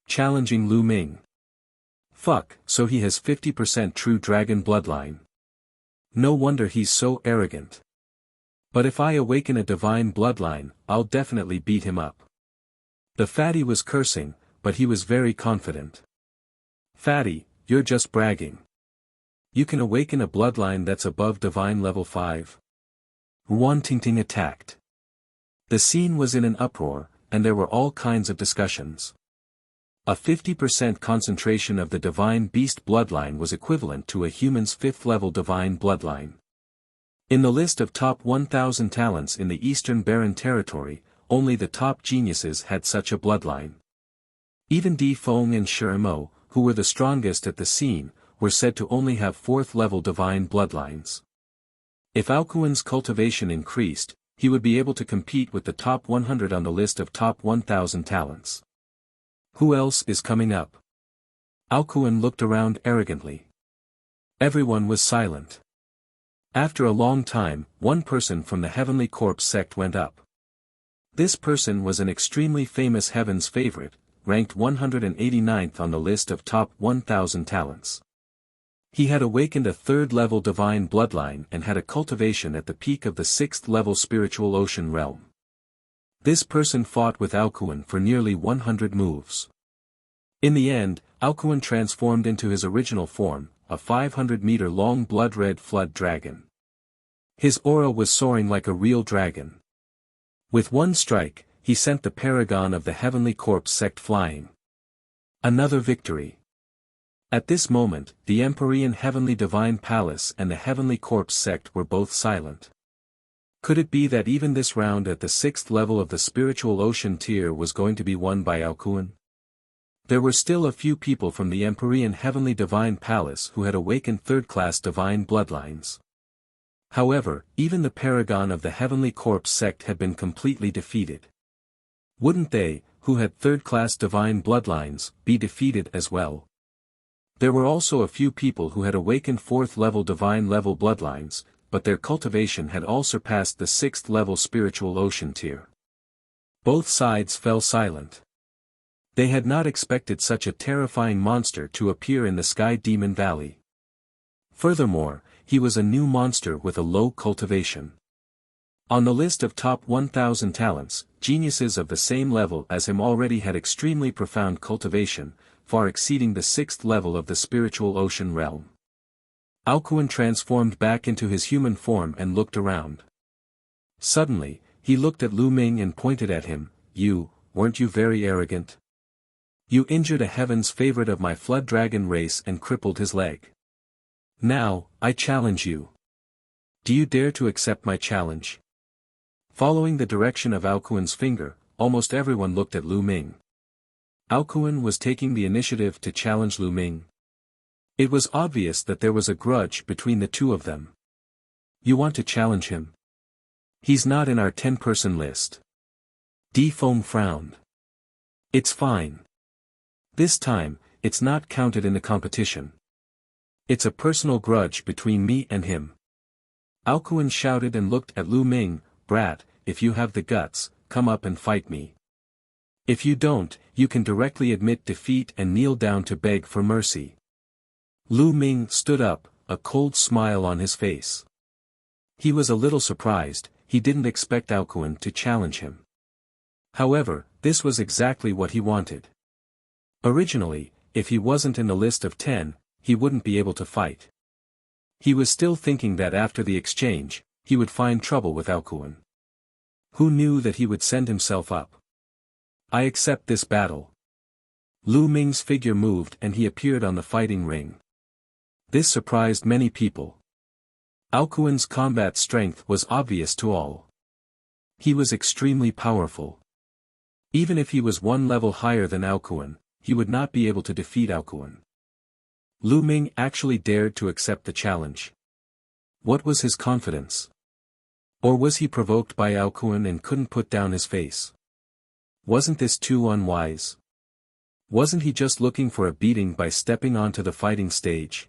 challenging Lu Ming. Fuck, so he has 50% true dragon bloodline. No wonder he's so arrogant. But if I awaken a divine bloodline, I'll definitely beat him up. The fatty was cursing, but he was very confident. Fatty, you're just bragging. You can awaken a bloodline that's above divine level 5. Ruan Tingting attacked. The scene was in an uproar, and there were all kinds of discussions. A 50% concentration of the divine beast bloodline was equivalent to a human's 5th level divine bloodline. In the list of top 1,000 talents in the Eastern Barren Territory, only the top geniuses had such a bloodline. Even Di Feng and Shirimo, who were the strongest at the scene, were said to only have 4th level divine bloodlines. If Aokuan's cultivation increased, he would be able to compete with the top 100 on the list of top 1,000 talents. Who else is coming up? Aokuan looked around arrogantly. Everyone was silent. After a long time, one person from the Heavenly Corpse sect went up. This person was an extremely famous Heaven's favorite, ranked 189th on the list of top 1,000 talents. He had awakened a 3rd-level divine bloodline and had a cultivation at the peak of the 6th-level spiritual ocean realm. This person fought with Aokuan for nearly 100 moves. In the end, Aokuan transformed into his original form, a 500-meter-long blood-red flood dragon. His aura was soaring like a real dragon. With one strike, he sent the paragon of the Heavenly Corpse sect flying. Another victory. At this moment, the Empyrean Heavenly Divine Palace and the Heavenly Corpse sect were both silent. Could it be that even this round at the 6th level of the spiritual ocean tier was going to be won by Aokuan? There were still a few people from the Empyrean Heavenly Divine Palace who had awakened 3rd-class divine bloodlines. However, even the paragon of the Heavenly Corpse sect had been completely defeated. Wouldn't they, who had 3rd-class divine bloodlines, be defeated as well? There were also a few people who had awakened 4th-level divine level bloodlines, but their cultivation had all surpassed the 6th-level spiritual ocean tier. Both sides fell silent. They had not expected such a terrifying monster to appear in the Sky Demon Valley. Furthermore, he was a new monster with a low cultivation. On the list of top 1,000 talents, geniuses of the same level as him already had extremely profound cultivation, far exceeding the 6th level of the spiritual ocean realm. Aokuan transformed back into his human form and looked around. Suddenly, he looked at Lu Ming and pointed at him. Weren't you very arrogant? You injured a Heaven's favorite of my flood dragon race and crippled his leg. Now, I challenge you. Do you dare to accept my challenge? Following the direction of Aokuan's finger, almost everyone looked at Lu Ming. Aokuan was taking the initiative to challenge Lu Ming. It was obvious that there was a grudge between the two of them. You want to challenge him? He's not in our 10-person list. Di Feng frowned. It's fine. This time, it's not counted in the competition. It's a personal grudge between me and him. Aokuan shouted and looked at Lu Ming. Brat, if you have the guts, come up and fight me. If you don't, you can directly admit defeat and kneel down to beg for mercy. Lu Ming stood up, a cold smile on his face. He was a little surprised, he didn't expect Aokuan to challenge him. However, this was exactly what he wanted. Originally, if he wasn't in the list of 10, he wouldn't be able to fight. He was still thinking that after the exchange, he would find trouble with Aokuan. Who knew that he would send himself up? I accept this battle. Lu Ming's figure moved and he appeared on the fighting ring. This surprised many people. Aokuan's combat strength was obvious to all. He was extremely powerful. Even if he was one level higher than Aokuan, he would not be able to defeat Aokuan. Lu Ming actually dared to accept the challenge. What was his confidence? Or was he provoked by Aokuan and couldn't put down his face? Wasn't this too unwise? Wasn't he just looking for a beating by stepping onto the fighting stage?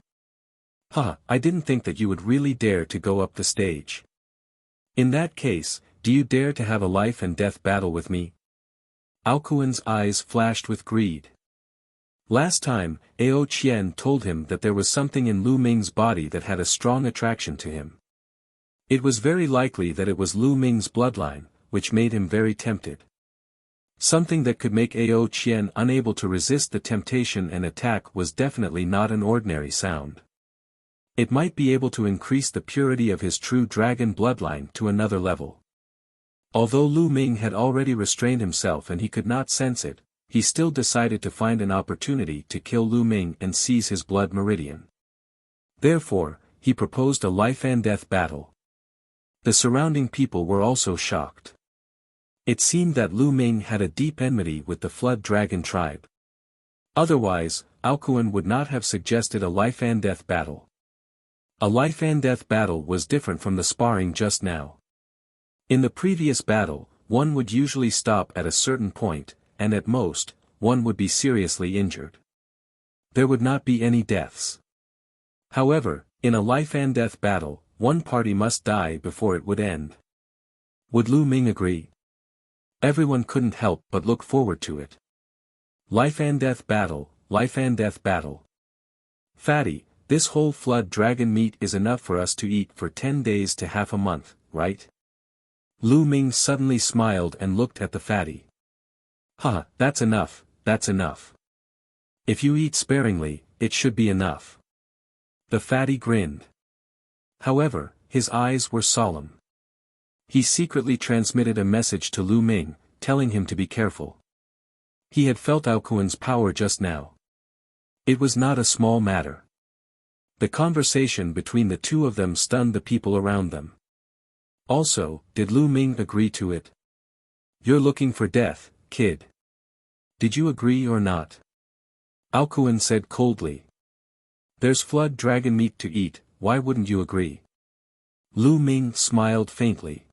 I didn't think that you would really dare to go up the stage. In that case, do you dare to have a life and death battle with me? Aokuan's eyes flashed with greed. Last time, Ao Qian told him that there was something in Lu Ming's body that had a strong attraction to him. It was very likely that it was Lu Ming's bloodline, which made him very tempted. Something that could make Ao Qian unable to resist the temptation and attack was definitely not an ordinary sound. It might be able to increase the purity of his true dragon bloodline to another level. Although Lu Ming had already restrained himself and he could not sense it, he still decided to find an opportunity to kill Lu Ming and seize his blood meridian. Therefore, he proposed a life-and-death battle. The surrounding people were also shocked. It seemed that Lu Ming had a deep enmity with the Flood Dragon tribe. Otherwise, Aokuan would not have suggested a life-and-death battle. A life-and-death battle was different from the sparring just now. In the previous battle, one would usually stop at a certain point, and at most, one would be seriously injured. There would not be any deaths. However, in a life-and-death battle, one party must die before it would end. Would Lu Ming agree? Everyone couldn't help but look forward to it. Life-and-death battle, life-and-death battle. Fatty, this whole flood dragon meat is enough for us to eat for 10 days to half a month, right? Lu Ming suddenly smiled and looked at the fatty. "Ha, that's enough, that's enough. If you eat sparingly, it should be enough." The fatty grinned. However, his eyes were solemn. He secretly transmitted a message to Lu Ming, telling him to be careful. He had felt Aokuan's power just now. It was not a small matter. The conversation between the two of them stunned the people around them. Also, did Lu Ming agree to it? "You're looking for death, kid. Did you agree or not?" Aokuan said coldly. "There's flood dragon meat to eat, why wouldn't you agree?" Lu Ming smiled faintly.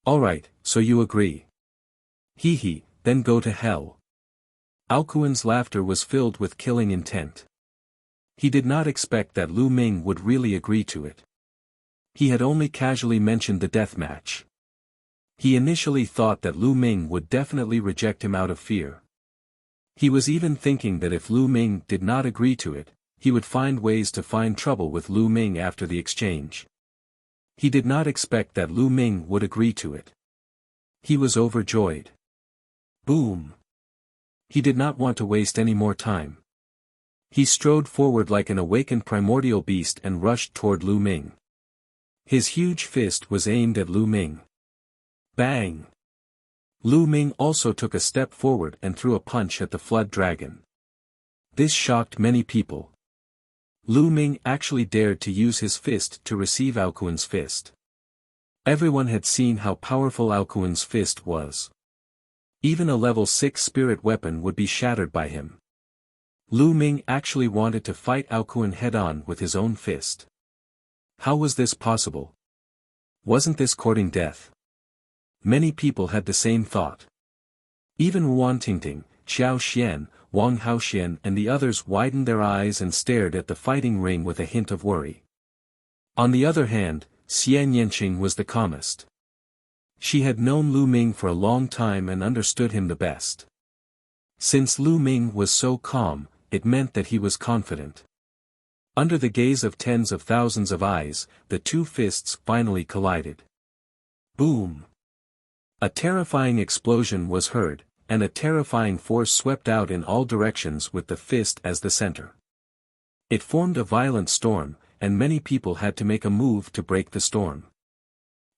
"Alright, so you agree. Hee hee, then go to hell." Aokuan's laughter was filled with killing intent. He did not expect that Lu Ming would really agree to it. He had only casually mentioned the death match. He initially thought that Lu Ming would definitely reject him out of fear. He was even thinking that if Lu Ming did not agree to it, he would find ways to find trouble with Lu Ming after the exchange. He did not expect that Lu Ming would agree to it. He was overjoyed. Boom! He did not want to waste any more time. He strode forward like an awakened primordial beast and rushed toward Lu Ming. His huge fist was aimed at Lu Ming. Bang! Lu Ming also took a step forward and threw a punch at the flood dragon. This shocked many people. Lu Ming actually dared to use his fist to receive Aokuan's fist. Everyone had seen how powerful Aokuan's fist was. Even a level 6 spirit weapon would be shattered by him. Lu Ming actually wanted to fight Aokuan head-on with his own fist. How was this possible? Wasn't this courting death? Many people had the same thought. Even Wan Tingting, Xiao Xian, Wang Haoxian and the others widened their eyes and stared at the fighting ring with a hint of worry. On the other hand, Xian Yanqing was the calmest. She had known Lu Ming for a long time and understood him the best. Since Lu Ming was so calm, it meant that he was confident. Under the gaze of tens of thousands of eyes, the two fists finally collided. Boom! A terrifying explosion was heard, and a terrifying force swept out in all directions with the fist as the center. It formed a violent storm, and many people had to make a move to break the storm.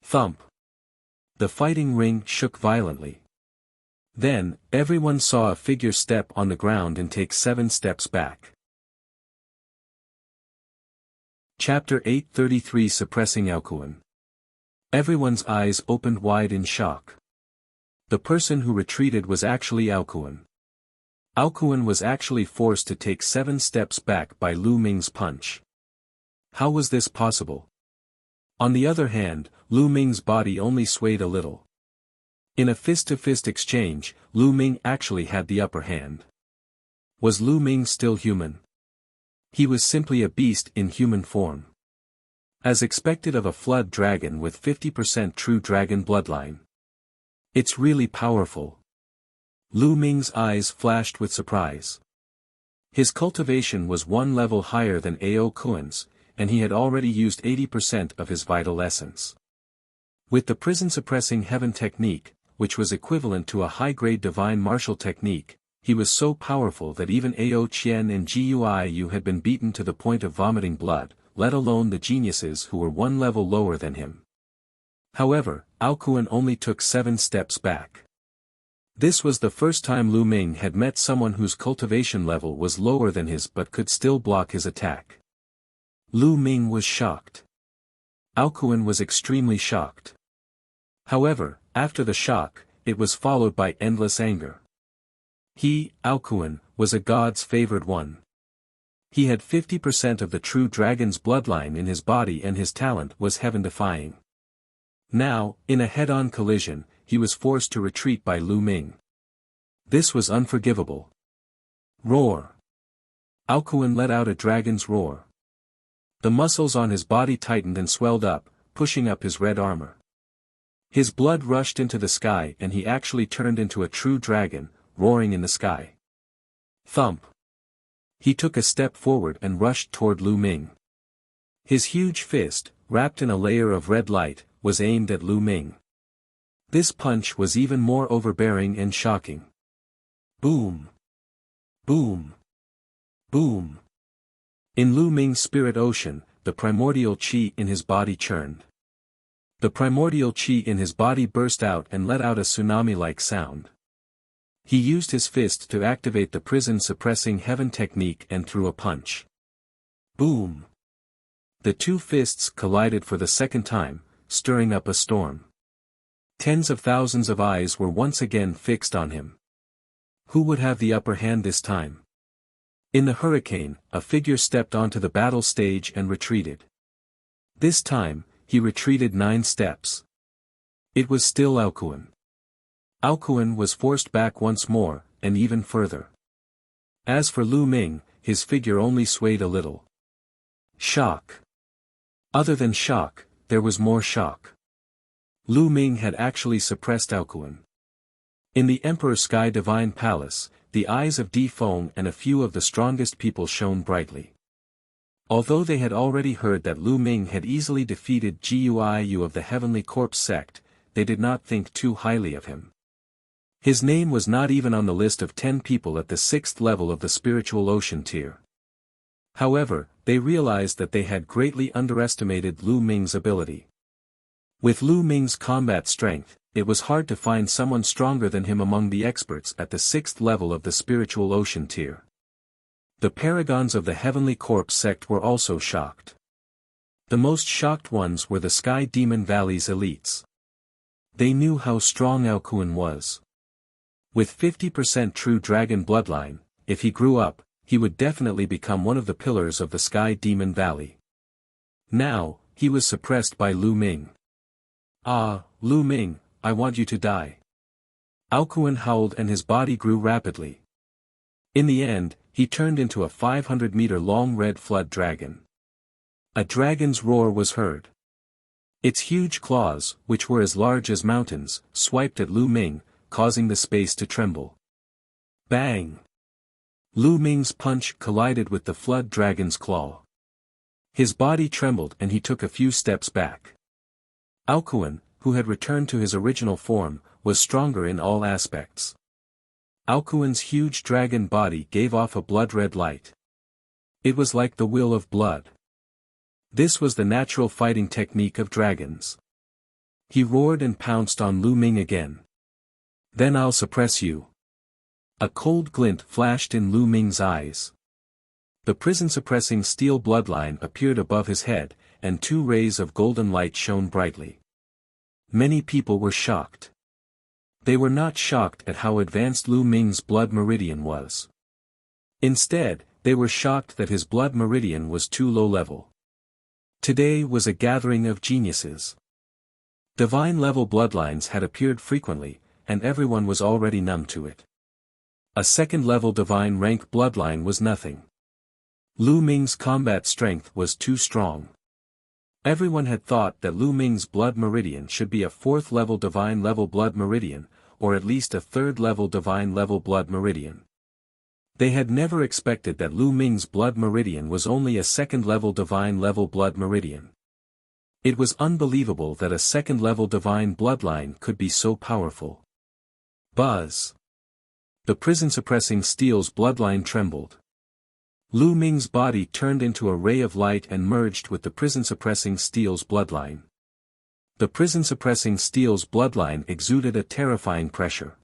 Thump! The fighting ring shook violently. Then, everyone saw a figure step on the ground and take 7 steps back. Chapter 833 Suppressing Aokuan. Everyone's eyes opened wide in shock. The person who retreated was actually Aokuan. Aokuan was actually forced to take 7 steps back by Lu Ming's punch. How was this possible? On the other hand, Lu Ming's body only swayed a little. In a fist-to-fist exchange, Lu Ming actually had the upper hand. Was Lu Ming still human? He was simply a beast in human form. As expected of a flood dragon with 50% true dragon bloodline. It's really powerful. Lu Ming's eyes flashed with surprise. His cultivation was one level higher than Ao Kuan's, and he had already used 80% of his vital essence. With the prison-suppressing heaven technique, which was equivalent to a high-grade divine martial technique, he was so powerful that even Ao Qian and Guiyu had been beaten to the point of vomiting blood, let alone the geniuses who were one level lower than him. However, Ao Kuan only took 7 steps back. This was the first time Lu Ming had met someone whose cultivation level was lower than his but could still block his attack. Lu Ming was shocked. Ao Kuan was extremely shocked. However, after the shock, it was followed by endless anger. He, Ao Kuan, was a god's favored one. He had 50% of the true dragon's bloodline in his body and his talent was heaven-defying. Now, in a head-on collision, he was forced to retreat by Lu Ming. This was unforgivable. Roar! Ao Kuan let out a dragon's roar. The muscles on his body tightened and swelled up, pushing up his red armor. His blood rushed into the sky and he actually turned into a true dragon, roaring in the sky. Thump! He took a step forward and rushed toward Lu Ming. His huge fist, wrapped in a layer of red light, was aimed at Lu Ming. This punch was even more overbearing and shocking. Boom! Boom! Boom! In Lu Ming's spirit ocean, the primordial qi in his body churned. The primordial qi in his body burst out and let out a tsunami-like sound. He used his fist to activate the prison-suppressing heaven technique and threw a punch. Boom! The two fists collided for the second time, stirring up a storm. Tens of thousands of eyes were once again fixed on him. Who would have the upper hand this time? In the hurricane, a figure stepped onto the battle stage and retreated. This time, he retreated 9 steps. It was still Ao Kuan. Ao Kuan was forced back once more, and even further. As for Lu Ming, his figure only swayed a little. Shock. Other than shock, there was more shock. Lu Ming had actually suppressed Ao Kuan. In the Emperor's Sky Divine Palace, the eyes of Di Feng and a few of the strongest people shone brightly. Although they had already heard that Lu Ming had easily defeated Guiyu of the Heavenly Corpse sect, they did not think too highly of him. His name was not even on the list of 10 people at the 6th level of the spiritual ocean tier. However, they realized that they had greatly underestimated Lu Ming's ability. With Lu Ming's combat strength, it was hard to find someone stronger than him among the experts at the 6th level of the spiritual ocean tier. The paragons of the Heavenly Corpse sect were also shocked. The most shocked ones were the Sky Demon Valley's elites. They knew how strong Ao Kuan was. With 50% true dragon bloodline, if he grew up, he would definitely become one of the pillars of the Sky Demon Valley. Now, he was suppressed by Lu Ming. Ah, Lu Ming, I want you to die. Ao Kuan howled and his body grew rapidly. In the end, he turned into a 500-meter-long red flood dragon. A dragon's roar was heard. Its huge claws, which were as large as mountains, swiped at Lu Ming, causing the space to tremble. Bang! Lu Ming's punch collided with the flood dragon's claw. His body trembled and he took a few steps back. Ao Kuan, who had returned to his original form, was stronger in all aspects. Ao Kuan's huge dragon body gave off a blood-red light. It was like the will of blood. This was the natural fighting technique of dragons. He roared and pounced on Lu Ming again. Then I'll suppress you. A cold glint flashed in Lu Ming's eyes. The prison-suppressing steel bloodline appeared above his head, and 2 rays of golden light shone brightly. Many people were shocked. They were not shocked at how advanced Lu Ming's blood meridian was. Instead, they were shocked that his blood meridian was too low level. Today was a gathering of geniuses. Divine-level bloodlines had appeared frequently, and everyone was already numb to it. A 2nd-level divine rank bloodline was nothing. Lu Ming's combat strength was too strong. Everyone had thought that Lu Ming's blood meridian should be a 4th-level divine-level blood meridian, or at least a 3rd-level divine-level blood meridian. They had never expected that Lu Ming's blood meridian was only a second-level divine-level blood meridian. It was unbelievable that a second-level divine bloodline could be so powerful. Buzz! The prison-suppressing steel's bloodline trembled. Lu Ming's body turned into a ray of light and merged with the prison-suppressing steel's bloodline. The prison-suppressing steel's bloodline exuded a terrifying pressure.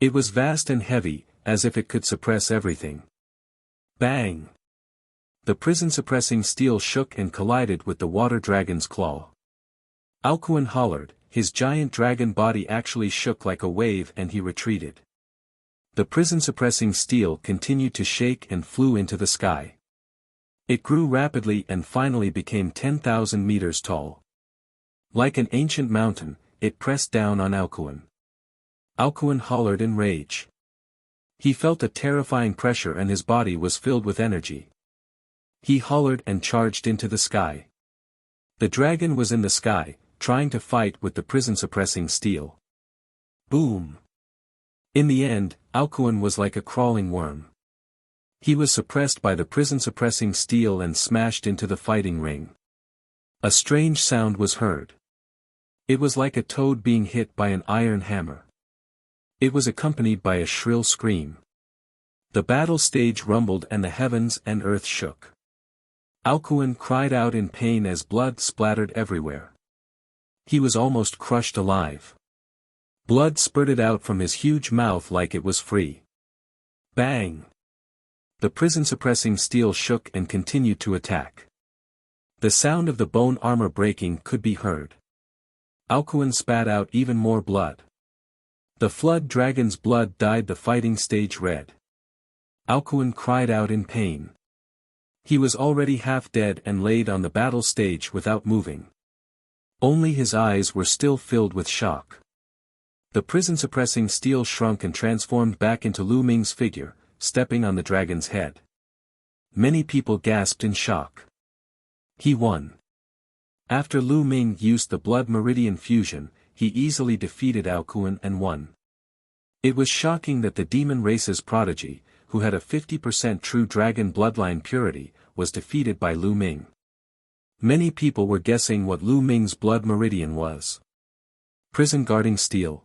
It was vast and heavy, as if it could suppress everything. Bang! The prison-suppressing steel shook and collided with the water dragon's claw. Alcuin hollered, his giant dragon body actually shook like a wave and he retreated. The prison-suppressing steel continued to shake and flew into the sky. It grew rapidly and finally became 10,000 meters tall. Like an ancient mountain, it pressed down on Alcuin. Alcuin hollered in rage. He felt a terrifying pressure and his body was filled with energy. He hollered and charged into the sky. The dragon was in the sky, trying to fight with the prison-suppressing steel. Boom! In the end, Alcuin was like a crawling worm. He was suppressed by the prison-suppressing steel and smashed into the fighting ring. A strange sound was heard. It was like a toad being hit by an iron hammer. It was accompanied by a shrill scream. The battle stage rumbled and the heavens and earth shook. Alcuin cried out in pain as blood splattered everywhere. He was almost crushed alive. Blood spurted out from his huge mouth like it was free. Bang! The prison-suppressing steel shook and continued to attack. The sound of the bone armor breaking could be heard. Alcuin spat out even more blood. The flood dragon's blood dyed the fighting stage red. Alcuin cried out in pain. He was already half dead and laid on the battle stage without moving. Only his eyes were still filled with shock. The prison-suppressing steel shrunk and transformed back into Lu Ming's figure, stepping on the dragon's head. Many people gasped in shock. He won. After Lu Ming used the blood meridian fusion, he easily defeated Alcuin and won. It was shocking that the demon race's prodigy, who had a 50% true dragon bloodline purity, was defeated by Lu Ming. Many people were guessing what Lu Ming's blood meridian was. Prison guarding steel.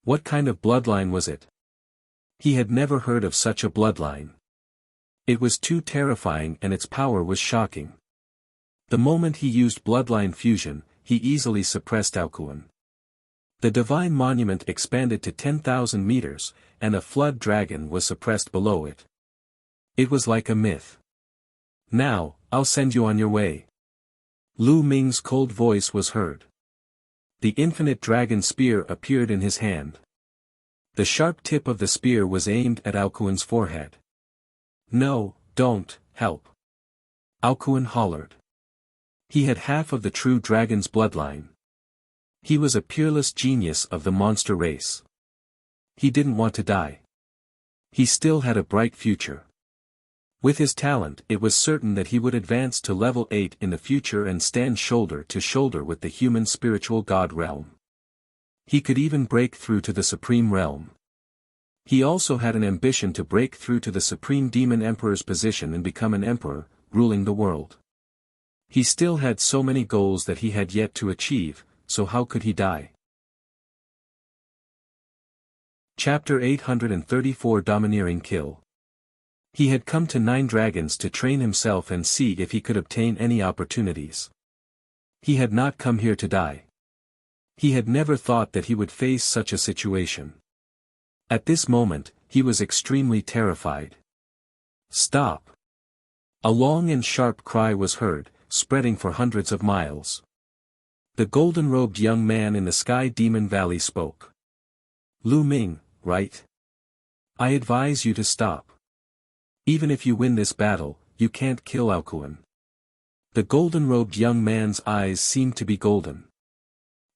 What kind of bloodline was it? He had never heard of such a bloodline. It was too terrifying and its power was shocking. The moment he used bloodline fusion, he easily suppressed Alcuin. The divine monument expanded to 10,000 meters, and a flood dragon was suppressed below it. It was like a myth. Now, I'll send you on your way. Lu Ming's cold voice was heard. The infinite dragon spear appeared in his hand. The sharp tip of the spear was aimed at Alcuin's forehead. No, don't, help. Alcuin hollered. He had half of the true dragon's bloodline. He was a peerless genius of the monster race. He didn't want to die. He still had a bright future. With his talent, it was certain that he would advance to level 8 in the future and stand shoulder to shoulder with the human spiritual god realm. He could even break through to the supreme realm. He also had an ambition to break through to the supreme demon emperor's position and become an emperor, ruling the world. He still had so many goals that he had yet to achieve, so how could he die? Chapter 834 Domineering Kill. He had come to 9 dragons to train himself and see if he could obtain any opportunities. He had not come here to die. He had never thought that he would face such a situation. At this moment, he was extremely terrified. Stop! A long and sharp cry was heard, spreading for hundreds of miles. The golden-robed young man in the Sky Demon Valley spoke. Lu Ming, right? I advise you to stop. Even if you win this battle, you can't kill Alcuin. The golden-robed young man's eyes seemed to be golden.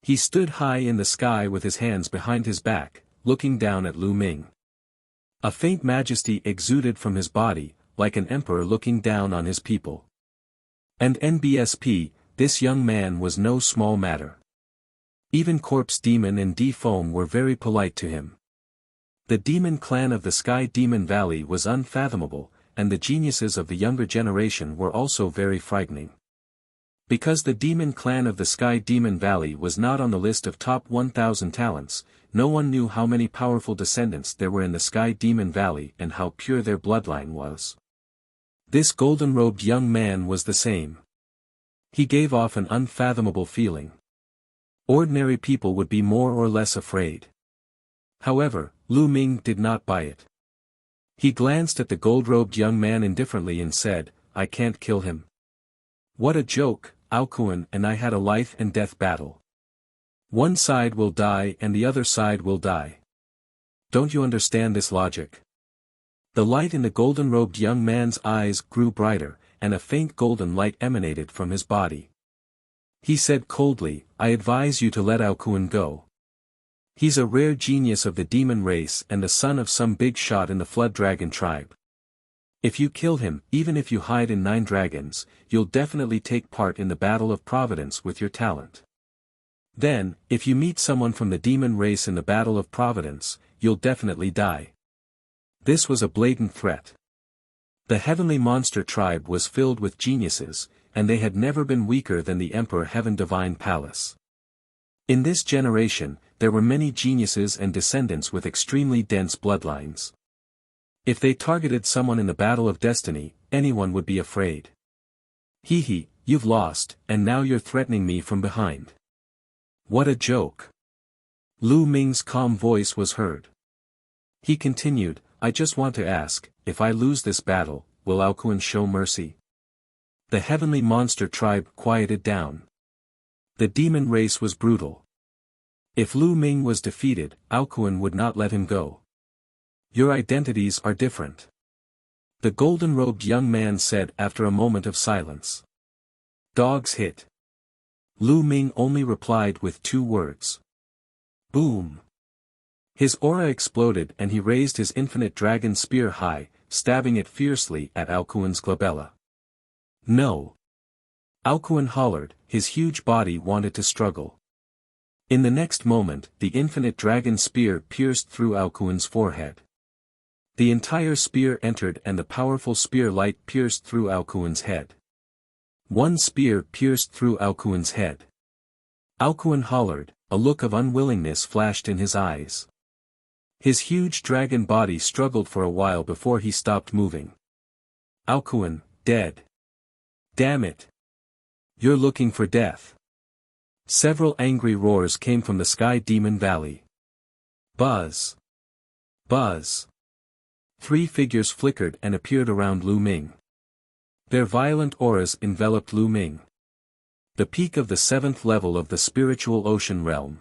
He stood high in the sky with his hands behind his back, looking down at Lu Ming. A faint majesty exuded from his body, like an emperor looking down on his people. And NBSP, this young man was no small matter. Even Corpse Demon and D-Foam were very polite to him. The demon clan of the Sky Demon Valley was unfathomable, and the geniuses of the younger generation were also very frightening. Because the demon clan of the Sky Demon Valley was not on the list of top 1,000 talents, no one knew how many powerful descendants there were in the Sky Demon Valley and how pure their bloodline was. This golden-robed young man was the same. He gave off an unfathomable feeling. Ordinary people would be more or less afraid. However, Lu Ming did not buy it. He glanced at the gold-robed young man indifferently and said, "I can't kill him." What a joke, Aokuan and I had a life and death battle. One side will die and the other side will die. Don't you understand this logic? The light in the golden-robed young man's eyes grew brighter, and a faint golden light emanated from his body. He said coldly, "I advise you to let Aokuan go. He's a rare genius of the demon race and the son of some big shot in the Flood Dragon tribe. If you kill him, even if you hide in 9 dragons, you'll definitely take part in the Battle of Providence with your talent. Then, if you meet someone from the demon race in the Battle of Providence, you'll definitely die." This was a blatant threat. The Heavenly Monster tribe was filled with geniuses, and they had never been weaker than the Emperor Heaven Divine Palace. In this generation, there were many geniuses and descendants with extremely dense bloodlines. If they targeted someone in the Battle of Destiny, anyone would be afraid. "Hee, you've lost, and now you're threatening me from behind. What a joke." Lu Ming's calm voice was heard. He continued, "I just want to ask, if I lose this battle, will Aokuan show mercy?" The Heavenly Monster tribe quieted down. The demon race was brutal. If Lu Ming was defeated, Aokuan would not let him go. "Your identities are different," the golden-robed young man said after a moment of silence. "Dogs hit." Lu Ming only replied with 2 words. Boom. His aura exploded and he raised his infinite dragon spear high, stabbing it fiercely at Aokuan's glabella. "No!" Aokuan hollered, his huge body wanted to struggle. In the next moment, the infinite dragon spear pierced through Aokuan's forehead. The entire spear entered and the powerful spear light pierced through Aokuan's head. One spear pierced through Aokuan's head. Aokuan hollered, a look of unwillingness flashed in his eyes. His huge dragon body struggled for a while before he stopped moving. "Aokuan, dead. Damn it. You're looking for death." Several angry roars came from the Sky Demon Valley. Buzz. Buzz. 3 figures flickered and appeared around Lu Ming. Their violent auras enveloped Lu Ming. The peak of the 7th level of the spiritual ocean realm.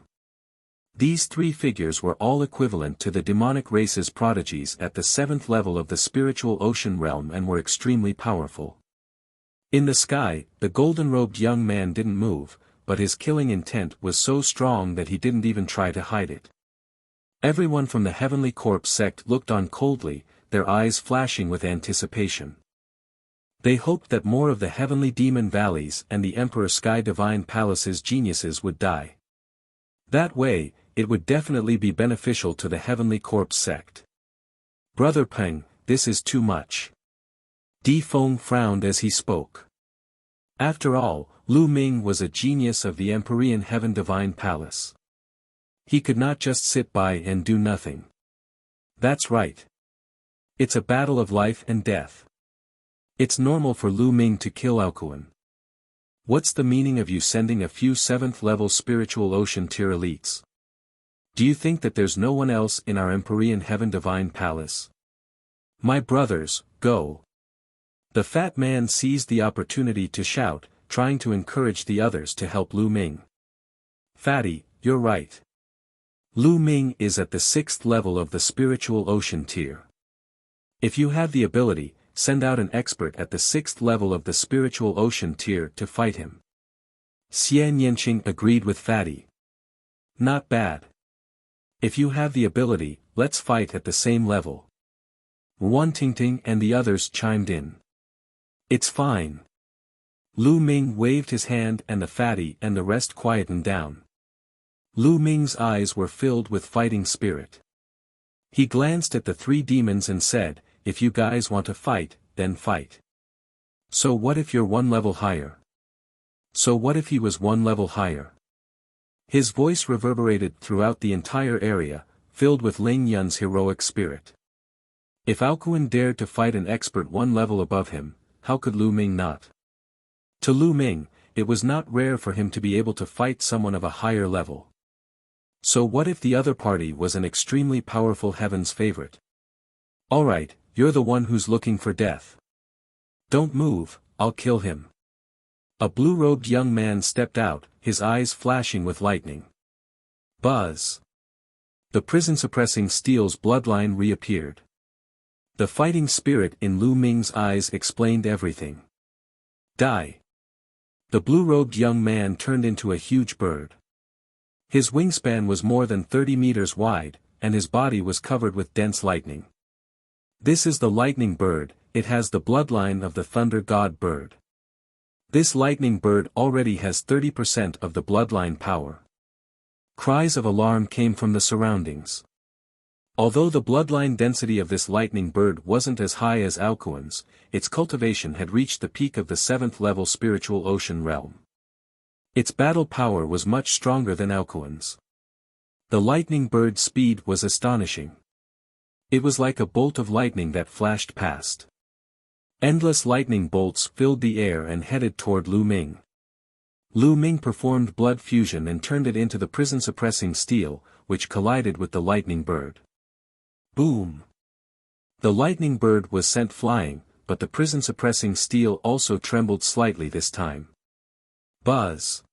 These 3 figures were all equivalent to the demonic race's prodigies at the 7th level of the spiritual ocean realm and were extremely powerful. In the sky, the golden-robed young man didn't move, but his killing intent was so strong that he didn't even try to hide it. Everyone from the Heavenly Corpse sect looked on coldly, their eyes flashing with anticipation. They hoped that more of the Heavenly Demon Valleys and the Emperor Sky Divine Palace's geniuses would die. That way, it would definitely be beneficial to the Heavenly Corpse sect. "Brother Peng, this is too much." Di Feng frowned as he spoke. After all, Lu Ming was a genius of the Empyrean Heaven Divine Palace. He could not just sit by and do nothing. That's right. It's a battle of life and death. It's normal for Lu Ming to kill Aokuan. What's the meaning of you sending a few 7th-level spiritual ocean tier elites? Do you think that there's no one else in our Empyrean Heaven Divine Palace? My brothers, go. The fat man seized the opportunity to shout, trying to encourage the others to help Lu Ming. Fatty, you're right. Lu Ming is at the 6th level of the spiritual ocean tier. If you have the ability, send out an expert at the 6th level of the spiritual ocean tier to fight him. Xian Yanqing agreed with Fatty. Not bad. If you have the ability, let's fight at the same level. Wan Tingting and the others chimed in. It's fine. Lu Ming waved his hand and the fatty and the rest quietened down. Lu Ming's eyes were filled with fighting spirit. He glanced at the three demons and said, "If you guys want to fight, then fight. So what if you're one level higher? So what if he was one level higher?" His voice reverberated throughout the entire area, filled with Ling Yun's heroic spirit. If Aokuan dared to fight an expert one level above him, how could Lu Ming not? To Lu Ming, it was not rare for him to be able to fight someone of a higher level. So what if the other party was an extremely powerful heaven's favorite? "Alright, you're the one who's looking for death. Don't move, I'll kill him." A blue-robed young man stepped out, his eyes flashing with lightning. Buzz. The prison-suppressing steel's bloodline reappeared. The fighting spirit in Lu Ming's eyes explained everything. Die. The blue-robed young man turned into a huge bird. His wingspan was more than 30 meters wide, and his body was covered with dense lightning. This is the lightning bird, it has the bloodline of the thunder god bird. This lightning bird already has 30% of the bloodline power. Cries of alarm came from the surroundings. Although the bloodline density of this lightning bird wasn't as high as Aokuan's, its cultivation had reached the peak of the 7th level spiritual ocean realm. Its battle power was much stronger than Aokuan's. The lightning bird's speed was astonishing. It was like a bolt of lightning that flashed past. Endless lightning bolts filled the air and headed toward Lu Ming. Lu Ming performed blood fusion and turned it into the prison-suppressing steel, which collided with the lightning bird. Boom! The lightning bird was sent flying, but the prison-suppressing steel also trembled slightly this time. Buzz!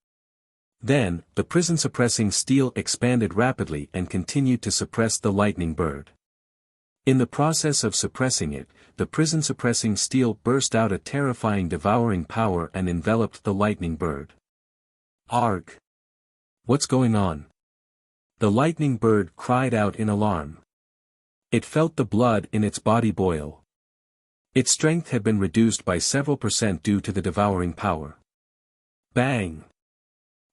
Then, the prison-suppressing steel expanded rapidly and continued to suppress the lightning bird. In the process of suppressing it, the prison-suppressing steel burst out a terrifying devouring power and enveloped the lightning bird. Arg! What's going on? The lightning bird cried out in alarm. It felt the blood in its body boil. Its strength had been reduced by several % due to the devouring power. Bang!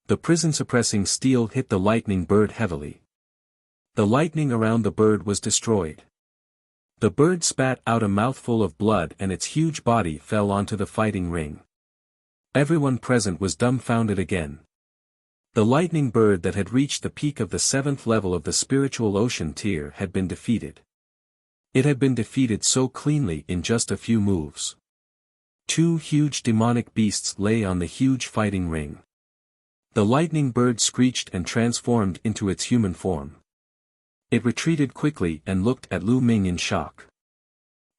The prison-suppressing steel hit the lightning bird heavily. The lightning around the bird was destroyed. The bird spat out a mouthful of blood and its huge body fell onto the fighting ring. Everyone present was dumbfounded again. The lightning bird that had reached the peak of the 7th level of the spiritual ocean tier had been defeated. It had been defeated so cleanly in just a few moves. Two huge demonic beasts lay on the huge fighting ring. The lightning bird screeched and transformed into its human form. It retreated quickly and looked at Lu Ming in shock.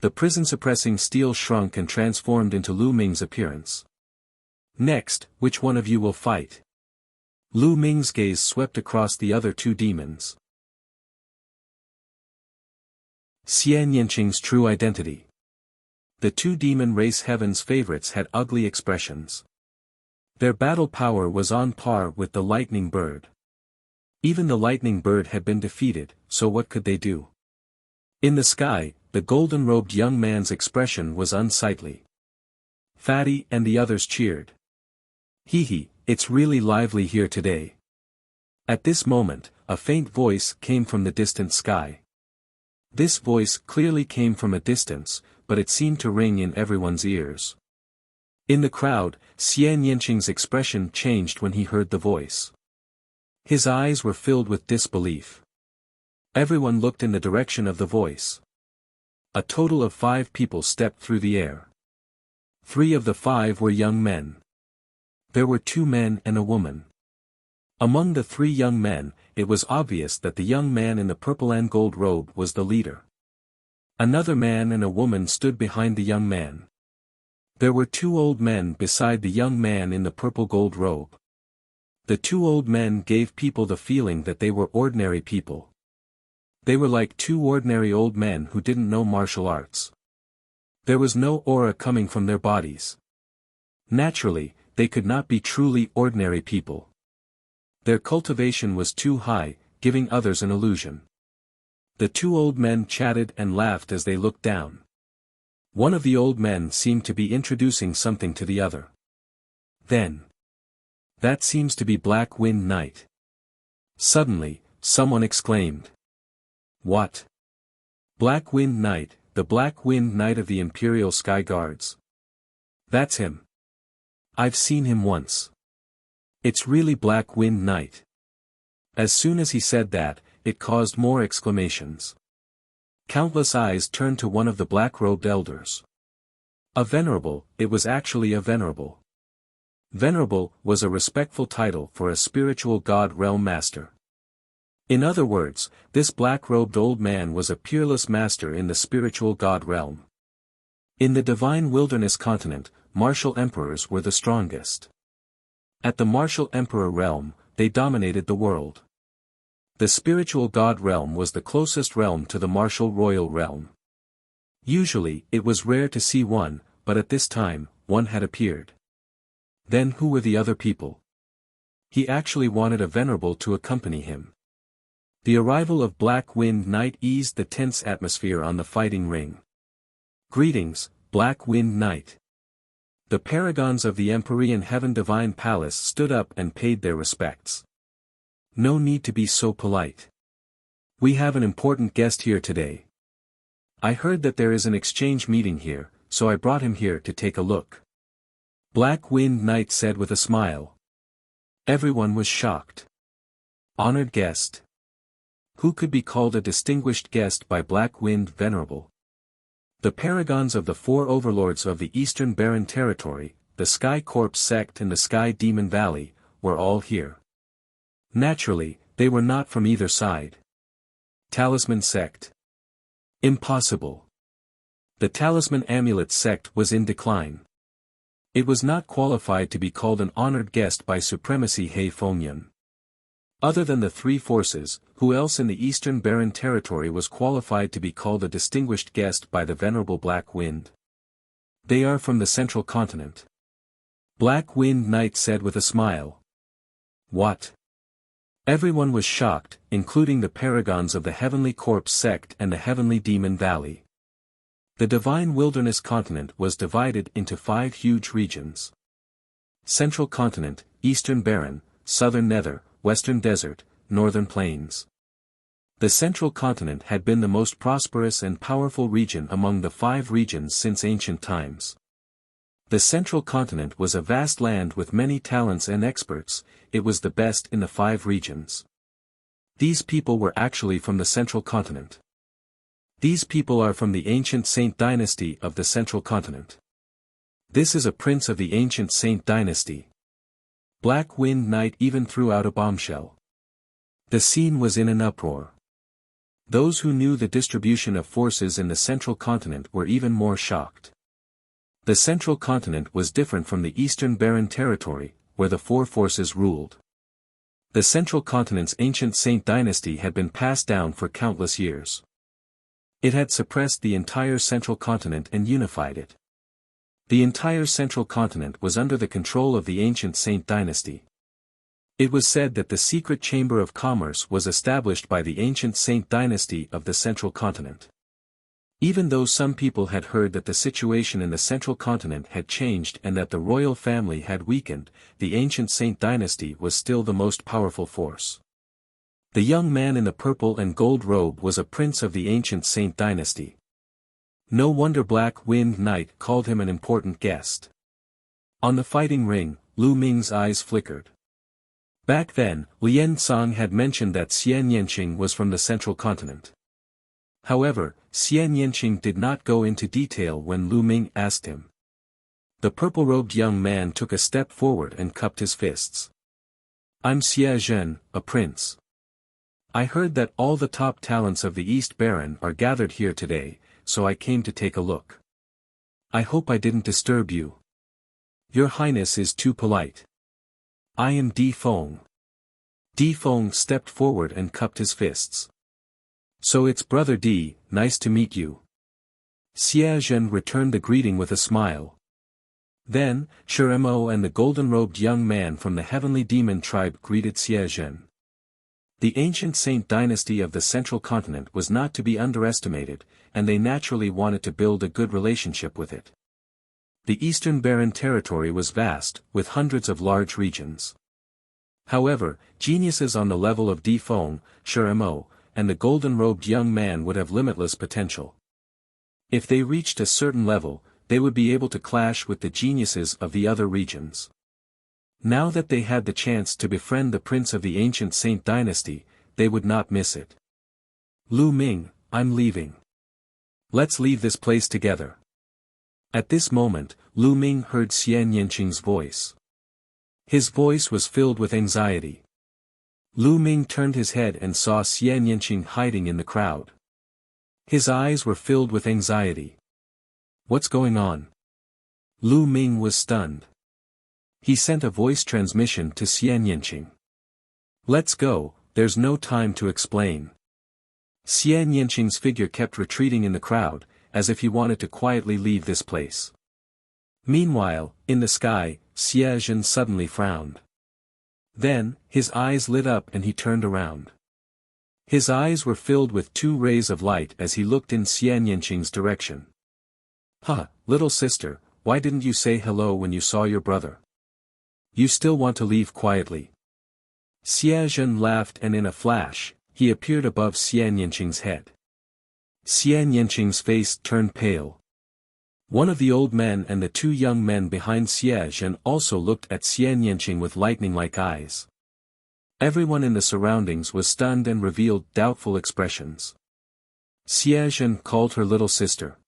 The prison-suppressing steel shrunk and transformed into Lu Ming's appearance. "Next, which one of you will fight?" Lu Ming's gaze swept across the other two demons. Xian Yanqing's true identity. The two demon race heaven's favorites had ugly expressions. Their battle power was on par with the lightning bird. Even the lightning bird had been defeated, so what could they do? In the sky, the golden-robed young man's expression was unsightly. Fatty and the others cheered. "Hee, it's really lively here today." At this moment, a faint voice came from the distant sky. This voice clearly came from a distance, but it seemed to ring in everyone's ears. In the crowd, Xian Yanqing's expression changed when he heard the voice. His eyes were filled with disbelief. Everyone looked in the direction of the voice. A total of 5 people stepped through the air. 3 of the 5 were young men. There were 2 men and a woman. Among the 3 young men, it was obvious that the young man in the purple and gold robe was the leader. Another man and a woman stood behind the young man. There were 2 old men beside the young man in the purple gold robe. The 2 old men gave people the feeling that they were ordinary people. They were like 2 ordinary old men who didn't know martial arts. There was no aura coming from their bodies. Naturally, they could not be truly ordinary people. Their cultivation was too high, giving others an illusion. The 2 old men chatted and laughed as they looked down. One of the old men seemed to be introducing something to the other. Then, "That seems to be Black Wind Night." Suddenly, someone exclaimed. "What? Black Wind Knight, the Black Wind Knight of the Imperial Sky Guards. That's him. I've seen him once. It's really Black Wind Knight. As soon as he said that, it caused more exclamations. Countless eyes turned to one of the black-robed elders. A venerable, it was actually a venerable. Venerable was a respectful title for a spiritual god realm master. In other words, this black-robed old man was a peerless master in the spiritual god realm. In the divine wilderness continent, martial emperors were the strongest. At the martial emperor realm, they dominated the world. The spiritual god realm was the closest realm to the martial royal realm. Usually, it was rare to see one, but at this time, one had appeared. Then who were the other people? He actually wanted a venerable to accompany him. The arrival of Black Wind Knight eased the tense atmosphere on the fighting ring. Greetings, Black Wind Knight. The paragons of the Empyrean Heaven Divine Palace stood up and paid their respects. No need to be so polite. We have an important guest here today. I heard that there is an exchange meeting here, so I brought him here to take a look. Black Wind Knight said with a smile. Everyone was shocked. Honored guest. Who could be called a distinguished guest by Black Wind Venerable? The paragons of the four overlords of the Eastern Barren Territory, the Sky Corpse Sect and the Sky Demon Valley, were all here. Naturally, they were not from either side. Talisman Sect. Impossible. The Talisman Amulet Sect was in decline. It was not qualified to be called an honored guest by Supremacy Hei Fengyan. Other than the three forces, who else in the Eastern Barren Territory was qualified to be called a distinguished guest by the Venerable Black Wind? They are from the Central Continent. Black Wind Knight said with a smile. What? Everyone was shocked, including the paragons of the Heavenly Corpse Sect and the Heavenly Demon Valley. The Divine Wilderness Continent was divided into 5 huge regions. Central Continent, Eastern Barren, Southern Nether, Western Desert, Northern Plains. The Central Continent had been the most prosperous and powerful region among the 5 regions since ancient times. The Central Continent was a vast land with many talents and experts, it was the best in the 5 regions. These people were actually from the Central Continent. These people are from the ancient Saint dynasty of the Central Continent. This is a prince of the ancient Saint dynasty. Black Wind Knight even threw out a bombshell. The scene was in an uproar. Those who knew the distribution of forces in the Central Continent were even more shocked. The Central Continent was different from the Eastern Barren Territory, where the 4 forces ruled. The Central Continent's ancient Saint dynasty had been passed down for countless years. It had suppressed the entire Central Continent and unified it. The entire Central Continent was under the control of the ancient Saint dynasty. It was said that the secret chamber of commerce was established by the ancient Saint dynasty of the Central Continent. Even though some people had heard that the situation in the Central Continent had changed and that the royal family had weakened, the ancient Saint dynasty was still the most powerful force. The young man in the purple and gold robe was a prince of the ancient Saint dynasty. No wonder Black Wind Knight called him an important guest. On the fighting ring, Lu Ming's eyes flickered. Back then, Lian Song had mentioned that Xian Yanqing was from the Central Continent. However, Xian Yanqing did not go into detail when Lu Ming asked him. The purple-robed young man took a step forward and cupped his fists. I'm Xia Zhen, a prince. I heard that all the top talents of the East Barren are gathered here today, so I came to take a look. I hope I didn't disturb you. Your Highness is too polite. I am Di Feng. Di Feng stepped forward and cupped his fists. So it's Brother Di, nice to meet you. Xia Zhen returned the greeting with a smile. Then, Shiremo and the golden-robed young man from the Heavenly Demon tribe greeted Xia Zhen. The ancient Saint dynasty of the Central Continent was not to be underestimated, and they naturally wanted to build a good relationship with it. The Eastern Barren Territory was vast, with hundreds of large regions. However, geniuses on the level of Di Feng, Shiremo, and the golden-robed young man would have limitless potential. If they reached a certain level, they would be able to clash with the geniuses of the other regions. Now that they had the chance to befriend the prince of the ancient Saint dynasty, they would not miss it. Lu Ming, I'm leaving. Let's leave this place together. At this moment, Lu Ming heard Xian Yanqing's voice. His voice was filled with anxiety. Lu Ming turned his head and saw Xian Yanqing hiding in the crowd. His eyes were filled with anxiety. What's going on? Lu Ming was stunned. He sent a voice transmission to Xian Yanqing. Let's go, there's no time to explain. Xian Yanqing's figure kept retreating in the crowd, as if he wanted to quietly leave this place. Meanwhile, in the sky, Xie Zhen suddenly frowned. Then, his eyes lit up and he turned around. His eyes were filled with two rays of light as he looked in Xian Yanqing's direction. Huh, little sister, why didn't you say hello when you saw your brother? You still want to leave quietly? Xie Zhen laughed and in a flash, he appeared above Xian Yanqing's head. Xian Yanqing's face turned pale. One of the old men and the two young men behind Xie Zhen also looked at Xian Yanqing with lightning-like eyes. Everyone in the surroundings was stunned and revealed doubtful expressions. Xie Zhen called her little sister.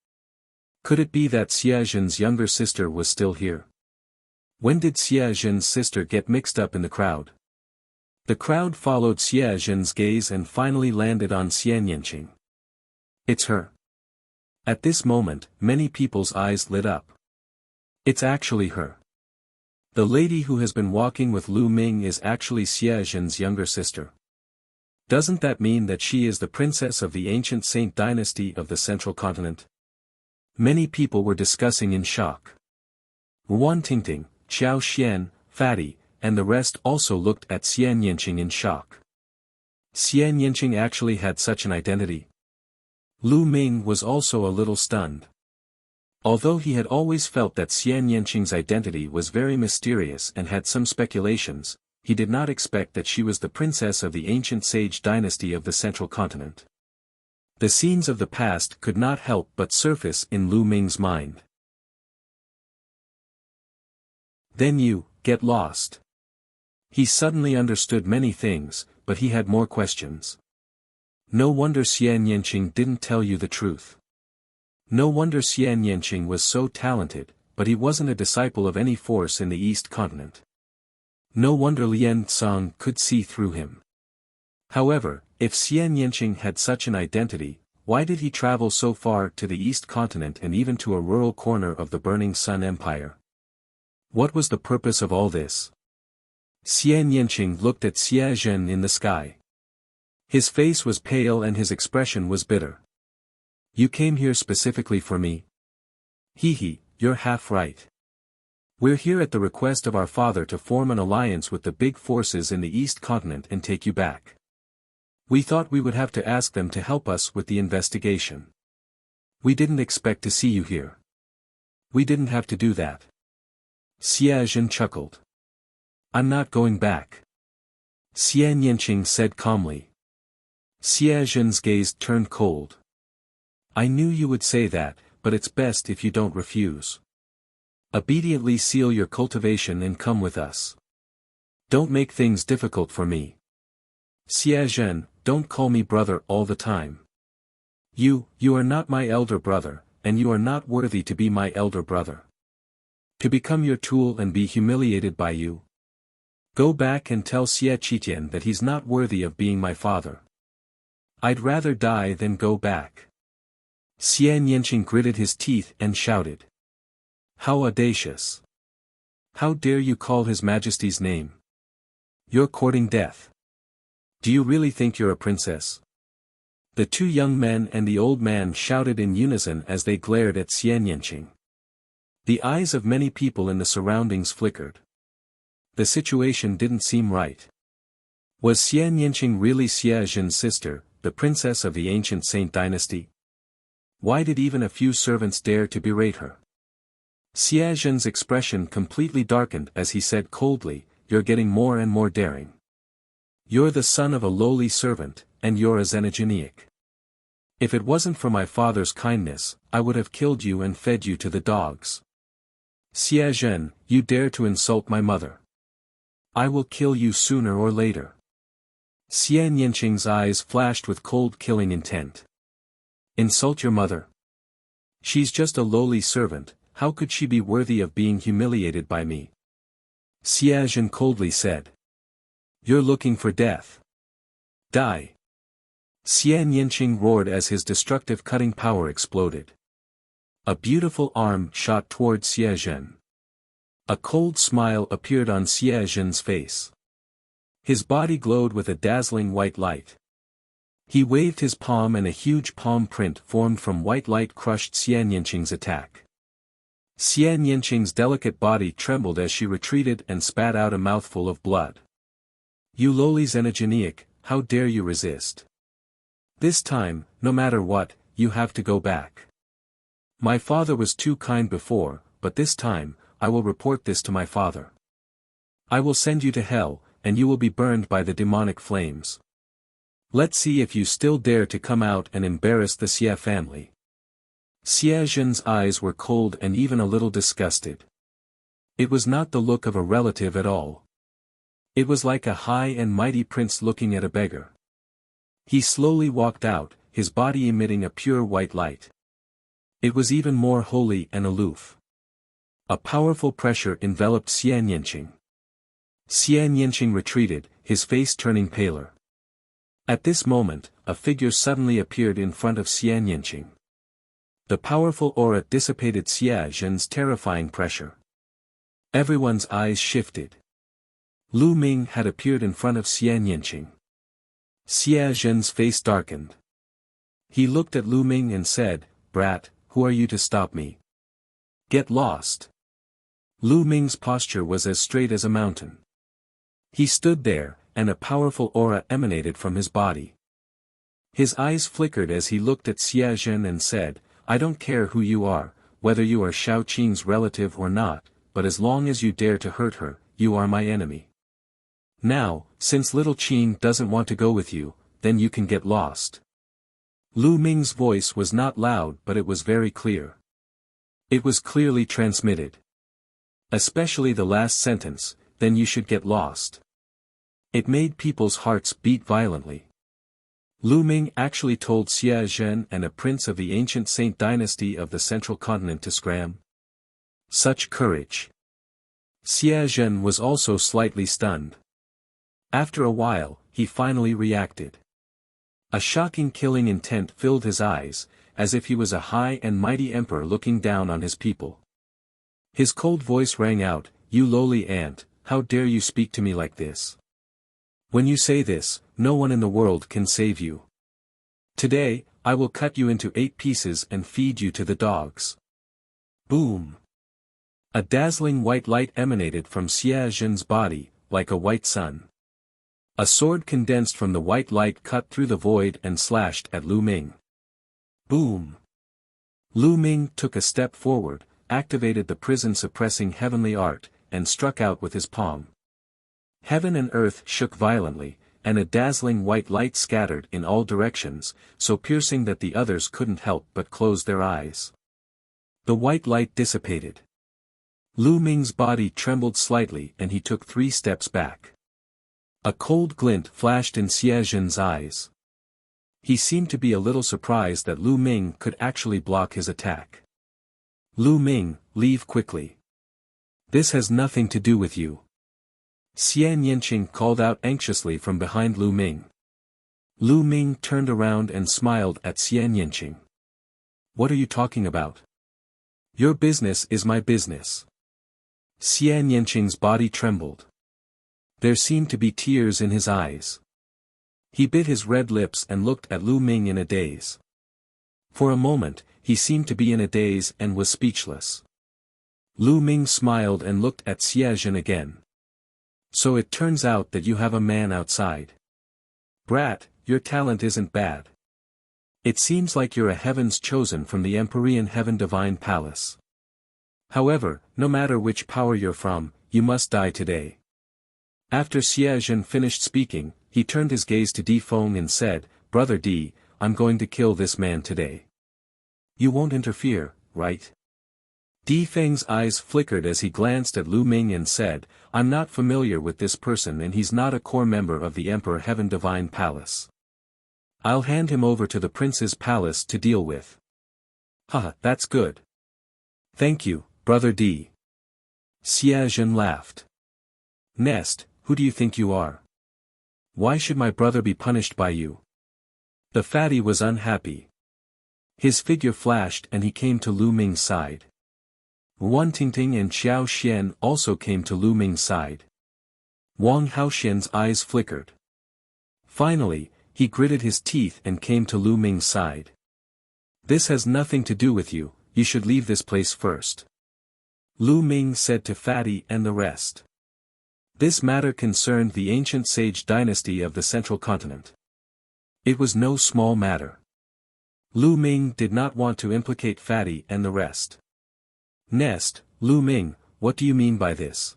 Could it be that Xie Zhen's younger sister was still here? When did Xie Zhen's sister get mixed up in the crowd? The crowd followed Xie Zhen's gaze and finally landed on Xian Yanqing. It's her. At this moment, many people's eyes lit up. It's actually her. The lady who has been walking with Lu Ming is actually Xie Zhen's younger sister. Doesn't that mean that she is the princess of the ancient Saint dynasty of the central continent? Many people were discussing in shock. Wan Tingting, Xiao Xian, Fatty, and the rest also looked at Xian Yanqing in shock. Xian Yanqing actually had such an identity. Lu Ming was also a little stunned. Although he had always felt that Xian Yanqing's identity was very mysterious and had some speculations, he did not expect that she was the princess of the ancient sage dynasty of the central continent. The scenes of the past could not help but surface in Lu Ming's mind. Then you, get lost. He suddenly understood many things, but he had more questions. No wonder Xian Yanqing didn't tell you the truth. No wonder Xian Yanqing was so talented, but he wasn't a disciple of any force in the East Continent. No wonder Lian Cong could see through him. However, if Xian Yanqing had such an identity, why did he travel so far to the East Continent and even to a rural corner of the Burning Sun Empire? What was the purpose of all this? Xian Yanqing looked at Xie Zhen in the sky. His face was pale and his expression was bitter. You came here specifically for me? Hee, you're half right. We're here at the request of our father to form an alliance with the big forces in the East Continent and take you back. We thought we would have to ask them to help us with the investigation. We didn't expect to see you here. We didn't have to do that. Xie Zhen chuckled. I'm not going back. Xian Yanqing said calmly. Xie Zhen's gaze turned cold. I knew you would say that, but it's best if you don't refuse. Obediently seal your cultivation and come with us. Don't make things difficult for me. Xie Zhen, don't call me brother all the time. You are not my elder brother, and you are not worthy to be my elder brother. To become your tool and be humiliated by you. Go back and tell Xie Qitian that he's not worthy of being my father. I'd rather die than go back. Xian Yanqing gritted his teeth and shouted. How audacious! How dare you call His Majesty's name? You're courting death. Do you really think you're a princess? The two young men and the old man shouted in unison as they glared at Xian Yanqing. The eyes of many people in the surroundings flickered. The situation didn't seem right. Was Xian Yanqing really Xie Zhen's sister, the princess of the ancient Saint dynasty? Why did even a few servants dare to berate her? Xie Zhen's expression completely darkened as he said coldly, You're getting more and more daring. You're the son of a lowly servant, and you're a xenogeniac. If it wasn't for my father's kindness, I would have killed you and fed you to the dogs. Xie Zhen, you dare to insult my mother. I will kill you sooner or later. Xian Yanqing's eyes flashed with cold killing intent. Insult your mother? She's just a lowly servant, how could she be worthy of being humiliated by me? Xie Zhen coldly said. You're looking for death. Die. Xian Yanqing roared as his destructive cutting power exploded. A beautiful arm shot toward Xie Zhen. A cold smile appeared on Xie Zhen's face. His body glowed with a dazzling white light. He waved his palm and a huge palm print formed from white light crushed Xian Yanqing's attack. Xian Yanqing's delicate body trembled as she retreated and spat out a mouthful of blood. You lowly xenogeniac, how dare you resist? This time, no matter what, you have to go back. My father was too kind before, but this time, I will report this to my father. I will send you to hell, and you will be burned by the demonic flames. Let's see if you still dare to come out and embarrass the Xie family. Xie Zhen's eyes were cold and even a little disgusted. It was not the look of a relative at all. It was like a high and mighty prince looking at a beggar. He slowly walked out, his body emitting a pure white light. It was even more holy and aloof. A powerful pressure enveloped Xian Yanqing. Xian Yanqing retreated, his face turning paler. At this moment, a figure suddenly appeared in front of Xian Yanqing. The powerful aura dissipated Xie Zhen's terrifying pressure. Everyone's eyes shifted. Lu Ming had appeared in front of Xian Yanqing. Xie Zhen's face darkened. He looked at Lu Ming and said, Brat, who are you to stop me? Get lost. Lu Ming's posture was as straight as a mountain. He stood there, and a powerful aura emanated from his body. His eyes flickered as he looked at Xie Zhen and said, I don't care who you are, whether you are Shao Qing's relative or not, but as long as you dare to hurt her, you are my enemy. Now, since little Qing doesn't want to go with you, then you can get lost. Lu Ming's voice was not loud but it was very clear. It was clearly transmitted. Especially the last sentence, then you should get lost. It made people's hearts beat violently. Lu Ming actually told Xie Zhen and a prince of the ancient Saint dynasty of the central continent to scram. Such courage. Xie Zhen was also slightly stunned. After a while, he finally reacted. A shocking killing intent filled his eyes, as if he was a high and mighty emperor looking down on his people. His cold voice rang out, You lowly ant, how dare you speak to me like this? When you say this, no one in the world can save you. Today, I will cut you into 8 pieces and feed you to the dogs. Boom! A dazzling white light emanated from Xie Zhen's body, like a white sun. A sword condensed from the white light cut through the void and slashed at Lu Ming. Boom! Lu Ming took a step forward, activated the prison-suppressing heavenly art, and struck out with his palm. Heaven and earth shook violently, and a dazzling white light scattered in all directions, so piercing that the others couldn't help but close their eyes. The white light dissipated. Lu Ming's body trembled slightly and he took 3 steps back. A cold glint flashed in Xie Zhen's eyes. He seemed to be a little surprised that Lu Ming could actually block his attack. Lu Ming, leave quickly. This has nothing to do with you. Xian Yanqing called out anxiously from behind Lu Ming. Lu Ming turned around and smiled at Xian Yanqing. What are you talking about? Your business is my business. Xian Yanqing's body trembled. There seemed to be tears in his eyes. He bit his red lips and looked at Lu Ming in a daze. For a moment, he seemed to be in a daze and was speechless. Lu Ming smiled and looked at Xie Zhen again. So it turns out that you have a man outside. Brat, your talent isn't bad. It seems like you're a heaven's chosen from the Empyrean Heaven Divine Palace. However, no matter which power you're from, you must die today. After Xie Zhen finished speaking, he turned his gaze to Di Feng and said, "Brother Di, I'm going to kill this man today. You won't interfere, right?" Di Feng's eyes flickered as he glanced at Lu Ming and said, "I'm not familiar with this person and he's not a core member of the Emperor Heaven Divine Palace. I'll hand him over to the Prince's palace to deal with." "Haha, that's good. Thank you, Brother Di." Xie Zhen laughed. "Nest, who do you think you are? Why should my brother be punished by you?" The fatty was unhappy. His figure flashed and he came to Lu Ming's side. Wan Tingting and Xiao Xian also came to Lu Ming's side. Wang Haoxian's eyes flickered. Finally, he gritted his teeth and came to Lu Ming's side. "This has nothing to do with you, you should leave this place first," Lu Ming said to Fatty and the rest. This matter concerned the ancient sage dynasty of the central continent. It was no small matter. Lu Ming did not want to implicate Fatty and the rest. "Nest, Lu Ming, what do you mean by this?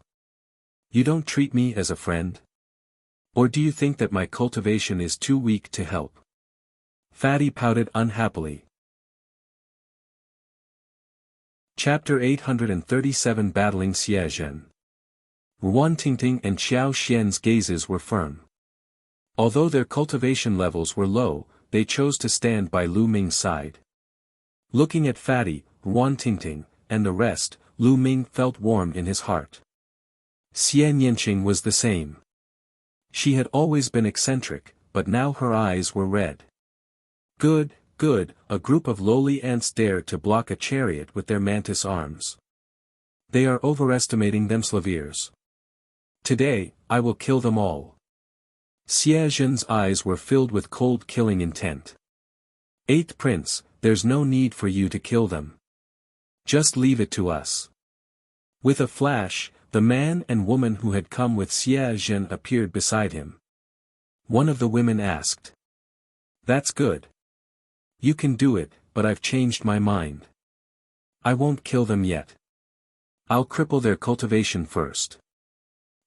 You don't treat me as a friend? Or do you think that my cultivation is too weak to help?" Fatty pouted unhappily. Chapter 837 Battling Xie Zhen. Wan Tingting and Xiao Xian's gazes were firm. Although their cultivation levels were low, they chose to stand by Lu Ming's side. Looking at Fatty, Wan Tingting, and the rest, Lu Ming felt warm in his heart. Xian Yanqing was the same. She had always been eccentric, but now her eyes were red. Good, a group of lowly ants dared to block a chariot with their mantis arms. They are overestimating them Slaviers. Today, I will kill them all. Xie Zhen's eyes were filled with cold killing intent. "Eighth Prince, there's no need for you to kill them. Just leave it to us." With a flash, the man and woman who had come with Xie Zhen appeared beside him. One of the women asked, "That's good. You can do it, but I've changed my mind. I won't kill them yet. I'll cripple their cultivation first.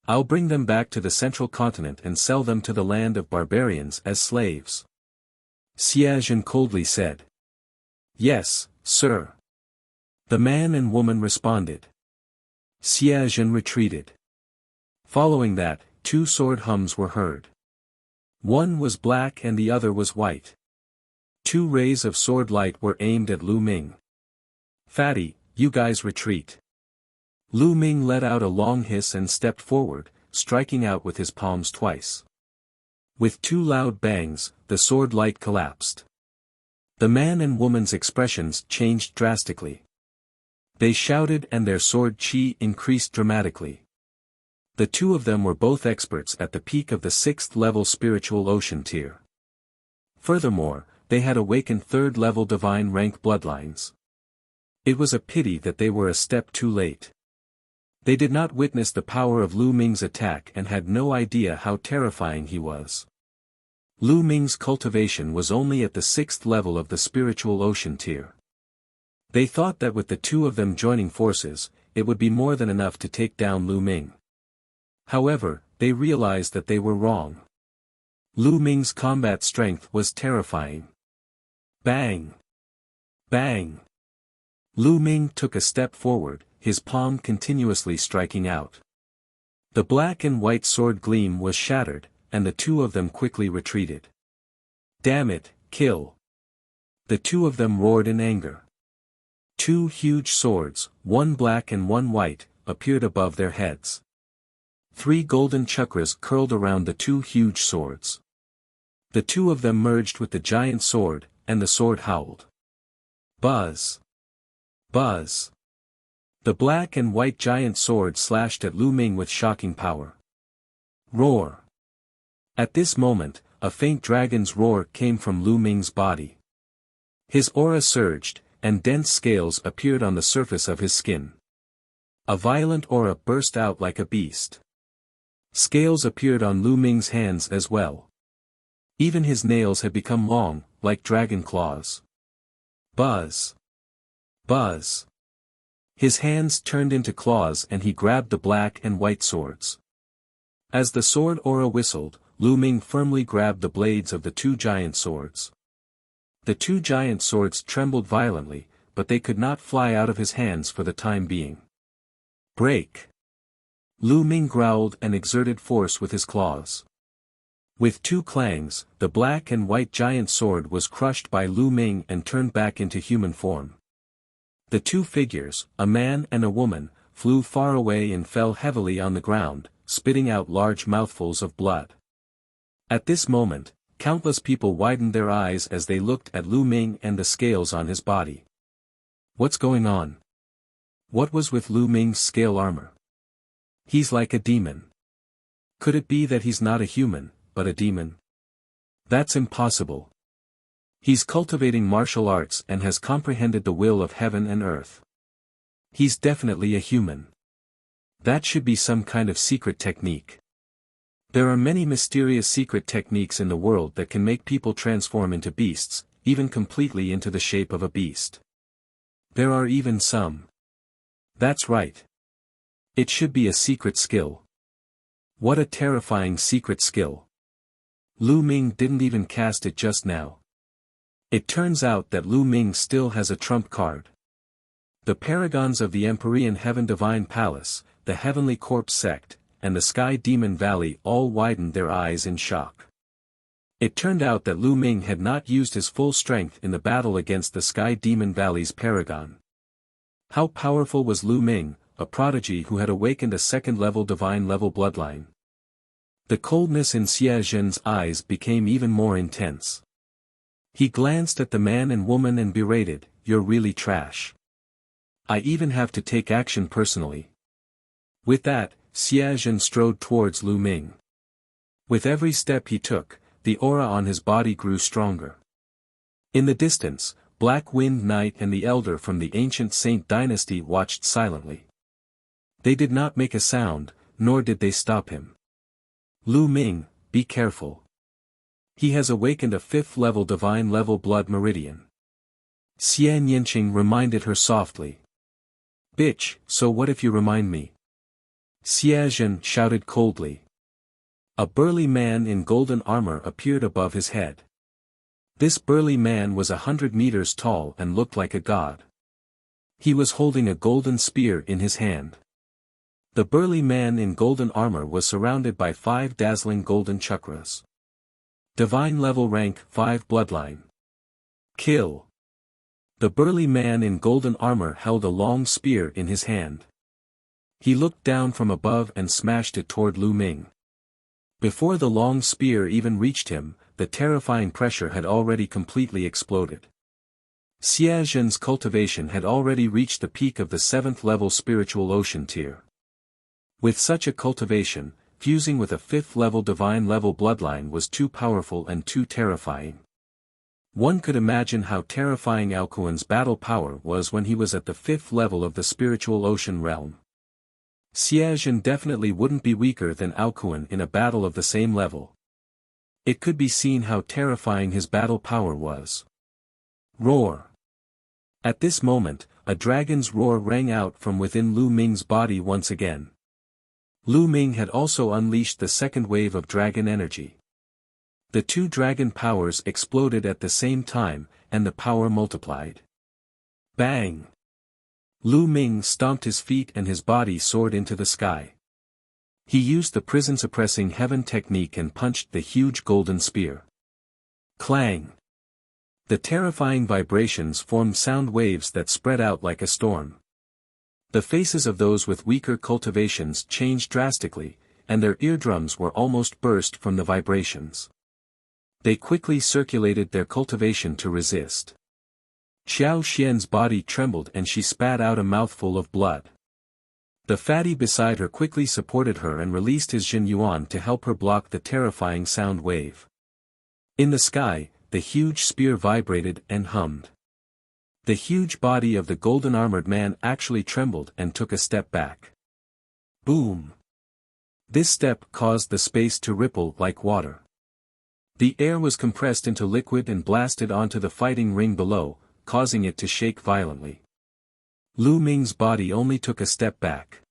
I'll bring them back to the central continent and sell them to the land of barbarians as slaves." Xie Zhen coldly said. "Yes, sir." The man and woman responded. Xie Zhen retreated. Following that, two sword hums were heard. One was black and the other was white. Two rays of sword light were aimed at Lu Ming. "Fatty, you guys retreat." Lu Ming let out a long hiss and stepped forward, striking out with his palms twice. With two loud bangs, the sword light collapsed. The man and woman's expressions changed drastically. They shouted and their sword chi increased dramatically. The two of them were both experts at the peak of the 6th level spiritual ocean tier. Furthermore, they had awakened 3rd level divine rank bloodlines. It was a pity that they were a step too late. They did not witness the power of Lu Ming's attack and had no idea how terrifying he was. Lu Ming's cultivation was only at the 6th level of the spiritual ocean tier. They thought that with the two of them joining forces, it would be more than enough to take down Lu Ming. However, they realized that they were wrong. Lu Ming's combat strength was terrifying. Bang! Bang! Lu Ming took a step forward, his palm continuously striking out. The black and white sword gleam was shattered, and the two of them quickly retreated. "Damn it, kill!" The two of them roared in anger. Two huge swords, one black and one white, appeared above their heads. 3 golden chakras curled around the two huge swords. The two of them merged with the giant sword, and the sword howled. Buzz! Buzz! The black and white giant sword slashed at Lu Ming with shocking power. Roar! At this moment, a faint dragon's roar came from Lu Ming's body. His aura surged, and dense scales appeared on the surface of his skin. A violent aura burst out like a beast. Scales appeared on Lu Ming's hands as well. Even his nails had become long, like dragon claws. Buzz! Buzz! His hands turned into claws and he grabbed the black and white swords. As the sword aura whistled, Lu Ming firmly grabbed the blades of the two giant swords. The two giant swords trembled violently, but they could not fly out of his hands for the time being. Break! Lu Ming growled and exerted force with his claws. With two clangs, the black and white giant sword was crushed by Lu Ming and turned back into human form. The two figures, a man and a woman, flew far away and fell heavily on the ground, spitting out large mouthfuls of blood. At this moment, countless people widened their eyes as they looked at Lu Ming and the scales on his body. What's going on? What was with Lu Ming's scale armor? He's like a demon. Could it be that he's not a human, but a demon? That's impossible. He's cultivating martial arts and has comprehended the will of heaven and earth. He's definitely a human. That should be some kind of secret technique. There are many mysterious secret techniques in the world that can make people transform into beasts, even completely into the shape of a beast. There are even some. That's right. It should be a secret skill. What a terrifying secret skill. Lu Ming didn't even cast it just now. It turns out that Lu Ming still has a trump card. The paragons of the Empyrean Heaven Divine Palace, the Heavenly Corpse Sect, and the Sky Demon Valley all widened their eyes in shock. It turned out that Lu Ming had not used his full strength in the battle against the Sky Demon Valley's paragon. How powerful was Lu Ming, a prodigy who had awakened a second-level divine-level bloodline? The coldness in Xie Zhen's eyes became even more intense. He glanced at the man and woman and berated, "You're really trash. I even have to take action personally." With that, Xie Zhen strode towards Lu Ming. With every step he took, the aura on his body grew stronger. In the distance, Black Wind Knight and the Elder from the ancient Saint dynasty watched silently. They did not make a sound, nor did they stop him. "Lu Ming, be careful. He has awakened a 5th-level divine-level blood meridian." Xian Yinqing reminded her softly. "Bitch, so what if you remind me?" Xie Zhen shouted coldly. A burly man in golden armor appeared above his head. This burly man was 100 meters tall and looked like a god. He was holding a golden spear in his hand. The burly man in golden armor was surrounded by 5 dazzling golden chakras. Divine level rank 5 bloodline. Kill. The burly man in golden armor held a long spear in his hand. He looked down from above and smashed it toward Lu Ming. Before the long spear even reached him, the terrifying pressure had already completely exploded. Xie Zhen's cultivation had already reached the peak of the 7th-level spiritual ocean tier. With such a cultivation, fusing with a 5th-level divine-level bloodline was too powerful and too terrifying. One could imagine how terrifying Alcuin's battle power was when he was at the 5th level of the spiritual ocean realm. Xie Zhen definitely wouldn't be weaker than Alcuin in a battle of the same level. It could be seen how terrifying his battle power was. Roar! At this moment, a dragon's roar rang out from within Lu Ming's body once again. Lu Ming had also unleashed the second wave of dragon energy. The two dragon powers exploded at the same time, and the power multiplied. Bang! Lu Ming stomped his feet and his body soared into the sky. He used the prison-suppressing heaven technique and punched the huge golden spear. Clang! The terrifying vibrations formed sound waves that spread out like a storm. The faces of those with weaker cultivations changed drastically, and their eardrums were almost burst from the vibrations. They quickly circulated their cultivation to resist. Xiao Xian's body trembled and she spat out a mouthful of blood. The fatty beside her quickly supported her and released his Jin Yuan to help her block the terrifying sound wave. In the sky, the huge spear vibrated and hummed. The huge body of the golden-armored man actually trembled and took a step back. Boom! This step caused the space to ripple like water. The air was compressed into liquid and blasted onto the fighting ring below, causing it to shake violently. Lu Ming's body only took a step back.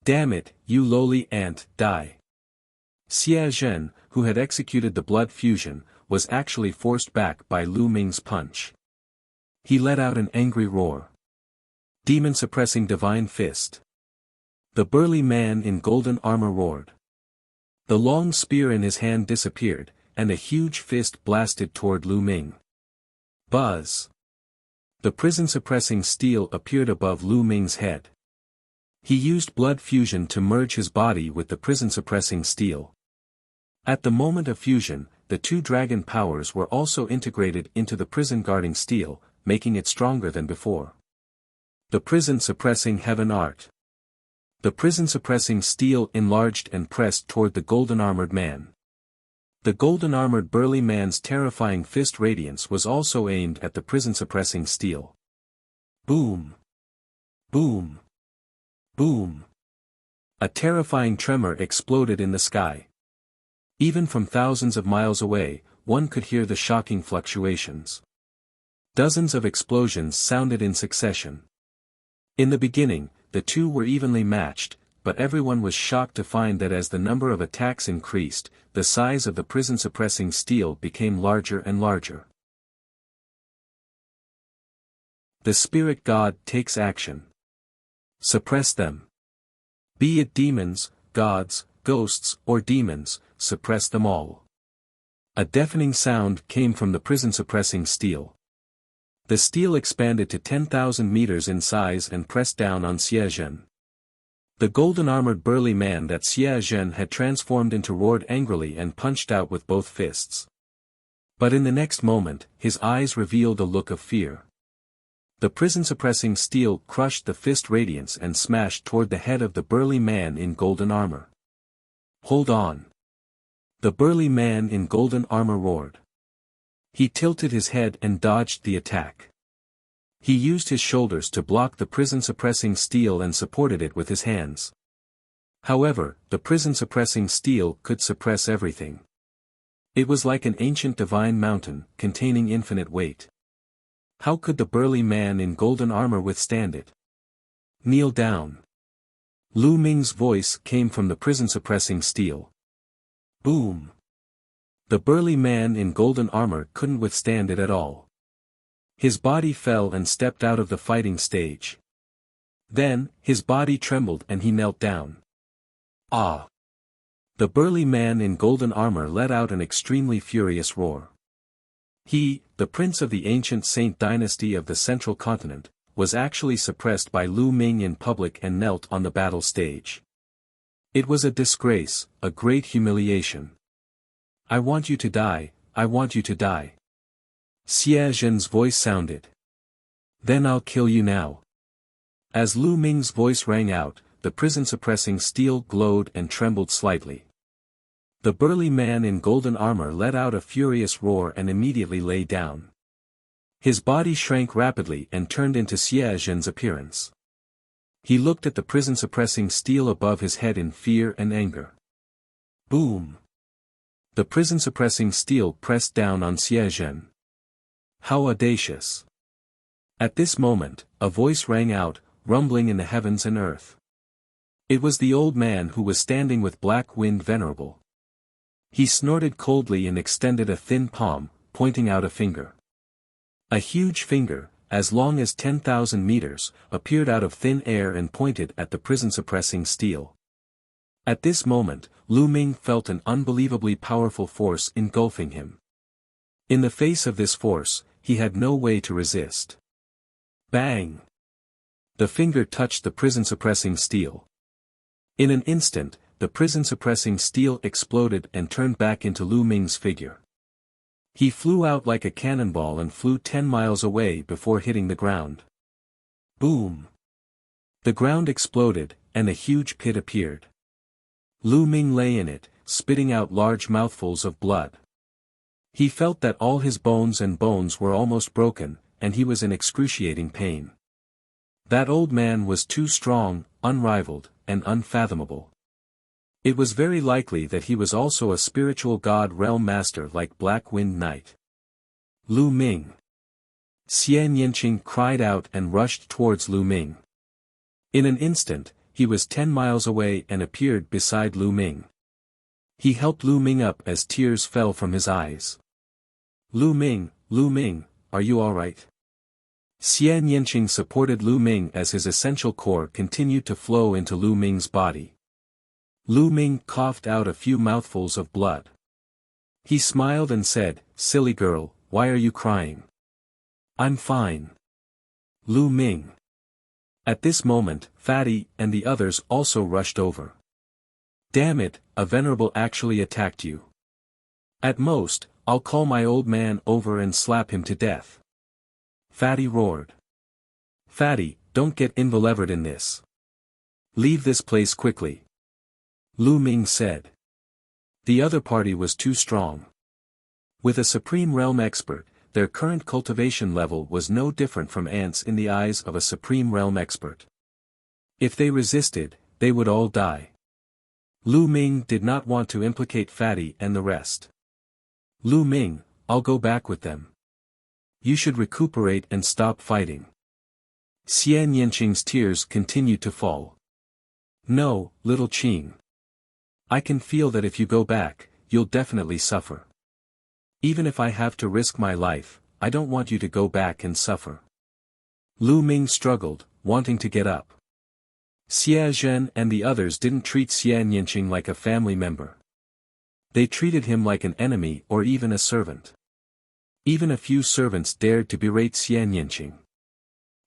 Damn it, you lowly ant, die! Xie Zhen, who had executed the blood fusion, was actually forced back by Lu Ming's punch. He let out an angry roar. Demon-suppressing divine fist. The burly man in golden armor roared. The long spear in his hand disappeared, and a huge fist blasted toward Lu Ming. Buzz! The prison-suppressing steel appeared above Lu Ming's head. He used blood fusion to merge his body with the prison-suppressing steel. At the moment of fusion, the two dragon powers were also integrated into the prison-guarding steel, making it stronger than before. The prison-suppressing heaven art. The prison-suppressing steel enlarged and pressed toward the golden-armored man. The golden-armored burly man's terrifying fist radiance was also aimed at the prison-suppressing steel. Boom! Boom! Boom! A terrifying tremor exploded in the sky. Even from thousands of miles away, one could hear the shocking fluctuations. Dozens of explosions sounded in succession. In the beginning, the two were evenly matched, but everyone was shocked to find that as the number of attacks increased, the size of the prison-suppressing steel became larger and larger. The spirit god takes action. Suppress them. Be it demons, gods, ghosts, or demons, suppress them all. A deafening sound came from the prison-suppressing steel. The steel expanded to 10,000 meters in size and pressed down on Xie Zhen. The golden-armored burly man that Xie Zhen had transformed into roared angrily and punched out with both fists. But in the next moment, his eyes revealed a look of fear. The prison-suppressing steel crushed the fist radiance and smashed toward the head of the burly man in golden armor. Hold on! The burly man in golden armor roared. He tilted his head and dodged the attack. He used his shoulders to block the prison-suppressing steel and supported it with his hands. However, the prison-suppressing steel could suppress everything. It was like an ancient divine mountain, containing infinite weight. How could the burly man in golden armor withstand it? Kneel down. Lu Ming's voice came from the prison-suppressing steel. Boom! The burly man in golden armor couldn't withstand it at all. His body fell and stepped out of the fighting stage. Then, his body trembled and he knelt down. Ah! The burly man in golden armor let out an extremely furious roar. He, the prince of the ancient Saint dynasty of the central continent, was actually suppressed by Lu Ming in public and knelt on the battle stage. It was a disgrace, a great humiliation. I want you to die, I want you to die. Xie Zhen's voice sounded. Then I'll kill you now. As Lu Ming's voice rang out, the prison-suppressing steel glowed and trembled slightly. The burly man in golden armor let out a furious roar and immediately lay down. His body shrank rapidly and turned into Xie Zhen's appearance. He looked at the prison-suppressing steel above his head in fear and anger. Boom! The prison-suppressing steel pressed down on Xie Zhen. How audacious! At this moment, a voice rang out, rumbling in the heavens and earth. It was the old man who was standing with Black Wind Venerable. He snorted coldly and extended a thin palm, pointing out a finger. A huge finger, as long as 10,000 meters, appeared out of thin air and pointed at the prison-suppressing steel. At this moment, Lu Ming felt an unbelievably powerful force engulfing him. In the face of this force, he had no way to resist. Bang! The finger touched the prison-suppressing steel. In an instant, the prison-suppressing steel exploded and turned back into Lu Ming's figure. He flew out like a cannonball and flew 10 miles away before hitting the ground. Boom! The ground exploded, and a huge pit appeared. Lu Ming lay in it, spitting out large mouthfuls of blood. He felt that all his bones were almost broken, and he was in excruciating pain. That old man was too strong, unrivaled, and unfathomable. It was very likely that he was also a spiritual god realm master like Black Wind Knight. Lu Ming! Xian Yanqing cried out and rushed towards Lu Ming. In an instant, he was 10 miles away and appeared beside Lu Ming. He helped Lu Ming up as tears fell from his eyes. Lu Ming, are you alright? Xian Yanqing supported Lu Ming as his essential core continued to flow into Lu Ming's body. Lu Ming coughed out a few mouthfuls of blood. He smiled and said, "Silly girl, why are you crying?" "I'm fine." Lu Ming. At this moment, Fatty and the others also rushed over. "Damn it, a venerable actually attacked you. At most, I'll call my old man over and slap him to death." Fatty roared. "Fatty, don't get involved in this. Leave this place quickly," Lu Ming said. The other party was too strong. With a Supreme Realm expert, their current cultivation level was no different from ants in the eyes of a Supreme Realm expert. If they resisted, they would all die. Lu Ming did not want to implicate Fatty and the rest. "Lu Ming, I'll go back with them. You should recuperate and stop fighting." Xian Yanqing's tears continued to fall. "No, little Qing. I can feel that if you go back, you'll definitely suffer. Even if I have to risk my life, I don't want you to go back and suffer." Lu Ming struggled, wanting to get up. Xia Zhen and the others didn't treat Xian Yanqing like a family member. They treated him like an enemy or even a servant. Even a few servants dared to berate Xian Yanqing.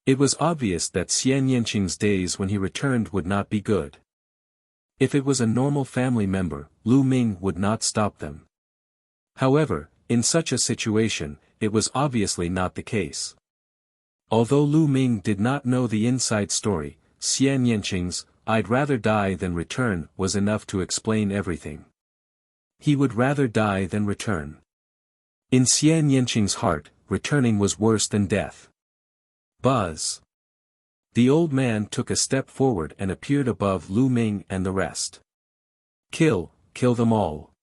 It was obvious that Xian Yanqing's days when he returned would not be good. If it was a normal family member, Lu Ming would not stop them. However, in such a situation, it was obviously not the case. Although Lu Ming did not know the inside story, Xian Yanqing's "I'd rather die than return" was enough to explain everything. He would rather die than return. In Xian Yanqing's heart, returning was worse than death. Buzz. The old man took a step forward and appeared above Lu Ming and the rest. Kill them all.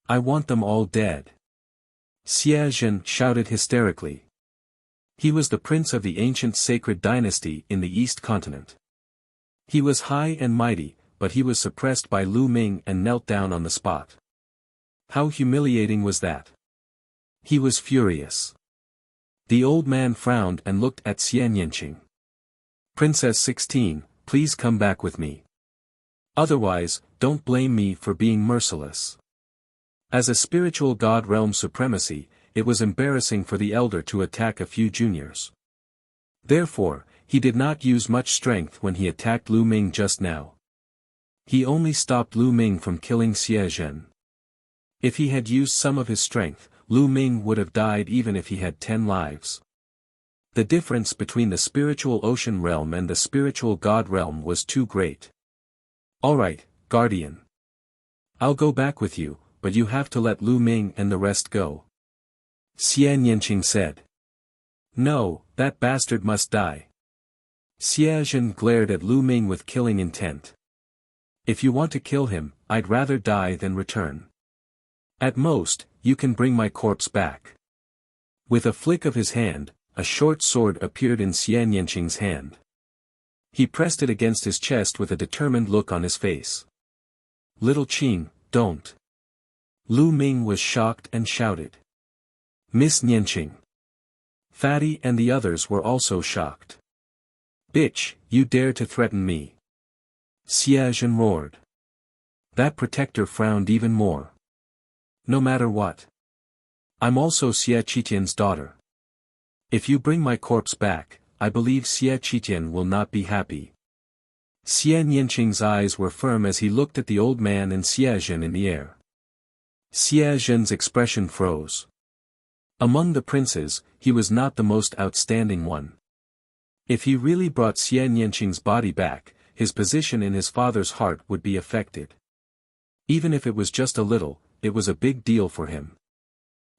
I want them all dead." Xia Zhen shouted hysterically. He was the prince of the ancient sacred dynasty in the East Continent. He was high and mighty, but he was suppressed by Lu Ming and knelt down on the spot. How humiliating was that? He was furious. The old man frowned and looked at Xian Yanqing. "Princess 16, please come back with me. Otherwise, don't blame me for being merciless." As a spiritual god realm supremacy, it was embarrassing for the elder to attack a few juniors. Therefore, he did not use much strength when he attacked Lu Ming just now. He only stopped Lu Ming from killing Xia Zhen. If he had used some of his strength, Lu Ming would have died even if he had 10 lives. The difference between the spiritual ocean realm and the spiritual god realm was too great. "Alright, Guardian. I'll go back with you, but you have to let Lu Ming and the rest go," Xian Yanqing said. "No, that bastard must die." Xia Zhen glared at Lu Ming with killing intent. "If you want to kill him, I'd rather die than return. At most, you can bring my corpse back." With a flick of his hand, a short sword appeared in Xian Yanqing's hand. He pressed it against his chest with a determined look on his face. "Little Qing, don't." Lu Ming was shocked and shouted. "Miss Yanqing." Fatty and the others were also shocked. "Bitch, you dare to threaten me?" Xia Zhen roared. That protector frowned even more. "No matter what. I'm also Xie Qitian's daughter. If you bring my corpse back, I believe Xie Qitian will not be happy." Xian Yanqing's eyes were firm as he looked at the old man and Xia Zhen in the air. Xia Zhen's expression froze. Among the princes, he was not the most outstanding one. If he really brought Xian Yanqing's body back, his position in his father's heart would be affected. Even if it was just a little, it was a big deal for him.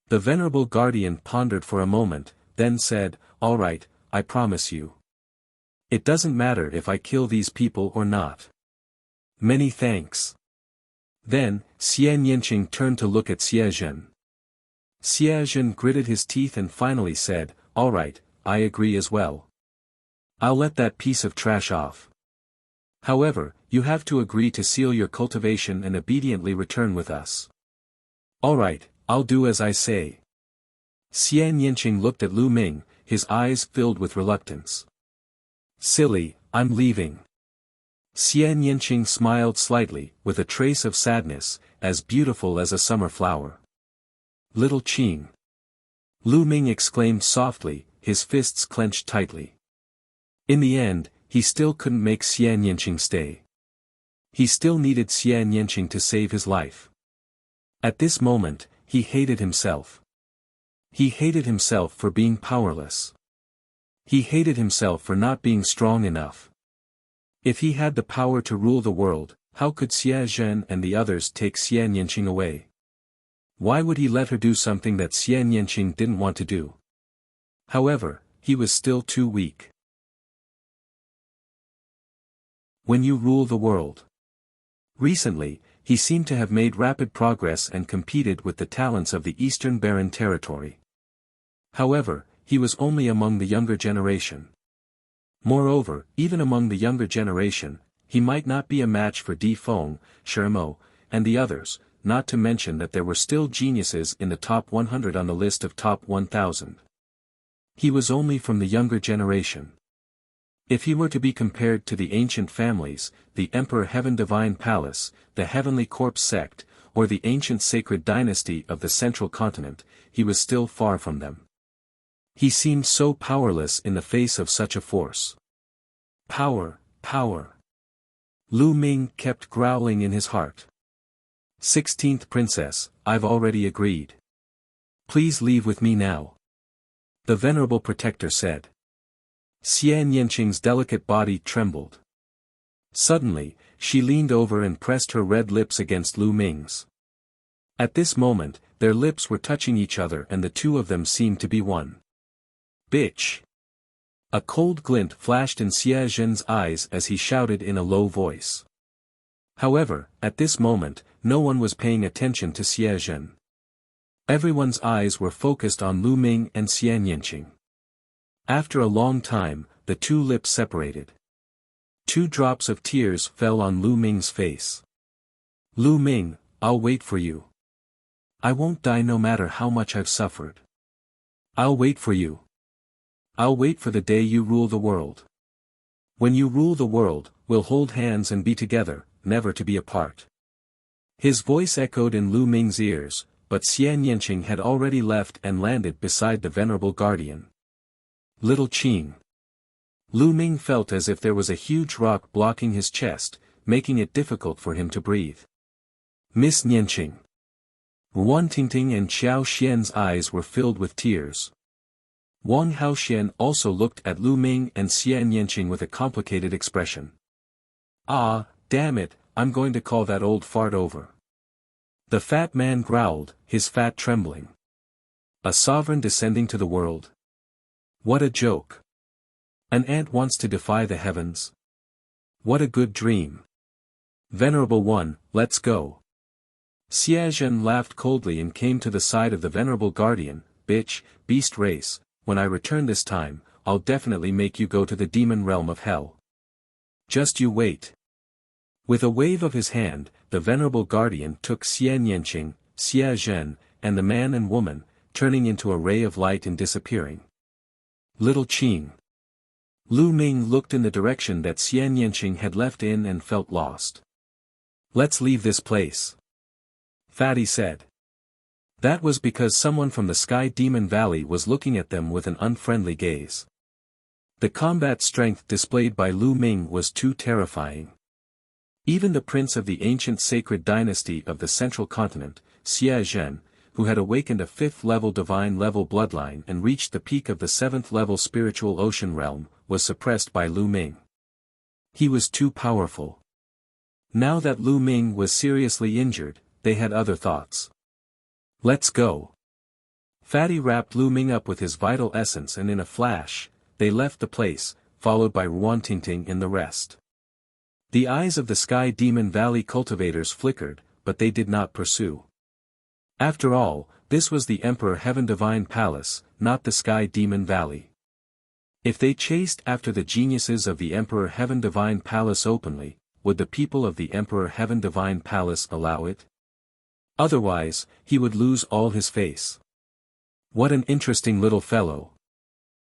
The venerable guardian pondered for a moment, then said, "All right, I promise you. It doesn't matter if I kill these people or not. Many thanks." Then, Xian Yanqing turned to look at Xia Zhen. Xia Zhen gritted his teeth and finally said, "All right, I agree as well. I'll let that piece of trash off." However, you have to agree to seal your cultivation and obediently return with us. Alright, I'll do as I say. Xian Yanqing looked at Lu Ming, his eyes filled with reluctance. Silly, I'm leaving. Xian Yanqing smiled slightly, with a trace of sadness, as beautiful as a summer flower. Little Qing. Lu Ming exclaimed softly, his fists clenched tightly. In the end, he still couldn't make Xian Yanqing stay. He still needed Xian Yanqing to save his life. At this moment, he hated himself. He hated himself for being powerless. He hated himself for not being strong enough. If he had the power to rule the world, how could Xia Zhen and the others take Xian Yanqing away? Why would he let her do something that Xian Yanqing didn't want to do? However, he was still too weak. When you rule the world. Recently, he seemed to have made rapid progress and competed with the talents of the Eastern Barren Territory. However, he was only among the younger generation. Moreover, even among the younger generation, he might not be a match for Di Feng, Shermo, and the others, not to mention that there were still geniuses in the top 100 on the list of top 1000. He was only from the younger generation. If he were to be compared to the ancient families, the Emperor Heaven Divine Palace, the Heavenly Corpse Sect, or the ancient sacred dynasty of the Central Continent, he was still far from them. He seemed so powerless in the face of such a force. Power, power. Lu Ming kept growling in his heart. 16th Princess, I've already agreed. Please leave with me now. The Venerable Protector said. Xian Yanqing's delicate body trembled. Suddenly, she leaned over and pressed her red lips against Lu Ming's. At this moment, their lips were touching each other and the two of them seemed to be one. Bitch! A cold glint flashed in Xia Zhen's eyes as he shouted in a low voice. However, at this moment, no one was paying attention to Xia Zhen. Everyone's eyes were focused on Lu Ming and Xian Yanqing. After a long time, the two lips separated. 2 drops of tears fell on Lu Ming's face. Lu Ming, I'll wait for you. I won't die no matter how much I've suffered. I'll wait for you. I'll wait for the day you rule the world. When you rule the world, we'll hold hands and be together, never to be apart. His voice echoed in Lu Ming's ears, but Xian Yanqing had already left and landed beside the venerable guardian. Little Qing. Lu Ming felt as if there was a huge rock blocking his chest, making it difficult for him to breathe. Miss Yanqing. Wan Tingting and Xiao Xian's eyes were filled with tears. Wang Haoxian also looked at Lu Ming and Xian Yanqing with a complicated expression. Ah, damn it, I'm going to call that old fart over. The fat man growled, his fat trembling. A sovereign descending to the world. What a joke. An ant wants to defy the heavens. What a good dream. Venerable One, let's go. Xia Zhen laughed coldly and came to the side of the venerable guardian. Bitch, beast race, when I return this time, I'll definitely make you go to the demon realm of hell. Just you wait. With a wave of his hand, the venerable guardian took Xian Yanqing, Xia Zhen, and the man and woman, turning into a ray of light and disappearing. Little Qing. Lu Ming looked in the direction that Xian Yanqing had left in and felt lost. Let's leave this place. Fatty said. That was because someone from the Sky Demon Valley was looking at them with an unfriendly gaze. The combat strength displayed by Lu Ming was too terrifying. Even the prince of the ancient sacred dynasty of the Central Continent, Xia Zhen, who had awakened a 5th-level divine-level bloodline and reached the peak of the 7th-level spiritual ocean realm, was suppressed by Lu Ming. He was too powerful. Now that Lu Ming was seriously injured, they had other thoughts. Let's go. Fatty wrapped Lu Ming up with his vital essence and in a flash, they left the place, followed by Ruan Tingting and the rest. The eyes of the Sky Demon Valley cultivators flickered, but they did not pursue. After all, this was the Emperor Heaven Divine Palace, not the Sky Demon Valley. If they chased after the geniuses of the Emperor Heaven Divine Palace openly, would the people of the Emperor Heaven Divine Palace allow it? Otherwise, he would lose all his face. What an interesting little fellow.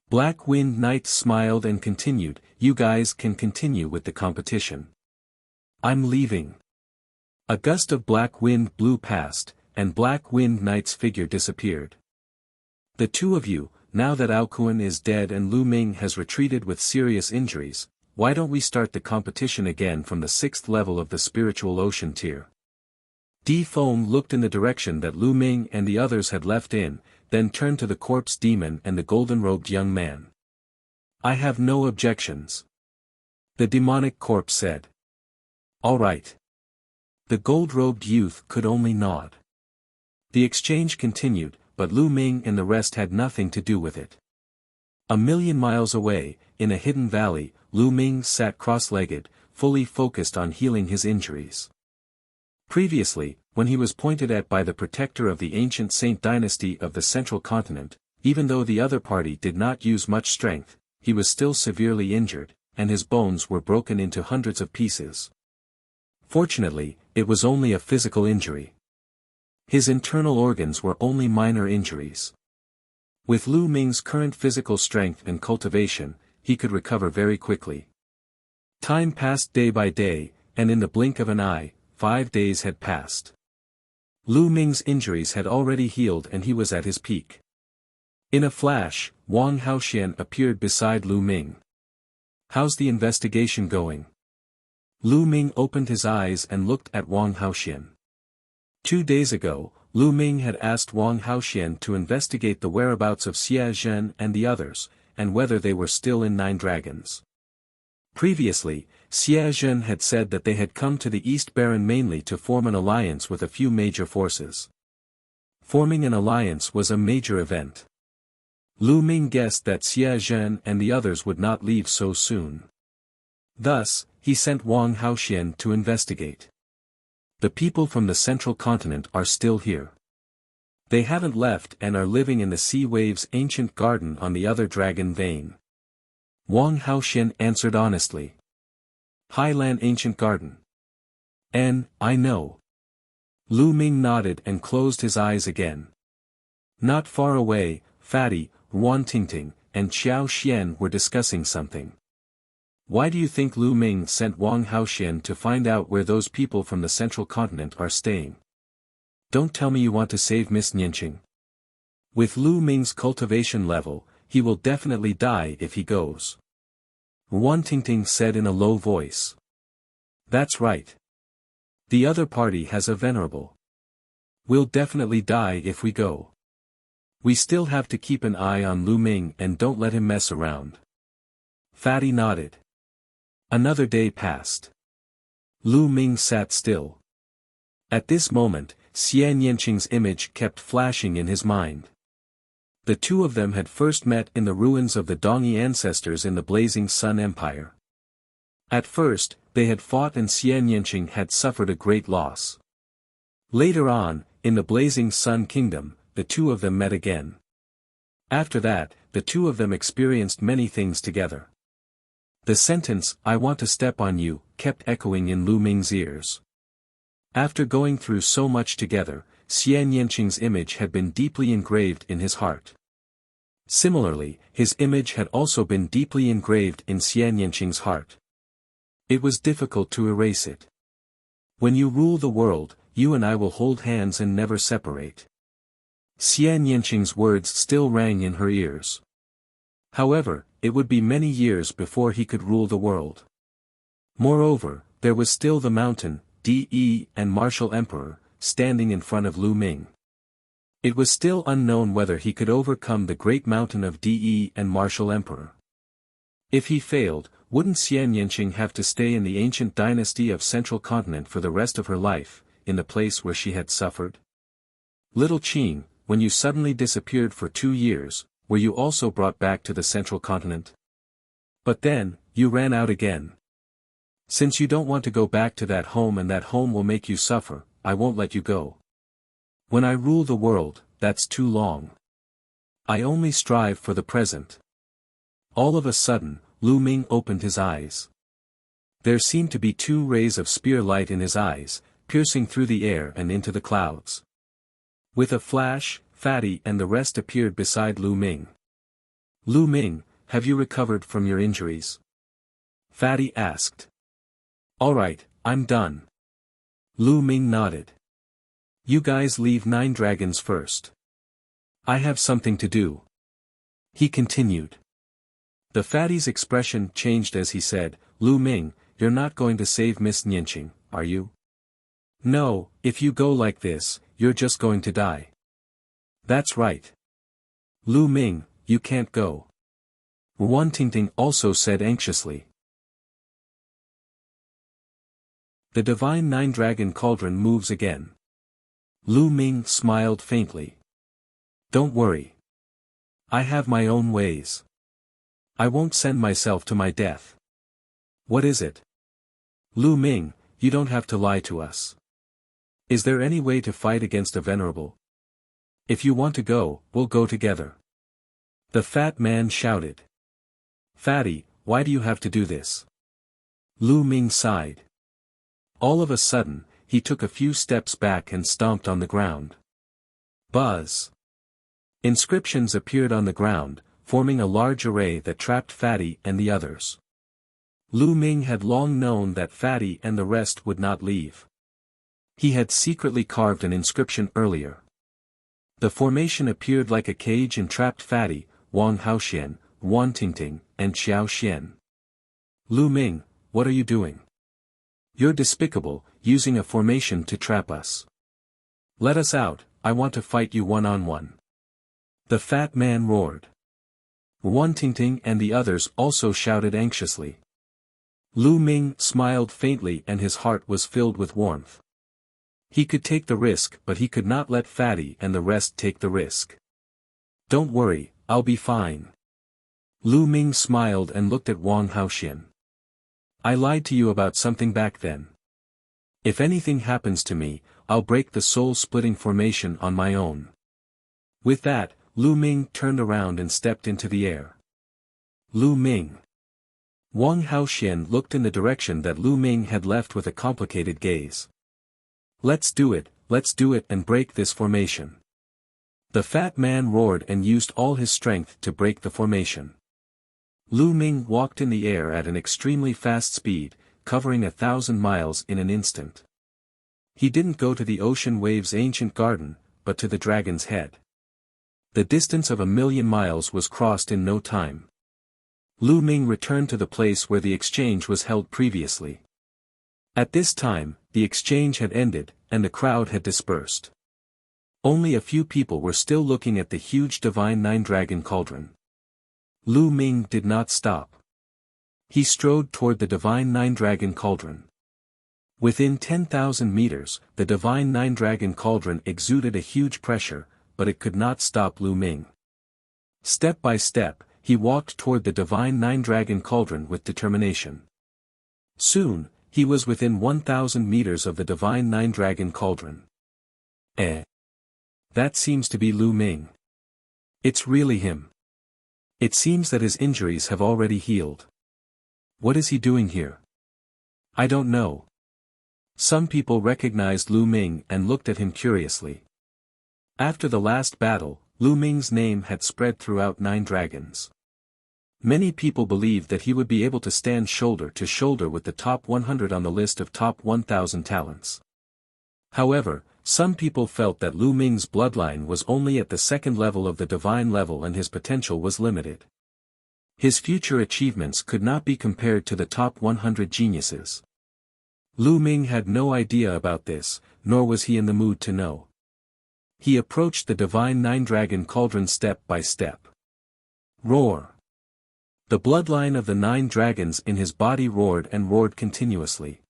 Black Wind Knight smiled and continued, you guys can continue with the competition. I'm leaving. A gust of black wind blew past, and Black Wind Knight's figure disappeared. The two of you, now that Aokuan is dead and Lu Ming has retreated with serious injuries, why don't we start the competition again from the 6th level of the spiritual ocean tier? Di Feng looked in the direction that Lu Ming and the others had left in, then turned to the corpse demon and the golden-robed young man. I have no objections. The demonic corpse said. All right. The gold-robed youth could only nod. The exchange continued, but Lu Ming and the rest had nothing to do with it. A million miles away, in a hidden valley, Lu Ming sat cross-legged, fully focused on healing his injuries. Previously, when he was pointed at by the protector of the ancient Saint dynasty of the central continent, even though the other party did not use much strength, he was still severely injured, and his bones were broken into hundreds of pieces. Fortunately, it was only a physical injury. His internal organs were only minor injuries. With Lu Ming's current physical strength and cultivation, he could recover very quickly. Time passed day by day, and in the blink of an eye, 5 days had passed. Lu Ming's injuries had already healed and he was at his peak. In a flash, Wang Haoxian appeared beside Lu Ming. How's the investigation going? Lu Ming opened his eyes and looked at Wang Haoxian. 2 days ago, Lu Ming had asked Wang Haoxian to investigate the whereabouts of Xie Zhen and the others, and whether they were still in Nine Dragons. Previously, Xie Zhen had said that they had come to the East Baron mainly to form an alliance with a few major forces. Forming an alliance was a major event. Lu Ming guessed that Xie Zhen and the others would not leave so soon. Thus, he sent Wang Haoxian to investigate. The people from the central continent are still here. They haven't left and are living in the Sea Wave's ancient garden on the other dragon vein. Wang Haoxian answered honestly. Highland Ancient Garden. I know. Lu Ming nodded and closed his eyes again. Not far away, Fatty, Ruan Tingting, and Xiao Xian were discussing something. Why do you think Lu Ming sent Wang Haoxian to find out where those people from the central continent are staying? Don't tell me you want to save Miss Nianqing. With Lu Ming's cultivation level, he will definitely die if he goes. Ruan Tingting said in a low voice. That's right. The other party has a venerable. We'll definitely die if we go. We still have to keep an eye on Lu Ming and don't let him mess around. Fatty nodded. Another day passed. Lu Ming sat still. At this moment, Xian Yanqing's image kept flashing in his mind. The two of them had first met in the ruins of the Dongyi ancestors in the Blazing Sun Empire. At first, they had fought and Xian Yanqing had suffered a great loss. Later on, in the Blazing Sun Kingdom, the two of them met again. After that, the two of them experienced many things together. The sentence, "I want to step on you," kept echoing in Lu Ming's ears. After going through so much together, Xian Yanqing's image had been deeply engraved in his heart. Similarly, his image had also been deeply engraved in Xian Yanqing's heart. It was difficult to erase it. When you rule the world, you and I will hold hands and never separate. Xian Yanqing's words still rang in her ears. However, it would be many years before he could rule the world. Moreover, there was still the mountain, De and Martial Emperor, standing in front of Lu Ming. It was still unknown whether he could overcome the great mountain of De and Martial Emperor. If he failed, wouldn't Xian Yanqing have to stay in the ancient dynasty of Central Continent for the rest of her life, in the place where she had suffered? Little Qing, when you suddenly disappeared for 2 years, were you also brought back to the Central Continent? But then, you ran out again. Since you don't want to go back to that home and that home will make you suffer, I won't let you go. When I rule the world, that's too long. I only strive for the present. All of a sudden, Lu Ming opened his eyes. There seemed to be 2 rays of spear light in his eyes, piercing through the air and into the clouds. With a flash, Fatty and the rest appeared beside Lu Ming. "Lu Ming, have you recovered from your injuries?" Fatty asked. "All right, I'm done." Lu Ming nodded. "You guys leave 9 dragons first. I have something to do," he continued. The fatty's expression changed as he said, "Lu Ming, you're not going to save Miss Nianqing, are you?" "No, if you go like this, you're just going to die." "That's right. Lu Ming, you can't go." Wan Tingting also said anxiously. The divine 9-dragon cauldron moves again. Lu Ming smiled faintly. "Don't worry. I have my own ways. I won't send myself to my death." "What is it?" "Lu Ming, you don't have to lie to us. Is there any way to fight against a venerable? If you want to go, we'll go together." The fat man shouted. "Fatty, why do you have to do this?" Lu Ming sighed. All of a sudden, he took a few steps back and stomped on the ground. Buzz! Inscriptions appeared on the ground, forming a large array that trapped Fatty and the others. Lu Ming had long known that Fatty and the rest would not leave. He had secretly carved an inscription earlier. The formation appeared like a cage and trapped Fatty, Wang Haoxian, Wan Tingting, and Xiao Xian. "Lu Ming, what are you doing? You're despicable, using a formation to trap us. Let us out, I want to fight you one-on-one." The fat man roared. Wan Tingting and the others also shouted anxiously. Lu Ming smiled faintly and his heart was filled with warmth. He could take the risk but he could not let Fatty and the rest take the risk. "Don't worry, I'll be fine." Lu Ming smiled and looked at Wang Haoxian. "I lied to you about something back then. If anything happens to me, I'll break the soul-splitting formation on my own." With that, Lu Ming turned around and stepped into the air. Lu Ming. Wang Haoxian looked in the direction that Lu Ming had left with a complicated gaze. let's do it, and break this formation." The fat man roared and used all his strength to break the formation. Lu Ming walked in the air at an extremely fast speed, covering 1,000 miles in an instant. He didn't go to the ocean wave's ancient garden, but to the dragon's head. The distance of 1,000,000 miles was crossed in no time. Lu Ming returned to the place where the exchange was held previously. At this time, the exchange had ended, and the crowd had dispersed. Only a few people were still looking at the huge divine 9-dragon cauldron. Lu Ming did not stop. He strode toward the divine 9-dragon cauldron. Within 10,000 meters, the divine 9-dragon cauldron exuded a huge pressure, but it could not stop Lu Ming. Step by step, he walked toward the divine 9-dragon cauldron with determination. Soon, he was within 1,000 meters of the divine 9-dragon cauldron. That seems to be Lu Ming. It's really him. It seems that his injuries have already healed. What is he doing here? I don't know. Some people recognized Lu Ming and looked at him curiously. After the last battle, Lu Ming's name had spread throughout 9 dragons. Many people believed that he would be able to stand shoulder to shoulder with the top 100 on the list of top 1,000 talents. However, some people felt that Lu Ming's bloodline was only at the second level of the divine level and his potential was limited. His future achievements could not be compared to the top 100 geniuses. Lu Ming had no idea about this, nor was he in the mood to know. He approached the divine 9-dragon cauldron step by step. Roar! The bloodline of the 9 dragons in his body roared and roared continuously.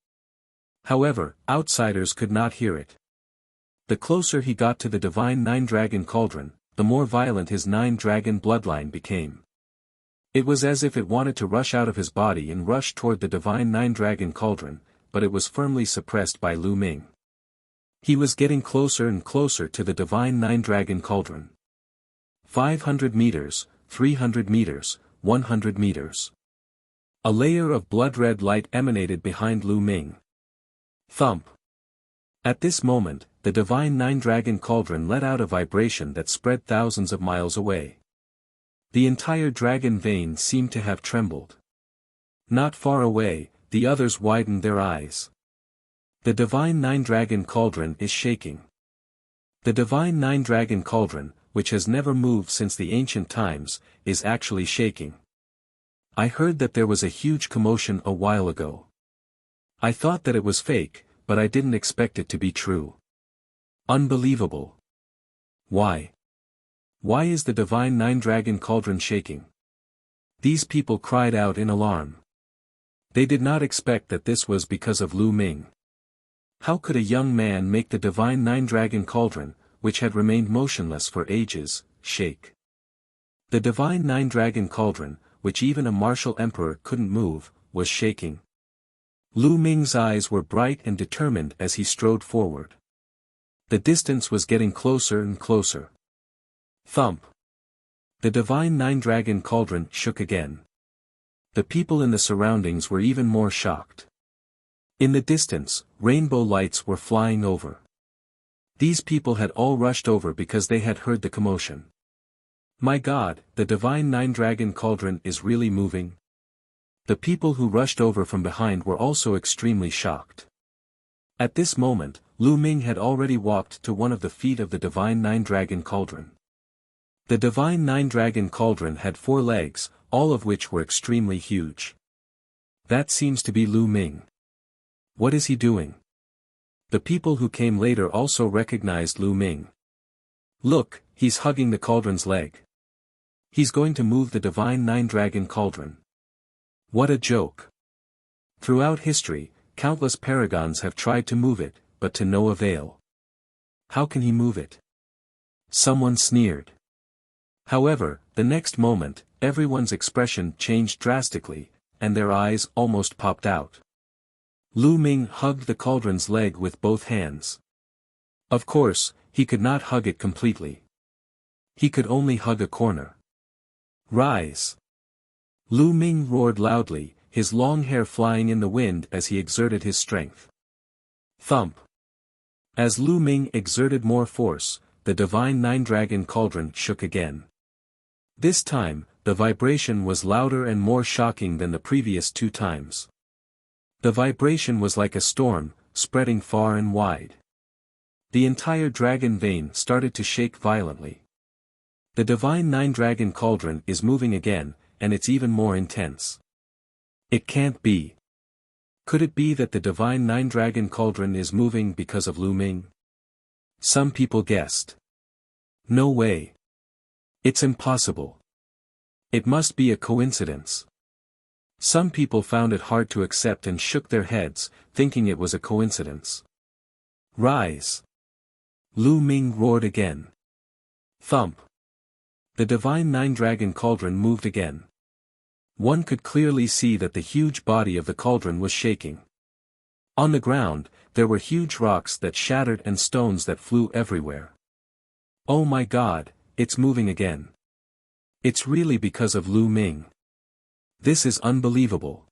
However, outsiders could not hear it. The closer he got to the divine 9-dragon cauldron, the more violent his 9-dragon bloodline became. It was as if it wanted to rush out of his body and rush toward the divine 9-dragon cauldron, but it was firmly suppressed by Lu Ming. He was getting closer and closer to the divine 9-dragon cauldron. 500 meters, 300 meters, 100 meters. A layer of blood-red light emanated behind Lu Ming. Thump. At this moment, the divine nine-dragon cauldron let out a vibration that spread thousands of miles away. The entire dragon vein seemed to have trembled. Not far away, the others widened their eyes. The divine nine-dragon cauldron is shaking. The divine nine-dragon cauldron, which has never moved since the ancient times, is actually shaking. I heard that there was a huge commotion a while ago. I thought that it was fake, but I didn't expect it to be true. Unbelievable. Why? Why is the divine nine-dragon cauldron shaking? These people cried out in alarm. They did not expect that this was because of Lu Ming. How could a young man make the divine nine-dragon cauldron, which had remained motionless for ages, shake? The divine nine-dragon cauldron, which even a martial emperor couldn't move, was shaking. Lu Ming's eyes were bright and determined as he strode forward. The distance was getting closer and closer. Thump. The divine nine-dragon cauldron shook again. The people in the surroundings were even more shocked. In the distance, rainbow lights were flying over. These people had all rushed over because they had heard the commotion. My God, the divine nine-dragon cauldron is really moving. The people who rushed over from behind were also extremely shocked. At this moment, Lu Ming had already walked to one of the feet of the divine nine-dragon cauldron. The divine nine-dragon cauldron had 4 legs, all of which were extremely huge. That seems to be Lu Ming. What is he doing? The people who came later also recognized Lu Ming. Look, he's hugging the cauldron's leg. He's going to move the divine nine-dragon cauldron. What a joke. Throughout history, countless paragons have tried to move it, but to no avail. How can he move it? Someone sneered. However, the next moment, everyone's expression changed drastically, and their eyes almost popped out. Lu Ming hugged the cauldron's leg with both hands. Of course, he could not hug it completely. He could only hug a corner. Rise! Lu Ming roared loudly, his long hair flying in the wind as he exerted his strength. Thump! As Lu Ming exerted more force, the divine nine-dragon cauldron shook again. This time, the vibration was louder and more shocking than the previous 2 times. The vibration was like a storm, spreading far and wide. The entire dragon vein started to shake violently. The divine nine-dragon cauldron is moving again, and it's even more intense. It can't be. Could it be that the divine nine-dragon cauldron is moving because of Lu Ming? Some people guessed. No way. It's impossible. It must be a coincidence. Some people found it hard to accept and shook their heads, thinking it was a coincidence. Rise! Lu Ming roared again. Thump! The divine nine-dragon cauldron moved again. One could clearly see that the huge body of the cauldron was shaking. On the ground, there were huge rocks that shattered and stones that flew everywhere. Oh my God, it's moving again. It's really because of Lu Ming. This is unbelievable.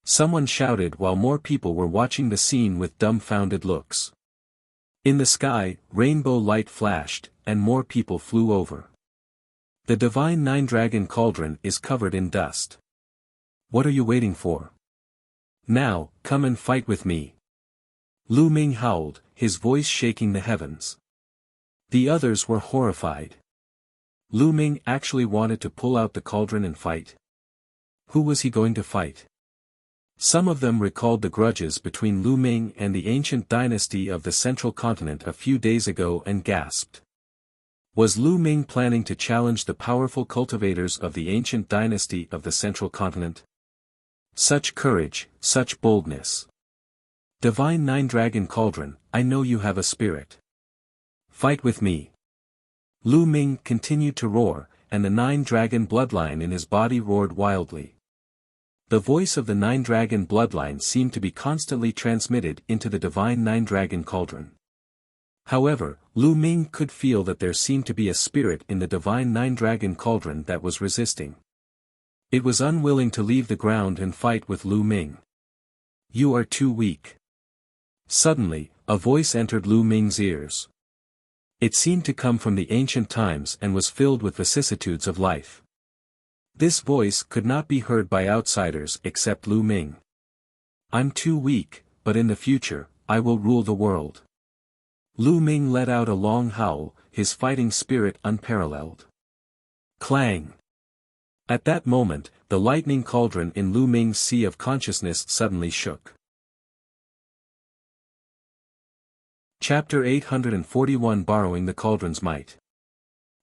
Someone shouted while more people were watching the scene with dumbfounded looks. In the sky, rainbow light flashed, and more people flew over. The divine nine-dragon cauldron is covered in dust. What are you waiting for? Now, come and fight with me. Lu Ming howled, his voice shaking the heavens. The others were horrified. Lu Ming actually wanted to pull out the cauldron and fight. Who was he going to fight? Some of them recalled the grudges between Lu Ming and the ancient dynasty of the Central Continent a few days ago and gasped. Was Lu Ming planning to challenge the powerful cultivators of the ancient dynasty of the Central Continent? Such courage, such boldness. Divine Nine-Dragon Cauldron, I know you have a spirit. Fight with me. Lu Ming continued to roar, and the nine-dragon bloodline in his body roared wildly. The voice of the nine-dragon bloodline seemed to be constantly transmitted into the divine nine-dragon cauldron. However, Lu Ming could feel that there seemed to be a spirit in the divine nine-dragon cauldron that was resisting. It was unwilling to leave the ground and fight with Lu Ming. You are too weak. Suddenly, a voice entered Lu Ming's ears. It seemed to come from the ancient times and was filled with vicissitudes of life. This voice could not be heard by outsiders except Lu Ming. I'm too weak, but in the future, I will rule the world. Lu Ming let out a long howl, his fighting spirit unparalleled. Clang! At that moment, the lightning cauldron in Lu Ming's sea of consciousness suddenly shook. Chapter 841 Borrowing the Cauldron's Might.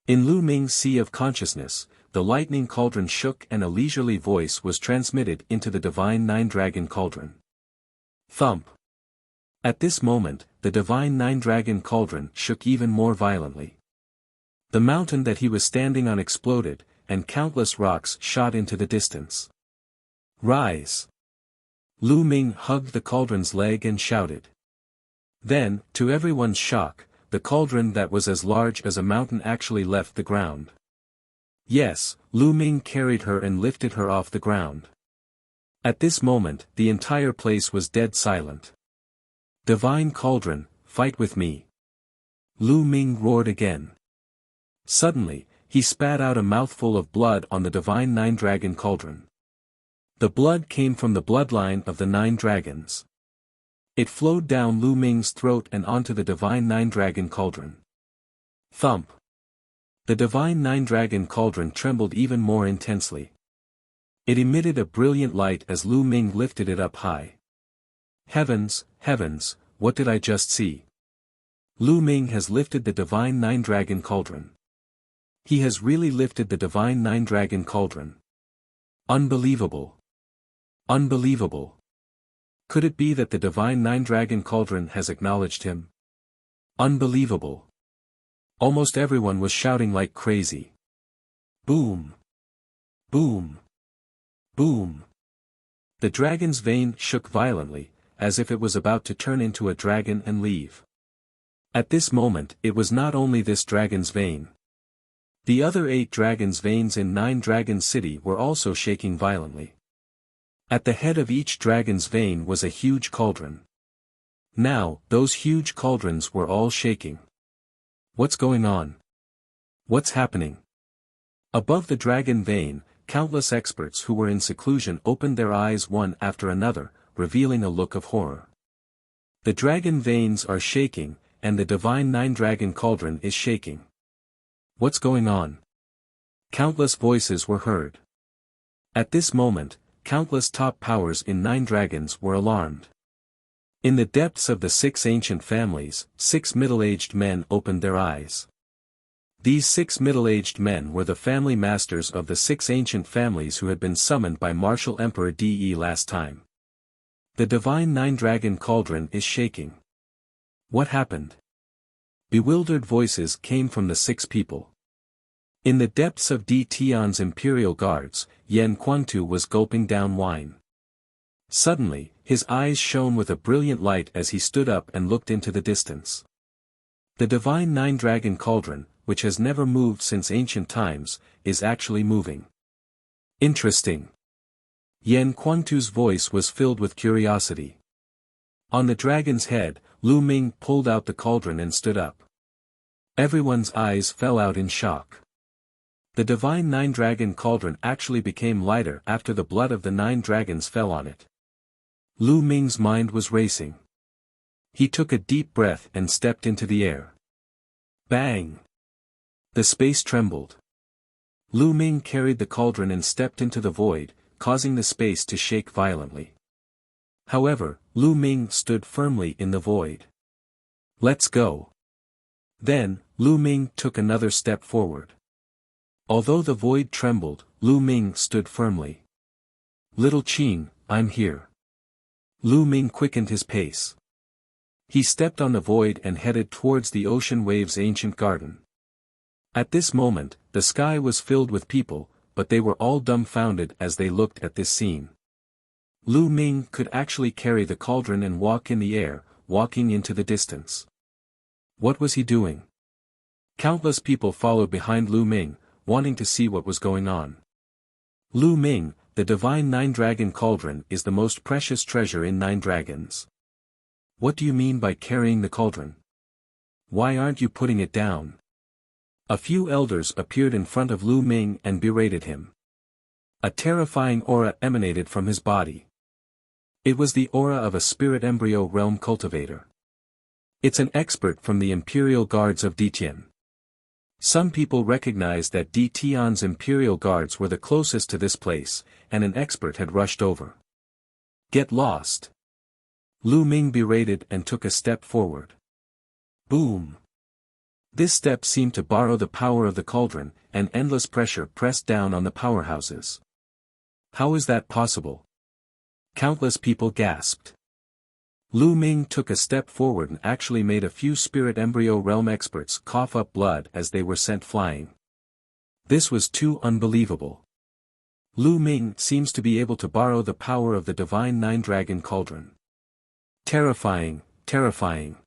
In Lu Ming's sea of consciousness, the lightning cauldron shook and a leisurely voice was transmitted into the divine nine-dragon cauldron. Thump! At this moment, the divine nine-dragon cauldron shook even more violently. The mountain that he was standing on exploded, and countless rocks shot into the distance. Rise! Lu Ming hugged the cauldron's leg and shouted. Then, to everyone's shock, the cauldron that was as large as a mountain actually left the ground. Yes, Lu Ming carried her and lifted her off the ground. At this moment, the entire place was dead silent. Divine cauldron, fight with me. Lu Ming roared again. Suddenly, he spat out a mouthful of blood on the divine nine-dragon cauldron. The blood came from the bloodline of the nine dragons. It flowed down Lu Ming's throat and onto the divine nine-dragon cauldron. Thump! The divine nine-dragon cauldron trembled even more intensely. It emitted a brilliant light as Lu Ming lifted it up high. Heavens, heavens, what did I just see? Lu Ming has lifted the divine nine-dragon cauldron. He has really lifted the divine nine-dragon cauldron. Unbelievable. Unbelievable. Could it be that the divine nine-dragon cauldron has acknowledged him? Unbelievable. Almost everyone was shouting like crazy. Boom! Boom! Boom! The dragon's vein shook violently, as if it was about to turn into a dragon and leave. At this moment, it was not only this dragon's vein. The other 8 dragons' veins in Nine Dragon City were also shaking violently. At the head of each dragon's vein was a huge cauldron. Now, those huge cauldrons were all shaking. What's going on? What's happening? Above the dragon vein, countless experts who were in seclusion opened their eyes one after another, revealing a look of horror. The dragon veins are shaking, and the divine nine-dragon cauldron is shaking. What's going on? Countless voices were heard. At this moment, countless top powers in Nine Dragons were alarmed. In the depths of the 6 ancient families, 6 middle-aged men opened their eyes. These 6 middle-aged men were the family masters of the 6 ancient families who had been summoned by Martial Emperor De last time. The divine nine-dragon cauldron is shaking. What happened? Bewildered voices came from the 6 people. In the depths of De Tion's imperial guards, Yan Quantu was gulping down wine. Suddenly, his eyes shone with a brilliant light as he stood up and looked into the distance. The divine nine-dragon cauldron, which has never moved since ancient times, is actually moving. Interesting. Yan Quantu's voice was filled with curiosity. On the dragon's head, Lu Ming pulled out the cauldron and stood up. Everyone's eyes fell out in shock. The divine nine-dragon cauldron actually became lighter after the blood of the 9 dragons fell on it. Lu Ming's mind was racing. He took a deep breath and stepped into the air. Bang! The space trembled. Lu Ming carried the cauldron and stepped into the void, causing the space to shake violently. However, Lu Ming stood firmly in the void. Let's go. Then, Lu Ming took another step forward. Although the void trembled, Lu Ming stood firmly. Little Qing, I'm here. Lu Ming quickened his pace. He stepped on the void and headed towards the ocean wave's ancient garden. At this moment, the sky was filled with people, but they were all dumbfounded as they looked at this scene. Lu Ming could actually carry the cauldron and walk in the air, walking into the distance. What was he doing? Countless people followed behind Lu Ming, wanting to see what was going on. Lu Ming, the divine nine-dragon cauldron is the most precious treasure in Nine Dragons. What do you mean by carrying the cauldron? Why aren't you putting it down? A few elders appeared in front of Lu Ming and berated him. A terrifying aura emanated from his body. It was the aura of a spirit embryo realm cultivator. It's an expert from the Imperial Guards of Ditian. Some people recognized that Ditian's Imperial Guards were the closest to this place, and an expert had rushed over. Get lost. Lu Ming berated and took a step forward. Boom. This step seemed to borrow the power of the cauldron, and endless pressure pressed down on the powerhouses. How is that possible? Countless people gasped. Lu Ming took a step forward and actually made a few spirit embryo realm experts cough up blood as they were sent flying. This was too unbelievable. Lu Ming seems to be able to borrow the power of the divine nine-dragon cauldron. Terrifying, terrifying.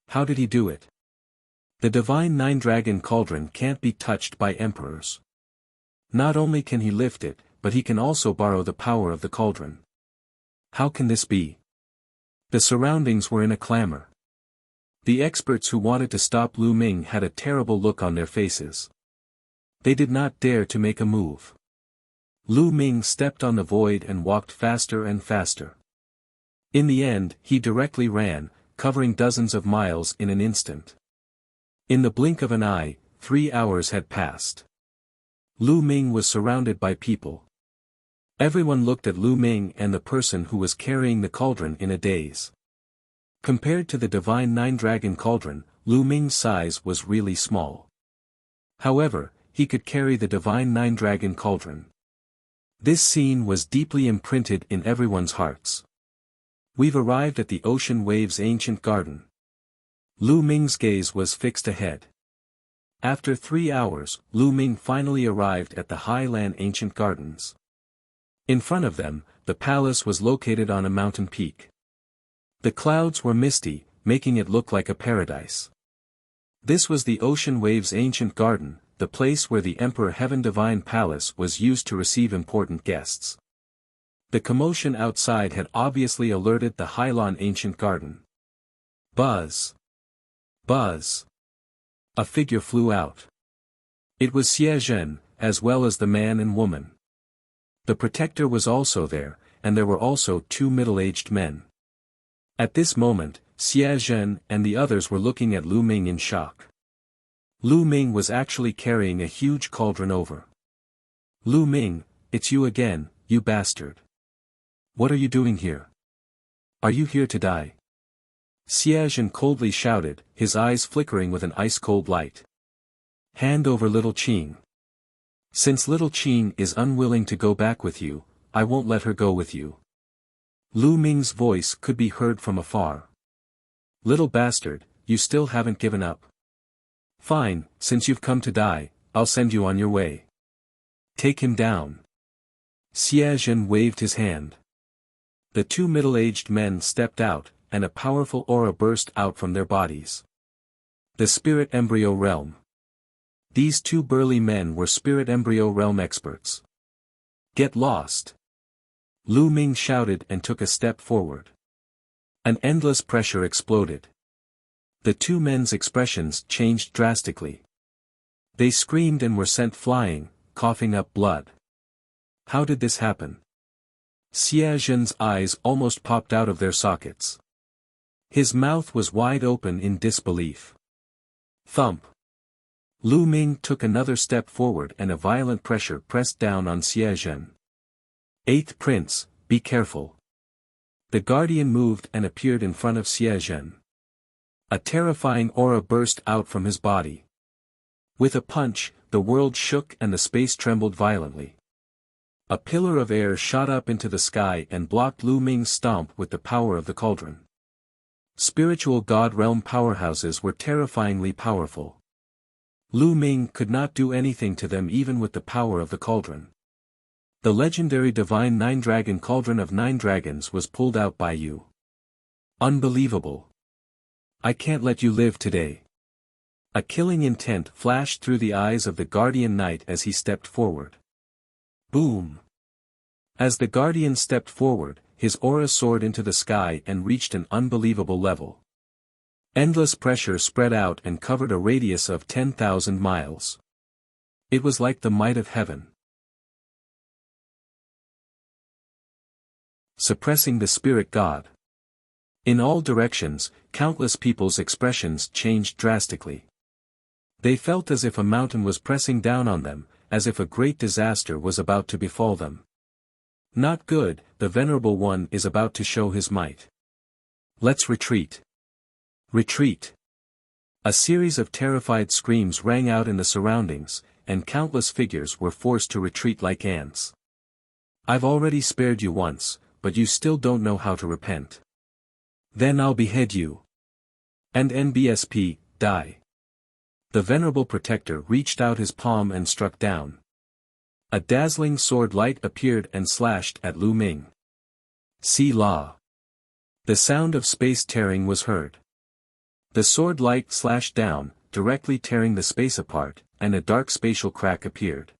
How did he do it? The divine nine-dragon cauldron can't be touched by emperors. Not only can he lift it, but he can also borrow the power of the cauldron. How can this be? The surroundings were in a clamor. The experts who wanted to stop Lu Ming had a terrible look on their faces. They did not dare to make a move. Lu Ming stepped on the void and walked faster and faster. In the end, he directly ran, covering dozens of miles in an instant. In the blink of an eye, 3 hours had passed. Lu Ming was surrounded by people. Everyone looked at Lu Ming and the person who was carrying the cauldron in a daze. Compared to the divine nine-dragon cauldron, Lu Ming's size was really small. However, he could carry the divine nine-dragon cauldron. This scene was deeply imprinted in everyone's hearts. We've arrived at the Ocean Wave's ancient garden. Lu Ming's gaze was fixed ahead. After 3 hours, Lu Ming finally arrived at the Highland Ancient Gardens. In front of them, the palace was located on a mountain peak. The clouds were misty, making it look like a paradise. This was the Ocean Wave's ancient garden, the place where the Emperor Heaven Divine Palace was used to receive important guests. The commotion outside had obviously alerted the Highland Ancient Garden. Buzz. Buzz. A figure flew out. It was Xie Zhen, as well as the man and woman. The protector was also there, and there were also 2 middle-aged men. At this moment, Xie Zhen and the others were looking at Lu Ming in shock. Lu Ming was actually carrying a huge cauldron over. Lu Ming, it's you again, you bastard. What are you doing here? Are you here to die? Xie Zhen coldly shouted, his eyes flickering with an ice-cold light. Hand over little Qing. Since little Qing is unwilling to go back with you, I won't let her go with you. Lu Ming's voice could be heard from afar. Little bastard, you still haven't given up. Fine, since you've come to die, I'll send you on your way. Take him down. Xie Zhen waved his hand. The 2 middle-aged men stepped out, and a powerful aura burst out from their bodies. The Spirit Embryo Realm. These 2 burly men were Spirit Embryo Realm experts. Get lost. Lu Ming shouted and took a step forward. An endless pressure exploded. The 2 men's expressions changed drastically. They screamed and were sent flying, coughing up blood. How did this happen? Xie Zhen's eyes almost popped out of their sockets. His mouth was wide open in disbelief. Thump. Lu Ming took another step forward and a violent pressure pressed down on Xie Zhen. 8th Prince, be careful. The guardian moved and appeared in front of Xie Zhen. A terrifying aura burst out from his body. With a punch, the world shook and the space trembled violently. A pillar of air shot up into the sky and blocked Lu Ming's stomp with the power of the cauldron. Spiritual God realm powerhouses were terrifyingly powerful. Lu Ming could not do anything to them even with the power of the cauldron. The legendary divine nine-dragon cauldron of 9 dragons was pulled out by you. Unbelievable. I can't let you live today. A killing intent flashed through the eyes of the guardian knight as he stepped forward. Boom! As the guardian stepped forward, his aura soared into the sky and reached an unbelievable level. Endless pressure spread out and covered a radius of 10,000 miles. It was like the might of heaven. Suppressing the spirit god. In all directions, countless people's expressions changed drastically. They felt as if a mountain was pressing down on them, as if a great disaster was about to befall them. Not good, the Venerable One is about to show his might. Let's retreat. Retreat. A series of terrified screams rang out in the surroundings, and countless figures were forced to retreat like ants. I've already spared you once, but you still don't know how to repent. Then I'll behead you. And NBSP, die. The Venerable Protector reached out his palm and struck down. A dazzling sword light appeared and slashed at Lu Ming. See La. The sound of space tearing was heard. The sword light slashed down, directly tearing the space apart, and a dark spatial crack appeared.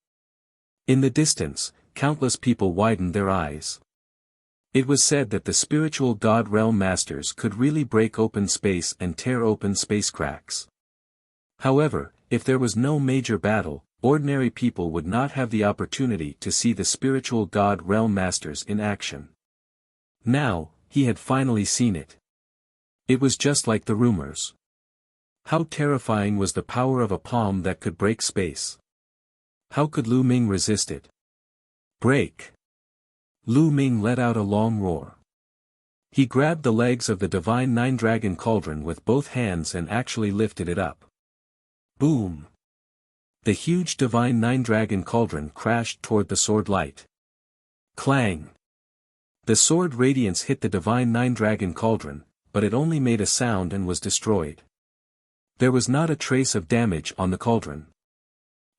In the distance, countless people widened their eyes. It was said that the spiritual God Realm Masters could really break open space and tear open space cracks. However, if there was no major battle, ordinary people would not have the opportunity to see the spiritual God Realm Masters in action. Now, he had finally seen it. It was just like the rumors. How terrifying was the power of a palm that could break space? How could Lu Ming resist it? Break! Lu Ming let out a long roar. He grabbed the legs of the divine nine-dragon cauldron with both hands and actually lifted it up. Boom! The huge divine nine-dragon cauldron crashed toward the sword light. Clang! The sword radiance hit the divine nine-dragon cauldron, but it only made a sound and was destroyed. There was not a trace of damage on the cauldron.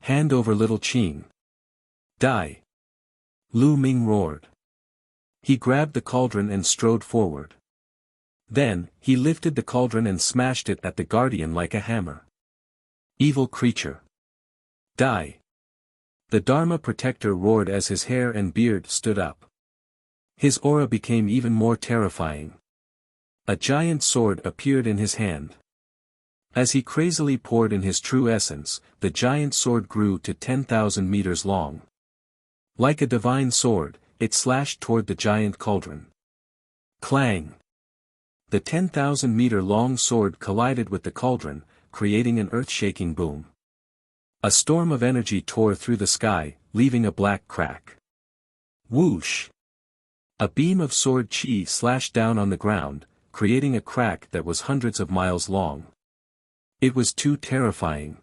Hand over little Qing. Die! Lu Ming roared. He grabbed the cauldron and strode forward. Then, he lifted the cauldron and smashed it at the guardian like a hammer. Evil creature. Die! The Dharma Protector roared as his hair and beard stood up. His aura became even more terrifying. A giant sword appeared in his hand. As he crazily poured in his true essence, the giant sword grew to 10,000 meters long. Like a divine sword, it slashed toward the giant cauldron. Clang! The 10,000-meter-long sword collided with the cauldron, creating an earth-shaking boom. A storm of energy tore through the sky, leaving a black crack. Whoosh! A beam of sword chi slashed down on the ground, creating a crack that was hundreds of miles long. It was too terrifying.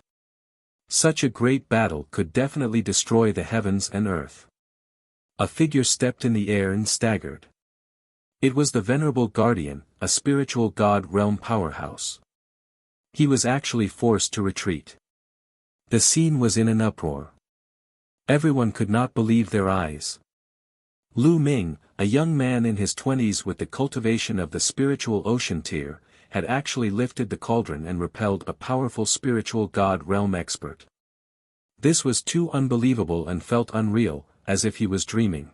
Such a great battle could definitely destroy the heavens and earth. A figure stepped in the air and staggered. It was the Venerable Guardian, a spiritual God Realm powerhouse. He was actually forced to retreat. The scene was in an uproar. Everyone could not believe their eyes. Lu Ming, a young man in his 20s with the cultivation of the spiritual ocean tier, had actually lifted the cauldron and repelled a powerful spiritual God Realm expert. This was too unbelievable and felt unreal, as if he was dreaming.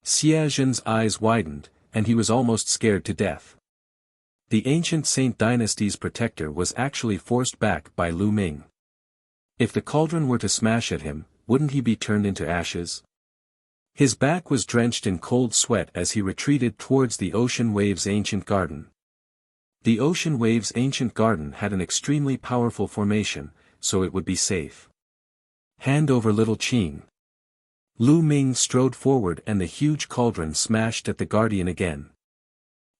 Xie Zhen's eyes widened, and he was almost scared to death. The ancient Saint Dynasty's protector was actually forced back by Lu Ming. If the cauldron were to smash at him, wouldn't he be turned into ashes? His back was drenched in cold sweat as he retreated towards the Ocean Wave's ancient garden. The Ocean Wave's ancient garden had an extremely powerful formation, so it would be safe. Hand over little Qing. Lu Ming strode forward and the huge cauldron smashed at the guardian again.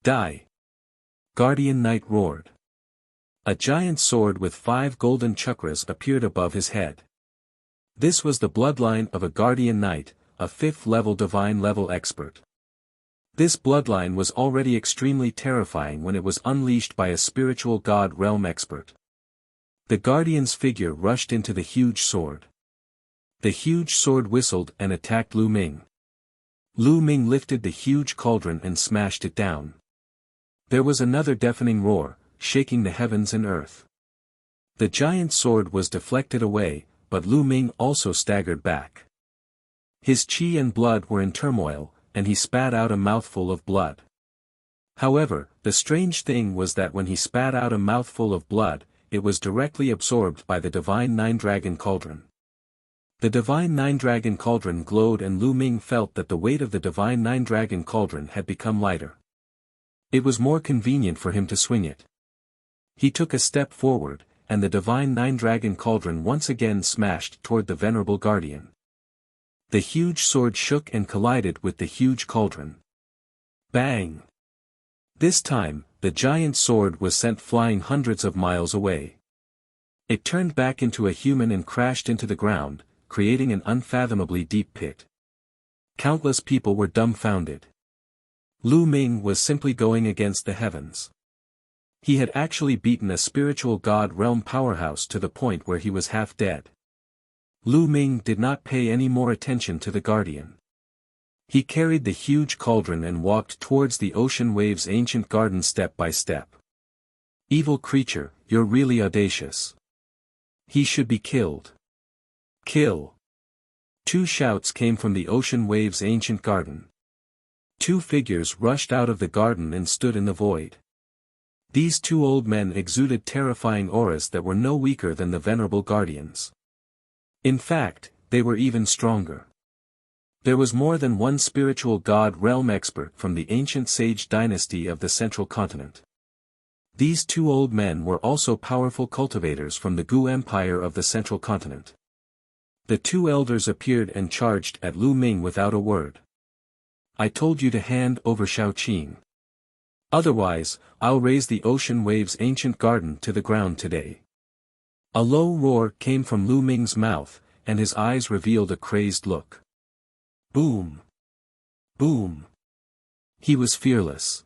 Die! Guardian Knight roared. A giant sword with 5 golden chakras appeared above his head. This was the bloodline of a Guardian Knight, a 5th-level divine-level expert. This bloodline was already extremely terrifying when it was unleashed by a spiritual God Realm expert. The Guardian's figure rushed into the huge sword. The huge sword whistled and attacked Lu Ming. Lu Ming lifted the huge cauldron and smashed it down. There was another deafening roar, shaking the heavens and earth. The giant sword was deflected away, but Lu Ming also staggered back. His chi and blood were in turmoil, and he spat out a mouthful of blood. However, the strange thing was that when he spat out a mouthful of blood, it was directly absorbed by the divine nine-dragon cauldron. The divine nine-dragon cauldron glowed, and Lu Ming felt that the weight of the divine nine-dragon cauldron had become lighter. It was more convenient for him to swing it. He took a step forward, and the divine nine-dragon cauldron once again smashed toward the venerable guardian. The huge sword shook and collided with the huge cauldron. Bang! This time, the giant sword was sent flying hundreds of miles away. It turned back into a human and crashed into the ground, creating an unfathomably deep pit. Countless people were dumbfounded. Lu Ming was simply going against the heavens. He had actually beaten a spiritual god realm powerhouse to the point where he was half dead. Lu Ming did not pay any more attention to the guardian. He carried the huge cauldron and walked towards the ocean wave's ancient garden step by step. Evil creature, you're really audacious. He should be killed. Kill! 2 shouts came from the ocean wave's ancient garden. 2 figures rushed out of the garden and stood in the void. These 2 old men exuded terrifying auras that were no weaker than the venerable guardians. In fact, they were even stronger. There was more than one spiritual god realm expert from the ancient sage dynasty of the central continent. These 2 old men were also powerful cultivators from the Gu Empire of the central continent. The 2 elders appeared and charged at Lu Ming without a word. I told you to hand over Shaoqing. Otherwise, I'll raze the ocean wave's ancient garden to the ground today. A low roar came from Lu Ming's mouth, and his eyes revealed a crazed look. Boom! Boom! He was fearless.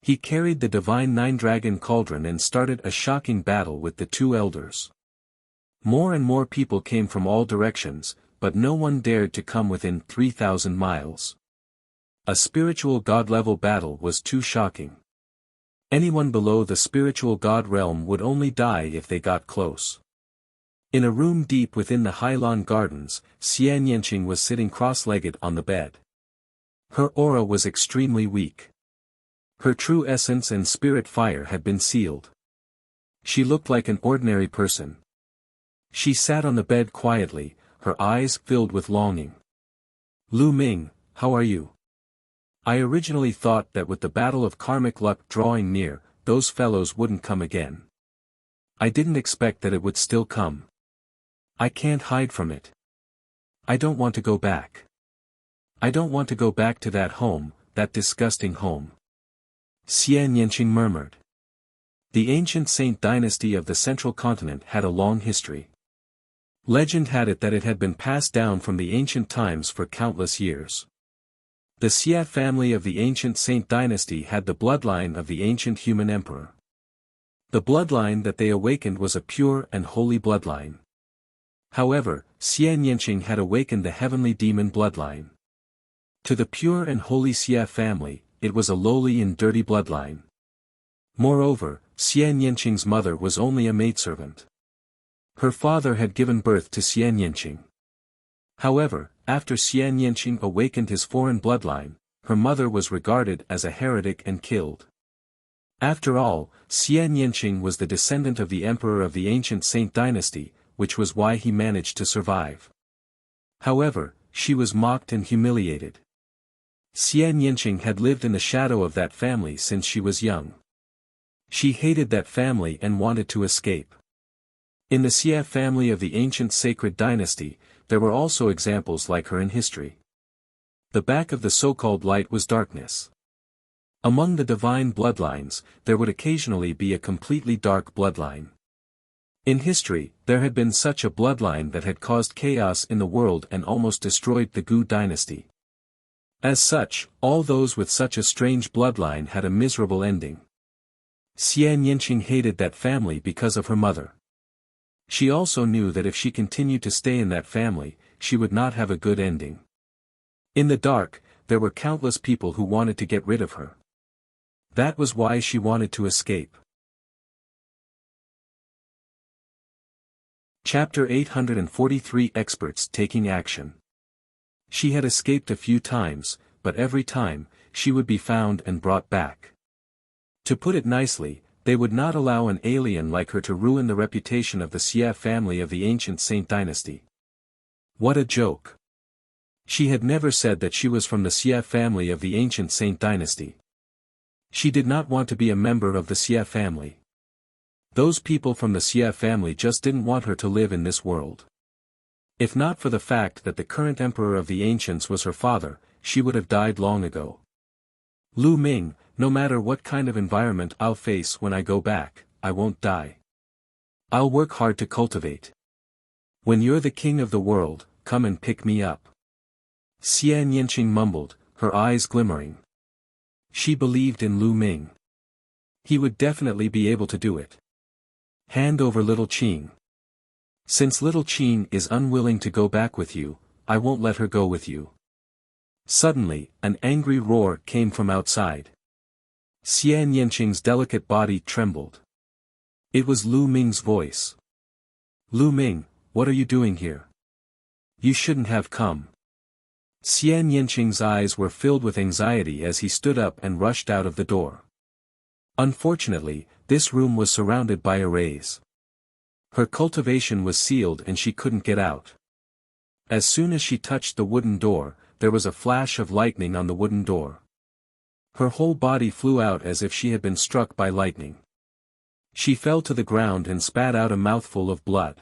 He carried the divine nine-dragon cauldron and started a shocking battle with the 2 elders. More and more people came from all directions, but no one dared to come within 3,000 miles. A spiritual god-level battle was too shocking. Anyone below the spiritual god realm would only die if they got close. In a room deep within the Hailan Gardens, Xian Yanqing was sitting cross-legged on the bed. Her aura was extremely weak. Her true essence and spirit fire had been sealed. She looked like an ordinary person. She sat on the bed quietly, her eyes filled with longing. Lu Ming, how are you? I originally thought that with the battle of karmic luck drawing near, those fellows wouldn't come again. I didn't expect that it would still come. I can't hide from it. I don't want to go back. I don't want to go back to that home, that disgusting home. Xian Yanqing murmured. The ancient Saint dynasty of the central continent had a long history. Legend had it that it had been passed down from the ancient times for countless years. The Xia family of the ancient Saint dynasty had the bloodline of the ancient human emperor. The bloodline that they awakened was a pure and holy bloodline. However, Xian Yanqing had awakened the heavenly demon bloodline. To the pure and holy Xia family, it was a lowly and dirty bloodline. Moreover, Xian Yanqing's mother was only a maidservant. Her father had given birth to Xian Yanqing. However, after Xian Yanqing awakened his foreign bloodline, her mother was regarded as a heretic and killed. After all, Xian Yanqing was the descendant of the emperor of the ancient Saint dynasty, which was why he managed to survive. However, she was mocked and humiliated. Xian Yanqing had lived in the shadow of that family since she was young. She hated that family and wanted to escape. In the Xia family of the ancient sacred dynasty, there were also examples like her in history. The back of the so-called light was darkness. Among the divine bloodlines, there would occasionally be a completely dark bloodline. In history, there had been such a bloodline that had caused chaos in the world and almost destroyed the Gu dynasty. As such, all those with such a strange bloodline had a miserable ending. Xian Yanqing hated that family because of her mother. She also knew that if she continued to stay in that family, she would not have a good ending. In the dark, there were countless people who wanted to get rid of her. That was why she wanted to escape. Chapter 843 Experts Taking Action. She had escaped a few times, but every time, she would be found and brought back. To put it nicely, they would not allow an alien like her to ruin the reputation of the Xie family of the ancient Saint dynasty. What a joke. She had never said that she was from the Xie family of the ancient Saint dynasty. She did not want to be a member of the Xie family. Those people from the Xie family just didn't want her to live in this world. If not for the fact that the current emperor of the ancients was her father, she would have died long ago. Lu Ming, no matter what kind of environment I'll face when I go back, I won't die. I'll work hard to cultivate. When you're the king of the world, come and pick me up. Xian Yanqing mumbled, her eyes glimmering. She believed in Lu Ming. He would definitely be able to do it. Hand over little Qing. Since little Qing is unwilling to go back with you, I won't let her go with you. Suddenly, an angry roar came from outside. Xian Yanqing's delicate body trembled. It was Lu Ming's voice. Lu Ming, what are you doing here? You shouldn't have come. Xian Yanqing's eyes were filled with anxiety as he stood up and rushed out of the door. Unfortunately, this room was surrounded by arrays. Her cultivation was sealed and she couldn't get out. As soon as she touched the wooden door, there was a flash of lightning on the wooden door. Her whole body flew out as if she had been struck by lightning. She fell to the ground and spat out a mouthful of blood.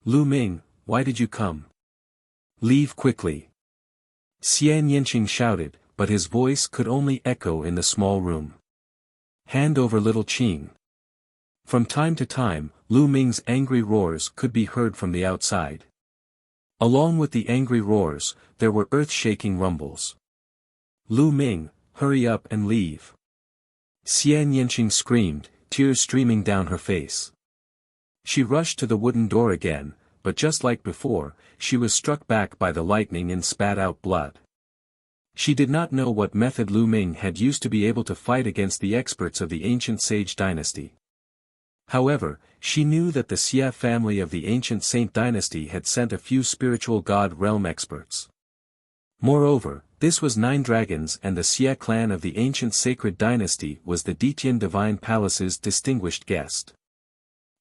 Lu Ming, why did you come? Leave quickly. Xian Yanqing shouted, but his voice could only echo in the small room. Hand over little Qing. From time to time, Lu Ming's angry roars could be heard from the outside. Along with the angry roars, there were earth-shaking rumbles. Lu Ming, hurry up and leave. Xian Yanqing screamed, tears streaming down her face. She rushed to the wooden door again, but just like before, she was struck back by the lightning and spat out blood. She did not know what method Lu Ming had used to be able to fight against the experts of the ancient sage dynasty. However, she knew that the Xie family of the ancient Saint dynasty had sent a few spiritual god realm experts. Moreover, this was 9 dragons and the Xie clan of the ancient sacred dynasty was the Ditian Divine Palace's distinguished guest.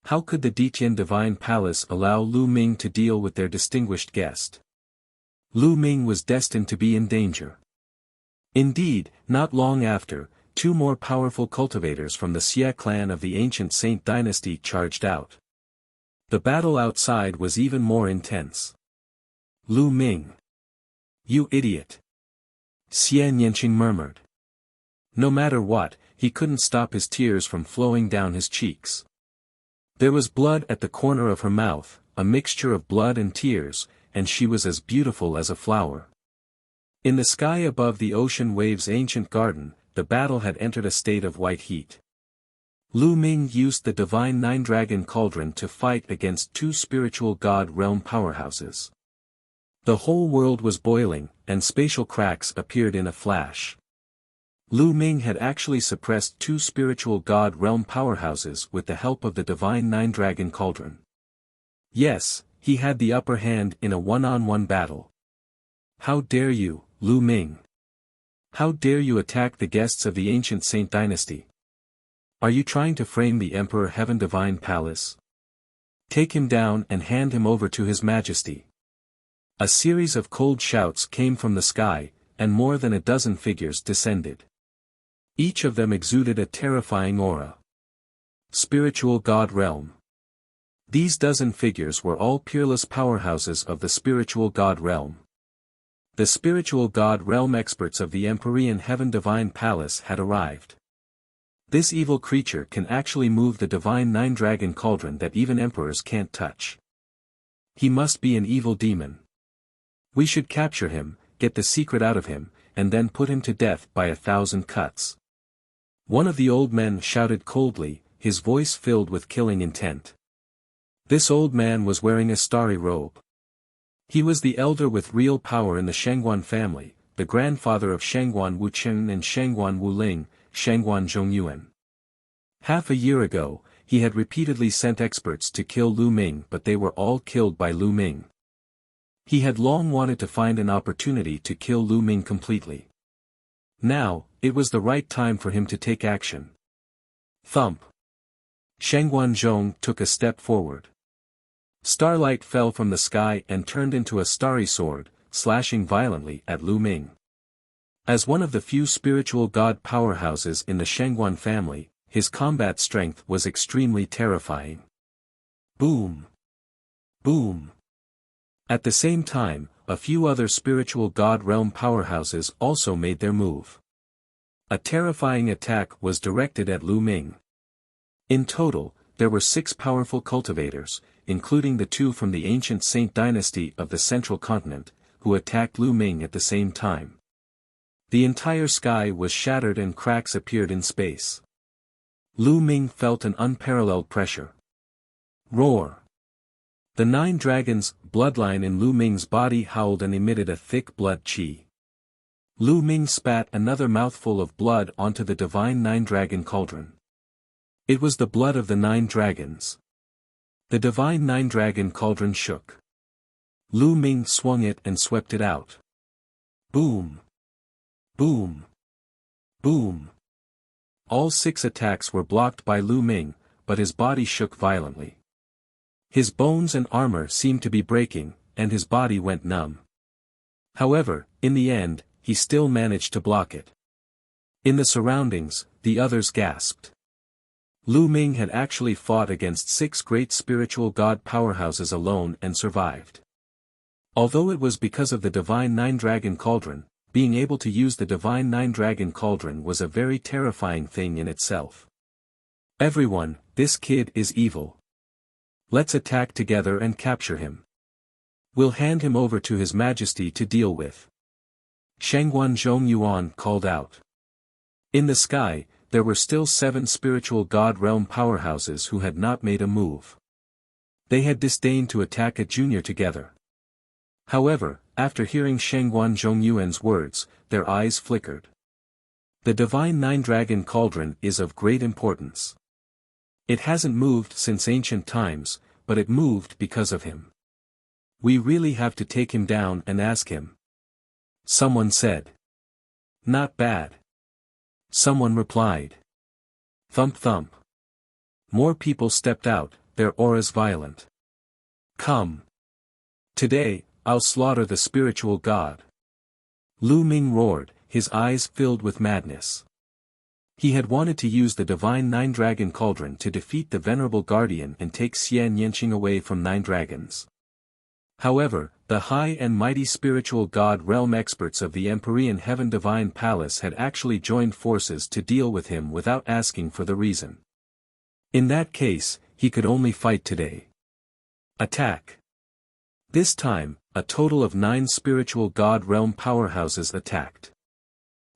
How could the Ditian Divine Palace allow Lu Ming to deal with their distinguished guest? Lu Ming was destined to be in danger. Indeed, not long after, 2 more powerful cultivators from the Xie clan of the ancient Saint dynasty charged out. The battle outside was even more intense. Lu Ming. You idiot. Xian Yanqing murmured. No matter what, he couldn't stop his tears from flowing down his cheeks. There was blood at the corner of her mouth, a mixture of blood and tears, and she was as beautiful as a flower. In the sky above the ocean waves' ancient garden, the battle had entered a state of white heat. Lu Ming used the divine 9-dragon cauldron to fight against 2 spiritual god realm powerhouses. The whole world was boiling, and spatial cracks appeared in a flash. Lu Ming had actually suppressed 2 spiritual god realm powerhouses with the help of the divine 9-dragon cauldron. Yes, he had the upper hand in a one-on-one battle. How dare you, Lu Ming? How dare you attack the guests of the ancient Saint dynasty? Are you trying to frame the Emperor Heaven Divine Palace? Take him down and hand him over to His Majesty. A series of cold shouts came from the sky, and more than a dozen figures descended. Each of them exuded a terrifying aura. Spiritual God Realm. These dozen figures were all peerless powerhouses of the spiritual God Realm. The spiritual God Realm experts of the Empyrean Heaven Divine Palace had arrived. This evil creature can actually move the divine 9-dragon cauldron that even emperors can't touch. He must be an evil demon. We should capture him, get the secret out of him, and then put him to death by 1,000 cuts. One of the old men shouted coldly, his voice filled with killing intent. This old man was wearing a starry robe. He was the elder with real power in the Shangguan family, the grandfather of Shangguan Wucheng and Shangguan Wuling, Shangguan Zhongyuan. Half a year ago, he had repeatedly sent experts to kill Lu Ming, but they were all killed by Lu Ming. He had long wanted to find an opportunity to kill Lu Ming completely. Now, it was the right time for him to take action. Thump. Sheng Guanzhong took a step forward. Starlight fell from the sky and turned into a starry sword, slashing violently at Lu Ming. As one of the few spiritual god powerhouses in the Shengguan family, his combat strength was extremely terrifying. Boom! Boom! At the same time, a few other spiritual god realm powerhouses also made their move. A terrifying attack was directed at Lu Ming. In total, there were 6 powerful cultivators, including the 2 from the ancient Saint dynasty of the central continent, who attacked Lu Ming at the same time. The entire sky was shattered and cracks appeared in space. Lu Ming felt an unparalleled pressure. Roar! The 9 dragons' bloodline in Lu Ming's body howled and emitted a thick blood qi. Lu Ming spat another mouthful of blood onto the divine 9-dragon cauldron. It was the blood of the 9 dragons. The divine 9-dragon cauldron shook. Lu Ming swung it and swept it out. Boom! Boom! Boom! All 6 attacks were blocked by Lu Ming, but his body shook violently. His bones and armor seemed to be breaking, and his body went numb. However, in the end, he still managed to block it. In the surroundings, the others gasped. Lu Ming had actually fought against 6 great spiritual god powerhouses alone and survived. Although it was because of the divine 9-dragon cauldron, being able to use the divine 9-dragon cauldron was a very terrifying thing in itself. Everyone, this kid is evil. Let's attack together and capture him. We'll hand him over to His Majesty to deal with. Shengguan Zhongyuan called out. In the sky, there were still 7 spiritual god realm powerhouses who had not made a move. They had disdained to attack a junior together. However, after hearing Shengguan Zhongyuan's words, their eyes flickered. The divine 9-dragon cauldron is of great importance. It hasn't moved since ancient times, but it moved because of him. We really have to take him down and ask him. Someone said. Not bad. Someone replied. Thump thump. More people stepped out, their auras violent. Come. Today, I'll slaughter the spiritual god. Lu Ming roared, his eyes filled with madness. He had wanted to use the divine 9-dragon cauldron to defeat the venerable guardian and take Xian Yanqing away from 9 dragons. However, the high and mighty spiritual god realm experts of the Empyrean Heaven Divine Palace had actually joined forces to deal with him without asking for the reason. In that case, he could only fight today. Attack. This time, a total of 9 spiritual god realm powerhouses attacked.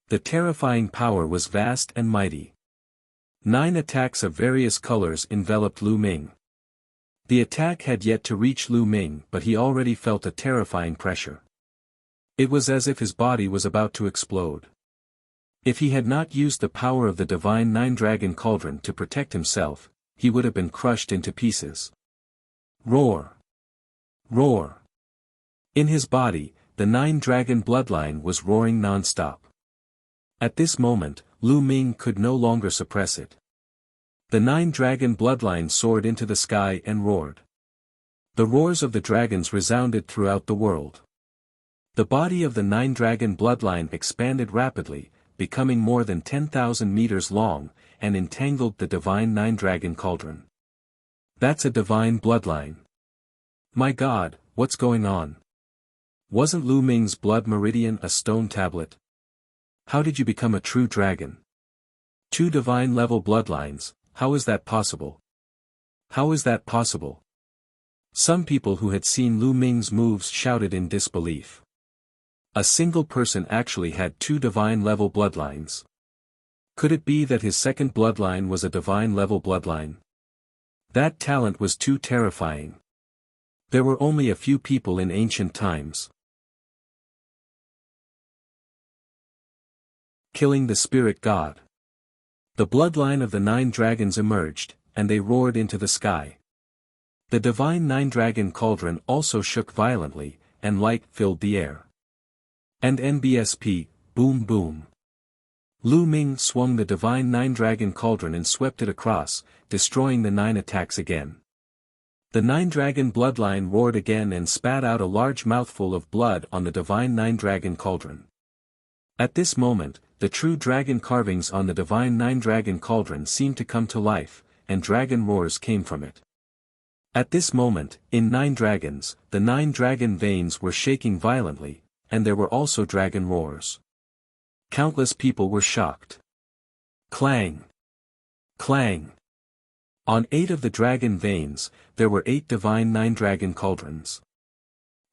The terrifying power was vast and mighty. 9 attacks of various colors enveloped Lu Ming. The attack had yet to reach Lu Ming, but he already felt a terrifying pressure. It was as if his body was about to explode. If he had not used the power of the divine 9-dragon cauldron to protect himself, he would have been crushed into pieces. Roar! Roar! In his body, the 9-dragon bloodline was roaring non-stop. At this moment, Lu Ming could no longer suppress it. The 9-dragon bloodline soared into the sky and roared. The roars of the dragons resounded throughout the world. The body of the 9-dragon bloodline expanded rapidly, becoming more than 10,000 meters long, and entangled the divine 9-dragon cauldron. That's a divine bloodline. My God, what's going on? Wasn't Lu Ming's blood meridian a stone tablet? How did you become a true dragon? 2 divine-level bloodlines, how is that possible? How is that possible? Some people who had seen Lu Ming's moves shouted in disbelief. A single person actually had 2 divine-level bloodlines. Could it be that his second bloodline was a divine-level bloodline? That talent was too terrifying. There were only a few people in ancient times. Killing the spirit god. The bloodline of the 9 dragons emerged, and they roared into the sky. The divine 9-dragon cauldron also shook violently, and light filled the air. And NBSP, boom boom. Lu Ming swung the divine nine-dragon cauldron and swept it across, destroying the 9 attacks again. The 9-dragon bloodline roared again and spat out a large mouthful of blood on the divine 9-dragon cauldron. At this moment, the true dragon carvings on the divine 9-dragon cauldron seemed to come to life, and dragon roars came from it. At this moment, in 9 dragons, the 9 dragon veins were shaking violently, and there were also dragon roars. Countless people were shocked. Clang! Clang! On 8 of the dragon veins, there were 8 divine 9-dragon cauldrons.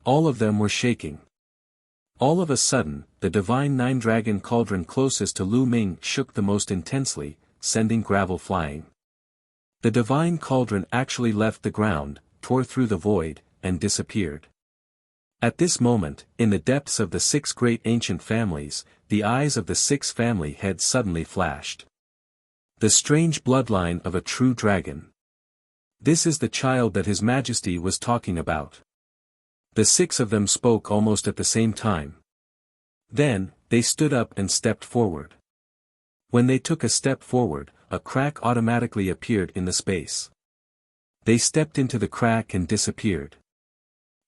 All of them were shaking. All of a sudden, the divine 9-dragon cauldron closest to Lu Ming shook the most intensely, sending gravel flying. The divine cauldron actually left the ground, tore through the void, and disappeared. At this moment, in the depths of the 6 great ancient families, the eyes of the 6 family heads suddenly flashed. The strange bloodline of a true dragon. This is the child that His Majesty was talking about. The 6 of them spoke almost at the same time. Then, they stood up and stepped forward. When they took a step forward, a crack automatically appeared in the space. They stepped into the crack and disappeared.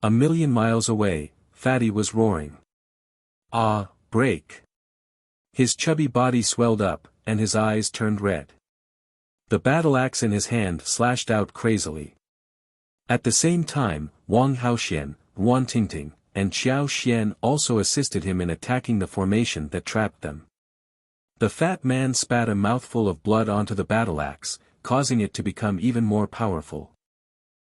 1,000,000 miles away, Fatty was roaring. Ah, break! His chubby body swelled up, and his eyes turned red. The battle axe in his hand slashed out crazily. At the same time, Wang Haoxian, Wan Tingting, and Xiao Xian also assisted him in attacking the formation that trapped them. The fat man spat a mouthful of blood onto the battle axe, causing it to become even more powerful.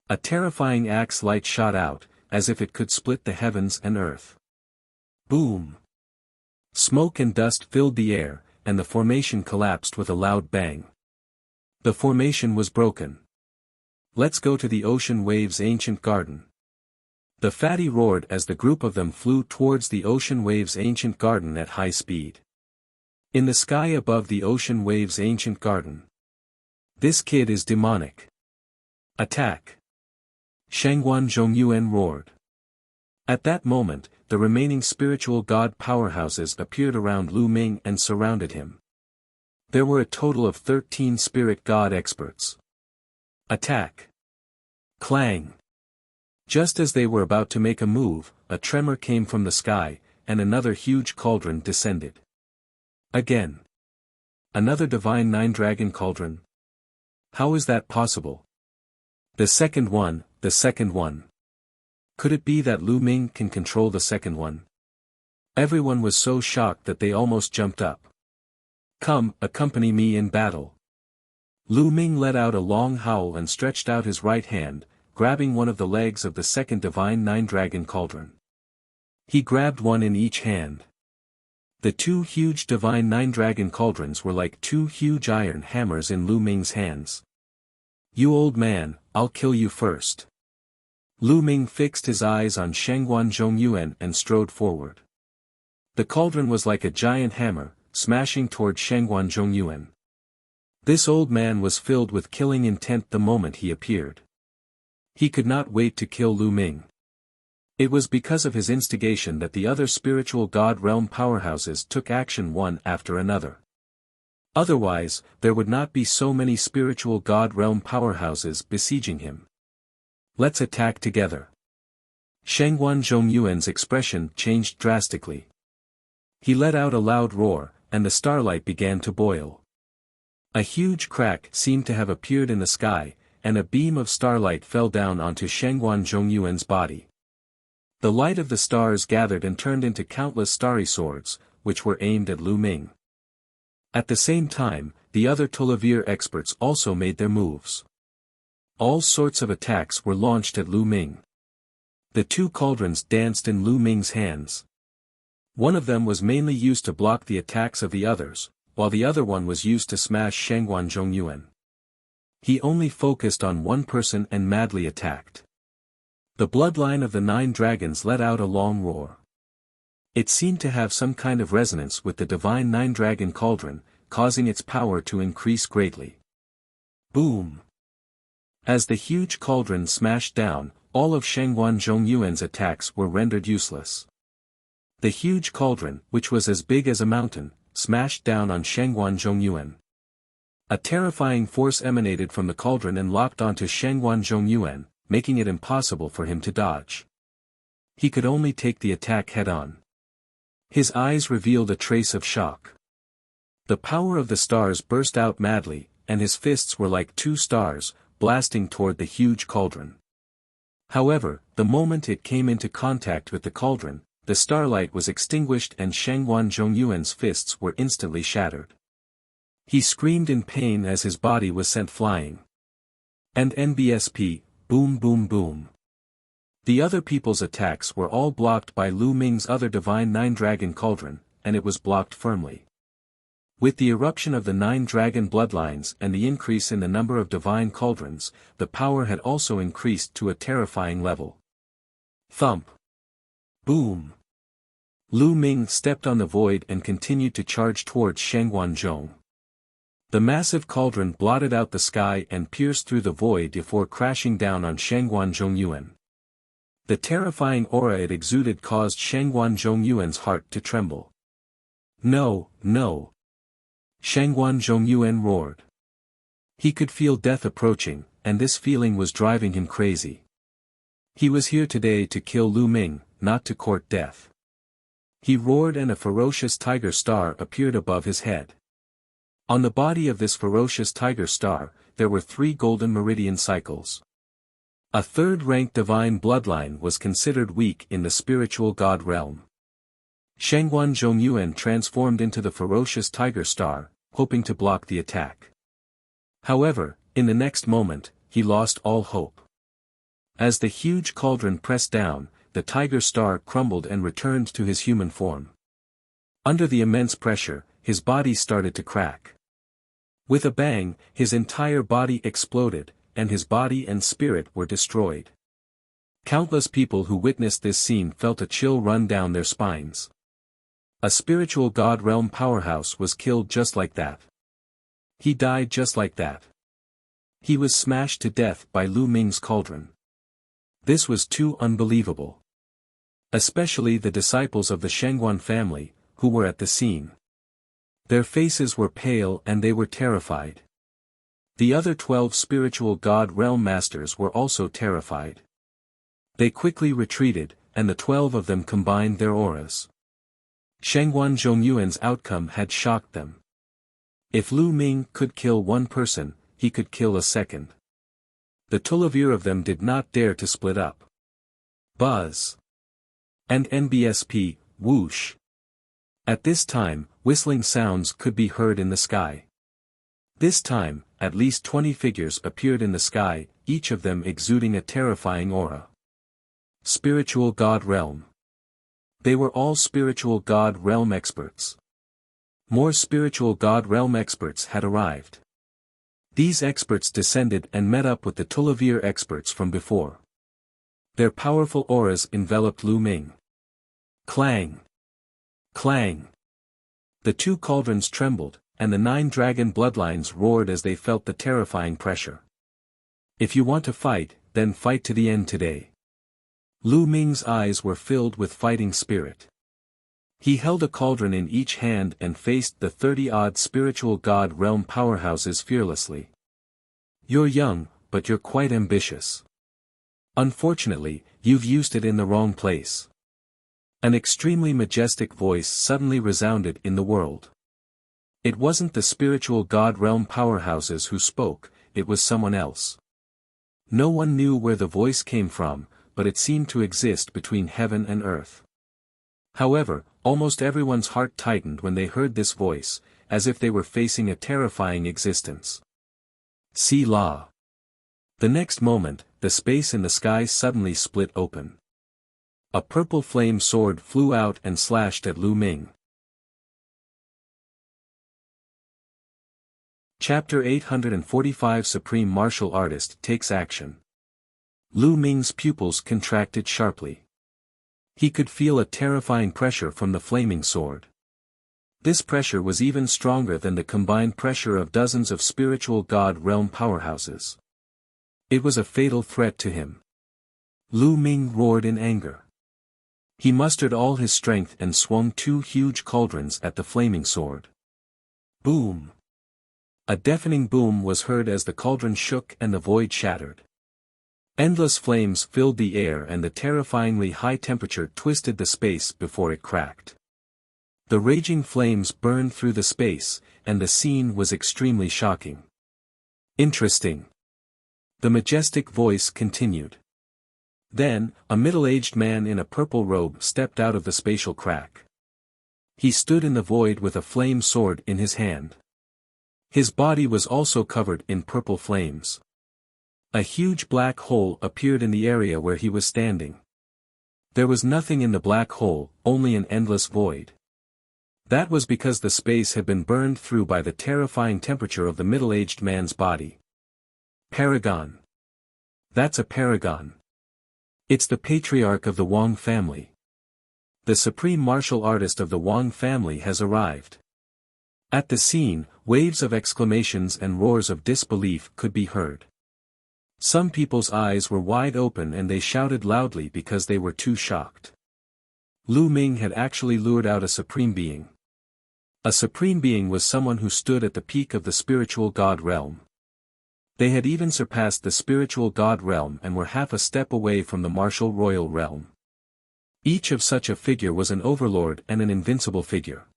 A terrifying axe light shot out, as if it could split the heavens and earth. Boom! Smoke and dust filled the air, and the formation collapsed with a loud bang. The formation was broken. Let's go to the ocean wave's ancient garden. The fatty roared as the group of them flew towards the ocean wave's ancient garden at high speed. In the sky above the ocean wave's ancient garden. This kid is demonic. Attack! Shangguan Zhongyuan roared. At that moment, the remaining spiritual god powerhouses appeared around Lu Ming and surrounded him. There were a total of 13 spirit god experts. Attack! Clang! Just as they were about to make a move, a tremor came from the sky, and another huge cauldron descended. Again. Another divine 9-dragon cauldron? How is that possible? The second one, the second one. Could it be that Lu Ming can control the second one? Everyone was so shocked that they almost jumped up. Come, accompany me in battle. Lu Ming let out a long howl and stretched out his right hand, grabbing one of the legs of the second divine 9-dragon cauldron. He grabbed one in each hand. The 2 huge divine 9-dragon cauldrons were like 2 huge iron hammers in Lu Ming's hands. You old man, I'll kill you first. Lu Ming fixed his eyes on Shangguan Zhongyuan and strode forward. The cauldron was like a giant hammer, smashing toward Shangguan Zhongyuan. This old man was filled with killing intent the moment he appeared. He could not wait to kill Lu Ming. It was because of his instigation that the other spiritual god realm powerhouses took action one after another. Otherwise, there would not be so many spiritual god realm powerhouses besieging him. Let's attack together. Shangguan Zhongyuan's expression changed drastically. He let out a loud roar, and the starlight began to boil. A huge crack seemed to have appeared in the sky, and a beam of starlight fell down onto Shangguan Zhongyuan's body. The light of the stars gathered and turned into countless starry swords, which were aimed at Lu Ming. At the same time, the other Tolavir experts also made their moves. All sorts of attacks were launched at Lu Ming. The 2 cauldrons danced in Lu Ming's hands. One of them was mainly used to block the attacks of the others, while the other one was used to smash Shangguan Zhongyuan. He only focused on one person and madly attacked. The bloodline of the 9 dragons let out a long roar. It seemed to have some kind of resonance with the divine 9-dragon cauldron, causing its power to increase greatly. Boom! As the huge cauldron smashed down, all of Shangguan Zhongyuan's attacks were rendered useless. The huge cauldron, which was as big as a mountain, smashed down on Shangguan Zhongyuan. A terrifying force emanated from the cauldron and locked onto Shangguan Zhongyuan, making it impossible for him to dodge. He could only take the attack head-on. His eyes revealed a trace of shock. The power of the stars burst out madly, and his fists were like two stars, blasting toward the huge cauldron. However, the moment it came into contact with the cauldron, the starlight was extinguished and Shangguan Zhongyuan's fists were instantly shattered. He screamed in pain as his body was sent flying. And NBSP, boom boom boom. The other people's attacks were all blocked by Lu Ming's other divine nine-dragon cauldron, and it was blocked firmly. With the eruption of the nine-dragon bloodlines and the increase in the number of divine cauldrons, the power had also increased to a terrifying level. Thump. Boom. Lu Ming stepped on the void and continued to charge towards Shangguan Zhong. The massive cauldron blotted out the sky and pierced through the void before crashing down on Shangguan Zhongyuan. The terrifying aura it exuded caused Shangguan Zhongyuan's heart to tremble. No, no. Shangguan Zhongyuan roared. He could feel death approaching, and this feeling was driving him crazy. He was here today to kill Lu Ming, not to court death. He roared and a ferocious tiger star appeared above his head. On the body of this ferocious tiger star, there were 3 golden meridian cycles. A third-rank divine bloodline was considered weak in the spiritual god realm. Shangguan Zhongyuan transformed into the ferocious tiger star, hoping to block the attack. However, in the next moment, he lost all hope. As the huge cauldron pressed down, the tiger star crumbled and returned to his human form. Under the immense pressure, his body started to crack. With a bang, his entire body exploded, and his body and spirit were destroyed. Countless people who witnessed this scene felt a chill run down their spines. A spiritual god realm powerhouse was killed just like that. He died just like that. He was smashed to death by Lu Ming's cauldron. This was too unbelievable. Especially the disciples of the Shangguan family, who were at the scene. Their faces were pale and they were terrified. The other 12 spiritual god realm masters were also terrified. They quickly retreated, and the 12 of them combined their auras. Shangguan Zhongyuan's outcome had shocked them. If Lu Ming could kill one person, he could kill a second. The Tulavir of them did not dare to split up. Buzz. And NBSP, whoosh. At this time, whistling sounds could be heard in the sky. This time, at least 20 figures appeared in the sky, each of them exuding a terrifying aura. Spiritual God Realm. They were all spiritual God Realm experts. More spiritual God Realm experts had arrived. These experts descended and met up with the Tulavir experts from before. Their powerful auras enveloped Lu Ming. Clang! Clang! The 2 cauldrons trembled, and the 9 dragon bloodlines roared as they felt the terrifying pressure. If you want to fight, then fight to the end today. Lu Ming's eyes were filled with fighting spirit. He held a cauldron in each hand and faced the 30-odd spiritual god realm powerhouses fearlessly. You're young, but you're quite ambitious. Unfortunately, you've used it in the wrong place. An extremely majestic voice suddenly resounded in the world. It wasn't the spiritual god realm powerhouses who spoke, it was someone else. No one knew where the voice came from, but it seemed to exist between heaven and earth. However, almost everyone's heart tightened when they heard this voice, as if they were facing a terrifying existence. See La. The next moment, the space in the sky suddenly split open. A purple flame sword flew out and slashed at Lu Ming. Chapter 845 Supreme Martial Artist takes action. Lu Ming's pupils contracted sharply. He could feel a terrifying pressure from the flaming sword. This pressure was even stronger than the combined pressure of dozens of spiritual god realm powerhouses. It was a fatal threat to him. Lu Ming roared in anger. He mustered all his strength and swung two huge cauldrons at the flaming sword. Boom! A deafening boom was heard as the cauldron shook and the void shattered. Endless flames filled the air and the terrifyingly high temperature twisted the space before it cracked. The raging flames burned through the space, and the scene was extremely shocking. Interesting. The majestic voice continued. Then, a middle-aged man in a purple robe stepped out of the spatial crack. He stood in the void with a flame sword in his hand. His body was also covered in purple flames. A huge black hole appeared in the area where he was standing. There was nothing in the black hole, only an endless void. That was because the space had been burned through by the terrifying temperature of the middle-aged man's body. Paragon. That's a paragon. It's the patriarch of the Wang family. The supreme martial artist of the Wang family has arrived. At the scene, waves of exclamations and roars of disbelief could be heard. Some people's eyes were wide open and they shouted loudly because they were too shocked. Lu Ming had actually lured out a supreme being. A supreme being was someone who stood at the peak of the spiritual god realm. They had even surpassed the spiritual god realm and were half a step away from the martial royal realm. Each of such a figure was an overlord and an invincible figure.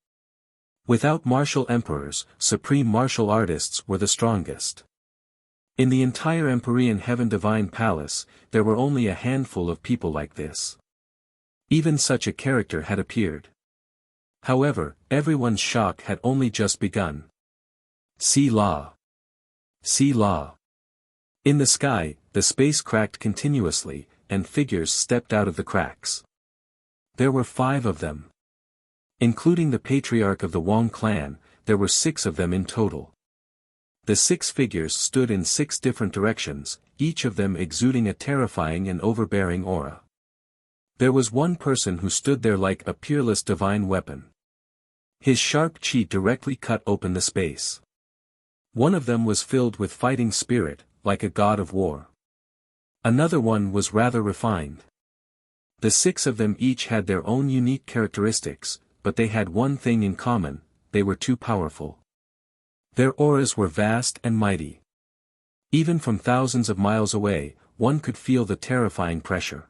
Without martial emperors, supreme martial artists were the strongest. In the entire Empyrean Heaven Divine Palace, there were only a handful of people like this. Even such a character had appeared. However, everyone's shock had only just begun. See law. See law. In the sky, the space cracked continuously, and figures stepped out of the cracks. There were 5 of them. Including the patriarch of the Wang clan, there were 6 of them in total. The 6 figures stood in 6 different directions, each of them exuding a terrifying and overbearing aura. There was one person who stood there like a peerless divine weapon. His sharp chi directly cut open the space. One of them was filled with fighting spirit, like a god of war. Another one was rather refined. The 6 of them each had their own unique characteristics, but they had one thing in common: they were too powerful. Their auras were vast and mighty. Even from thousands of miles away, one could feel the terrifying pressure.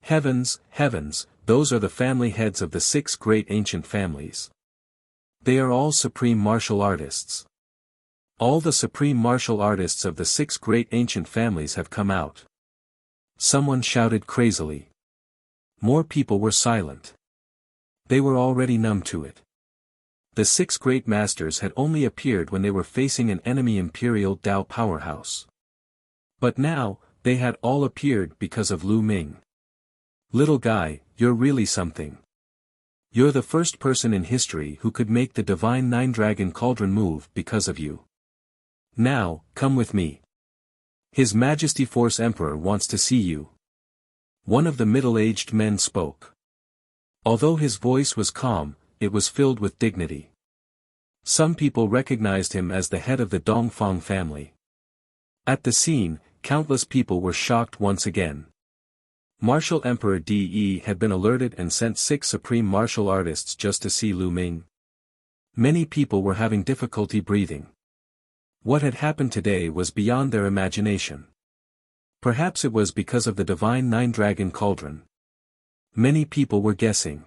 Heavens, heavens, those are the family heads of the 6 great ancient families. They are all supreme martial artists. All the supreme martial artists of the 6 great ancient families have come out. Someone shouted crazily. More people were silent. They were already numb to it. The 6 great masters had only appeared when they were facing an enemy Imperial Dao powerhouse. But now, they had all appeared because of Lu Ming. Little guy, you're really something. You're the first person in history who could make the divine 9-dragon cauldron move because of you. Now, come with me. His Majesty Force Emperor wants to see you. One of the middle-aged men spoke. Although his voice was calm, it was filled with dignity. Some people recognized him as the head of the Dongfang family. At the scene, countless people were shocked once again. Martial Emperor De had been alerted and sent 6 supreme martial artists just to see Lu Ming. Many people were having difficulty breathing. What had happened today was beyond their imagination. Perhaps it was because of the divine 9-dragon cauldron. Many people were guessing.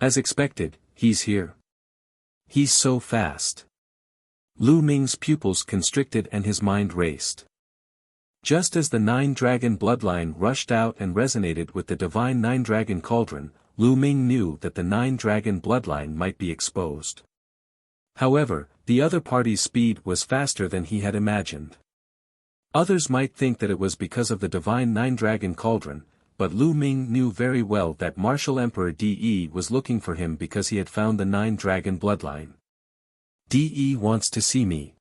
As expected, he's here. He's so fast. Lu Ming's pupils constricted and his mind raced. Just as the 9-dragon bloodline rushed out and resonated with the divine 9-dragon cauldron, Lu Ming knew that the 9-dragon bloodline might be exposed. However, the other party's speed was faster than he had imagined. Others might think that it was because of the divine 9-dragon cauldron, but Lu Ming knew very well that Martial Emperor De was looking for him because he had found the 9-dragon bloodline. De wants to see me.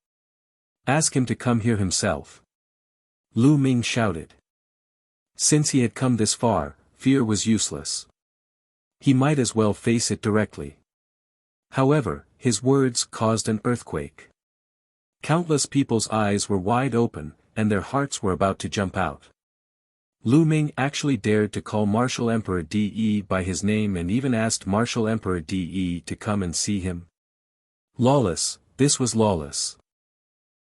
Ask him to come here himself. Lu Ming shouted. Since he had come this far, fear was useless. He might as well face it directly. However, his words caused an earthquake. Countless people's eyes were wide open, and their hearts were about to jump out. Lu Ming actually dared to call Martial Emperor De by his name and even asked Martial Emperor De to come and see him. Lawless, this was lawless.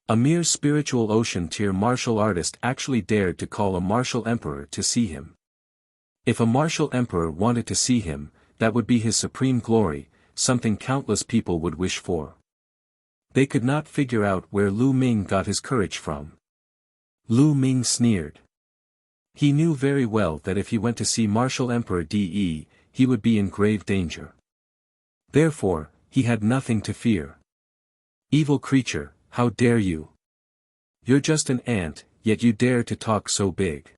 A mere spiritual ocean-tier martial artist actually dared to call a martial emperor to see him. If a martial emperor wanted to see him, that would be his supreme glory, something countless people would wish for. They could not figure out where Lu Ming got his courage from. Lu Ming sneered. He knew very well that if he went to see Martial Emperor De, he would be in grave danger. Therefore, he had nothing to fear. Evil creature, how dare you? You're just an ant, yet you dare to talk so big.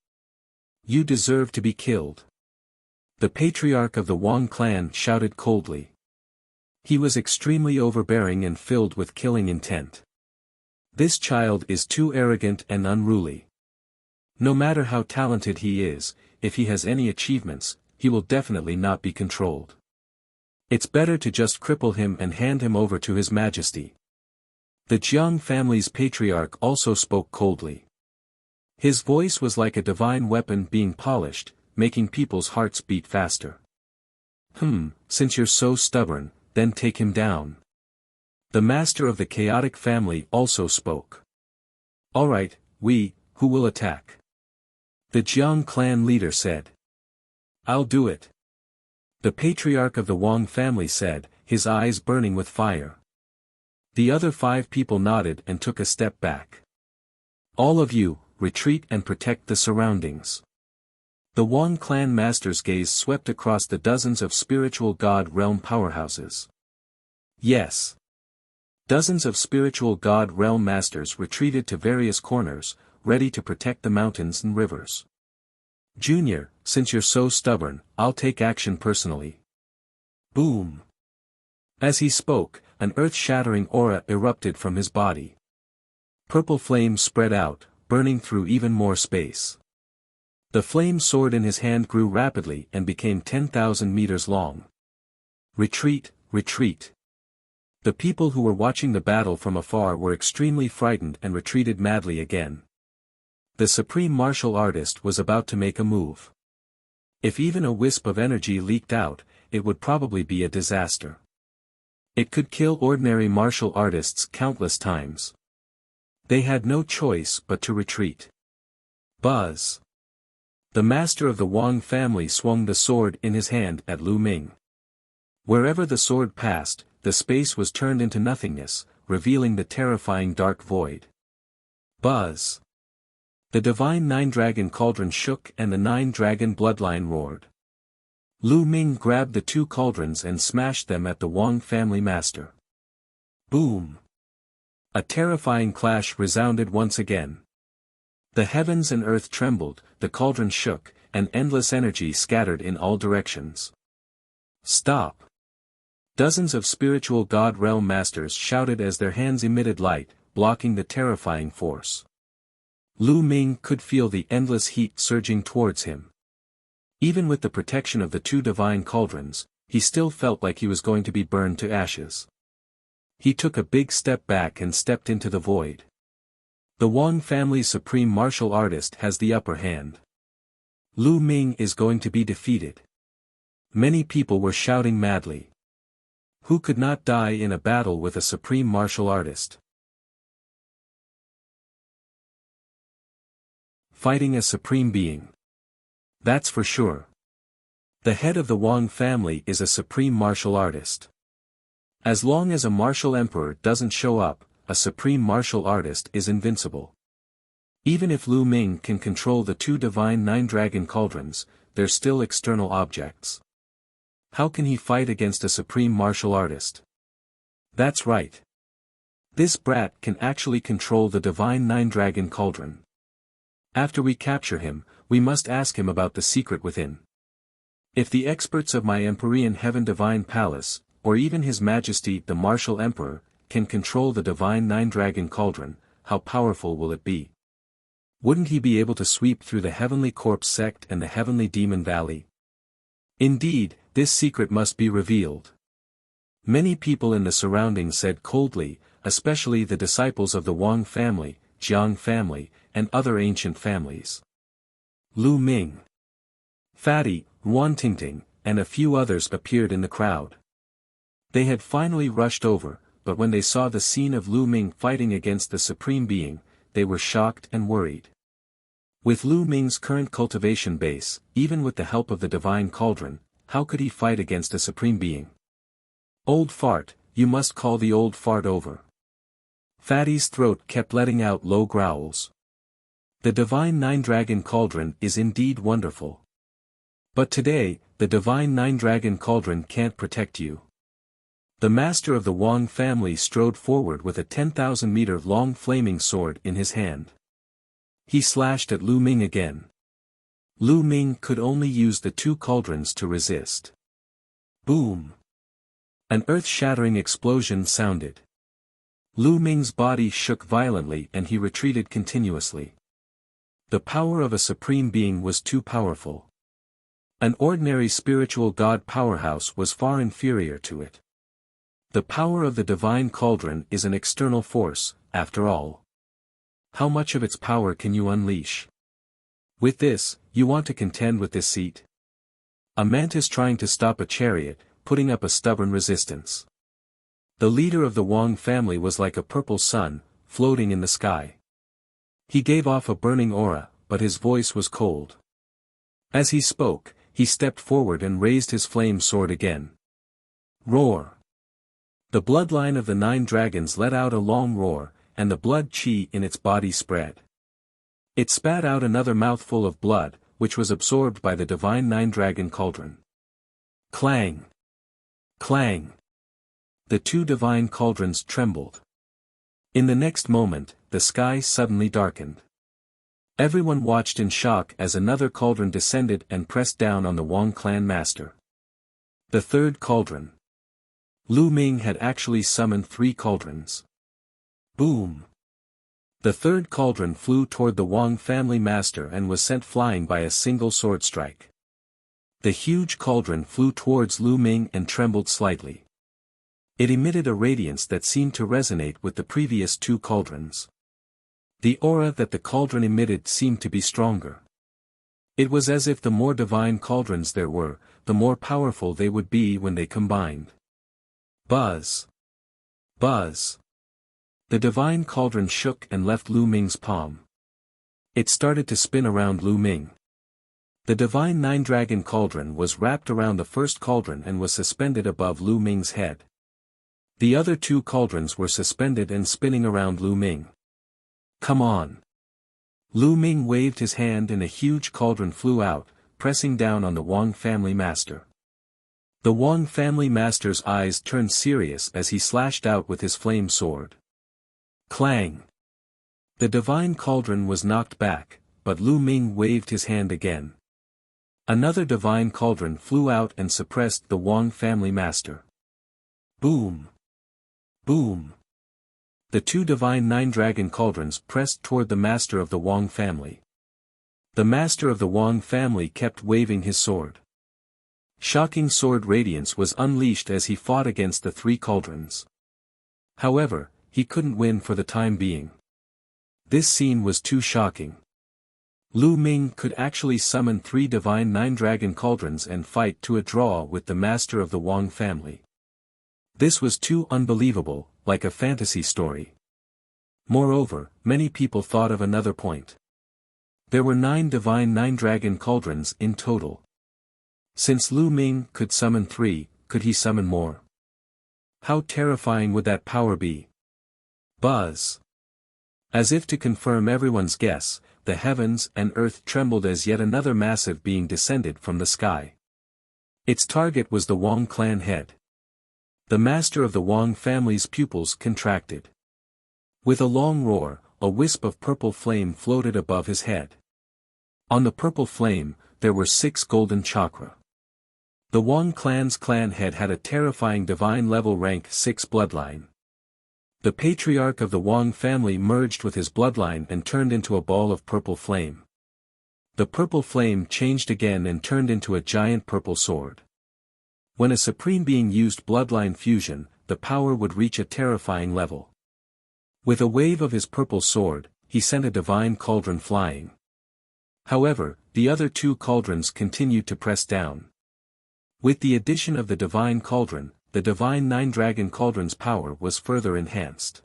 You deserve to be killed. The patriarch of the Wang clan shouted coldly. He was extremely overbearing and filled with killing intent. This child is too arrogant and unruly. No matter how talented he is, if he has any achievements, he will definitely not be controlled. It's better to just cripple him and hand him over to His Majesty. The Jiang family's patriarch also spoke coldly. His voice was like a divine weapon being polished, making people's hearts beat faster. Since you're so stubborn, then take him down. The master of the chaotic family also spoke. Alright, who will attack? The Jiang clan leader said. I'll do it. The patriarch of the Wang family said, his eyes burning with fire. The other 5 people nodded and took a step back. All of you, retreat and protect the surroundings. The Wang clan master's gaze swept across the dozens of spiritual god realm powerhouses. Yes. Dozens of spiritual god realm masters retreated to various corners, ready to protect the mountains and rivers. Junior, since you're so stubborn, I'll take action personally. Boom. As he spoke, an earth-shattering aura erupted from his body. Purple flames spread out, burning through even more space. The flame sword in his hand grew rapidly and became 10,000 meters long. Retreat, retreat. The people who were watching the battle from afar were extremely frightened and retreated madly again. The supreme martial artist was about to make a move. If even a wisp of energy leaked out, it would probably be a disaster. It could kill ordinary martial artists countless times. They had no choice but to retreat. Buzz. The master of the Wang family swung the sword in his hand at Lu Ming. Wherever the sword passed, the space was turned into nothingness, revealing the terrifying dark void. Buzz. The divine 9-dragon cauldron shook and the 9-dragon bloodline roared. Lu Ming grabbed the 2 cauldrons and smashed them at the Wang family master. Boom. A terrifying clash resounded once again. The heavens and earth trembled, the cauldron shook, and endless energy scattered in all directions. Stop. Dozens of spiritual god realm masters shouted as their hands emitted light, blocking the terrifying force. Lu Ming could feel the endless heat surging towards him. Even with the protection of the 2 divine cauldrons, he still felt like he was going to be burned to ashes. He took a big step back and stepped into the void. The Wang family's supreme martial artist has the upper hand. Lu Ming is going to be defeated. Many people were shouting madly. Who could not die in a battle with a supreme martial artist? Fighting a supreme being. That's for sure. The head of the Wang family is a supreme martial artist. As long as a martial emperor doesn't show up, a supreme martial artist is invincible. Even if Lu Ming can control the 2 divine 9-dragon cauldrons, they're still external objects. How can he fight against a supreme martial artist? That's right. This brat can actually control the divine 9-dragon cauldron. After we capture him, we must ask him about the secret within. If the experts of my Empyrean Heaven Divine Palace, or even His Majesty the Martial Emperor, can control the divine 9-dragon cauldron, how powerful will it be? Wouldn't he be able to sweep through the Heavenly Corpse sect and the Heavenly Demon Valley? Indeed, this secret must be revealed. Many people in the surroundings said coldly, especially the disciples of the Wang family, Jiang family, and other ancient families. Lu Ming, Fatty, Yuan Tingting, and a few others appeared in the crowd. They had finally rushed over, but when they saw the scene of Lu Ming fighting against the Supreme Being, they were shocked and worried. With Lu Ming's current cultivation base, even with the help of the Divine Cauldron, how could he fight against a Supreme Being? Old fart, you must call the old fart over. Fatty's throat kept letting out low growls. The Divine Nine-Dragon Cauldron is indeed wonderful. But today, the Divine Nine-Dragon Cauldron can't protect you. The master of the Wang family strode forward with a 10,000-meter-long flaming sword in his hand. He slashed at Lu Ming again. Lu Ming could only use the two cauldrons to resist. Boom! An earth-shattering explosion sounded. Lu Ming's body shook violently and he retreated continuously. The power of a supreme being was too powerful. An ordinary spiritual god powerhouse was far inferior to it. The power of the Divine Cauldron is an external force, after all. How much of its power can you unleash? With this, you want to contend with this seat? A mantis trying to stop a chariot, putting up a stubborn resistance. The leader of the Wang family was like a purple sun, floating in the sky. He gave off a burning aura, but his voice was cold. As he spoke, he stepped forward and raised his flame sword again. Roar! The bloodline of the 9 dragons let out a long roar, and the blood chi in its body spread. It spat out another mouthful of blood, which was absorbed by the Divine Nine-Dragon Cauldron. Clang! Clang! The 2 divine cauldrons trembled. In the next moment, the sky suddenly darkened. Everyone watched in shock as another cauldron descended and pressed down on the Wang clan master. The 3rd cauldron. Lu Ming had actually summoned 3 cauldrons. Boom! The 3rd cauldron flew toward the Wang family master and was sent flying by a single sword strike. The huge cauldron flew towards Lu Ming and trembled slightly. It emitted a radiance that seemed to resonate with the previous 2 cauldrons. The aura that the cauldron emitted seemed to be stronger. It was as if the more divine cauldrons there were, the more powerful they would be when they combined. Buzz! Buzz! The divine cauldron shook and left Lu Ming's palm. It started to spin around Lu Ming. The Divine Nine-Dragon Cauldron was wrapped around the 1st cauldron and was suspended above Lu Ming's head. The other 2 cauldrons were suspended and spinning around Lu Ming. Come on! Lu Ming waved his hand and a huge cauldron flew out, pressing down on the Wang family master. The Wang family master's eyes turned serious as he slashed out with his flame sword. Clang! The divine cauldron was knocked back, but Lu Ming waved his hand again. Another divine cauldron flew out and suppressed the Wang family master. Boom! Boom! The 2 divine Nine-Dragon cauldrons pressed toward the master of the Wang family. The master of the Wang family kept waving his sword. Shocking sword radiance was unleashed as he fought against the 3 cauldrons. However, he couldn't win for the time being. This scene was too shocking. Lu Ming could actually summon 3 divine Nine-Dragon cauldrons and fight to a draw with the master of the Wang family. This was too unbelievable, like a fantasy story. Moreover, many people thought of another point. There were 9 divine Nine-Dragon cauldrons in total. Since Lu Ming could summon 3, could he summon more? How terrifying would that power be? Buzz! As if to confirm everyone's guess, the heavens and earth trembled as yet another massive being descended from the sky. Its target was the Wang clan head. The master of the Wang family's pupils contracted. With a long roar, a wisp of purple flame floated above his head. On the purple flame, there were 6 golden chakra. The Wang clan's clan head had a terrifying divine level rank 6 bloodline. The patriarch of the Wang family merged with his bloodline and turned into a ball of purple flame. The purple flame changed again and turned into a giant purple sword. When a supreme being used bloodline fusion, the power would reach a terrifying level. With a wave of his purple sword, he sent a divine cauldron flying. However, the other two cauldrons continued to press down. With the addition of the divine cauldron, the divine nine-dragon cauldron's power was further enhanced.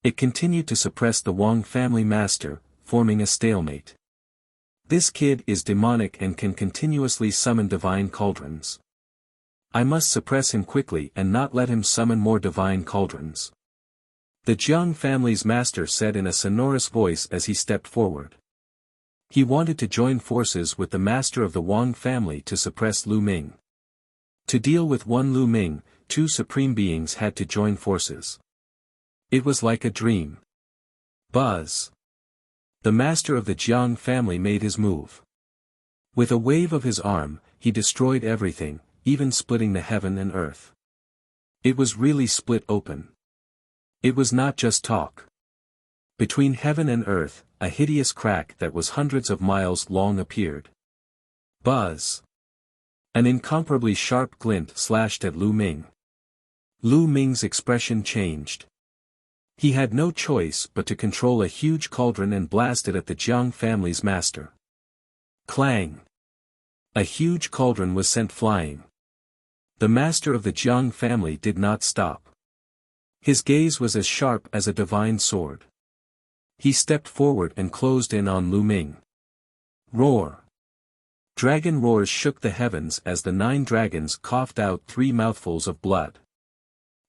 It continued to suppress the Wang family master, forming a stalemate. This kid is demonic and can continuously summon divine cauldrons. I must suppress him quickly and not let him summon more divine cauldrons. The Jiang family's master said in a sonorous voice as he stepped forward. He wanted to join forces with the master of the Wang family to suppress Lu Ming. To deal with one Lu Ming, two supreme beings had to join forces. It was like a dream. Buzz. The master of the Jiang family made his move. With a wave of his arm, he destroyed everything, even splitting the heaven and earth. It was really split open. It was not just talk. Between heaven and earth, a hideous crack that was hundreds of miles long appeared. Buzz. An incomparably sharp glint slashed at Lu Ming. Lu Ming's expression changed. He had no choice but to control a huge cauldron and blast it at the Jiang family's master. Clang! A huge cauldron was sent flying. The master of the Jiang family did not stop. His gaze was as sharp as a divine sword. He stepped forward and closed in on Lu Ming. Roar! Dragon roars shook the heavens as the 9 dragons coughed out 3 mouthfuls of blood.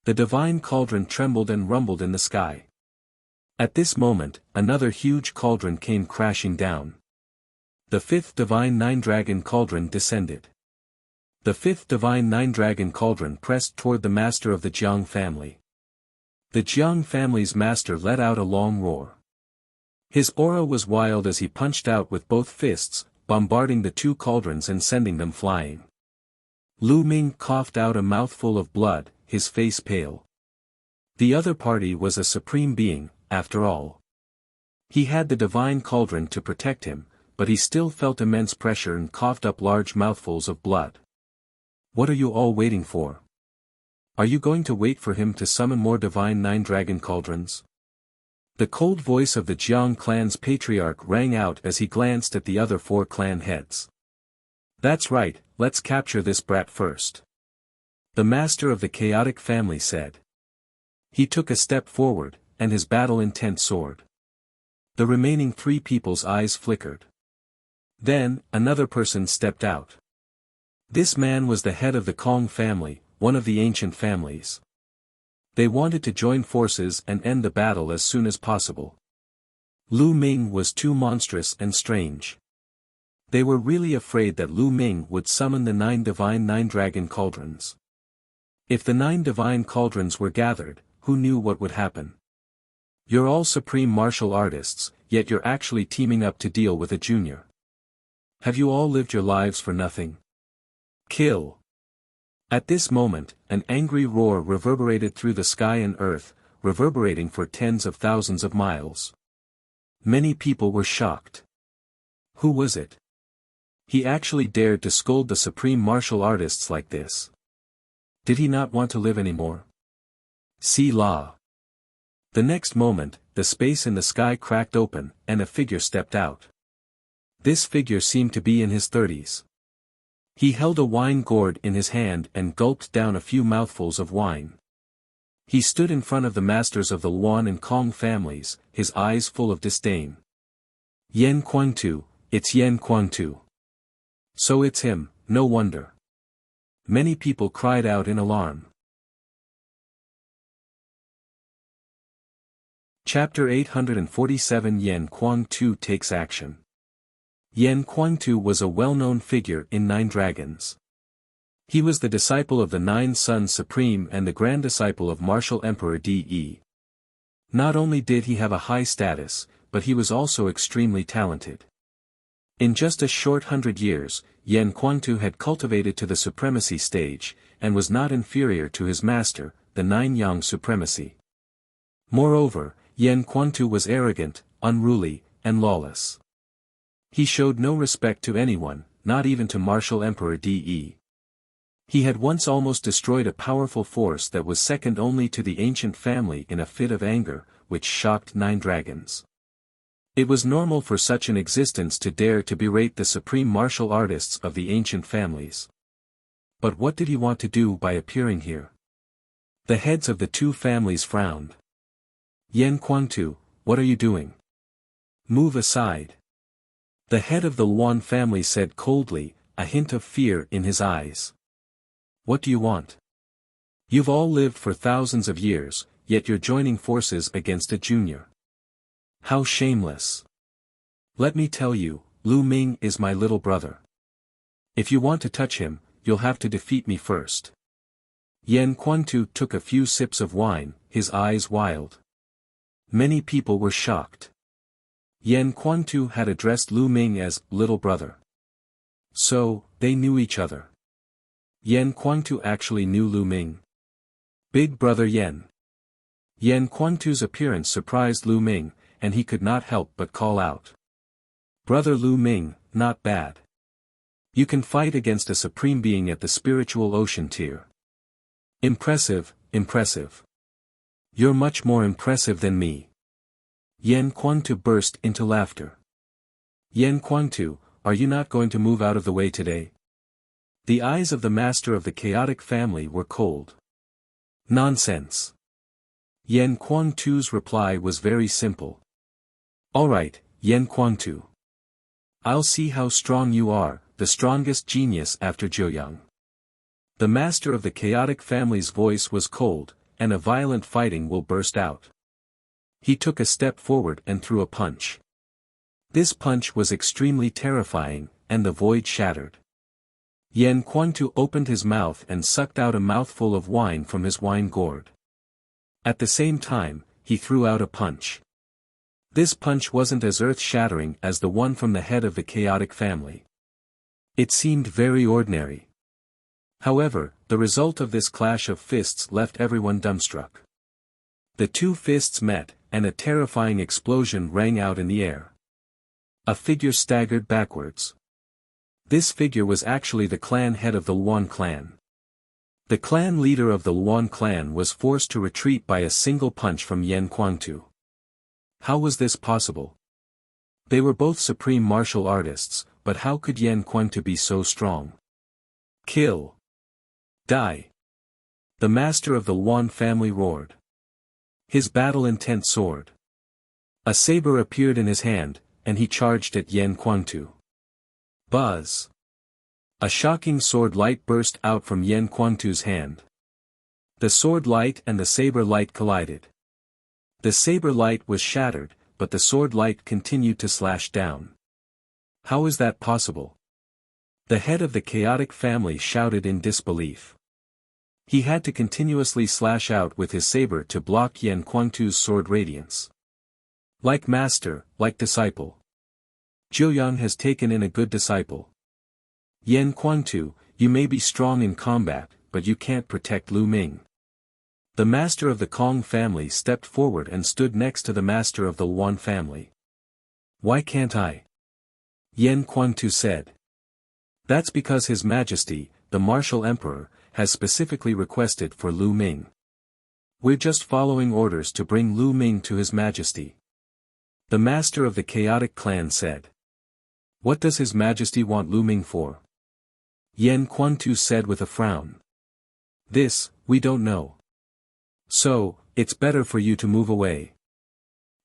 The divine cauldron trembled and rumbled in the sky. At this moment, another huge cauldron came crashing down. The 5th divine 9-dragon cauldron descended. The 5th divine 9-dragon cauldron pressed toward the master of the Jiang family. The Jiang family's master let out a long roar. His aura was wild as he punched out with both fists, bombarding the 2 cauldrons and sending them flying. Lu Ming coughed out a mouthful of blood, his face pale. The other party was a supreme being, after all. He had the divine cauldron to protect him, but he still felt immense pressure and coughed up large mouthfuls of blood. What are you all waiting for? Are you going to wait for him to summon more divine 9-dragon cauldrons? The cold voice of the Jiang clan's patriarch rang out as he glanced at the other 4 clan heads. That's right, let's capture this brat first. The master of the chaotic family said. He took a step forward, and his battle intent soared. The remaining 3 people's eyes flickered. Then, another person stepped out. This man was the head of the Kong family, one of the ancient families. They wanted to join forces and end the battle as soon as possible. Lu Ming was too monstrous and strange. They were really afraid that Lu Ming would summon the 9 divine 9-dragon cauldrons. If the 9 divine cauldrons were gathered, who knew what would happen? You're all supreme martial artists, yet you're actually teaming up to deal with a junior. Have you all lived your lives for nothing? Kill! At this moment, an angry roar reverberated through the sky and earth, reverberating for tens of thousands of miles. Many people were shocked. Who was it? He actually dared to scold the supreme martial artists like this. Did he not want to live anymore? See La. The next moment, the space in the sky cracked open, and a figure stepped out. This figure seemed to be in his 30s. He held a wine gourd in his hand and gulped down a few mouthfuls of wine. He stood in front of the masters of the Luan and Kong families, his eyes full of disdain. Yan Kuangtu, it's Yan Kuangtu. So it's him, no wonder. Many people cried out in alarm. Chapter 847 Yan Kuangtu takes action. Yan Kuangtu was a well-known figure in 9 Dragons. He was the disciple of the 9 Sons Supreme and the grand disciple of Martial Emperor De. Not only did he have a high status, but he was also extremely talented. In just a short 100 years, Yan Kuangtu had cultivated to the supremacy stage, and was not inferior to his master, the 9 Yang supremacy. Moreover, Yan Kuangtu was arrogant, unruly, and lawless. He showed no respect to anyone, not even to Martial Emperor De. He had once almost destroyed a powerful force that was second only to the ancient family in a fit of anger, which shocked 9 dragons. It was normal for such an existence to dare to berate the supreme martial artists of the ancient families. But what did he want to do by appearing here? The heads of the two families frowned. Yan Quantu, what are you doing? Move aside. The head of the Luan family said coldly, a hint of fear in his eyes. What do you want? You've all lived for thousands of years, yet you're joining forces against a junior. How shameless. Let me tell you, Lu Ming is my little brother. If you want to touch him, you'll have to defeat me first. Yan Quantu took a few sips of wine, his eyes wild. Many people were shocked. Yan Quantu had addressed Lu Ming as little brother. So, they knew each other. Yan Quantu actually knew Lu Ming. Big brother Yan. Yan Quantu's appearance surprised Lu Ming, and he could not help but call out. Brother Lu Ming, not bad. You can fight against a supreme being at the spiritual ocean tier. Impressive, impressive. You're much more impressive than me. Yan Quantu burst into laughter. Yan Quantu, are you not going to move out of the way today? The eyes of the master of the chaotic family were cold. Nonsense. Yan Quantu's reply was very simple. Alright, Yan Quantu. I'll see how strong you are, the strongest genius after Jiuyang. The master of the chaotic family's voice was cold, and a violent fighting will burst out. He took a step forward and threw a punch. This punch was extremely terrifying, and the void shattered. Yan Quantu opened his mouth and sucked out a mouthful of wine from his wine gourd. At the same time, he threw out a punch. This punch wasn't as earth-shattering as the one from the head of the chaotic family. It seemed very ordinary. However, the result of this clash of fists left everyone dumbstruck. The two fists met, and a terrifying explosion rang out in the air. A figure staggered backwards. This figure was actually the clan head of the Luan clan. The clan leader of the Luan clan was forced to retreat by a single punch from Yan Quantu. How was this possible? They were both supreme martial artists, but how could Yan Quantu be so strong? Kill. Die. The master of the Luan family roared. His battle-intent soared. A saber appeared in his hand, and he charged at Yan Quantu. Buzz. A shocking sword light burst out from Yan Quantu's hand. The sword light and the saber light collided. The saber light was shattered, but the sword light continued to slash down. How is that possible? The head of the chaotic family shouted in disbelief. He had to continuously slash out with his saber to block Yan Quantu's sword radiance. Like master, like disciple. Jiuyang has taken in a good disciple. Yan Quantu, you may be strong in combat, but you can't protect Lu Ming. The master of the Kong family stepped forward and stood next to the master of the Luan family. Why can't I? Yan Quantu said. That's because His Majesty, the martial emperor, has specifically requested for Lu Ming. We're just following orders to bring Lu Ming to His Majesty. The master of the chaotic clan said. What does His Majesty want Lu Ming for? Yan Quantu said with a frown. This, we don't know. So, it's better for you to move away.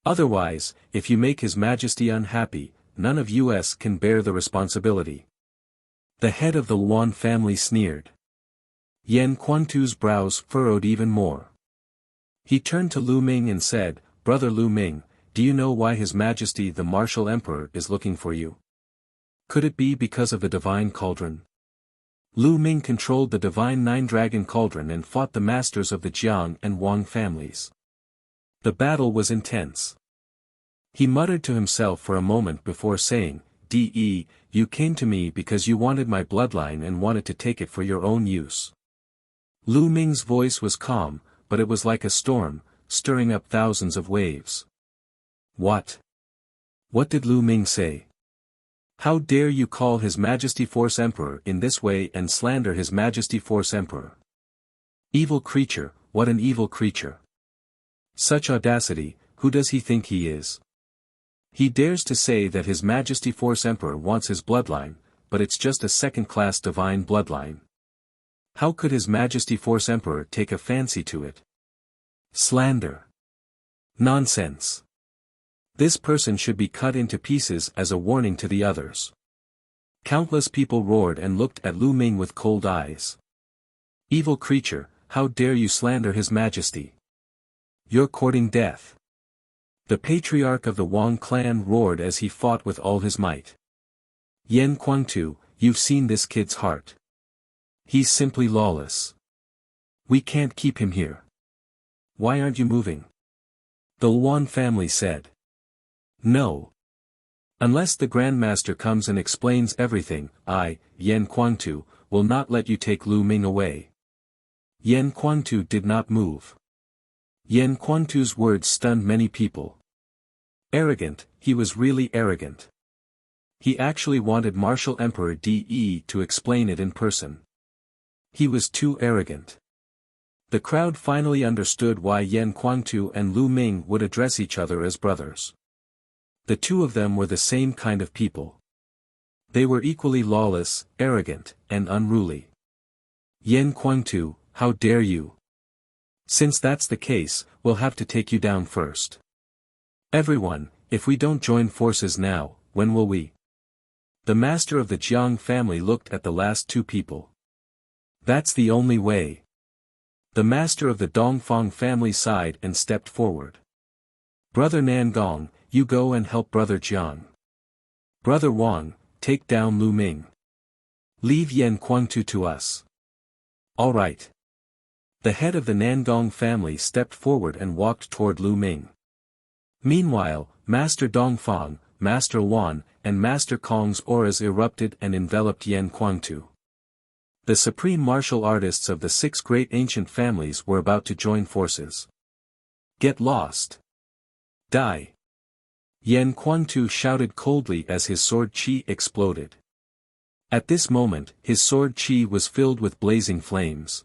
Otherwise, if you make His Majesty unhappy, none of us can bear the responsibility. The head of the Luan family sneered. Yan Quantu's brows furrowed even more. He turned to Lu Ming and said, Brother Lu Ming, do you know why His Majesty the Martial Emperor is looking for you? Could it be because of the Divine Cauldron? Lu Ming controlled the Divine Nine-Dragon Cauldron and fought the masters of the Jiang and Wang families. The battle was intense. He muttered to himself for a moment before saying, "De, you came to me because you wanted my bloodline and wanted to take it for your own use." Lu Ming's voice was calm, but it was like a storm, stirring up thousands of waves. What? What did Lu Ming say? How dare you call His Majesty Force Emperor in this way and slander His Majesty Force Emperor? Evil creature, what an evil creature. Such audacity, who does he think he is? He dares to say that His Majesty Force Emperor wants his bloodline, but it's just a second-class divine bloodline. How could His Majesty Force Emperor take a fancy to it? Slander. Nonsense. This person should be cut into pieces as a warning to the others. Countless people roared and looked at Lu Ming with cold eyes. Evil creature, how dare you slander His Majesty? You're courting death. The patriarch of the Wang clan roared as he fought with all his might. Yan Kuangtu, you've seen this kid's heart. He's simply lawless. We can't keep him here. Why aren't you moving? The Luan family said. No. Unless the Grandmaster comes and explains everything, I, Yan Kuangtu, will not let you take Lu Ming away. Yan Kuangtu did not move. Yan Kuangtu's words stunned many people. Arrogant, he was really arrogant. He actually wanted Martial Emperor De to explain it in person. He was too arrogant. The crowd finally understood why Yan Kuangtu and Lu Ming would address each other as brothers. The two of them were the same kind of people. They were equally lawless, arrogant, and unruly. Yan Kuangtu, how dare you? Since that's the case, we'll have to take you down first. Everyone, if we don't join forces now, when will we? The master of the Jiang family looked at the last two people. That's the only way. The master of the Dongfang family sighed and stepped forward. Brother Nangong, you go and help Brother Jiang. Brother Wang, take down Lu Ming. Leave Yan Kuangtu to us. All right. The head of the Nangong family stepped forward and walked toward Lu Ming. Meanwhile, Master Dongfang, Master Wan, and Master Kong's auras erupted and enveloped Yan Kuangtu. The supreme martial artists of the six great ancient families were about to join forces. Get lost. Die. Yan Kuangtu shouted coldly as his sword chi exploded. At this moment, his sword chi was filled with blazing flames.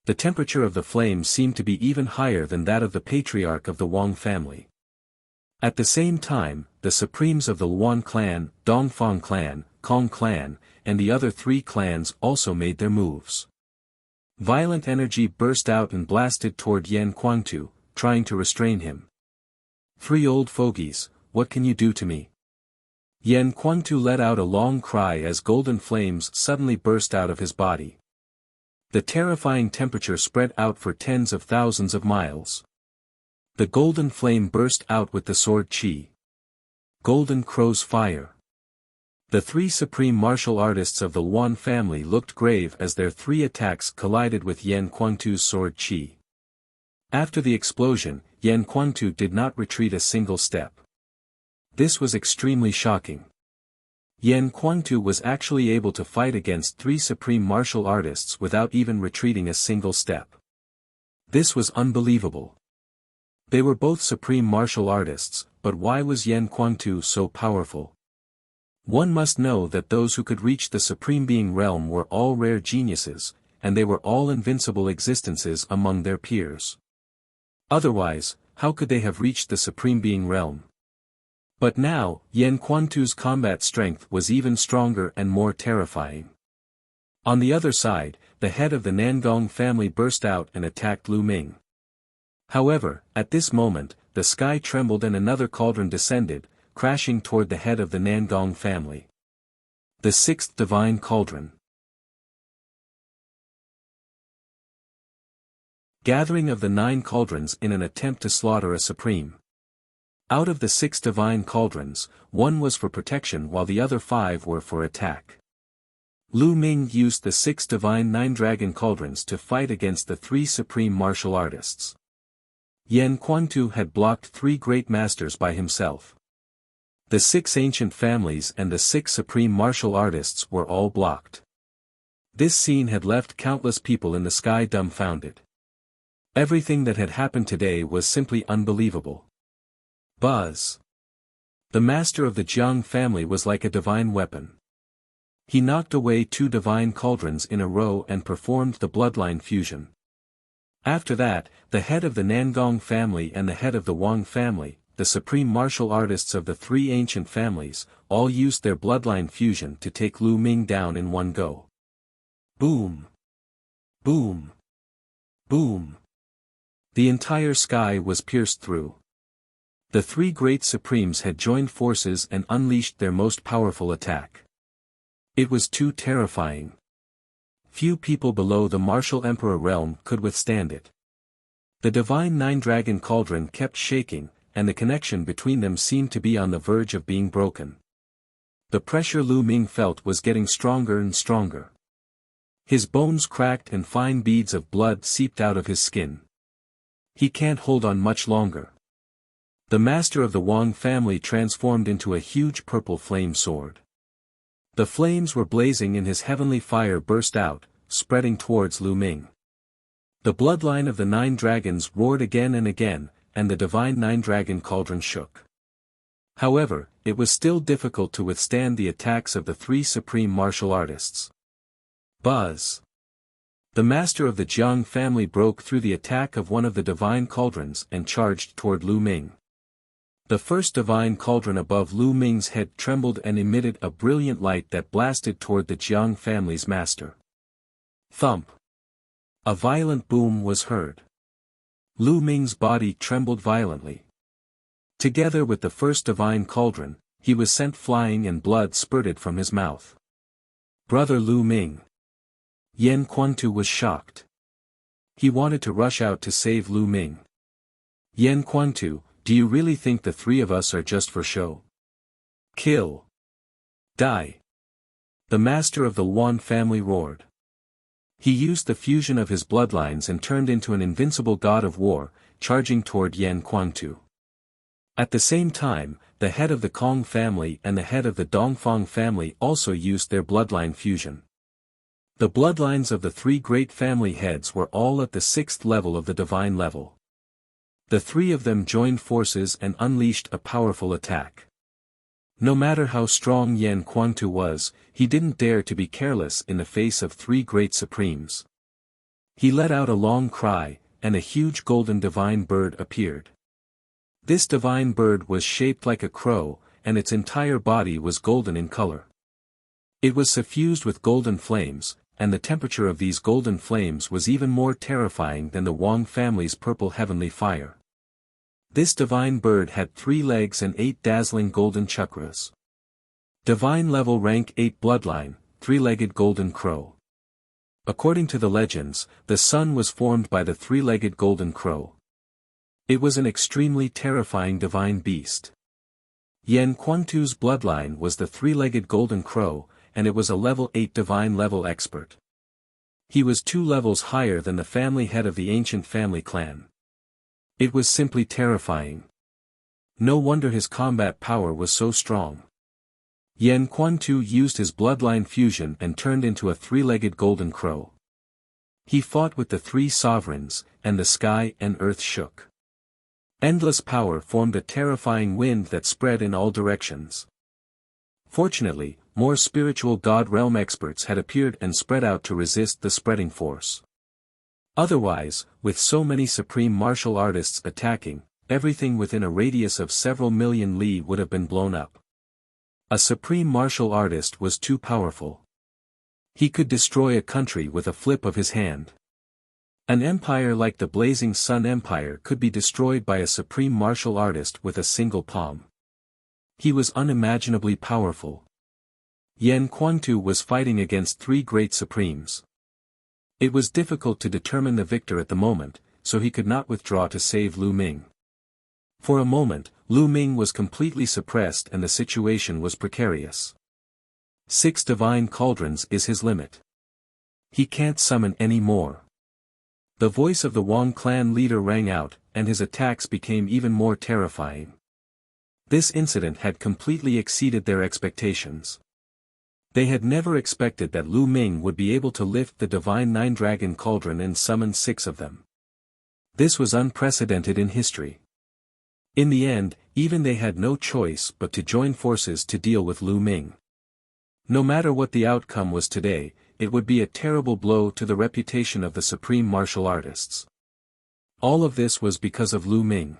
The temperature of the flames seemed to be even higher than that of the patriarch of the Wang family. At the same time, the supremes of the Luan clan, Dongfang clan, Kong clan, and the other three clans also made their moves. Violent energy burst out and blasted toward Yan Kuangtu, trying to restrain him. Three old fogies, what can you do to me? Yan Kuangtu let out a long cry as golden flames suddenly burst out of his body. The terrifying temperature spread out for tens of thousands of miles. The golden flame burst out with the sword chi. Golden Crow's fire. The three supreme martial artists of the Luan family looked grave as their three attacks collided with Yan Kuangtu's sword chi. After the explosion, Yan Kuangtu did not retreat a single step. This was extremely shocking. Yan Kuangtu was actually able to fight against three supreme martial artists without even retreating a single step. This was unbelievable. They were both supreme martial artists, but why was Yan Kuangtu so powerful? One must know that those who could reach the Supreme Being realm were all rare geniuses, and they were all invincible existences among their peers. Otherwise, how could they have reached the Supreme Being realm? But now, Yan Kuangtu's combat strength was even stronger and more terrifying. On the other side, the head of the Nangong family burst out and attacked Lu Ming. However, at this moment, the sky trembled and another cauldron descended, crashing toward the head of the Nangong family. The sixth divine cauldron. Gathering of the 9 cauldrons in an attempt to slaughter a supreme. Out of the 6 divine cauldrons, 1 was for protection while the other 5 were for attack. Lu Ming used the 6 divine 9-dragon cauldrons to fight against the 3 supreme martial artists. Yan Kuangtu had blocked 3 great masters by himself. The 6 ancient families and the 6 supreme martial artists were all blocked. This scene had left countless people in the sky dumbfounded. Everything that had happened today was simply unbelievable. Buzz. The master of the Jiang family was like a divine weapon. He knocked away 2 divine cauldrons in a row and performed the bloodline fusion. After that, the head of the Nangong family and the head of the Wang family, the supreme martial artists of the three ancient families, all used their bloodline fusion to take Lu Ming down in one go. Boom! Boom! Boom! The entire sky was pierced through. The three great supremes had joined forces and unleashed their most powerful attack. It was too terrifying. Few people below the martial emperor realm could withstand it. The divine nine-dragon cauldron kept shaking, and the connection between them seemed to be on the verge of being broken. The pressure Lu Ming felt was getting stronger and stronger. His bones cracked and fine beads of blood seeped out of his skin. He can't hold on much longer. The master of the Wang family transformed into a huge purple flame sword. The flames were blazing and his heavenly fire burst out, spreading towards Lu Ming. The bloodline of the nine dragons roared again and again, and the divine nine-dragon cauldron shook. However, it was still difficult to withstand the attacks of the three supreme martial artists. Buzz! The master of the Jiang family broke through the attack of one of the divine cauldrons and charged toward Lu Ming. The first divine cauldron above Lu Ming's head trembled and emitted a brilliant light that blasted toward the Jiang family's master. Thump! A violent boom was heard. Lu Ming's body trembled violently. Together with the first divine cauldron, he was sent flying and blood spurted from his mouth. Brother Lu Ming! Yan Quantu was shocked. He wanted to rush out to save Lu Ming. Yan Quantu, do you really think the three of us are just for show? Kill! Die! The master of the Wan family roared. He used the fusion of his bloodlines and turned into an invincible god of war, charging toward Yan Quantu. At the same time, the head of the Kong family and the head of the Dongfang family also used their bloodline fusion. The bloodlines of the three great family heads were all at the 6th level of the divine level. The three of them joined forces and unleashed a powerful attack. No matter how strong Yan Quantu was, he didn't dare to be careless in the face of three great supremes. He let out a long cry, and a huge golden divine bird appeared. This divine bird was shaped like a crow, and its entire body was golden in color. It was suffused with golden flames, and the temperature of these golden flames was even more terrifying than the Wang family's purple heavenly fire. This divine bird had 3 legs and 8 dazzling golden chakras. Divine level rank 8 bloodline, 3-legged golden crow. According to the legends, the sun was formed by the 3-legged golden crow. It was an extremely terrifying divine beast. Yan Quantu's bloodline was the 3-legged golden crow, and it was a level 8 divine level expert. He was 2 levels higher than the family head of the ancient family clan. It was simply terrifying. No wonder his combat power was so strong. Yan Quantu used his bloodline fusion and turned into a 3-legged golden crow. He fought with the 3 sovereigns, and the sky and earth shook. Endless power formed a terrifying wind that spread in all directions. Fortunately, more spiritual God realm experts had appeared and spread out to resist the spreading force. Otherwise, with so many supreme martial artists attacking, everything within a radius of several million li would have been blown up. A supreme martial artist was too powerful. He could destroy a country with a flip of his hand. An empire like the Blazing Sun Empire could be destroyed by a supreme martial artist with a single palm. He was unimaginably powerful. Yan Quantu was fighting against 3 great supremes. It was difficult to determine the victor at the moment, so he could not withdraw to save Lu Ming. For a moment, Lu Ming was completely suppressed and the situation was precarious. 6 divine cauldrons is his limit. He can't summon any more. The voice of the Wang clan leader rang out, and his attacks became even more terrifying. This incident had completely exceeded their expectations. They had never expected that Lu Ming would be able to lift the divine 9-dragon cauldron and summon 6 of them. This was unprecedented in history. In the end, even they had no choice but to join forces to deal with Lu Ming. No matter what the outcome was today, it would be a terrible blow to the reputation of the supreme martial artists. All of this was because of Lu Ming.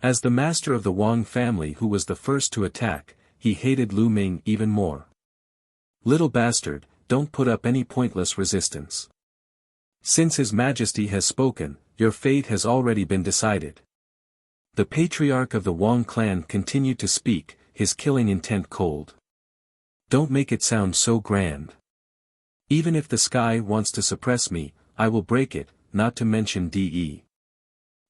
As the master of the Wang family who was the first to attack, he hated Lu Ming even more. Little bastard, don't put up any pointless resistance. Since His Majesty has spoken, your fate has already been decided. The patriarch of the Wang clan continued to speak, his killing intent cold. Don't make it sound so grand. Even if the sky wants to suppress me, I will break it, not to mention de.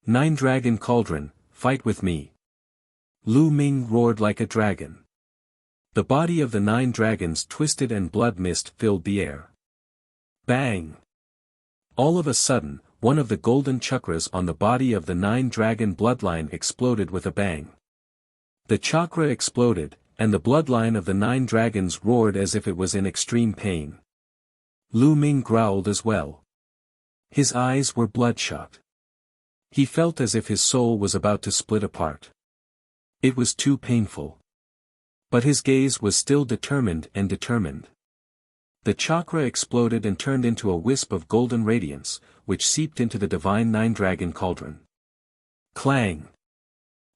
9 Dragon Cauldron, fight with me. Lu Ming roared like a dragon. The body of the 9 dragons twisted and blood mist filled the air. Bang! All of a sudden, one of the golden chakras on the body of the 9 dragon bloodline exploded with a bang. The chakra exploded, and the bloodline of the 9 dragons roared as if it was in extreme pain. Lu Ming growled as well. His eyes were bloodshot. He felt as if his soul was about to split apart. It was too painful. But his gaze was still determined and determined. The chakra exploded and turned into a wisp of golden radiance, which seeped into the divine 9 dragon cauldron. Clang!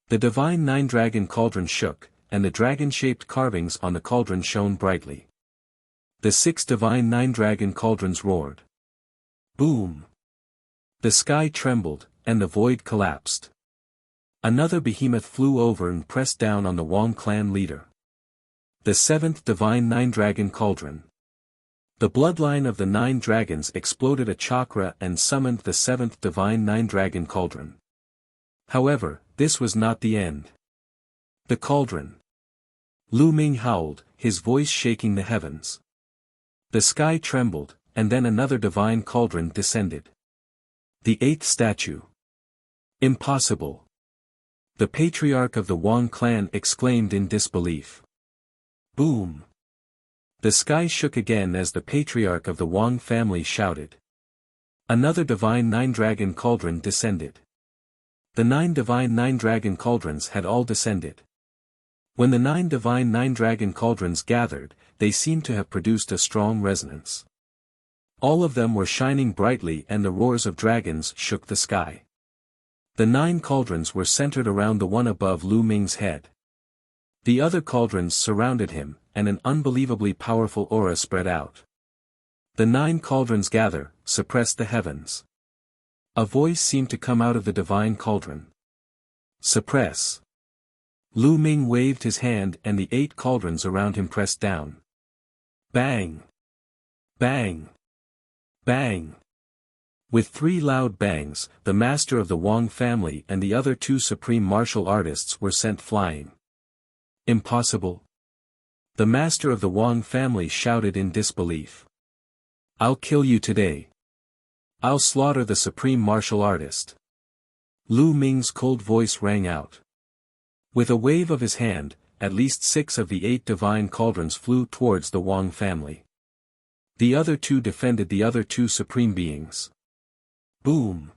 The divine 9 dragon cauldron shook, and the dragon-shaped carvings on the cauldron shone brightly. The 6 divine 9 dragon cauldrons roared. Boom! The sky trembled, and the void collapsed. Another behemoth flew over and pressed down on the Wang clan leader. The 7th divine 9 dragon cauldron. The bloodline of the 9 dragons exploded a chakra and summoned the 7th divine 9 dragon cauldron. However, this was not the end. The cauldron. Lu Ming howled, his voice shaking the heavens. The sky trembled, and then another divine cauldron descended. The 8th statue. Impossible. The patriarch of the Wang clan exclaimed in disbelief. Boom! The sky shook again as the patriarch of the Wang family shouted. Another divine 9 dragon cauldron descended. The 9 divine 9 dragon cauldrons had all descended. When the 9 divine 9 dragon cauldrons gathered, they seemed to have produced a strong resonance. All of them were shining brightly and the roars of dragons shook the sky. The 9 cauldrons were centered around the one above Lu Ming's head. The other cauldrons surrounded him, and an unbelievably powerful aura spread out. The 9 cauldrons gather, suppress the heavens. A voice seemed to come out of the divine cauldron. Suppress. Lu Ming waved his hand and the 8 cauldrons around him pressed down. Bang! Bang! Bang! With 3 loud bangs, the master of the Wang family and the other 2 supreme martial artists were sent flying. Impossible! The master of the Wang family shouted in disbelief. I'll kill you today. I'll slaughter the supreme martial artist. Lu Ming's cold voice rang out. With a wave of his hand, at least 6 of the 8 divine cauldrons flew towards the Wang family. The other 2 defended the other 2 supreme beings. Boom!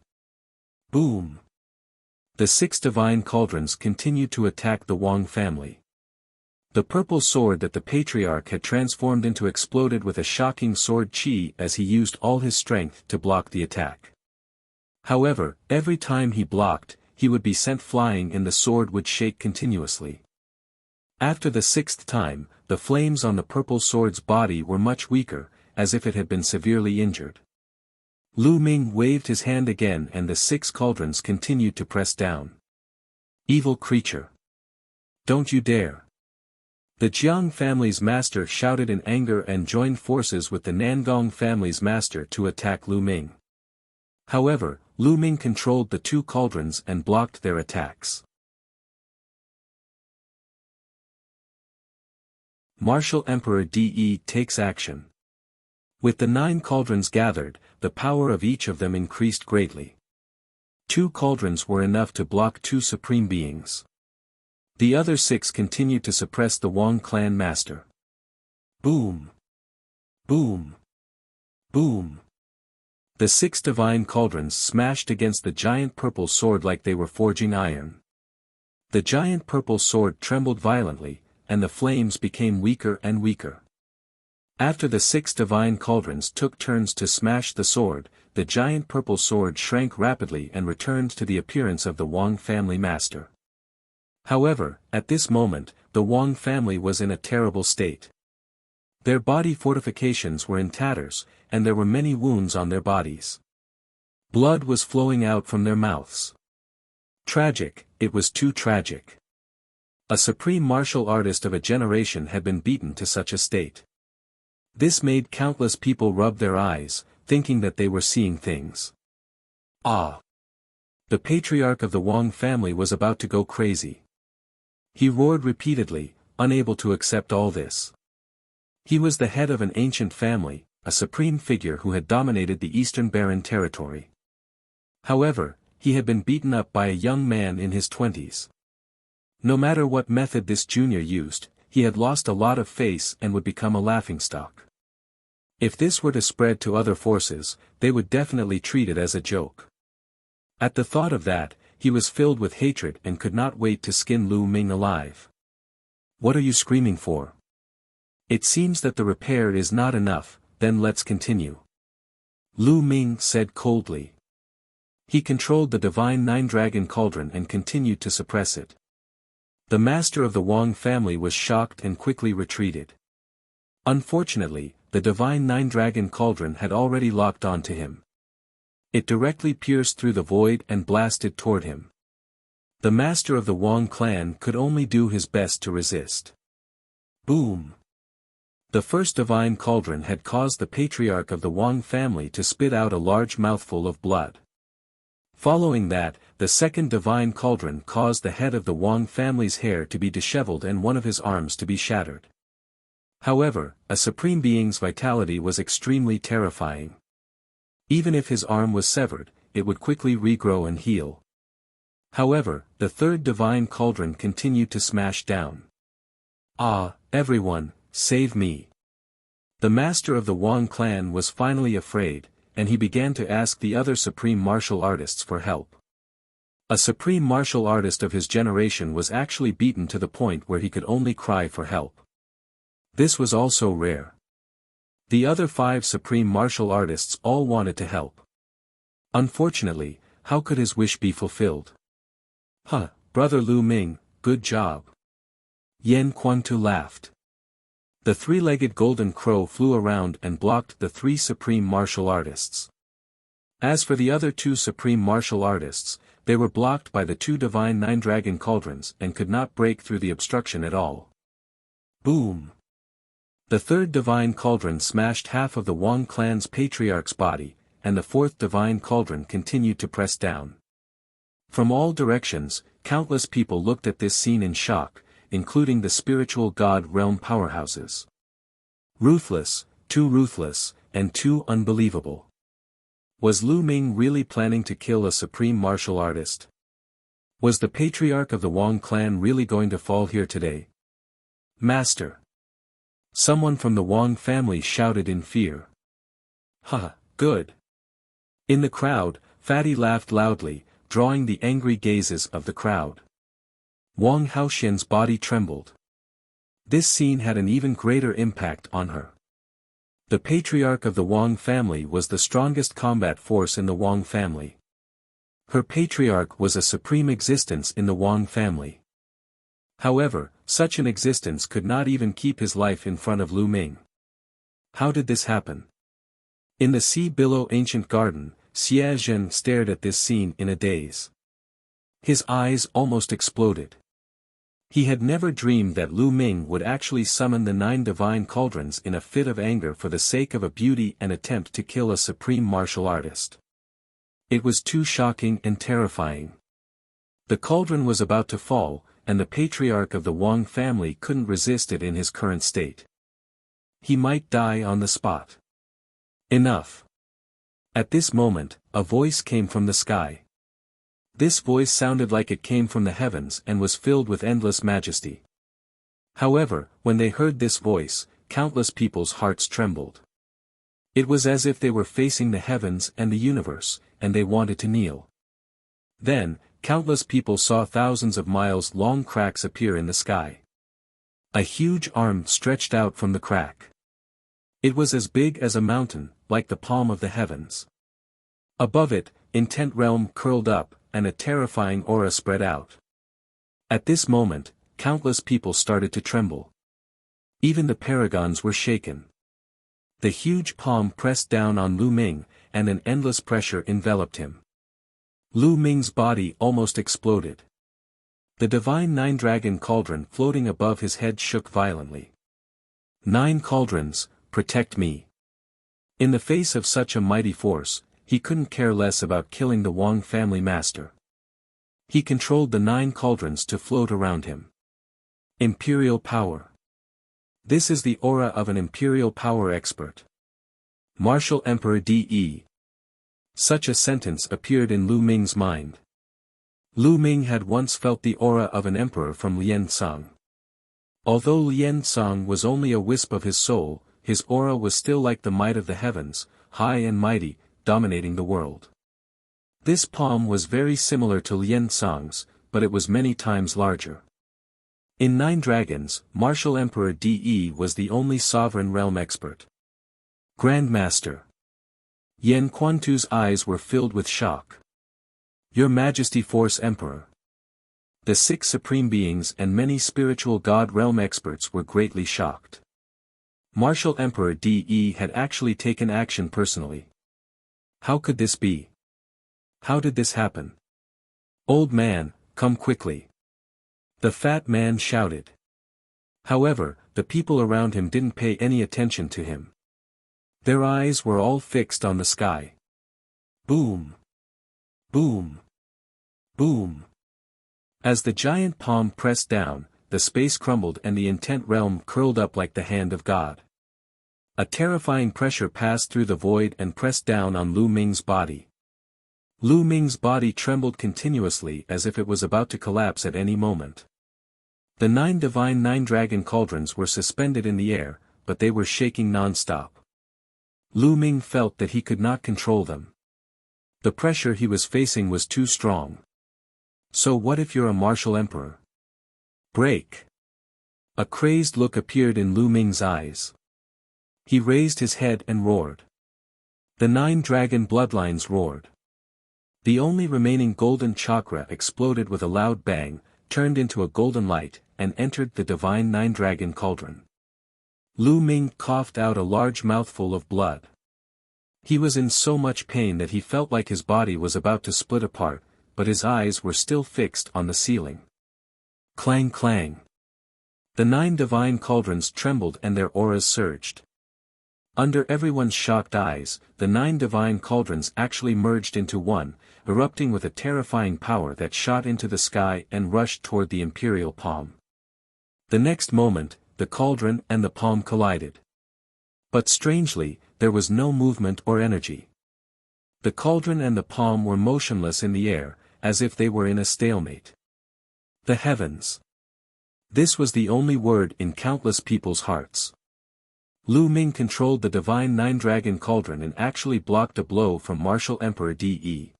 Boom! The 6 divine cauldrons continued to attack the Wang family. The purple sword that the patriarch had transformed into exploded with a shocking sword chi as he used all his strength to block the attack. However, every time he blocked, he would be sent flying and the sword would shake continuously. After the 6th time, the flames on the purple sword's body were much weaker, as if it had been severely injured. Lu Ming waved his hand again and the 6 cauldrons continued to press down. Evil creature! Don't you dare! The Jiang family's master shouted in anger and joined forces with the Nangong family's master to attack Lu Ming. However, Lu Ming controlled the 2 cauldrons and blocked their attacks. Martial Emperor De takes action. With the 9 cauldrons gathered, the power of each of them increased greatly. 2 cauldrons were enough to block 2 supreme beings. The other 6 continued to suppress the Wang clan master. Boom! Boom! Boom! The 6 divine cauldrons smashed against the giant purple sword like they were forging iron. The giant purple sword trembled violently, and the flames became weaker and weaker. After the 6 divine cauldrons took turns to smash the sword, the giant purple sword shrank rapidly and returned to the appearance of the Wang family master. However, at this moment, the Wang family was in a terrible state. Their body fortifications were in tatters, and there were many wounds on their bodies. Blood was flowing out from their mouths. Tragic, it was too tragic. A supreme martial artist of a generation had been beaten to such a state. This made countless people rub their eyes, thinking that they were seeing things. Ah! The patriarch of the Wang family was about to go crazy. He roared repeatedly, unable to accept all this. He was the head of an ancient family, a supreme figure who had dominated the Eastern Barren territory. However, he had been beaten up by a young man in his 20s. No matter what method this junior used, he had lost a lot of face and would become a laughingstock. If this were to spread to other forces, they would definitely treat it as a joke. At the thought of that, he was filled with hatred and could not wait to skin Lu Ming alive. What are you screaming for? It seems that the repair is not enough, then let's continue. Lu Ming said coldly. He controlled the divine nine-dragon cauldron and continued to suppress it. The master of the Wang family was shocked and quickly retreated. Unfortunately, the divine nine-dragon cauldron had already locked onto him. It directly pierced through the void and blasted toward him. The master of the Wang clan could only do his best to resist. Boom! The first divine cauldron had caused the patriarch of the Wang family to spit out a large mouthful of blood. Following that, the second divine cauldron caused the head of the Wang family's hair to be disheveled and one of his arms to be shattered. However, a supreme being's vitality was extremely terrifying. Even if his arm was severed, it would quickly regrow and heal. However, the third divine cauldron continued to smash down. Ah, everyone, save me. The master of the Wang clan was finally afraid, and he began to ask the other supreme martial artists for help. A supreme martial artist of his generation was actually beaten to the point where he could only cry for help. This was also rare. The other 5 supreme martial artists all wanted to help. Unfortunately, how could his wish be fulfilled? Huh, brother Lu Ming, good job. Yan Quantu laughed. The 3-legged golden crow flew around and blocked the 3 supreme martial artists. As for the other 2 supreme martial artists, they were blocked by the 2 divine nine-dragon cauldrons and could not break through the obstruction at all. Boom! The third divine cauldron smashed half of the Wang clan's patriarch's body, and the fourth divine cauldron continued to press down. From all directions, countless people looked at this scene in shock, including the spiritual god realm powerhouses. Ruthless, and too unbelievable. Was Lu Ming really planning to kill a supreme martial artist? Was the patriarch of the Wang clan really going to fall here today? Master! Someone from the Wang family shouted in fear. Ha, good. In the crowd, Fatty laughed loudly, drawing the angry gazes of the crowd. Wang Haoxian's body trembled. This scene had an even greater impact on her. The patriarch of the Wang family was the strongest combat force in the Wang family. Her patriarch was a supreme existence in the Wang family. However, such an existence could not even keep his life in front of Lu Ming. How did this happen? In the sea below ancient garden, Xie Zhen stared at this scene in a daze. His eyes almost exploded. He had never dreamed that Lu Ming would actually summon the 9 divine cauldrons in a fit of anger for the sake of a beauty and attempt to kill a supreme martial artist. It was too shocking and terrifying. The cauldron was about to fall, and the patriarch of the Wang family couldn't resist it in his current state. He might die on the spot. Enough. At this moment, a voice came from the sky. This voice sounded like it came from the heavens and was filled with endless majesty. However, when they heard this voice, countless people's hearts trembled. It was as if they were facing the heavens and the universe, and they wanted to kneel. Then, countless people saw thousands of miles-long cracks appear in the sky. A huge arm stretched out from the crack. It was as big as a mountain, like the palm of the heavens. Above it, intent realm curled up, and a terrifying aura spread out. At this moment, countless people started to tremble. Even the paragons were shaken. The huge palm pressed down on Lu Ming, and an endless pressure enveloped him. Lu Ming's body almost exploded. The divine nine-dragon cauldron floating above his head shook violently. 9 cauldrons, protect me. In the face of such a mighty force, he couldn't care less about killing the Wang family master. He controlled the 9 cauldrons to float around him. Imperial power. This is the aura of an imperial power expert. Martial Emperor De. Such a sentence appeared in Lu Ming's mind. Lu Ming had once felt the aura of an emperor from Lian Song. Although Lian Song was only a wisp of his soul, his aura was still like the might of the heavens, high and mighty, dominating the world. This palm was very similar to Lian Song's, but it was many times larger. In 9 dragons, Martial Emperor De was the only sovereign realm expert. Grandmaster. Yen Quantu's eyes were filled with shock. Your Majesty Force Emperor. The 6 supreme beings and many spiritual god realm experts were greatly shocked. Martial Emperor De had actually taken action personally. How could this be? How did this happen? Old man, come quickly. The fat man shouted. However, the people around him didn't pay any attention to him. Their eyes were all fixed on the sky. Boom! Boom! Boom! As the giant palm pressed down, the space crumbled and the intent realm curled up like the hand of God. A terrifying pressure passed through the void and pressed down on Lu Ming's body. Lu Ming's body trembled continuously as if it was about to collapse at any moment. The 9 divine nine-dragon cauldrons were suspended in the air, but they were shaking non-stop. Lu Ming felt that he could not control them. The pressure he was facing was too strong. So what if you're a martial emperor? Break! A crazed look appeared in Lu Ming's eyes. He raised his head and roared. The 9 dragon bloodlines roared. The only remaining golden chakra exploded with a loud bang, turned into a golden light, and entered the divine 9-dragon cauldron. Lu Ming coughed out a large mouthful of blood. He was in so much pain that he felt like his body was about to split apart, but his eyes were still fixed on the ceiling. Clang clang. The 9 divine cauldrons trembled and their auras surged. Under everyone's shocked eyes, the 9 divine cauldrons actually merged into one, erupting with a terrifying power that shot into the sky and rushed toward the imperial palm. The next moment, the cauldron and the palm collided. But strangely, there was no movement or energy. The cauldron and the palm were motionless in the air, as if they were in a stalemate. The heavens. This was the only word in countless people's hearts. Lu Ming controlled the divine 9-dragon cauldron and actually blocked a blow from Martial Emperor De.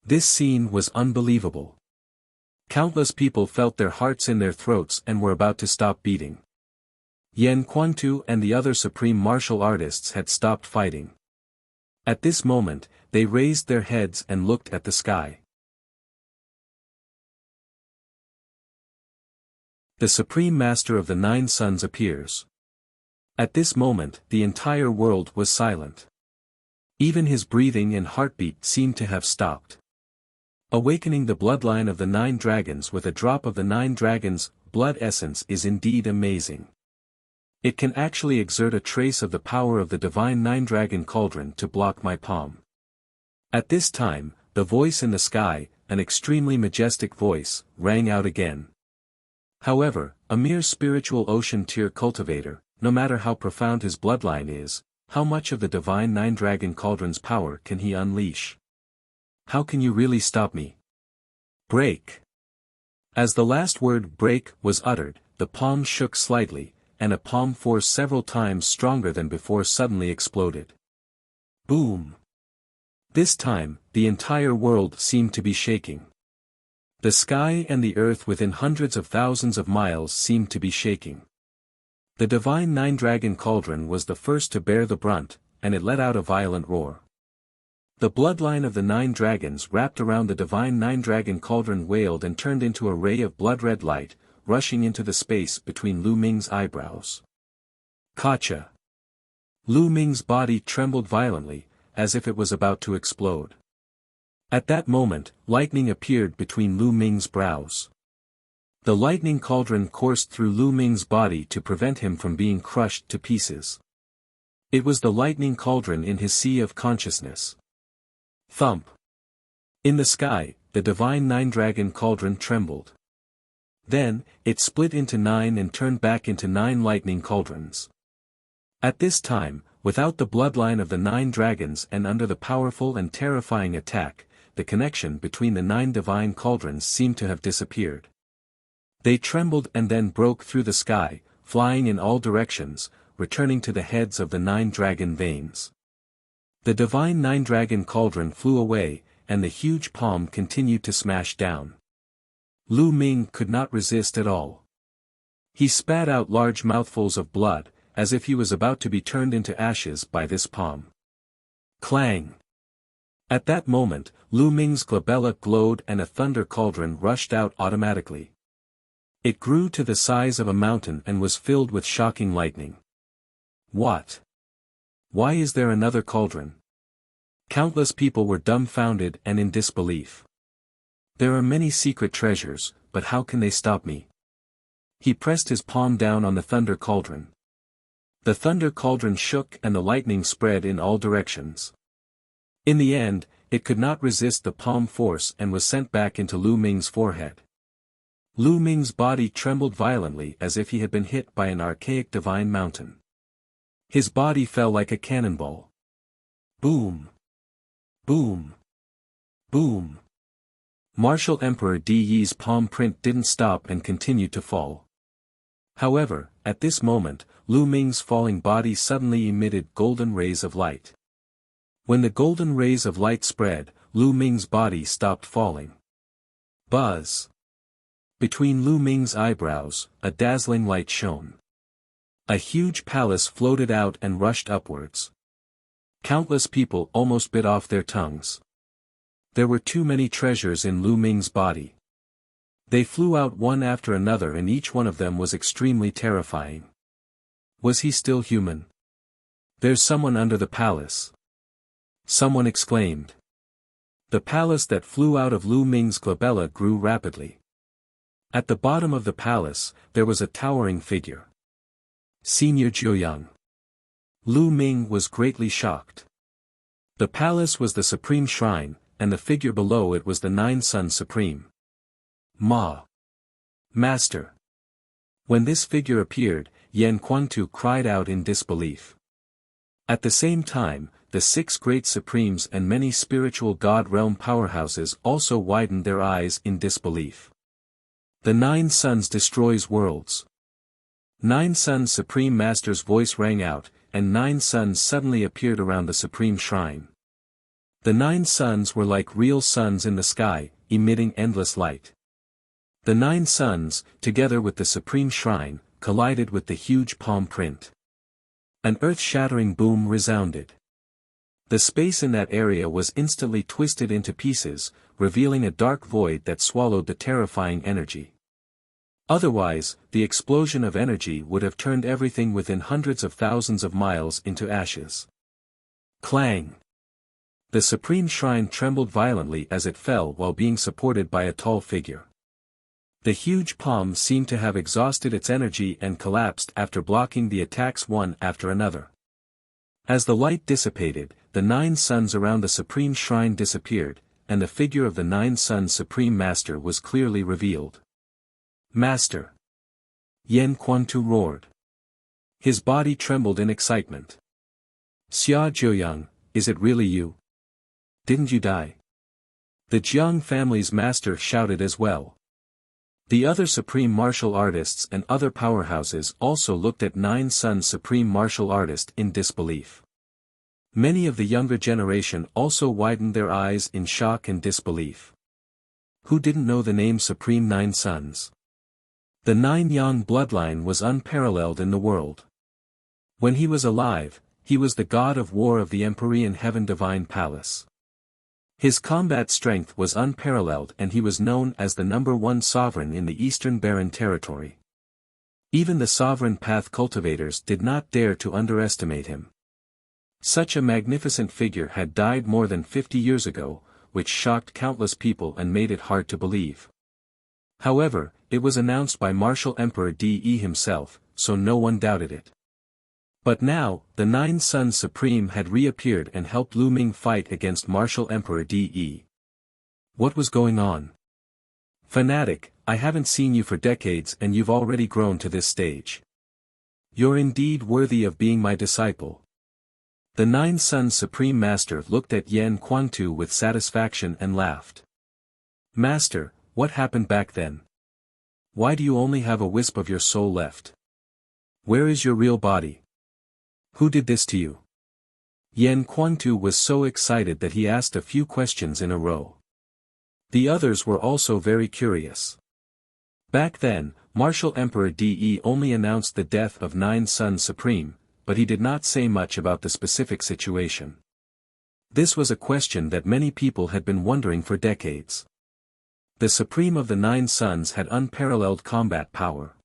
This scene was unbelievable. Countless people felt their hearts in their throats and were about to stop beating. Yen Quantu and the other supreme martial artists had stopped fighting. At this moment, they raised their heads and looked at the sky. The Supreme Master of the 9 Suns appears. At this moment, the entire world was silent. Even his breathing and heartbeat seemed to have stopped. Awakening the bloodline of the 9 dragons with a drop of the 9 dragons' blood essence is indeed amazing. It can actually exert a trace of the power of the divine 9-dragon cauldron to block my palm. At this time, the voice in the sky, an extremely majestic voice, rang out again. However, a mere spiritual ocean tier cultivator, no matter how profound his bloodline is, how much of the divine 9-dragon cauldron's power can he unleash? How can you really stop me? Break! As the last word break was uttered, the palm shook slightly, and a palm force several times stronger than before suddenly exploded. Boom! This time, the entire world seemed to be shaking. The sky and the earth within hundreds of thousands of miles seemed to be shaking. The divine 9-dragon cauldron was the first to bear the brunt, and it let out a violent roar. The bloodline of the 9 dragons wrapped around the divine 9-dragon cauldron wailed and turned into a ray of blood-red light, rushing into the space between Lu Ming's eyebrows. Gotcha! Lu Ming's body trembled violently, as if it was about to explode. At that moment, lightning appeared between Lu Ming's brows. The lightning cauldron coursed through Lu Ming's body to prevent him from being crushed to pieces. It was the lightning cauldron in his sea of consciousness. Thump! In the sky, the divine 9-dragon cauldron trembled. Then, it split into 9 and turned back into 9 lightning cauldrons. At this time, without the bloodline of the 9 dragons and under the powerful and terrifying attack, the connection between the 9 divine cauldrons seemed to have disappeared. They trembled and then broke through the sky, flying in all directions, returning to the heads of the 9 dragon veins. The divine 9-dragon cauldron flew away, and the huge palm continued to smash down. Lu Ming could not resist at all. He spat out large mouthfuls of blood, as if he was about to be turned into ashes by this palm. Clang! At that moment, Lu Ming's glabella glowed and a thunder cauldron rushed out automatically. It grew to the size of a mountain and was filled with shocking lightning. What? Why is there another cauldron? Countless people were dumbfounded and in disbelief. There are many secret treasures, but how can they stop me? He pressed his palm down on the thunder cauldron. The thunder cauldron shook and the lightning spread in all directions. In the end, it could not resist the palm force and was sent back into Lu Ming's forehead. Lu Ming's body trembled violently as if he had been hit by an archaic divine mountain. His body fell like a cannonball. Boom! Boom! Boom! Martial Emperor Di Yi's palm print didn't stop and continued to fall. However, at this moment, Lu Ming's falling body suddenly emitted golden rays of light. When the golden rays of light spread, Lu Ming's body stopped falling. Buzz! Between Lu Ming's eyebrows, a dazzling light shone. A huge palace floated out and rushed upwards. Countless people almost bit off their tongues. There were too many treasures in Lu Ming's body. They flew out one after another and each one of them was extremely terrifying. Was he still human? There's someone under the palace. Someone exclaimed. The palace that flew out of Lu Ming's glabella grew rapidly. At the bottom of the palace, there was a towering figure. Senior Jiuyang. Lu Ming was greatly shocked. The palace was the supreme shrine, and the figure below it was the 9 Sun Supreme. Ma! Master! When this figure appeared, Yan Quantu cried out in disbelief. At the same time, the 6 great supremes and many spiritual god realm powerhouses also widened their eyes in disbelief. The 9 Suns destroys worlds. 9 Suns Supreme Master's voice rang out, and 9 suns suddenly appeared around the supreme shrine. The 9 suns were like real suns in the sky, emitting endless light. The 9 suns, together with the supreme shrine, collided with the huge palm print. An earth-shattering boom resounded. The space in that area was instantly twisted into pieces, revealing a dark void that swallowed the terrifying energy. Otherwise, the explosion of energy would have turned everything within hundreds of thousands of miles into ashes. Clang! The supreme shrine trembled violently as it fell while being supported by a tall figure. The huge palm seemed to have exhausted its energy and collapsed after blocking the attacks one after another. As the light dissipated, the 9 suns around the supreme shrine disappeared, and the figure of the 9 Suns Supreme Master was clearly revealed. Master! Yan Quantu roared. His body trembled in excitement. Xia Jiuyang, is it really you? Didn't you die? The Jiang family's master shouted as well. The other supreme martial artists and other powerhouses also looked at 9 Suns Supreme Martial Artist in disbelief. Many of the younger generation also widened their eyes in shock and disbelief. Who didn't know the name Supreme 9 Suns? The 9 Yang bloodline was unparalleled in the world. When he was alive, he was the god of war of the Empyrean Heaven Divine Palace. His combat strength was unparalleled and he was known as the #1 sovereign in the Eastern Barren Territory. Even the sovereign path cultivators did not dare to underestimate him. Such a magnificent figure had died more than 50 years ago, which shocked countless people and made it hard to believe. However, it was announced by Martial Emperor De himself, so no one doubted it. But now, the Nine Suns Supreme had reappeared and helped Lu Ming fight against Martial Emperor De. What was going on? Fanatic, I haven't seen you for decades and you've already grown to this stage. You're indeed worthy of being my disciple. The Nine Suns Supreme Master looked at Yan Quangtu with satisfaction and laughed. Master, what happened back then? Why do you only have a wisp of your soul left? Where is your real body? Who did this to you? Yan Quangtu was so excited that he asked a few questions in a row. The others were also very curious. Back then, Martial Emperor De only announced the death of Nine Suns Supreme, but he did not say much about the specific situation. This was a question that many people had been wondering for decades. The Supreme of the Nine Suns had unparalleled combat power.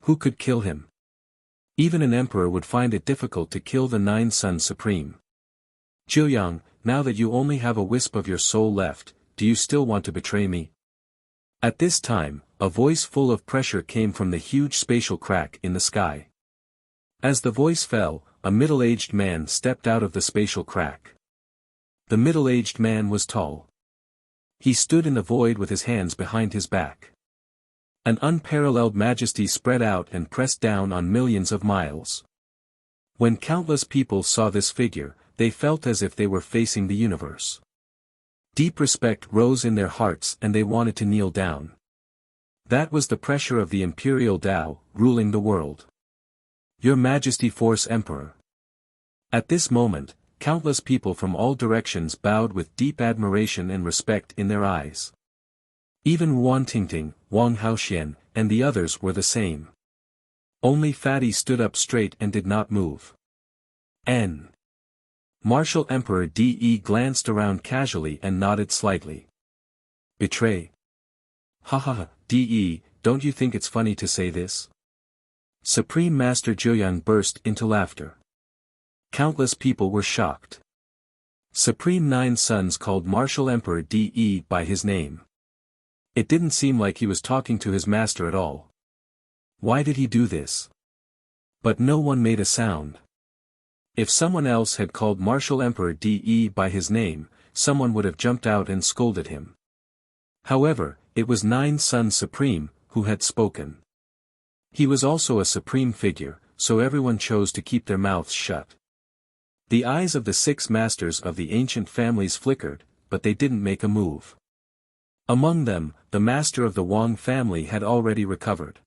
Who could kill him? Even an emperor would find it difficult to kill the Nine Suns Supreme. Jiuyang, now that you only have a wisp of your soul left, do you still want to betray me? At this time, a voice full of pressure came from the huge spatial crack in the sky. As the voice fell, a middle-aged man stepped out of the spatial crack. The middle-aged man was tall. He stood in the void with his hands behind his back. An unparalleled majesty spread out and pressed down on millions of miles. When countless people saw this figure, they felt as if they were facing the universe. Deep respect rose in their hearts and they wanted to kneel down. That was the pressure of the Imperial Tao, ruling the world. Your Majesty Force Emperor. At this moment, countless people from all directions bowed with deep admiration and respect in their eyes. Even Wan Tingting, Wang Haoxian, and the others were the same. Only Fatty stood up straight and did not move. Martial Emperor De glanced around casually and nodded slightly. Betray? Haha, De, don't you think it's funny to say this? Supreme Master Jiuyang burst into laughter. Countless people were shocked. Supreme Nine Suns called Martial Emperor De by his name. It didn't seem like he was talking to his master at all. Why did he do this? But no one made a sound. If someone else had called Martial Emperor De by his name, someone would have jumped out and scolded him. However, it was Nine Suns Supreme, who had spoken. He was also a supreme figure, so everyone chose to keep their mouths shut. The eyes of the 6 masters of the ancient families flickered, but they didn't make a move. Among them, the master of the Wang family had already recovered.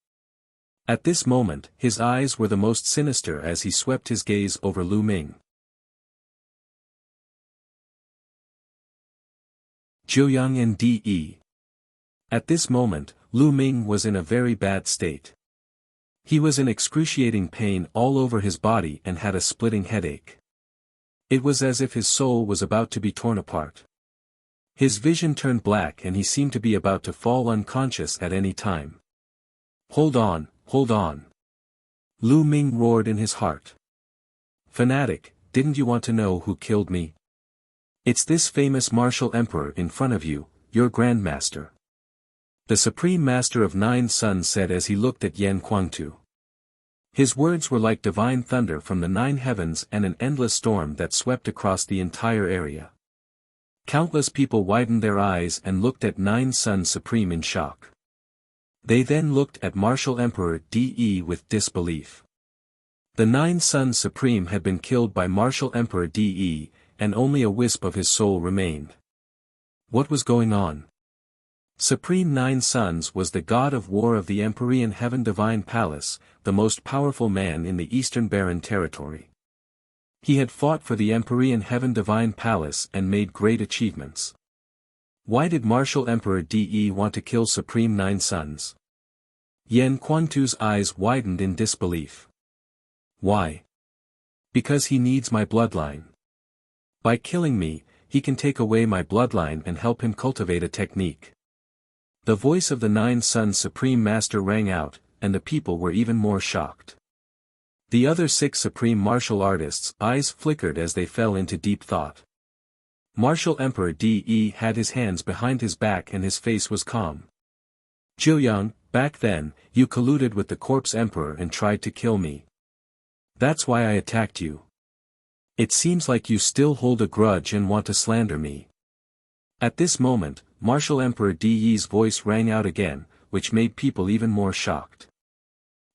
At this moment, his eyes were the most sinister as he swept his gaze over Lu Ming. Jiuyang and De. At this moment, Lu Ming was in a very bad state. He was in excruciating pain all over his body and had a splitting headache. It was as if his soul was about to be torn apart. His vision turned black and he seemed to be about to fall unconscious at any time. Hold on, hold on. Lu Ming roared in his heart. Fanatic, didn't you want to know who killed me? It's this famous martial emperor in front of you, your grandmaster. The Supreme Master of Nine Suns said as he looked at Yan Quangtu. His words were like divine thunder from the 9 heavens and an endless storm that swept across the entire area. Countless people widened their eyes and looked at Nine Suns Supreme in shock. They then looked at Martial Emperor De with disbelief. The Nine Suns Supreme had been killed by Martial Emperor De, and only a wisp of his soul remained. What was going on? Supreme Nine Suns was the god of war of the Empyrean Heaven Divine Palace, the most powerful man in the Eastern Barren Territory. He had fought for the Empyrean Heaven Divine Palace and made great achievements. Why did Martial Emperor De want to kill Supreme Nine Suns? Yan Quangtu's eyes widened in disbelief. Why? Because he needs my bloodline. By killing me, he can take away my bloodline and help him cultivate a technique. The voice of the Nine Suns Supreme Master rang out, and the people were even more shocked. The other 6 supreme martial artists' eyes flickered as they fell into deep thought. Martial Emperor De had his hands behind his back and his face was calm. Zheoyang, back then, you colluded with the Corpse Emperor and tried to kill me. That's why I attacked you. It seems like you still hold a grudge and want to slander me. At this moment, Martial Emperor De's voice rang out again, which made people even more shocked.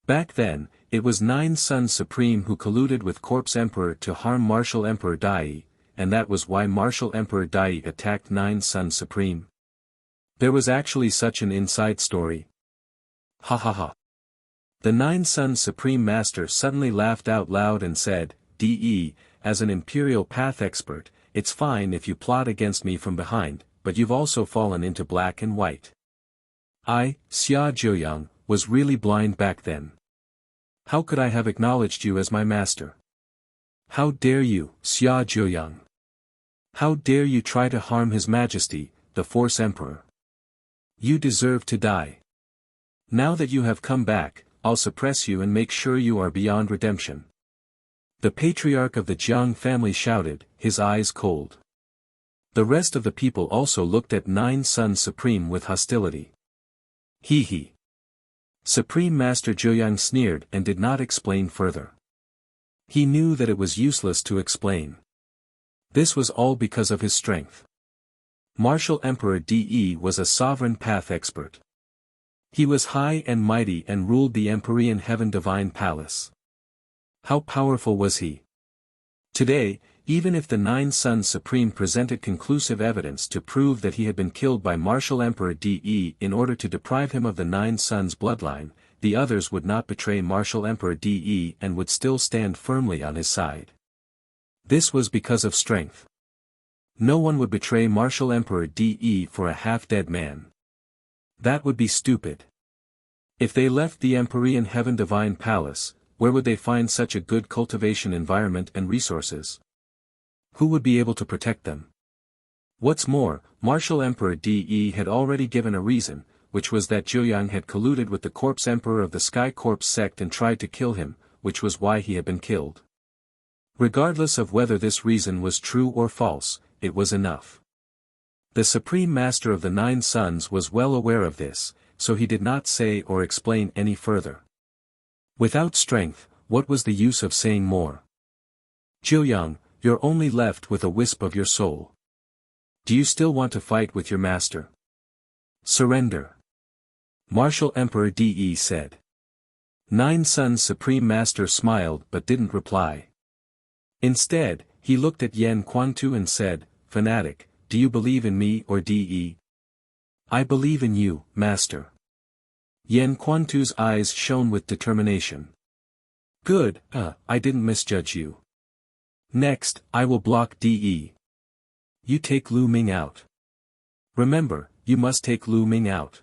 Back then, it was Nine Suns Supreme who colluded with Corpse Emperor to harm Martial Emperor Dai, and that was why Martial Emperor Dai attacked Nine Suns Supreme. There was actually such an inside story. Ha ha ha. The Nine Suns Supreme Master suddenly laughed out loud and said, De, as an Imperial Path expert, it's fine if you plot against me from behind, but you've also fallen into black and white. I, Xia Zheoyang, was really blind back then. How could I have acknowledged you as my master? How dare you, Xia Zheoyang? How dare you try to harm His Majesty, the Force Emperor? You deserve to die. Now that you have come back, I'll suppress you and make sure you are beyond redemption. The patriarch of the Jiang family shouted, his eyes cold. The rest of the people also looked at Nine Suns Supreme with hostility. Hee hee. Supreme Master Zheoyang sneered and did not explain further. He knew that it was useless to explain. This was all because of his strength. Martial Emperor De was a sovereign path expert. He was high and mighty and ruled the Empyrean Heaven Divine Palace. How powerful was he? Today, even if the Nine Suns Supreme presented conclusive evidence to prove that he had been killed by Martial Emperor De in order to deprive him of the Nine Suns bloodline, the others would not betray Martial Emperor De and would still stand firmly on his side. This was because of strength. No one would betray Martial Emperor De for a half-dead man. That would be stupid. If they left the Empyrean Heaven Divine Palace, where would they find such a good cultivation environment and resources? Who would be able to protect them? What's more, Martial Emperor De had already given a reason, which was that Zheoyang had colluded with the Corpse Emperor of the Sky Corpse sect and tried to kill him, which was why he had been killed. Regardless of whether this reason was true or false, it was enough. The Supreme Master of the Nine Suns was well aware of this, so he did not say or explain any further. Without strength, what was the use of saying more? Zheoyang, you're only left with a wisp of your soul. Do you still want to fight with your master? Surrender. Martial Emperor De said. Nine Suns Supreme Master smiled but didn't reply. Instead, he looked at Yan Quantu and said, Fanatic, do you believe in me or De? I believe in you, Master. Yan Quantu's eyes shone with determination. Good, I didn't misjudge you. Next, I will block De. You take Lu Ming out. Remember, you must take Lu Ming out.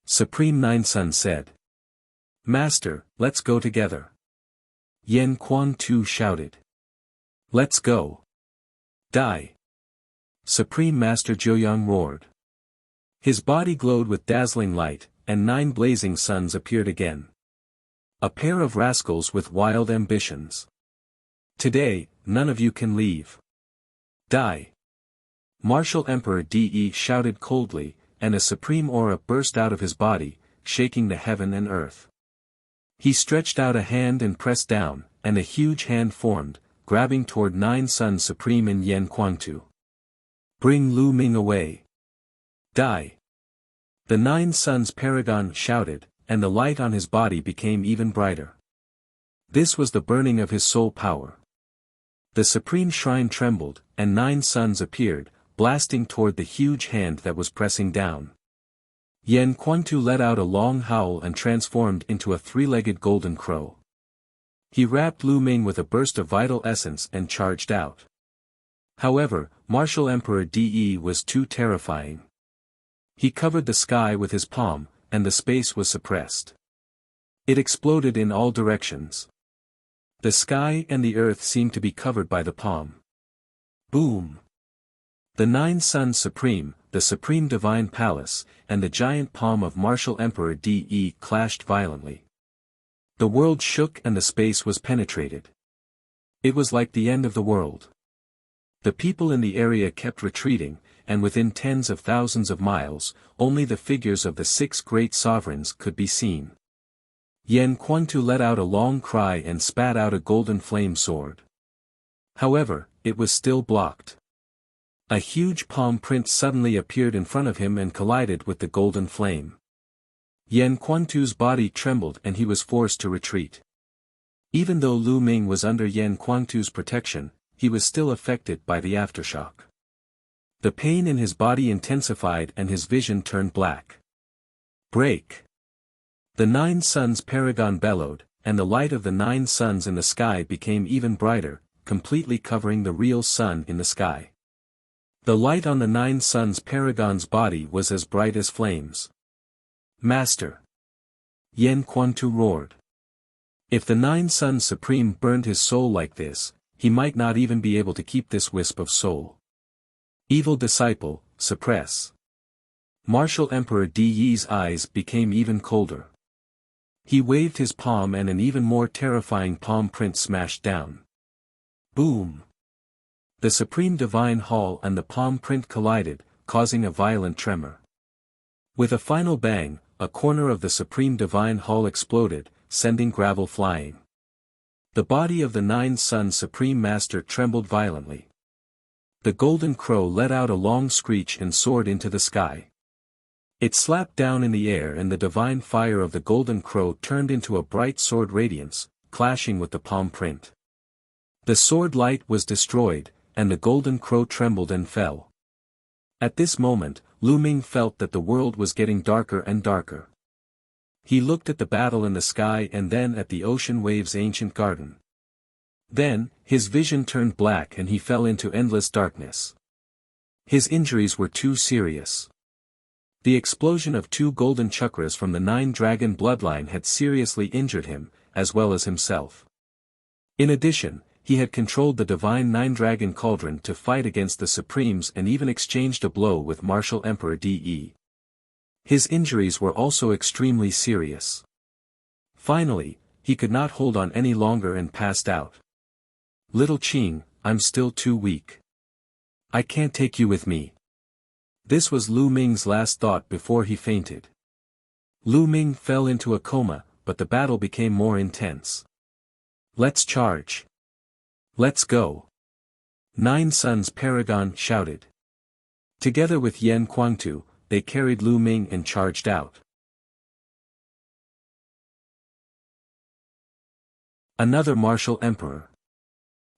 Supreme Nine Sun said. Master, let's go together. Yan Quantu shouted. Let's go. Die. Supreme Master Zheoyang roared. His body glowed with dazzling light, and 9 blazing suns appeared again. A pair of rascals with wild ambitions. Today, none of you can leave. Die. Martial Emperor De shouted coldly, and a supreme aura burst out of his body, shaking the heaven and earth. He stretched out a hand and pressed down, and a huge hand formed, grabbing toward Nine Suns Supreme and Yan Quantu. Bring Lu Ming away. Die. The Nine Suns Paragon shouted, and the light on his body became even brighter. This was the burning of his soul power. The supreme shrine trembled, and 9 suns appeared, blasting toward the huge hand that was pressing down. Yan Quantu let out a long howl and transformed into a 3-legged golden crow. He wrapped Lu Ming with a burst of vital essence and charged out. However, Martial Emperor De was too terrifying. He covered the sky with his palm, and the space was suppressed. It exploded in all directions. The sky and the earth seemed to be covered by the palm. Boom! The Nine Suns Supreme, the Supreme Divine Palace, and the giant palm of Martial Emperor De clashed violently. The world shook and the space was penetrated. It was like the end of the world. The people in the area kept retreating, and within tens of thousands of miles, only the figures of the six great sovereigns could be seen. Yan Quantu let out a long cry and spat out a golden flame sword. However, it was still blocked. A huge palm print suddenly appeared in front of him and collided with the golden flame. Yan Quantu's body trembled and he was forced to retreat. Even though Lu Ming was under Yan Quantu's protection, he was still affected by the aftershock. The pain in his body intensified and his vision turned black. Break! The Nine Suns Paragon bellowed, and the light of the nine suns in the sky became even brighter, completely covering the real sun in the sky. The light on the Nine Suns Paragon's body was as bright as flames. Master! Yan Quantu roared. If the Nine Suns Supreme burned his soul like this, he might not even be able to keep this wisp of soul. Evil disciple, suppress. Martial Emperor De's eyes became even colder. He waved his palm and an even more terrifying palm print smashed down. Boom! The Supreme Divine Hall and the palm print collided, causing a violent tremor. With a final bang, a corner of the Supreme Divine Hall exploded, sending gravel flying. The body of the Nine Suns Supreme Master trembled violently. The golden crow let out a long screech and soared into the sky. It slapped down in the air and the divine fire of the golden crow turned into a bright sword radiance, clashing with the palm print. The sword light was destroyed, and the golden crow trembled and fell. At this moment, Lu Ming felt that the world was getting darker and darker. He looked at the battle in the sky and then at the ocean waves' ancient garden. Then, his vision turned black and he fell into endless darkness. His injuries were too serious. The explosion of two golden chakras from the nine-dragon bloodline had seriously injured him, as well as himself. In addition, he had controlled the divine nine-dragon cauldron to fight against the Supremes and even exchanged a blow with Martial Emperor De. His injuries were also extremely serious. Finally, he could not hold on any longer and passed out. Little Qing, I'm still too weak. I can't take you with me. This was Lu Ming's last thought before he fainted. Lu Ming fell into a coma, but the battle became more intense. Let's charge. Let's go. Nine Suns Paragon shouted. Together with Yan Quantu, they carried Lu Ming and charged out. Another Martial Emperor.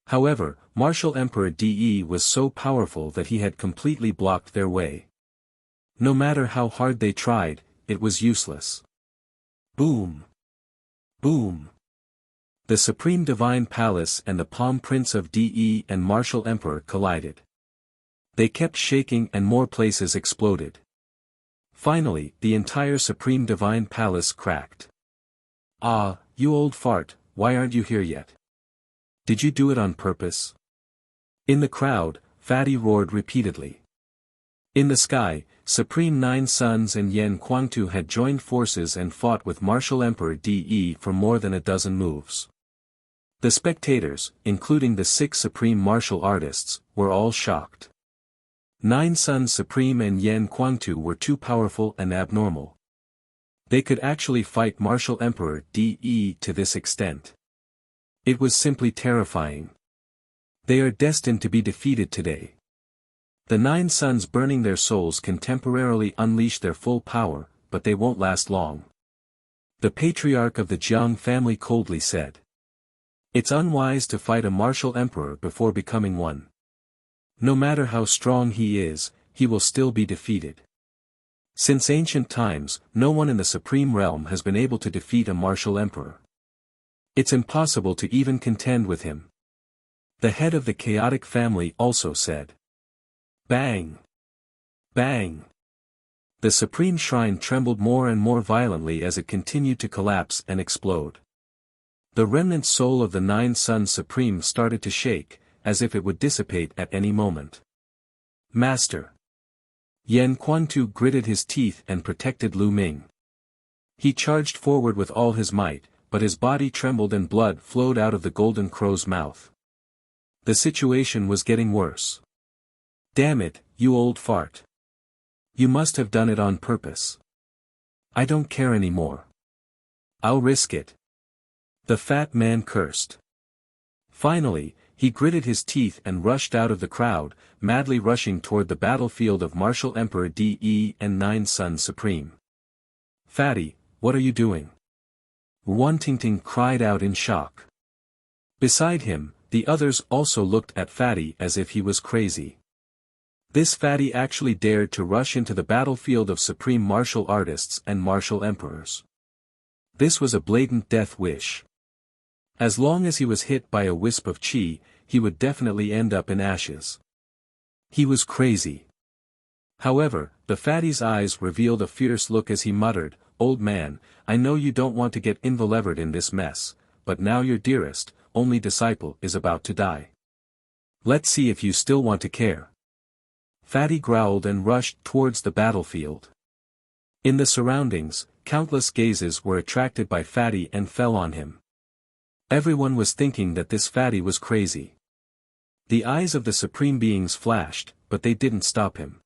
However, Martial Emperor De was so powerful that he had completely blocked their way. No matter how hard they tried, it was useless. Boom! Boom! The Supreme Divine Palace and the Palm Prince of De and Martial Emperor collided. They kept shaking and more places exploded. Finally, the entire Supreme Divine Palace cracked. Ah, you old fart, why aren't you here yet? Did you do it on purpose? In the crowd, Fatty roared repeatedly. In the sky, Supreme Nine Suns and Yan Quantu had joined forces and fought with Martial Emperor De for more than a dozen moves. The spectators, including the six Supreme Martial Artists, were all shocked. Nine Suns Supreme and Yan Quantu were too powerful and abnormal. They could actually fight Martial Emperor De to this extent. It was simply terrifying. They are destined to be defeated today. The Nine Suns burning their souls can temporarily unleash their full power, but they won't last long. The patriarch of the Jiang family coldly said. It's unwise to fight a martial emperor before becoming one. No matter how strong he is, he will still be defeated. Since ancient times, no one in the Supreme Realm has been able to defeat a martial emperor. It's impossible to even contend with him. The head of the chaotic family also said. Bang! Bang! The Supreme Shrine trembled more and more violently as it continued to collapse and explode. The remnant soul of the Nine Suns Supreme started to shake, as if it would dissipate at any moment. Master. Yan Quantu gritted his teeth and protected Lu Ming. He charged forward with all his might, but his body trembled and blood flowed out of the golden crow's mouth. The situation was getting worse. Damn it, you old fart. You must have done it on purpose. I don't care anymore. I'll risk it. The fat man cursed. Finally, he gritted his teeth and rushed out of the crowd, madly rushing toward the battlefield of Martial Emperor De and Nine Sun Supreme. Fatty, what are you doing? Wantingting cried out in shock. Beside him, the others also looked at Fatty as if he was crazy. This Fatty actually dared to rush into the battlefield of supreme martial artists and martial emperors. This was a blatant death wish. As long as he was hit by a wisp of chi, he would definitely end up in ashes. He was crazy. However, the Fatty's eyes revealed a fierce look as he muttered, "Old man, I know you don't want to get involved in this mess, but now your dearest, only disciple is about to die. Let's see if you still want to care." Fatty growled and rushed towards the battlefield. In the surroundings, countless gazes were attracted by Fatty and fell on him. Everyone was thinking that this Fatty was crazy. The eyes of the supreme beings flashed, but they didn't stop him.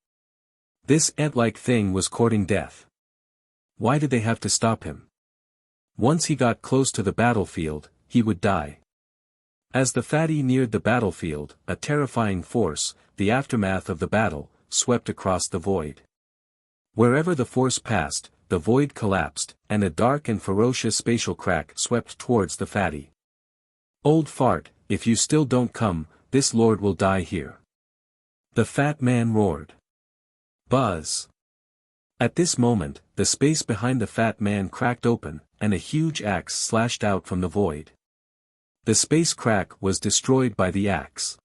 This ant-like thing was courting death. Why did they have to stop him? Once he got close to the battlefield, he would die. As the Fatty neared the battlefield, a terrifying force, the aftermath of the battle, swept across the void. Wherever the force passed, the void collapsed, and a dark and ferocious spatial crack swept towards the Fatty. "Old fart, if you still don't come, this lord will die here." The fat man roared. Buzz. At this moment, the space behind the fat man cracked open, and a huge axe slashed out from the void. The space crack was destroyed by the axe.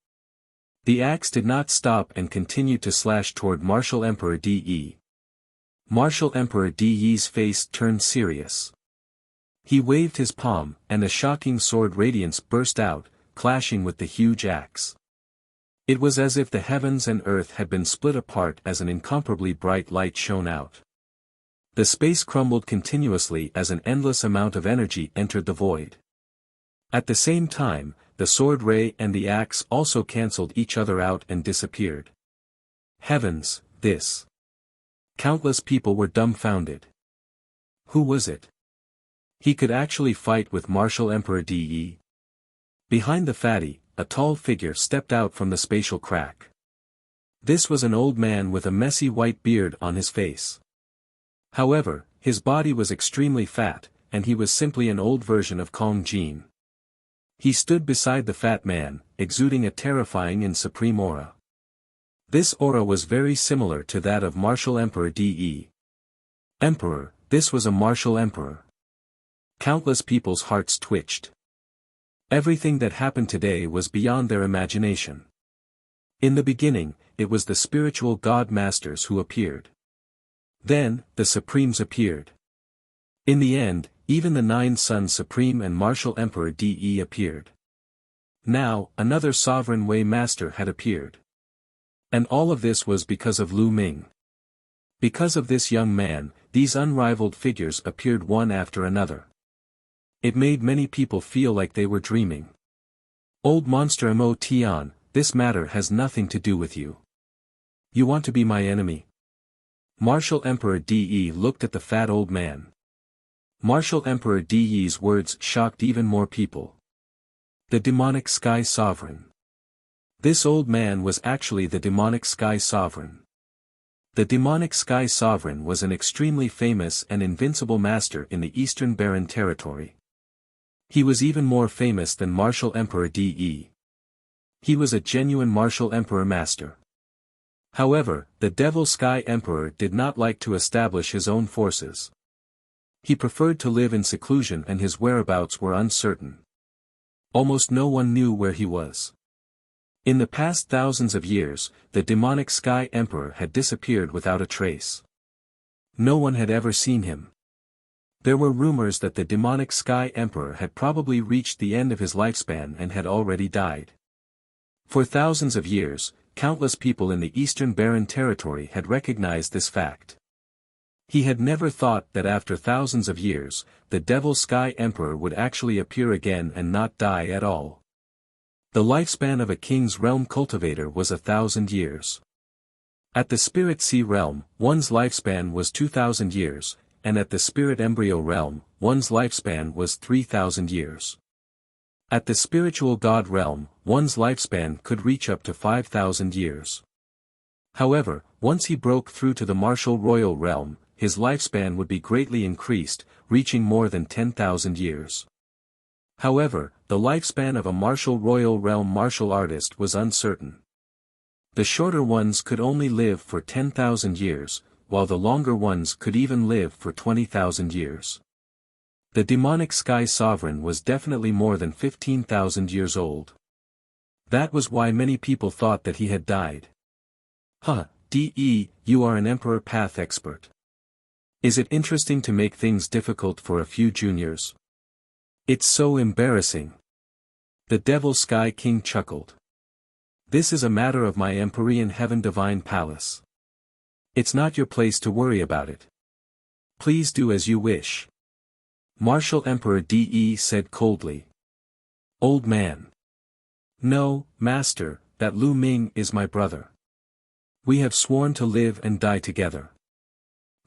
The axe did not stop and continued to slash toward Martial Emperor De. Martial Emperor De's face turned serious. He waved his palm, and a shocking sword radiance burst out, clashing with the huge axe. It was as if the heavens and earth had been split apart as an incomparably bright light shone out. The space crumbled continuously as an endless amount of energy entered the void. At the same time, the sword ray and the axe also cancelled each other out and disappeared. Heavens, this! Countless people were dumbfounded. Who was it? He could actually fight with Martial Emperor De. Behind the Fatty, a tall figure stepped out from the spatial crack. This was an old man with a messy white beard on his face. However, his body was extremely fat, and he was simply an old version of Kong Jin. He stood beside the fat man, exuding a terrifying and supreme aura. This aura was very similar to that of Martial Emperor De. Emperor, this was a martial emperor. Countless people's hearts twitched. Everything that happened today was beyond their imagination. In the beginning, it was the spiritual god masters who appeared. Then, the supremes appeared. In the end, even the Nine Sun Supreme and Martial Emperor De appeared. Now, another sovereign way master had appeared. And all of this was because of Lu Ming. Because of this young man, these unrivaled figures appeared one after another. It made many people feel like they were dreaming. Old monster Mo Tian, this matter has nothing to do with you. You want to be my enemy? Martial Emperor De looked at the fat old man. Martial Emperor De's words shocked even more people. The demonic sky sovereign. This old man was actually the demonic sky sovereign. The demonic sky sovereign was an extremely famous and invincible master in the Eastern Barren territory. He was even more famous than Martial Emperor De. He was a genuine martial emperor master. However, the Devil Sky Emperor did not like to establish his own forces. He preferred to live in seclusion and his whereabouts were uncertain. Almost no one knew where he was. In the past thousands of years, the demonic Sky Emperor had disappeared without a trace. No one had ever seen him. There were rumors that the demonic Sky Emperor had probably reached the end of his lifespan and had already died. For thousands of years, countless people in the Eastern Barren Territory had recognized this fact. He had never thought that after thousands of years, the Devil Sky Emperor would actually appear again and not die at all. The lifespan of a king's realm cultivator was 1,000 years. At the Spirit Sea realm, one's lifespan was 2,000 years, and at the Spirit Embryo realm, one's lifespan was 3,000 years. At the Spiritual God realm, one's lifespan could reach up to 5,000 years. However, once he broke through to the Martial Royal realm, his lifespan would be greatly increased, reaching more than 10,000 years. However, the lifespan of a Martial Royal realm martial artist was uncertain. The shorter ones could only live for 10,000 years, while the longer ones could even live for 20,000 years. The demonic Sky Sovereign was definitely more than 15,000 years old. That was why many people thought that he had died. You are an Emperor Path expert. Is it interesting to make things difficult for a few juniors? It's so embarrassing. The Devil Sky King chuckled. This is a matter of my Empyrean Heaven Divine Palace. It's not your place to worry about it. Please do as you wish. Martial Emperor De said coldly. Old man. No, Master, that Lu Ming is my brother. We have sworn to live and die together.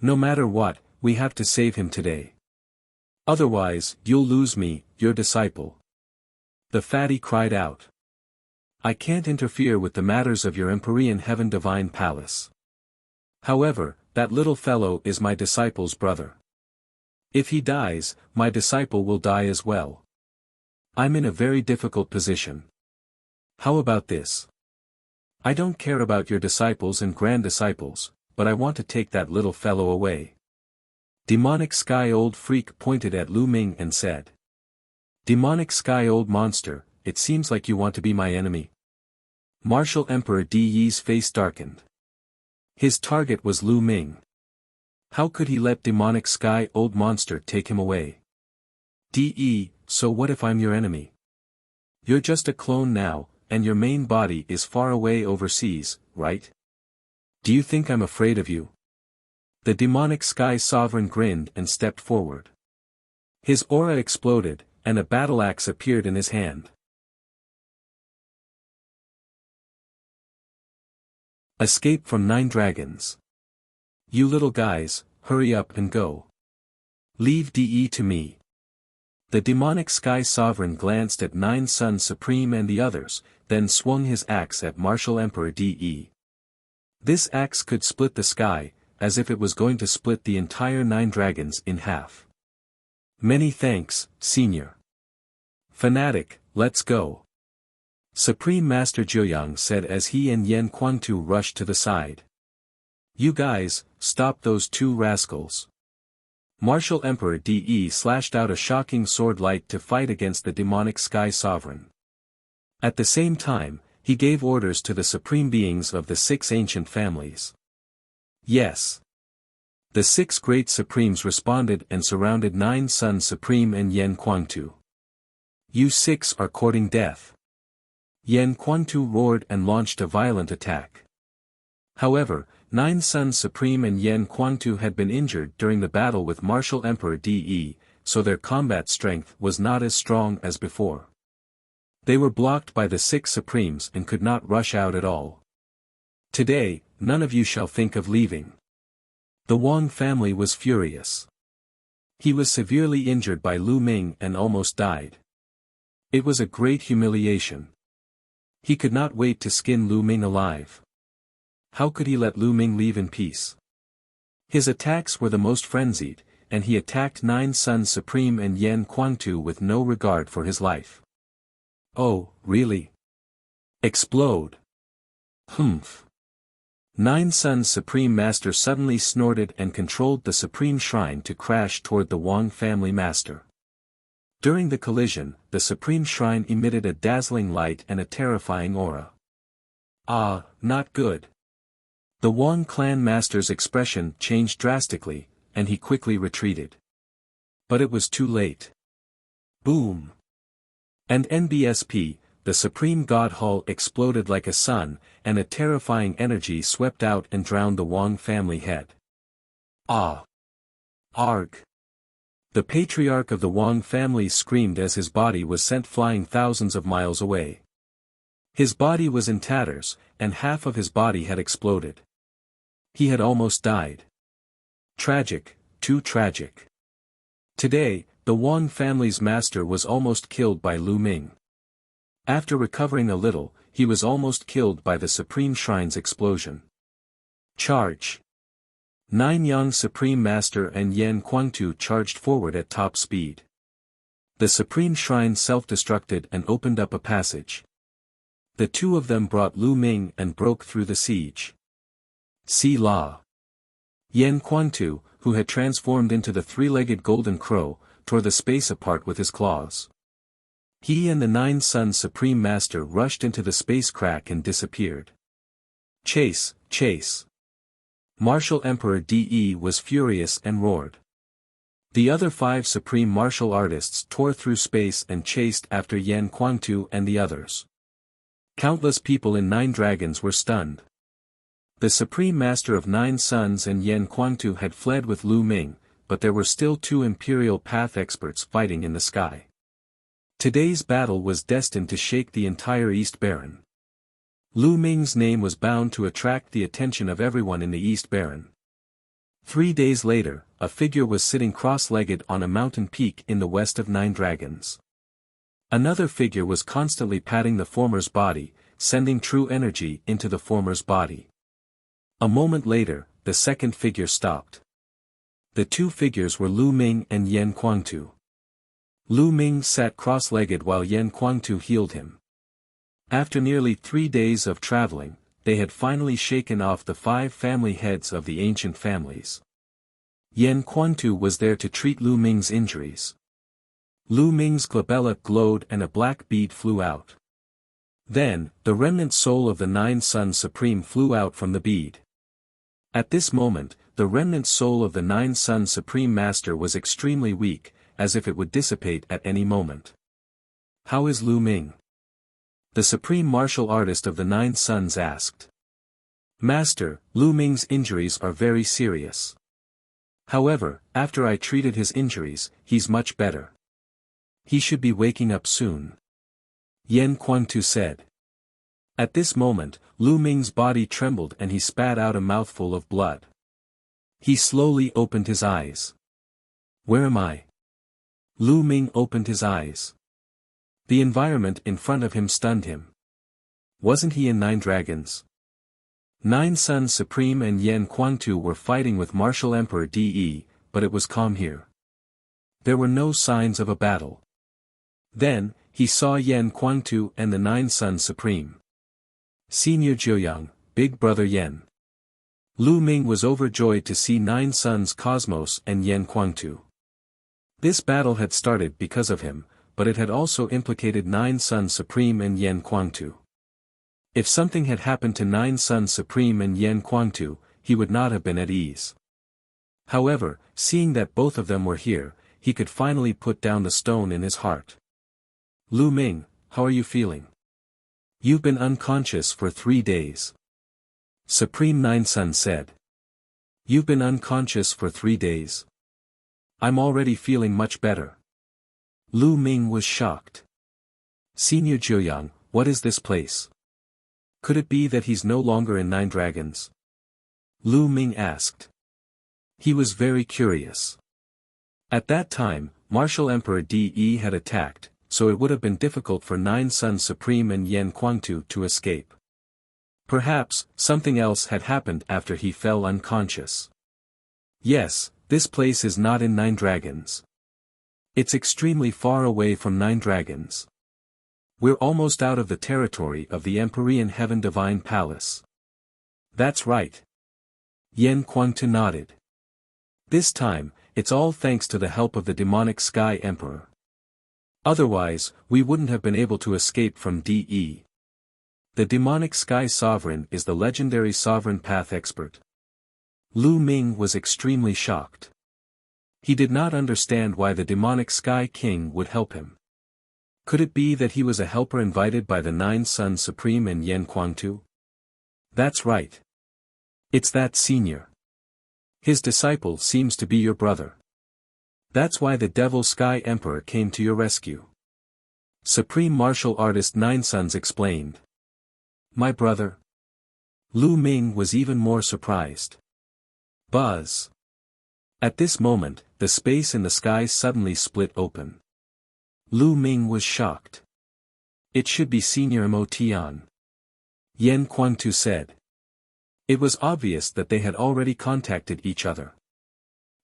No matter what, we have to save him today. Otherwise, you'll lose me, your disciple. The fatty cried out. I can't interfere with the matters of your Empyrean Heaven Divine Palace. However, that little fellow is my disciple's brother. If he dies, my disciple will die as well. I'm in a very difficult position. How about this? I don't care about your disciples and grand disciples, but I want to take that little fellow away. Demonic Sky Old Freak pointed at Lu Ming and said. Demonic Sky Old Monster, it seems like you want to be my enemy. Martial Emperor De's face darkened. His target was Lu Ming. How could he let Demonic Sky Old Monster take him away? So what if I'm your enemy? You're just a clone now, and your main body is far away overseas, right? Do you think I'm afraid of you? The Demonic Sky Sovereign grinned and stepped forward. His aura exploded, and a battle axe appeared in his hand. Escape from 9 dragons. You little guys, hurry up and go. Leave DE to me. The Demonic Sky Sovereign glanced at 9 Sun Supreme and the others, then swung his axe at Martial Emperor DE. This axe could split the sky, as if it was going to split the entire 9 dragons in half. Many thanks, Senior. Fanatic, let's go. Supreme Master Jiuyang said as he and Yan Quantu rushed to the side. You guys, stop those 2 rascals. Martial Emperor De slashed out a shocking sword light to fight against the Demonic Sky Sovereign. At the same time, he gave orders to the supreme beings of the 6 ancient families. Yes. The 6 great supremes responded and surrounded 9 Sun Supreme and Yan Quantu. You 6 are courting death. Yan Quantu roared and launched a violent attack. However, 9 Sun Supreme and Yan Quantu had been injured during the battle with Martial Emperor De, so their combat strength was not as strong as before. They were blocked by the 6 Supremes and could not rush out at all. Today, none of you shall think of leaving. The Wang family was furious. He was severely injured by Lu Ming and almost died. It was a great humiliation. He could not wait to skin Lu Ming alive. How could he let Lu Ming leave in peace? His attacks were the most frenzied, and he attacked 9 Sun Supreme and Yan Quantu with no regard for his life. Oh, really? Explode. Humph. 9 Sun Supreme Master suddenly snorted and controlled the Supreme Shrine to crash toward the Wang family master. During the collision, the Supreme Shrine emitted a dazzling light and a terrifying aura. Ah, not good. The Wang clan master's expression changed drastically, and he quickly retreated. But it was too late. Boom. And NBSP, the the supreme god hull exploded like a sun, and a terrifying energy swept out and drowned the Wang family head. Ah! Arg! The patriarch of the Wang family screamed as his body was sent flying thousands of miles away. His body was in tatters, and half of his body had exploded. He had almost died. Tragic, too tragic. Today, the Wang family's master was almost killed by Lu Ming. After recovering a little, he was almost killed by the Supreme Shrine's explosion. Charge! Nine-Yang Supreme Master and Yan Kuangtu charged forward at top speed. The Supreme Shrine self-destructed and opened up a passage. The two of them brought Lu Ming and broke through the siege. See La. Yan Kuangtu, who had transformed into the three-legged golden crow, tore the space apart with his claws. He and the Nine Sun Supreme Master rushed into the space crack and disappeared. Chase, chase! Martial Emperor De was furious and roared. The other 5 supreme martial artists tore through space and chased after Yan Kuangtu and the others. Countless people in 9 dragons were stunned. The Supreme Master of 9 Suns and Yan Kuangtu had fled with Lu Ming, but there were still 2 Imperial Path experts fighting in the sky. Today's battle was destined to shake the entire East Baron. Lu Ming's name was bound to attract the attention of everyone in the East Baron. 3 days later, a figure was sitting cross-legged on a mountain peak in the west of 9 dragons. Another figure was constantly patting the former's body, sending true energy into the former's body. A moment later, the second figure stopped. The 2 figures were Lu Ming and Yan Kuangtu. Lu Ming sat cross-legged while Yan Kuangtu healed him. After nearly 3 days of traveling, they had finally shaken off the 5 family heads of the ancient families. Yan Kuangtu was there to treat Lu Ming's injuries. Lu Ming's glabella glowed and a black bead flew out. Then, the remnant soul of the 9 Sun Supreme flew out from the bead. At this moment, the remnant soul of the 9 Sun Supreme Master was extremely weak, as if it would dissipate at any moment. How is Lu Ming? The Supreme Martial Artist of the 9 Suns asked. Master, Lu Ming's injuries are very serious. However, after I treated his injuries, he's much better. He should be waking up soon. Yan Kuangtu said. At this moment, Lu Ming's body trembled and he spat out a mouthful of blood. He slowly opened his eyes. Where am I? Lu Ming opened his eyes. The environment in front of him stunned him. Wasn't he in 9 dragons? 9 Sun Supreme and Yan Kuangtu were fighting with Martial Emperor De, but it was calm here. There were no signs of a battle. Then, he saw Yan Kuangtu and the 9 Sun Supreme. Senior Jiuyang, Big Brother Yan. Lu Ming was overjoyed to see 9 Suns Cosmos and Yan Kuangtu. This battle had started because of him, but it had also implicated 9 Sun Supreme and Yan Kuangtu. If something had happened to 9 Sun Supreme and Yan Kuangtu, he would not have been at ease. However, seeing that both of them were here, he could finally put down the stone in his heart. Lu Ming, how are you feeling? You've been unconscious for 3 days. Supreme 9 Sun said. You've been unconscious for 3 days. I'm already feeling much better. Lu Ming was shocked. Senior Jiuyang, what is this place? Could it be that he's no longer in 9 dragons? Lu Ming asked. He was very curious. At that time, Martial Emperor De had attacked, so it would have been difficult for 9 Sun Supreme and Yan Kuangtu to escape. Perhaps, something else had happened after he fell unconscious. Yes, this place is not in 9 dragons. It's extremely far away from 9 dragons. We're almost out of the territory of the Empyrean Heaven Divine Palace. That's right. Yan Kuangtu nodded. This time, it's all thanks to the help of the demonic Sky Emperor. Otherwise, we wouldn't have been able to escape from De. The demonic Sky Sovereign is the legendary Sovereign Path expert. Lu Ming was extremely shocked. He did not understand why the demonic Sky King would help him. Could it be that he was a helper invited by the Nine Suns Supreme and Yan Kuangtu? That's right. It's that senior. His disciple seems to be your brother. That's why the Devil Sky Emperor came to your rescue. Supreme Martial Artist Nine Suns explained. My brother? Lu Ming was even more surprised. Buzz. At this moment, the space in the sky suddenly split open. Lu Ming was shocked. It should be Senior Mo Tian. Yan Kuangtu said. It was obvious that they had already contacted each other.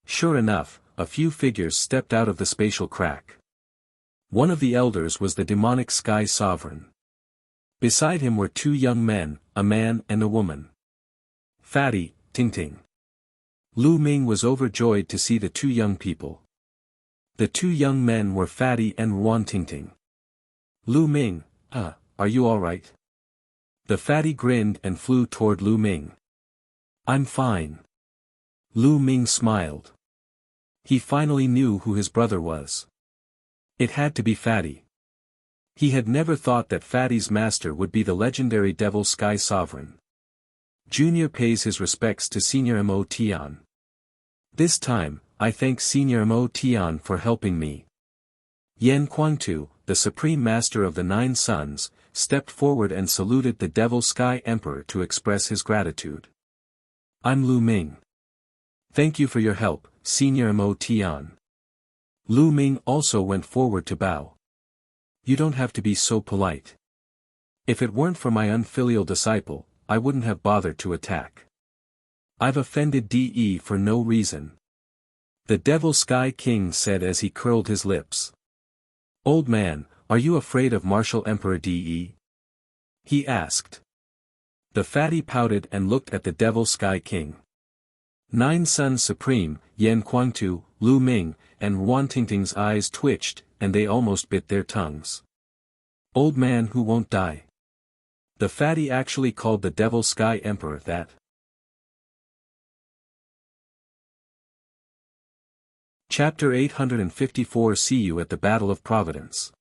Sure enough, a few figures stepped out of the spatial crack. One of the elders was the demonic Sky Sovereign. Beside him were two young men, a man and a woman. Fatty, Ting Ting. Lu Ming was overjoyed to see the two young people. The two young men were Fatty and Wan Ting Ting. Lu Ming, are you alright? The Fatty grinned and flew toward Lu Ming. I'm fine. Lu Ming smiled. He finally knew who his brother was. It had to be Fatty. He had never thought that Fatty's master would be the legendary Devil Sky Sovereign. Junior pays his respects to Senior Mo Tian. This time, I thank Senior Mo Tian for helping me. Yan Kuangtu, the Supreme Master of the Nine Suns, stepped forward and saluted the Devil Sky Emperor to express his gratitude. I'm Lu Ming. Thank you for your help, Senior Mo Tian. Lu Ming also went forward to bow. You don't have to be so polite. If it weren't for my unfilial disciple, I wouldn't have bothered to attack. I've offended DE for no reason. The Devil Sky King said as he curled his lips. Old man, are you afraid of Martial Emperor DE? He asked. The Fatty pouted and looked at the Devil Sky King. Nine Suns Supreme, Yan Kuangtu, Lu Ming, and Wan Tingting's eyes twitched, and they almost bit their tongues. Old man who won't die. The Fatty actually called the Devil Sky Emperor that. Chapter 854. See you at the Battle of Providence.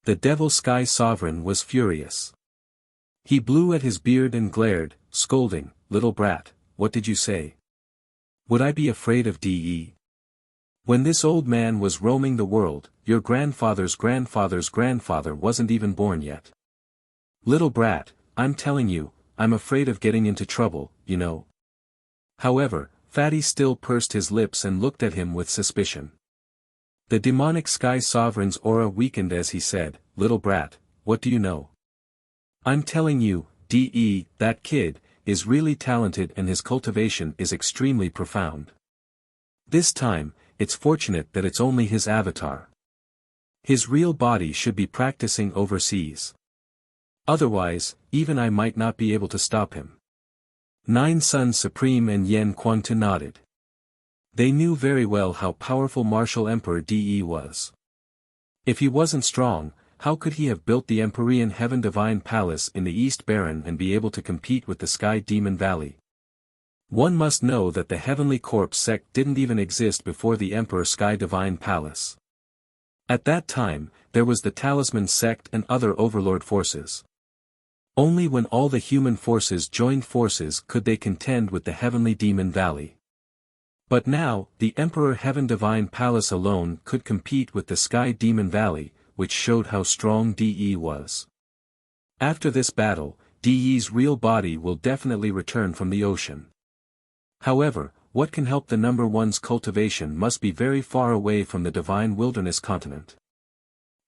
The Devil Sky Sovereign was furious. He blew at his beard and glared, scolding, Little brat, what did you say? Would I be afraid of DE? When this old man was roaming the world, your grandfather's grandfather's grandfather wasn't even born yet. Little brat, I'm telling you, I'm afraid of getting into trouble, you know. However, Fatty still pursed his lips and looked at him with suspicion. The demonic Sky Sovereign's aura weakened as he said, Little brat, what do you know? I'm telling you, DE, that kid, is really talented and his cultivation is extremely profound. This time, it's fortunate that it's only his avatar. His real body should be practicing overseas. Otherwise, even I might not be able to stop him. Nine Suns Supreme and Yan Kuangtu nodded. They knew very well how powerful Martial Emperor DE was. If he wasn't strong, how could he have built the Empyrean Heaven Divine Palace in the East Baron and be able to compete with the Sky Demon Valley? One must know that the Heavenly Corpse sect didn't even exist before the Emperor Sky Divine Palace. At that time, there was the Talisman sect and other overlord forces. Only when all the human forces joined forces could they contend with the Heavenly Demon Valley. But now, the Emperor Heaven Divine Palace alone could compete with the Sky Demon Valley, which showed how strong DE was. After this battle, DE's real body will definitely return from the ocean. However, what can help the number one's cultivation must be very far away from the divine wilderness continent.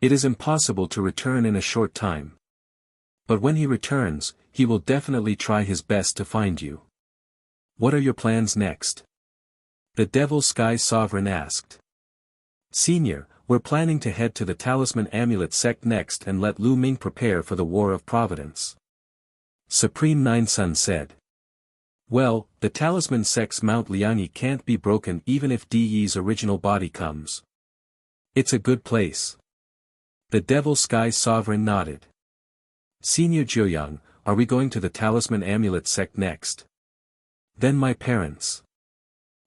It is impossible to return in a short time. But when he returns, he will definitely try his best to find you. What are your plans next? The Devil Sky Sovereign asked. Senior, we're planning to head to the Talisman Amulet sect next and let Lu Ming prepare for the War of Providence. Supreme Nine Sun said. Well, the Talisman sect's Mount Liangyi can't be broken even if DE's original body comes. It's a good place. The Devil Sky Sovereign nodded. Senior Jiuyang, are we going to the Talisman Amulet sect next? Then my parents.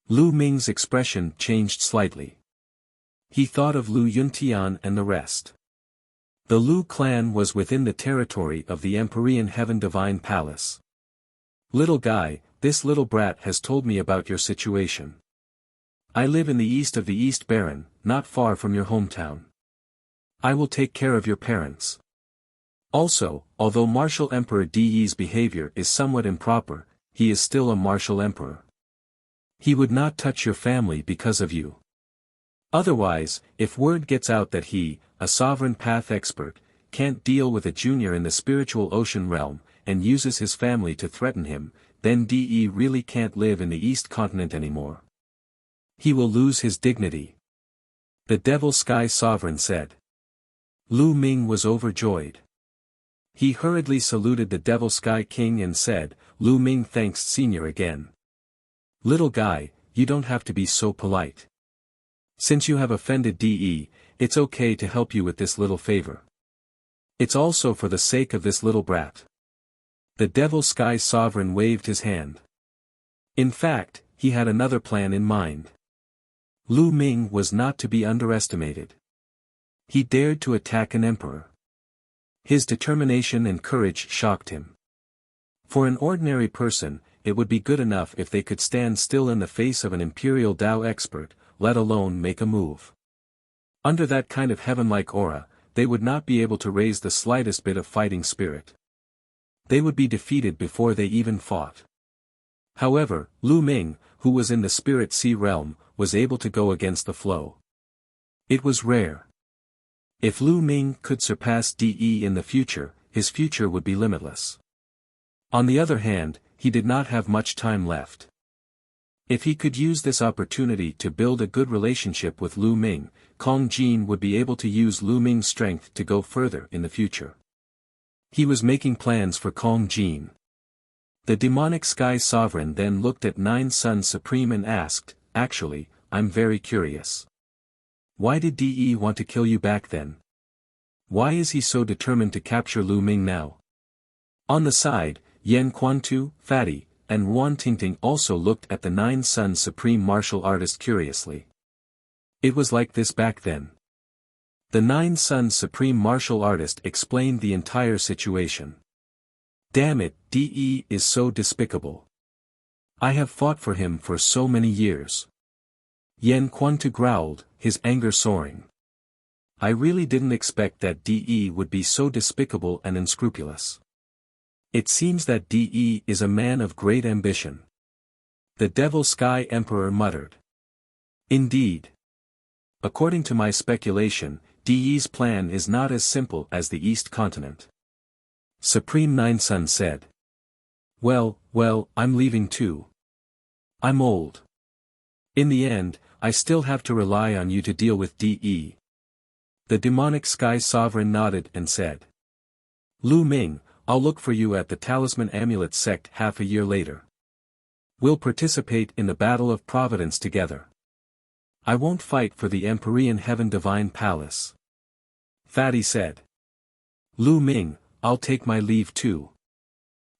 Lu Ming's expression changed slightly. He thought of Lu Yuntian and the rest. The Lu clan was within the territory of the Empyrean Heaven Divine Palace. Little guy, this little brat has told me about your situation. I live in the east of the East Baron, not far from your hometown. I will take care of your parents. Also, although Martial Emperor De's behavior is somewhat improper, he is still a martial emperor. He would not touch your family because of you. Otherwise, if word gets out that he, a sovereign path expert, can't deal with a junior in the spiritual ocean realm, and uses his family to threaten him, then De really can't live in the East Continent anymore. He will lose his dignity. The Devil Sky Sovereign said. Lu Ming was overjoyed. He hurriedly saluted the Devil Sky King and said, Lu Ming thanks Senior again. Little guy, you don't have to be so polite. Since you have offended De, it's okay to help you with this little favor. It's also for the sake of this little brat. The Devil Sky Sovereign waved his hand. In fact, he had another plan in mind. Lu Ming was not to be underestimated. He dared to attack an emperor. His determination and courage shocked him. For an ordinary person, it would be good enough if they could stand still in the face of an Imperial Dao expert, let alone make a move. Under that kind of heaven-like aura, they would not be able to raise the slightest bit of fighting spirit. They would be defeated before they even fought. However, Lu Ming, who was in the Spirit Sea realm, was able to go against the flow. It was rare. If Lu Ming could surpass De in the future, his future would be limitless. On the other hand, he did not have much time left. If he could use this opportunity to build a good relationship with Lu Ming, Kong Jin would be able to use Lu Ming's strength to go further in the future. He was making plans for Kong Jin. The demonic Sky Sovereign then looked at Nine Sun Supreme and asked, actually, I'm very curious. Why did De want to kill you back then? Why is he so determined to capture Lu Ming now? On the side, Yan Quantu, Fatty, and Wan Tingting also looked at the Nine Sun Supreme Martial Artist curiously. It was like this back then. The Nine Sun Supreme Martial Artist explained the entire situation. Damn it, De is so despicable. I have fought for him for so many years. Yan Quantu growled, his anger soaring. I really didn't expect that De would be so despicable and unscrupulous. It seems that De is a man of great ambition. The Devil Sky Emperor muttered. Indeed. According to my speculation, De's plan is not as simple as the East Continent. Supreme Nine Sun said. Well, I'm leaving too. I'm old. In the end, I still have to rely on you to deal with De. The demonic Sky Sovereign nodded and said. Lu Ming, I'll look for you at the Talisman Amulet Sect half a year later. We'll participate in the Battle of Providence together. I won't fight for the Empyrean Heaven Divine Palace. Fatty said. Lu Ming, I'll take my leave too.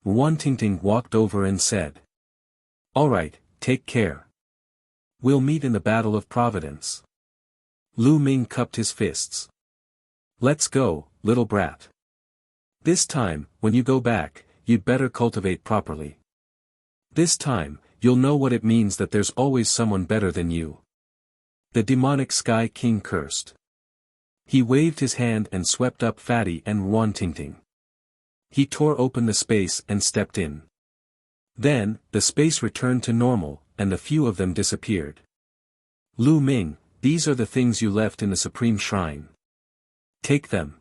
Wan Tingting walked over and said. Alright, take care. We'll meet in the Battle of Providence. Lu Ming cupped his fists. Let's go, little brat. This time, when you go back, you'd better cultivate properly. This time, you'll know what it means that there's always someone better than you. The demonic Sky King cursed. He waved his hand and swept up Fatty and Wan Tingting. He tore open the space and stepped in. Then, the space returned to normal, and the few of them disappeared. Lu Ming, these are the things you left in the Supreme Shrine. Take them.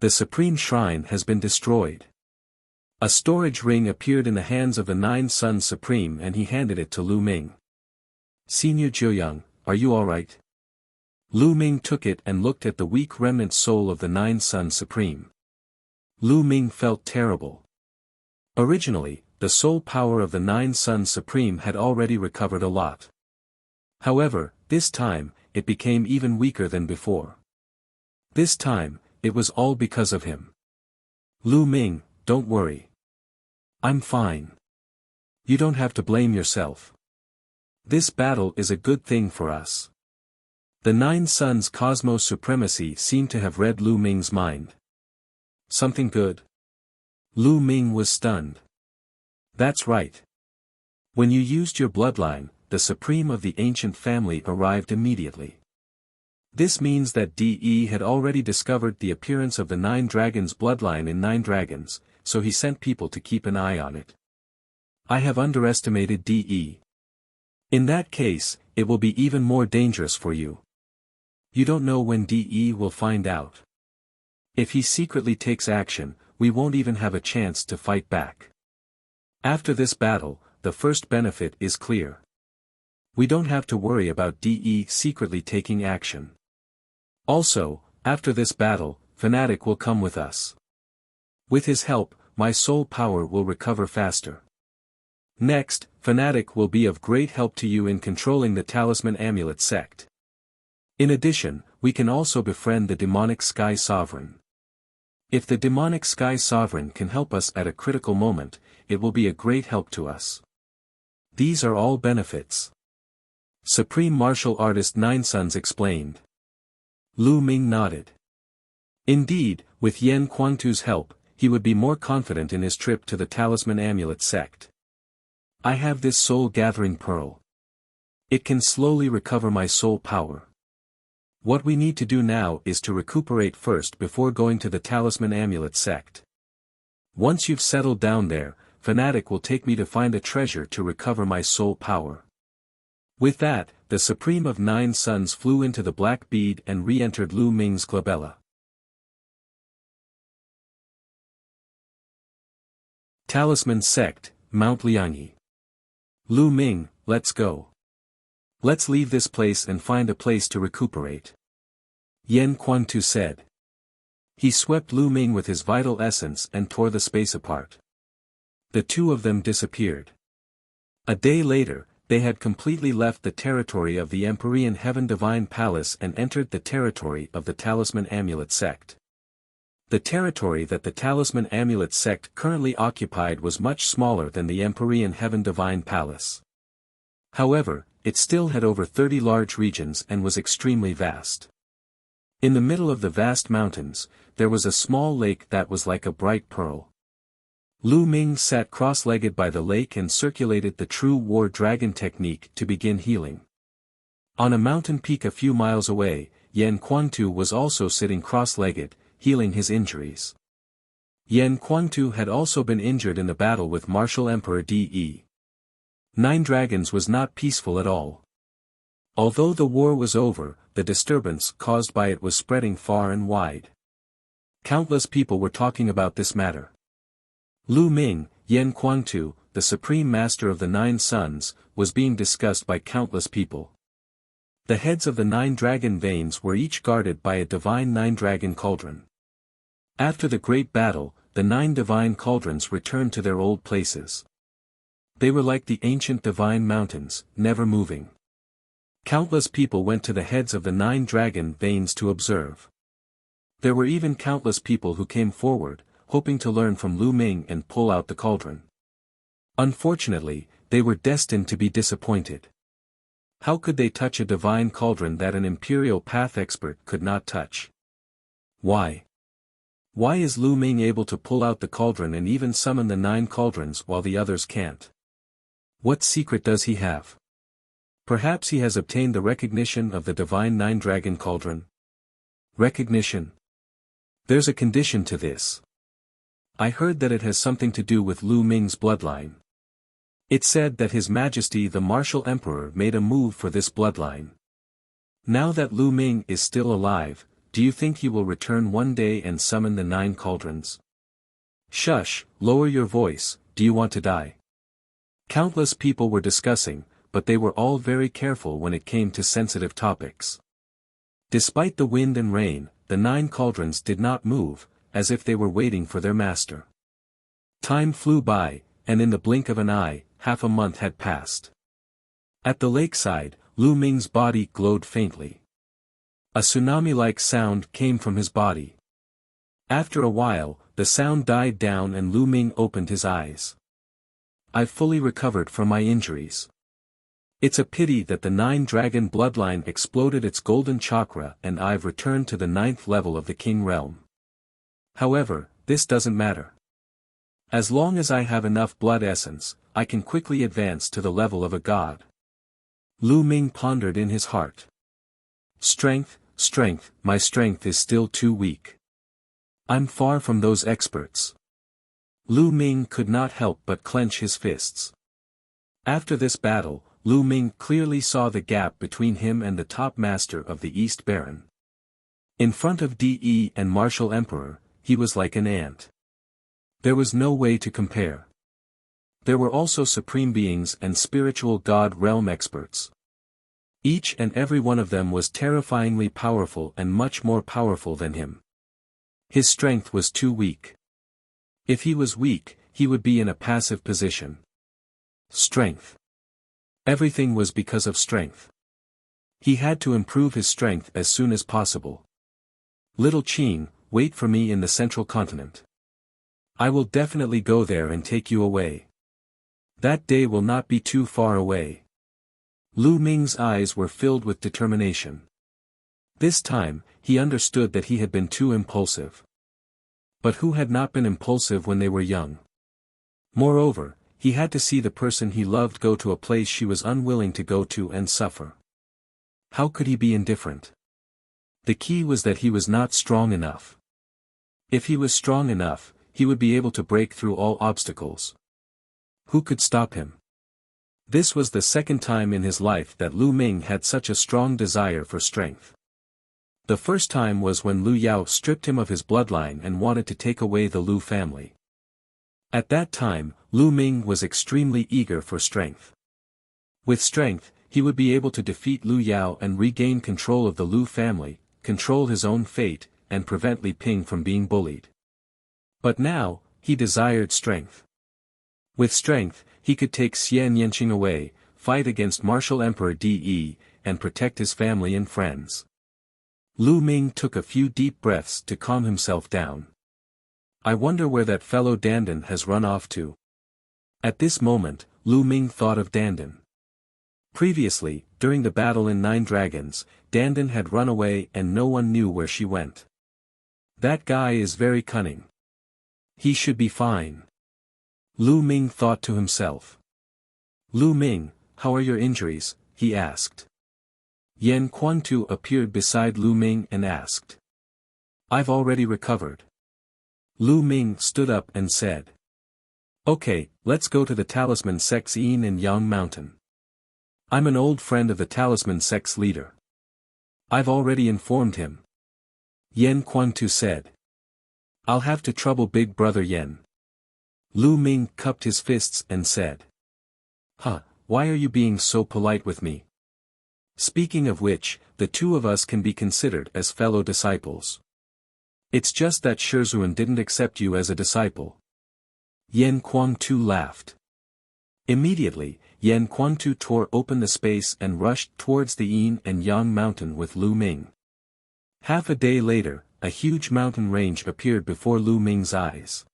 The Supreme Shrine has been destroyed. A storage ring appeared in the hands of the Nine Sun Supreme and he handed it to Lu Ming. Senior Jiuyang, are you alright? Lu Ming took it and looked at the weak remnant soul of the Nine Sun Supreme. Lu Ming felt terrible. Originally, the soul power of the Nine Sun Supreme had already recovered a lot. However, this time, it became even weaker than before. This time, it was all because of him. Lu Ming, don't worry. I'm fine. You don't have to blame yourself. This battle is a good thing for us. The Nine Suns' cosmos supremacy seemed to have read Lu Ming's mind. Something good? Lu Ming was stunned. That's right. When you used your bloodline, the supreme of the ancient family arrived immediately. This means that DE had already discovered the appearance of the Nine Dragons' bloodline in Nine Dragons, so he sent people to keep an eye on it. I have underestimated DE. In that case, it will be even more dangerous for you. You don't know when DE will find out. If he secretly takes action, we won't even have a chance to fight back. After this battle, the first benefit is clear. We don't have to worry about DE secretly taking action. Also, after this battle, Fanatic will come with us. With his help, my soul power will recover faster. Next, Fanatic will be of great help to you in controlling the Talisman Amulet sect. In addition, we can also befriend the demonic Sky Sovereign. If the demonic Sky Sovereign can help us at a critical moment, it will be a great help to us. These are all benefits. Supreme Martial Artist Nine Suns explained. Lu Ming nodded. Indeed, with Yan Quantu's help, he would be more confident in his trip to the Talisman Amulet sect. I have this soul-gathering pearl. It can slowly recover my soul power. What we need to do now is to recuperate first before going to the Talisman Amulet sect. Once you've settled down there, Fanatic will take me to find a treasure to recover my soul power. With that, the Supreme of Nine Suns flew into the Black Bead and re-entered Lu Ming's glabella. Talisman Sect, Mount Liangyi. Lu Ming, let's go. Let's leave this place and find a place to recuperate. Yan Quantu said. He swept Lu Ming with his vital essence and tore the space apart. The two of them disappeared. A day later, they had completely left the territory of the Empyrean Heaven Divine Palace and entered the territory of the Talisman Amulet sect. The territory that the Talisman Amulet sect currently occupied was much smaller than the Empyrean Heaven Divine Palace. However, it still had over 30 large regions and was extremely vast. In the middle of the vast mountains, there was a small lake that was like a bright pearl. Lu Ming sat cross-legged by the lake and circulated the true war dragon technique to begin healing. On a mountain peak a few miles away, Yan Quantu was also sitting cross-legged, healing his injuries. Yan Quantu had also been injured in the battle with Martial Emperor De. Nine Dragons was not peaceful at all. Although the war was over, the disturbance caused by it was spreading far and wide. Countless people were talking about this matter. Lu Ming, Yan Quantu, the Supreme Master of the Nine Suns, was being discussed by countless people. The heads of the 9 dragon veins were each guarded by a divine 9-dragon cauldron. After the great battle, the 9 divine cauldrons returned to their old places. They were like the ancient divine mountains, never moving. Countless people went to the heads of the 9 dragon veins to observe. There were even countless people who came forward, hoping to learn from Lu Ming and pull out the cauldron. Unfortunately, they were destined to be disappointed. How could they touch a divine cauldron that an imperial path expert could not touch? Why? Why is Lu Ming able to pull out the cauldron and even summon the 9 cauldrons while the others can't? What secret does he have? Perhaps he has obtained the recognition of the divine 9-dragon cauldron? Recognition? There's a condition to this. I heard that it has something to do with Lu Ming's bloodline. It said that His Majesty the Martial Emperor made a move for this bloodline. Now that Lu Ming is still alive, do you think he will return one day and summon the 9 cauldrons? Shush, lower your voice, do you want to die? Countless people were discussing, but they were all very careful when it came to sensitive topics. Despite the wind and rain, the 9 cauldrons did not move, as if they were waiting for their master. Time flew by, and in the blink of an eye, half a month had passed. At the lakeside, Lu Ming's body glowed faintly. A tsunami-like sound came from his body. After a while, the sound died down and Lu Ming opened his eyes. I've fully recovered from my injuries. It's a pity that the 9-dragon bloodline exploded its golden chakra and I've returned to the 9th level of the king realm. However, this doesn't matter. As long as I have enough blood essence, I can quickly advance to the level of a god. Lu Ming pondered in his heart. Strength, my strength is still too weak. I'm far from those experts. Lu Ming could not help but clench his fists. After this battle, Lu Ming clearly saw the gap between him and the top master of the East Baron. In front of De and Martial Emperor, he was like an ant. There was no way to compare. There were also supreme beings and spiritual god realm experts. Each and every one of them was terrifyingly powerful and much more powerful than him. His strength was too weak. If he was weak, he would be in a passive position. Strength. Everything was because of strength. He had to improve his strength as soon as possible. Little Qing, wait for me in the central continent. I will definitely go there and take you away. That day will not be too far away. Lu Ming's eyes were filled with determination. This time, he understood that he had been too impulsive. But who had not been impulsive when they were young? Moreover, he had to see the person he loved go to a place she was unwilling to go to and suffer. How could he be indifferent? The key was that he was not strong enough. If he was strong enough, he would be able to break through all obstacles. Who could stop him? This was the second time in his life that Lu Ming had such a strong desire for strength. The first time was when Lu Yao stripped him of his bloodline and wanted to take away the Lu family. At that time, Lu Ming was extremely eager for strength. With strength, he would be able to defeat Lu Yao and regain control of the Lu family, control his own fate, and prevent Li Ping from being bullied. But now, he desired strength. With strength, he could take Xian Yanqing away, fight against Martial Emperor De, and protect his family and friends. Lu Ming took a few deep breaths to calm himself down. I wonder where that fellow Dandan has run off to. At this moment, Lu Ming thought of Dandan. Previously, during the battle in 9 Dragons, Dandan had run away and no one knew where she went. That guy is very cunning. He should be fine. Lu Ming thought to himself. Lu Ming, how are your injuries? He asked. Yan Quantu appeared beside Lu Ming and asked. I've already recovered. Lu Ming stood up and said. Okay, let's go to the Talisman Sect's Yin and Yang Mountain. I'm an old friend of the Talisman Sect's leader. I've already informed him. Yan Quantu said. I'll have to trouble Big Brother Yan. Lu Ming cupped his fists and said. Why are you being so polite with me? Speaking of which, the two of us can be considered as fellow disciples. It's just that Shizhuan didn't accept you as a disciple. Yan Quantu laughed. Immediately, Yan Quantu tore open the space and rushed towards the Yin and Yang mountain with Lu Ming. Half a day later, a huge mountain range appeared before Lu Ming's eyes.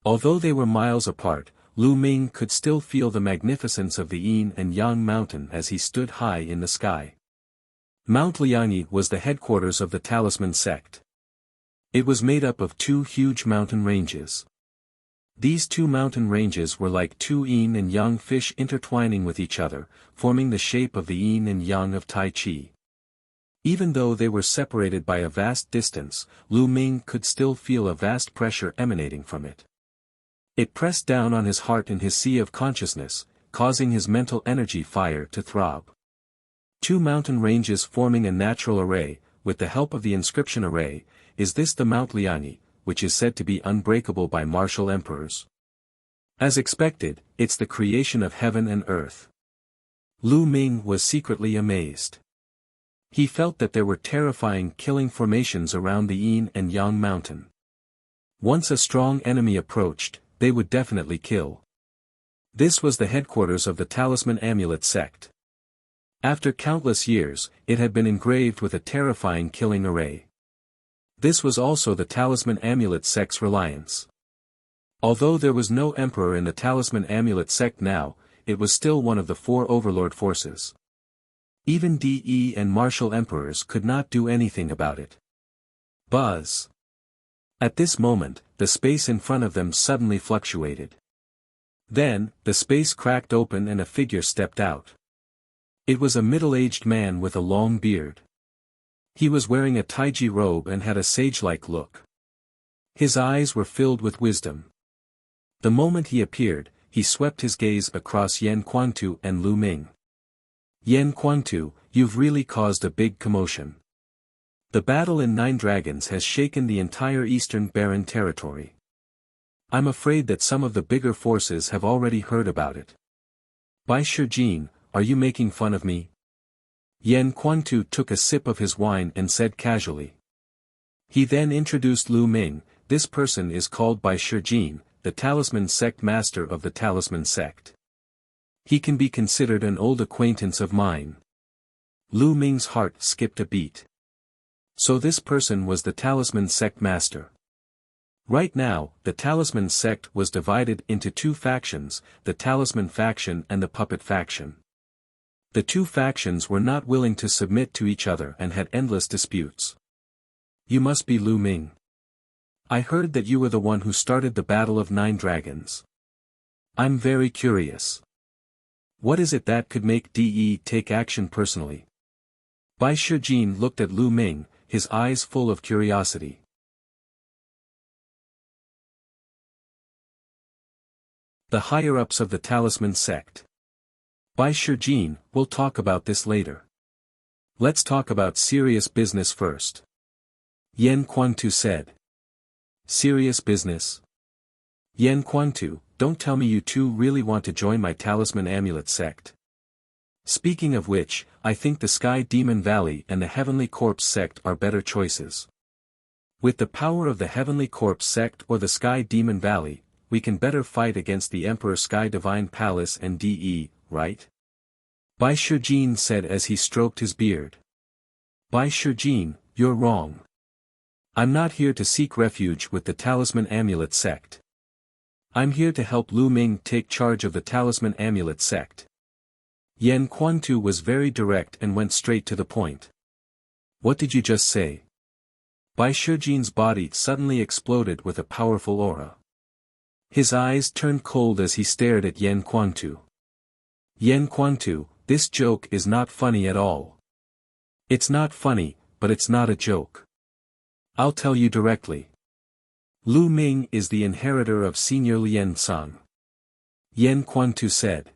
Although they were miles apart, Lu Ming could still feel the magnificence of the Yin and Yang mountain as he stood high in the sky. Mount Liangyi was the headquarters of the Talisman sect. It was made up of 2 huge mountain ranges. These 2 mountain ranges were like 2 Yin and Yang fish intertwining with each other, forming the shape of the Yin and Yang of Tai Chi. Even though they were separated by a vast distance, Lu Ming could still feel a vast pressure emanating from it. It pressed down on his heart in his sea of consciousness, causing his mental energy fire to throb. 2 mountain ranges forming a natural array, with the help of the inscription array, is this the Mount Liangyi, which is said to be unbreakable by martial emperors. As expected, it's the creation of heaven and earth. Lu Ming was secretly amazed. He felt that there were terrifying killing formations around the Yin and Yang mountain. Once a strong enemy approached, they would definitely kill. This was the headquarters of the Talisman Amulet sect. After countless years, it had been engraved with a terrifying killing array. This was also the Talisman Amulet sect's reliance. Although there was no emperor in the Talisman Amulet sect now, it was still one of the four overlord forces. Even DE and martial emperors could not do anything about it. Buzz. At this moment, the space in front of them suddenly fluctuated. Then, the space cracked open and a figure stepped out. It was a middle-aged man with a long beard. He was wearing a taiji robe and had a sage-like look. His eyes were filled with wisdom. The moment he appeared, he swept his gaze across Yan Quantu and Lu Ming. Yan Quantu, you've really caused a big commotion. The battle in Nine Dragons has shaken the entire Eastern Barren territory. I'm afraid that some of the bigger forces have already heard about it. Bai Shijin, are you making fun of me? Yan Quantu took a sip of his wine and said casually. He then introduced Lu Ming. This person is called Bai Shijin, the Talisman Sect Master of the Talisman Sect. He can be considered an old acquaintance of mine. Lu Ming's heart skipped a beat. So this person was the Talisman Sect Master. Right now, the Talisman Sect was divided into two factions, the Talisman Faction and the Puppet Faction. The two factions were not willing to submit to each other and had endless disputes. You must be Lu Ming. I heard that you were the one who started the Battle of Nine Dragons. I'm very curious. What is it that could make DE take action personally? Bai Shijin looked at Lu Ming, his eyes full of curiosity. The higher-ups of the Talisman Sect. Bai Shijin, we'll talk about this later. Let's talk about serious business first. Yan Quantu said. Serious business? Yan Quantu, don't tell me you two really want to join my Talisman Amulet Sect. Speaking of which, I think the Sky Demon Valley and the Heavenly Corpse Sect are better choices. With the power of the Heavenly Corpse Sect or the Sky Demon Valley, we can better fight against the Emperor Sky Divine Palace and DE, right? Bai Shijin said as he stroked his beard. Bai Shijin, you're wrong. I'm not here to seek refuge with the Talisman Amulet Sect. I'm here to help Lu Ming take charge of the Talisman Amulet Sect. Yan Quantu was very direct and went straight to the point. What did you just say? Bai Shijin's body suddenly exploded with a powerful aura. His eyes turned cold as he stared at Yan Quantu. Yan Quantu, this joke is not funny at all. It's not funny, but it's not a joke. I'll tell you directly. Lu Ming is the inheritor of Senior Lien Song. Yan Quantu said.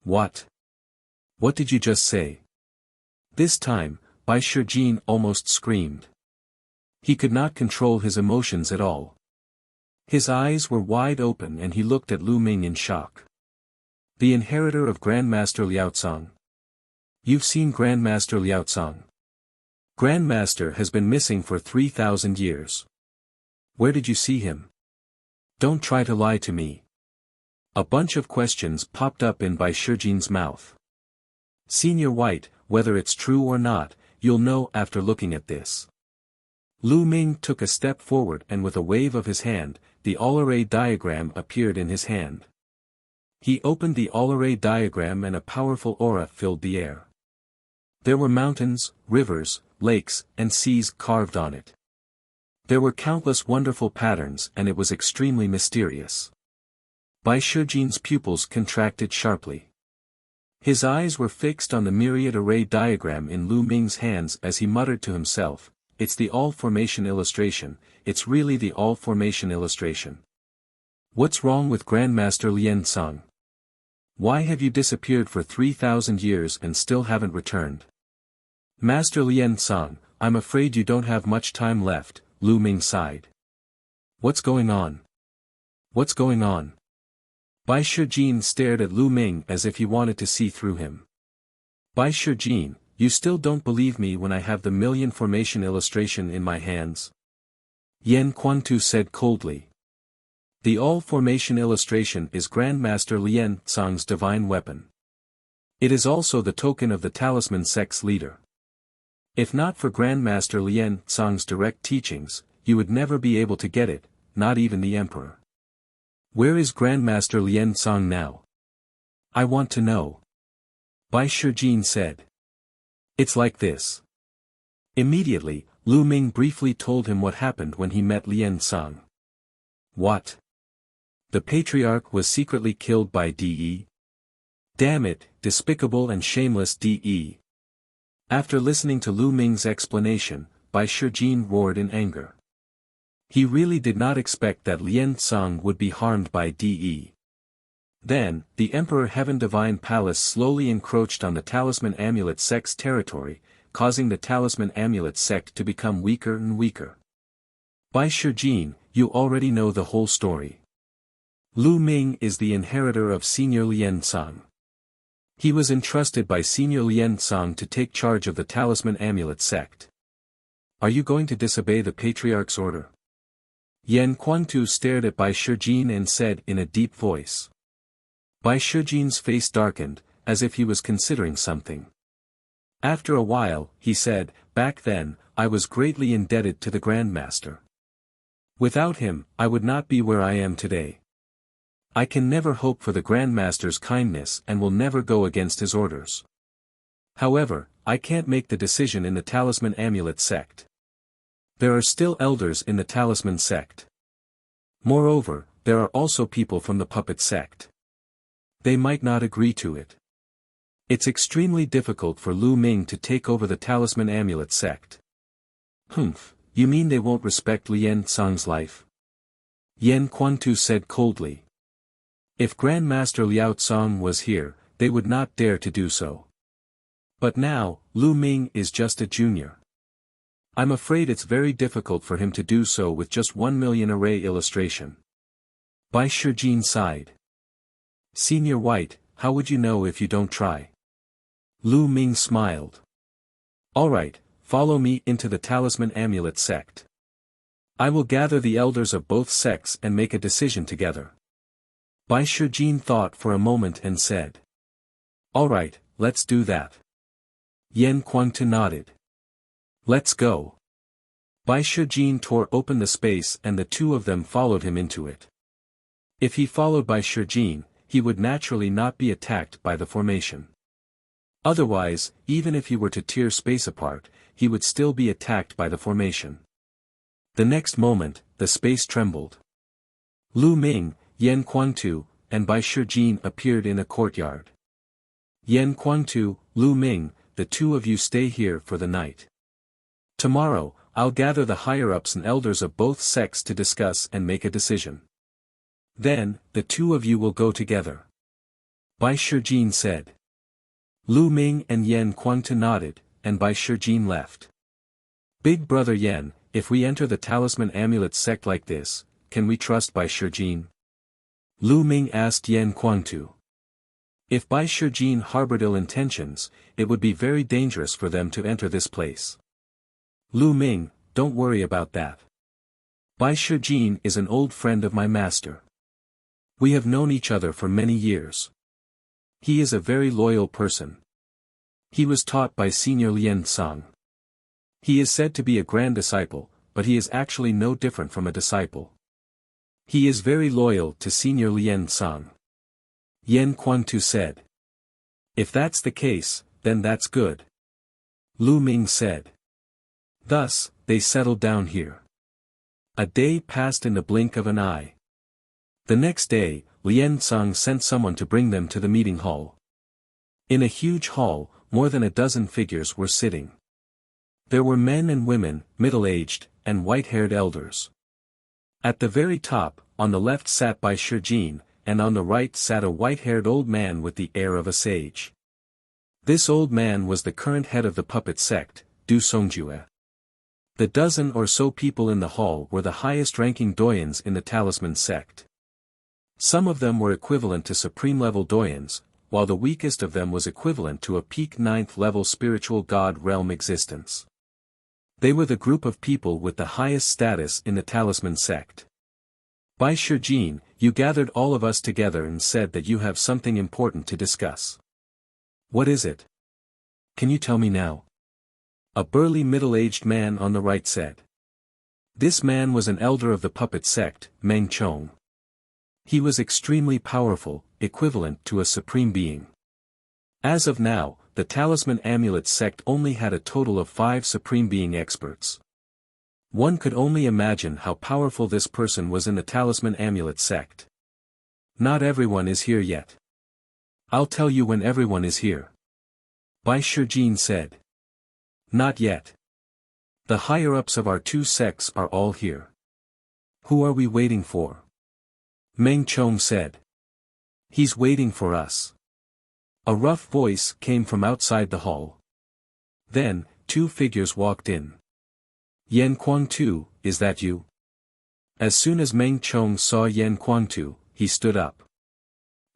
What? What did you just say? This time, Bai Shijin almost screamed. He could not control his emotions at all. His eyes were wide open and he looked at Lu Ming in shock. The inheritor of Grandmaster Liaocong. You've seen Grandmaster Liaocong. Grandmaster has been missing for 3,000 years. Where did you see him? Don't try to lie to me. A bunch of questions popped up in Bai Shijin's mouth. Senior White, whether it's true or not, you'll know after looking at this. Lu Ming took a step forward and with a wave of his hand, the all-array diagram appeared in his hand. He opened the all-array diagram and a powerful aura filled the air. There were mountains, rivers, lakes, and seas carved on it. There were countless wonderful patterns and it was extremely mysterious. Bai Shijin's pupils contracted sharply. His eyes were fixed on the myriad array diagram in Lu Ming's hands as he muttered to himself, it's the all-formation illustration, it's really the all-formation illustration. What's wrong with Grandmaster Lien Song? Why have you disappeared for 3,000 years and still haven't returned? Master Lien Song, I'm afraid you don't have much time left, Lu Ming sighed. What's going on? What's going on? Bai Shijin stared at Lu Ming as if he wanted to see through him. Bai Shijin, you still don't believe me when I have the million formation illustration in my hands? Yan Quantu said coldly. The all-formation illustration is Grandmaster Lien Song's divine weapon. It is also the token of the Talisman Sect's leader. If not for Grandmaster Lien Song's direct teachings, you would never be able to get it, not even the Emperor. Where is Grandmaster Lien Song now? I want to know. Bai Shijin said. It's like this. Immediately, Lu Ming briefly told him what happened when he met Lien Song. What? The patriarch was secretly killed by De. Damn it, despicable and shameless De. After listening to Lu Ming's explanation, Bai Shijin roared in anger. He really did not expect that Lien Song would be harmed by De. Then, the Emperor Heaven Divine Palace slowly encroached on the Talisman Amulet sect's territory, causing the Talisman Amulet sect to become weaker and weaker. Bai Shijin, you already know the whole story. Lu Ming is the inheritor of Senior Lien Song. He was entrusted by Senior Lien Song to take charge of the Talisman Amulet sect. Are you going to disobey the Patriarch's order? Yan Quantu stared at Bai Shijin and said in a deep voice. Bai Shijin's face darkened, as if he was considering something. After a while, he said, back then, I was greatly indebted to the Grandmaster. Without him, I would not be where I am today. I can never hope for the Grandmaster's kindness and will never go against his orders. However, I can't make the decision in the Talisman Amulet sect. There are still elders in the Talisman sect. Moreover, there are also people from the Puppet sect. They might not agree to it. It's extremely difficult for Lu Ming to take over the Talisman Amulet sect. Humph, you mean they won't respect Lien Song's life? Yan Quantu said coldly. If Grandmaster Liao Song was here, they would not dare to do so. But now, Lu Ming is just a junior. I'm afraid it's very difficult for him to do so with just 1 million array illustration. Bai Shijin sighed. Senior White, how would you know if you don't try? Lu Ming smiled. Alright, follow me into the Talisman Amulet sect. I will gather the elders of both sects and make a decision together. Bai Shijin thought for a moment and said. Alright, let's do that. Yan Quantu nodded. Let's go. Bai Shijin tore open the space and the two of them followed him into it. If he followed Bai Shijin, he would naturally not be attacked by the formation. Otherwise, even if he were to tear space apart, he would still be attacked by the formation. The next moment, the space trembled. Lu Ming, Yan Quantu, and Bai Shijin appeared in a courtyard. Yan Quantu, Lu Ming, the two of you stay here for the night. Tomorrow, I'll gather the higher-ups and elders of both sects to discuss and make a decision. Then, the two of you will go together. Bai Shijin said. Lu Ming and Yan Quantu nodded, and Bai Shijin left. Big brother Yan, if we enter the Talisman Amulet sect like this, can we trust Bai Shijin? Lu Ming asked Yan Quantu. If Bai Shijin harbored ill intentions, it would be very dangerous for them to enter this place. Lu Ming, don't worry about that. Bai Shijin is an old friend of my master. We have known each other for many years. He is a very loyal person. He was taught by Senior Lien Song. He is said to be a grand disciple, but he is actually no different from a disciple. He is very loyal to Senior Lien Song. Yan Quantu said. If that's the case, then that's good. Lu Ming said. Thus, they settled down here. A day passed in the blink of an eye. The next day, Lien Song sent someone to bring them to the meeting hall. In a huge hall, more than a dozen figures were sitting. There were men and women, middle-aged, and white-haired elders. At the very top, on the left sat Bai Shijin, and on the right sat a white-haired old man with the air of a sage. This old man was the current head of the puppet sect, Du Songjue. The dozen or so people in the hall were the highest-ranking doyens in the Talisman sect. Some of them were equivalent to supreme-level doyens, while the weakest of them was equivalent to a peak 9th-level spiritual god realm existence. They were the group of people with the highest status in the Talisman sect. Bai Shijin, you gathered all of us together and said that you have something important to discuss. What is it? Can you tell me now? A burly middle-aged man on the right said. This man was an elder of the puppet sect, Meng Chong. He was extremely powerful, equivalent to a supreme being. As of now, the Talisman Amulet sect only had a total of 5 supreme being experts. One could only imagine how powerful this person was in the Talisman Amulet sect. Not everyone is here yet. I'll tell you when everyone is here. Bai Shijin said. Not yet. The higher-ups of our 2 sects are all here. Who are we waiting for? Meng Chong said. He's waiting for us. A rough voice came from outside the hall. Then, 2 figures walked in. Yan Kuangtu, is that you? As soon as Meng Chong saw Yan Kuangtu, he stood up.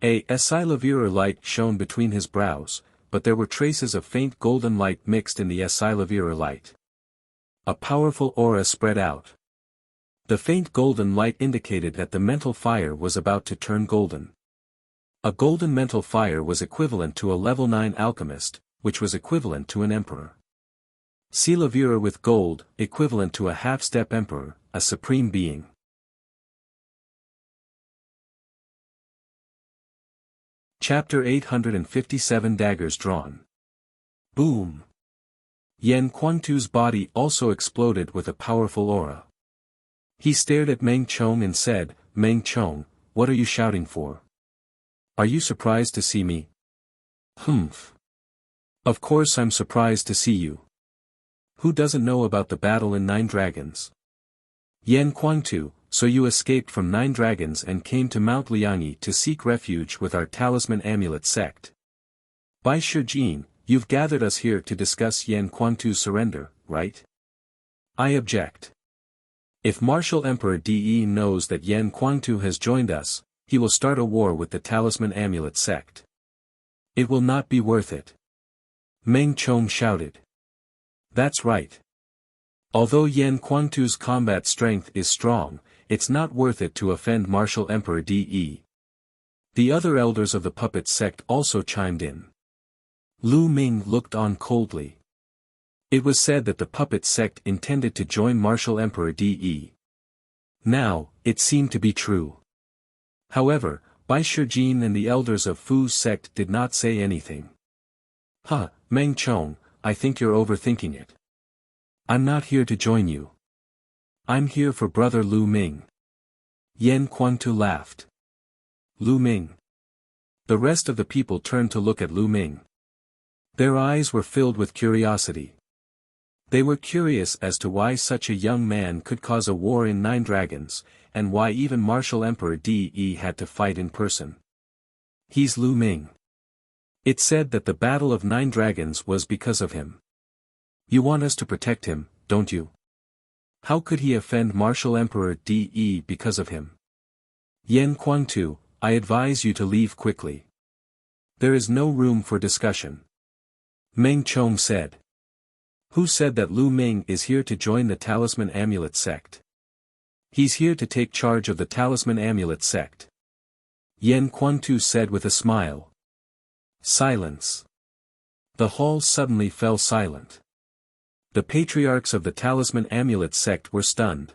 A Silavira light shone between his brows, but there were traces of faint golden light mixed in the Silavira light. A powerful aura spread out. The faint golden light indicated that the mental fire was about to turn golden. A golden mental fire was equivalent to a level 9 alchemist, which was equivalent to an emperor. Silavira with gold, equivalent to a half-step emperor, a supreme being. Chapter 857 Daggers Drawn. Boom! Yan Kuangtu's body also exploded with a powerful aura. He stared at Meng Chong and said, Meng Chong, what are you shouting for? Are you surprised to see me? Humph. Of course I'm surprised to see you. Who doesn't know about the battle in 9 Dragons? Yan Kuangtu, so you escaped from 9 Dragons and came to Mount Liangyi to seek refuge with our Talisman Amulet sect. Bai Shijin, you've gathered us here to discuss Yan Kuangtu's surrender, right? I object. If Martial Emperor De knows that Yan Kuangtu has joined us, he will start a war with the Talisman Amulet sect. It will not be worth it. Meng Chong shouted. That's right. Although Yan Kuangtu's combat strength is strong, it's not worth it to offend Martial Emperor De. The other elders of the puppet sect also chimed in. Lu Ming looked on coldly. It was said that the puppet sect intended to join Martial Emperor De. Now, it seemed to be true. However, Bai Shijin and the elders of Fu's sect did not say anything. Meng Chong, I think you're overthinking it. I'm not here to join you. I'm here for brother Lu Ming. Yan Kuangtu laughed. Lu Ming. The rest of the people turned to look at Lu Ming. Their eyes were filled with curiosity. They were curious as to why such a young man could cause a war in 9 Dragons, and why even Martial Emperor De had to fight in person. He's Lu Ming. It said that the Battle of 9 Dragons was because of him. You want us to protect him, don't you? How could he offend Martial Emperor De because of him? Yan Kuangtu, I advise you to leave quickly. There is no room for discussion. Meng Chong said. Who said that Lu Ming is here to join the Talisman Amulet sect? He's here to take charge of the Talisman Amulet sect. Yan Kuangtu said with a smile. Silence. The hall suddenly fell silent. The patriarchs of the Talisman Amulet sect were stunned.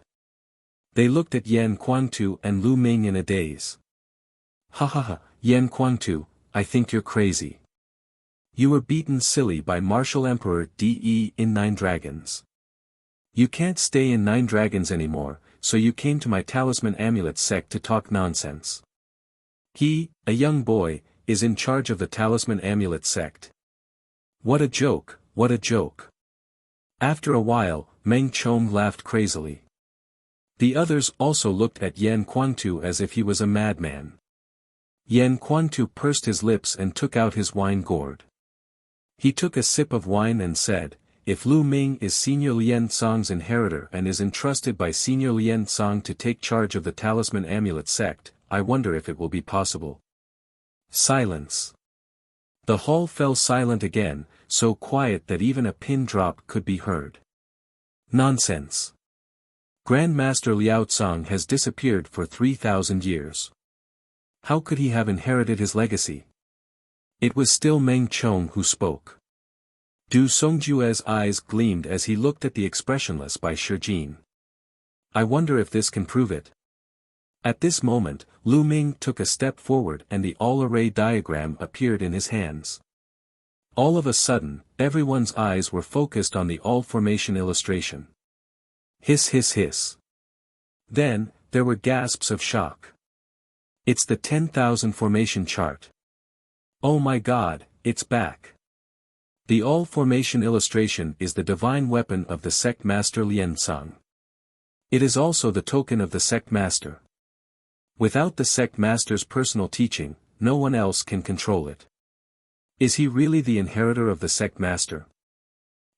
They looked at Yan Kuangtu and Lu Ming in a daze. Yan Kuangtu, I think you're crazy. You were beaten silly by Martial Emperor De in 9 Dragons. You can't stay in 9 Dragons anymore, so you came to my Talisman Amulet sect to talk nonsense. He, a young boy, is in charge of the Talisman Amulet sect. What a joke, what a joke. After a while, Meng Chong laughed crazily. The others also looked at Yan Kuangtu as if he was a madman. Yan Kuangtu pursed his lips and took out his wine gourd. He took a sip of wine and said, if Lu Ming is Senior Lian Song's inheritor and is entrusted by Senior Lian Song to take charge of the Talisman Amulet sect, I wonder if it will be possible. Silence. The hall fell silent again, so quiet that even a pin drop could be heard. Nonsense. Grandmaster Liao Tsang has disappeared for 3,000 years. How could he have inherited his legacy? It was still Meng Chong who spoke. Du Songjue's eyes gleamed as he looked at the expressionless Bai Shijin. I wonder if this can prove it. At this moment, Lu Ming took a step forward and the all-array diagram appeared in his hands. All of a sudden, everyone's eyes were focused on the all-formation illustration. Hiss hiss hiss. Then, there were gasps of shock. It's the 10,000 formation chart. Oh my god, it's back. The all-formation illustration is the divine weapon of the sect master Lian Cang. It is also the token of the sect master. Without the sect master's personal teaching, no one else can control it. Is he really the inheritor of the sect master?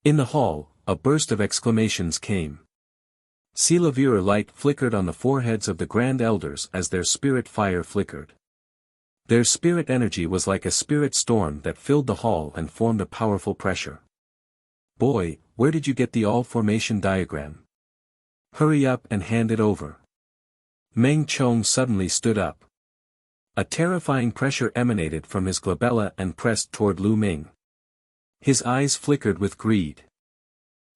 In the hall, a burst of exclamations came. Silavira light flickered on the foreheads of the Grand Elders as their spirit fire flickered. Their spirit energy was like a spirit storm that filled the hall and formed a powerful pressure. Boy, where did you get the all-formation diagram? Hurry up and hand it over. Meng Chong suddenly stood up. A terrifying pressure emanated from his glabella and pressed toward Lu Ming. His eyes flickered with greed.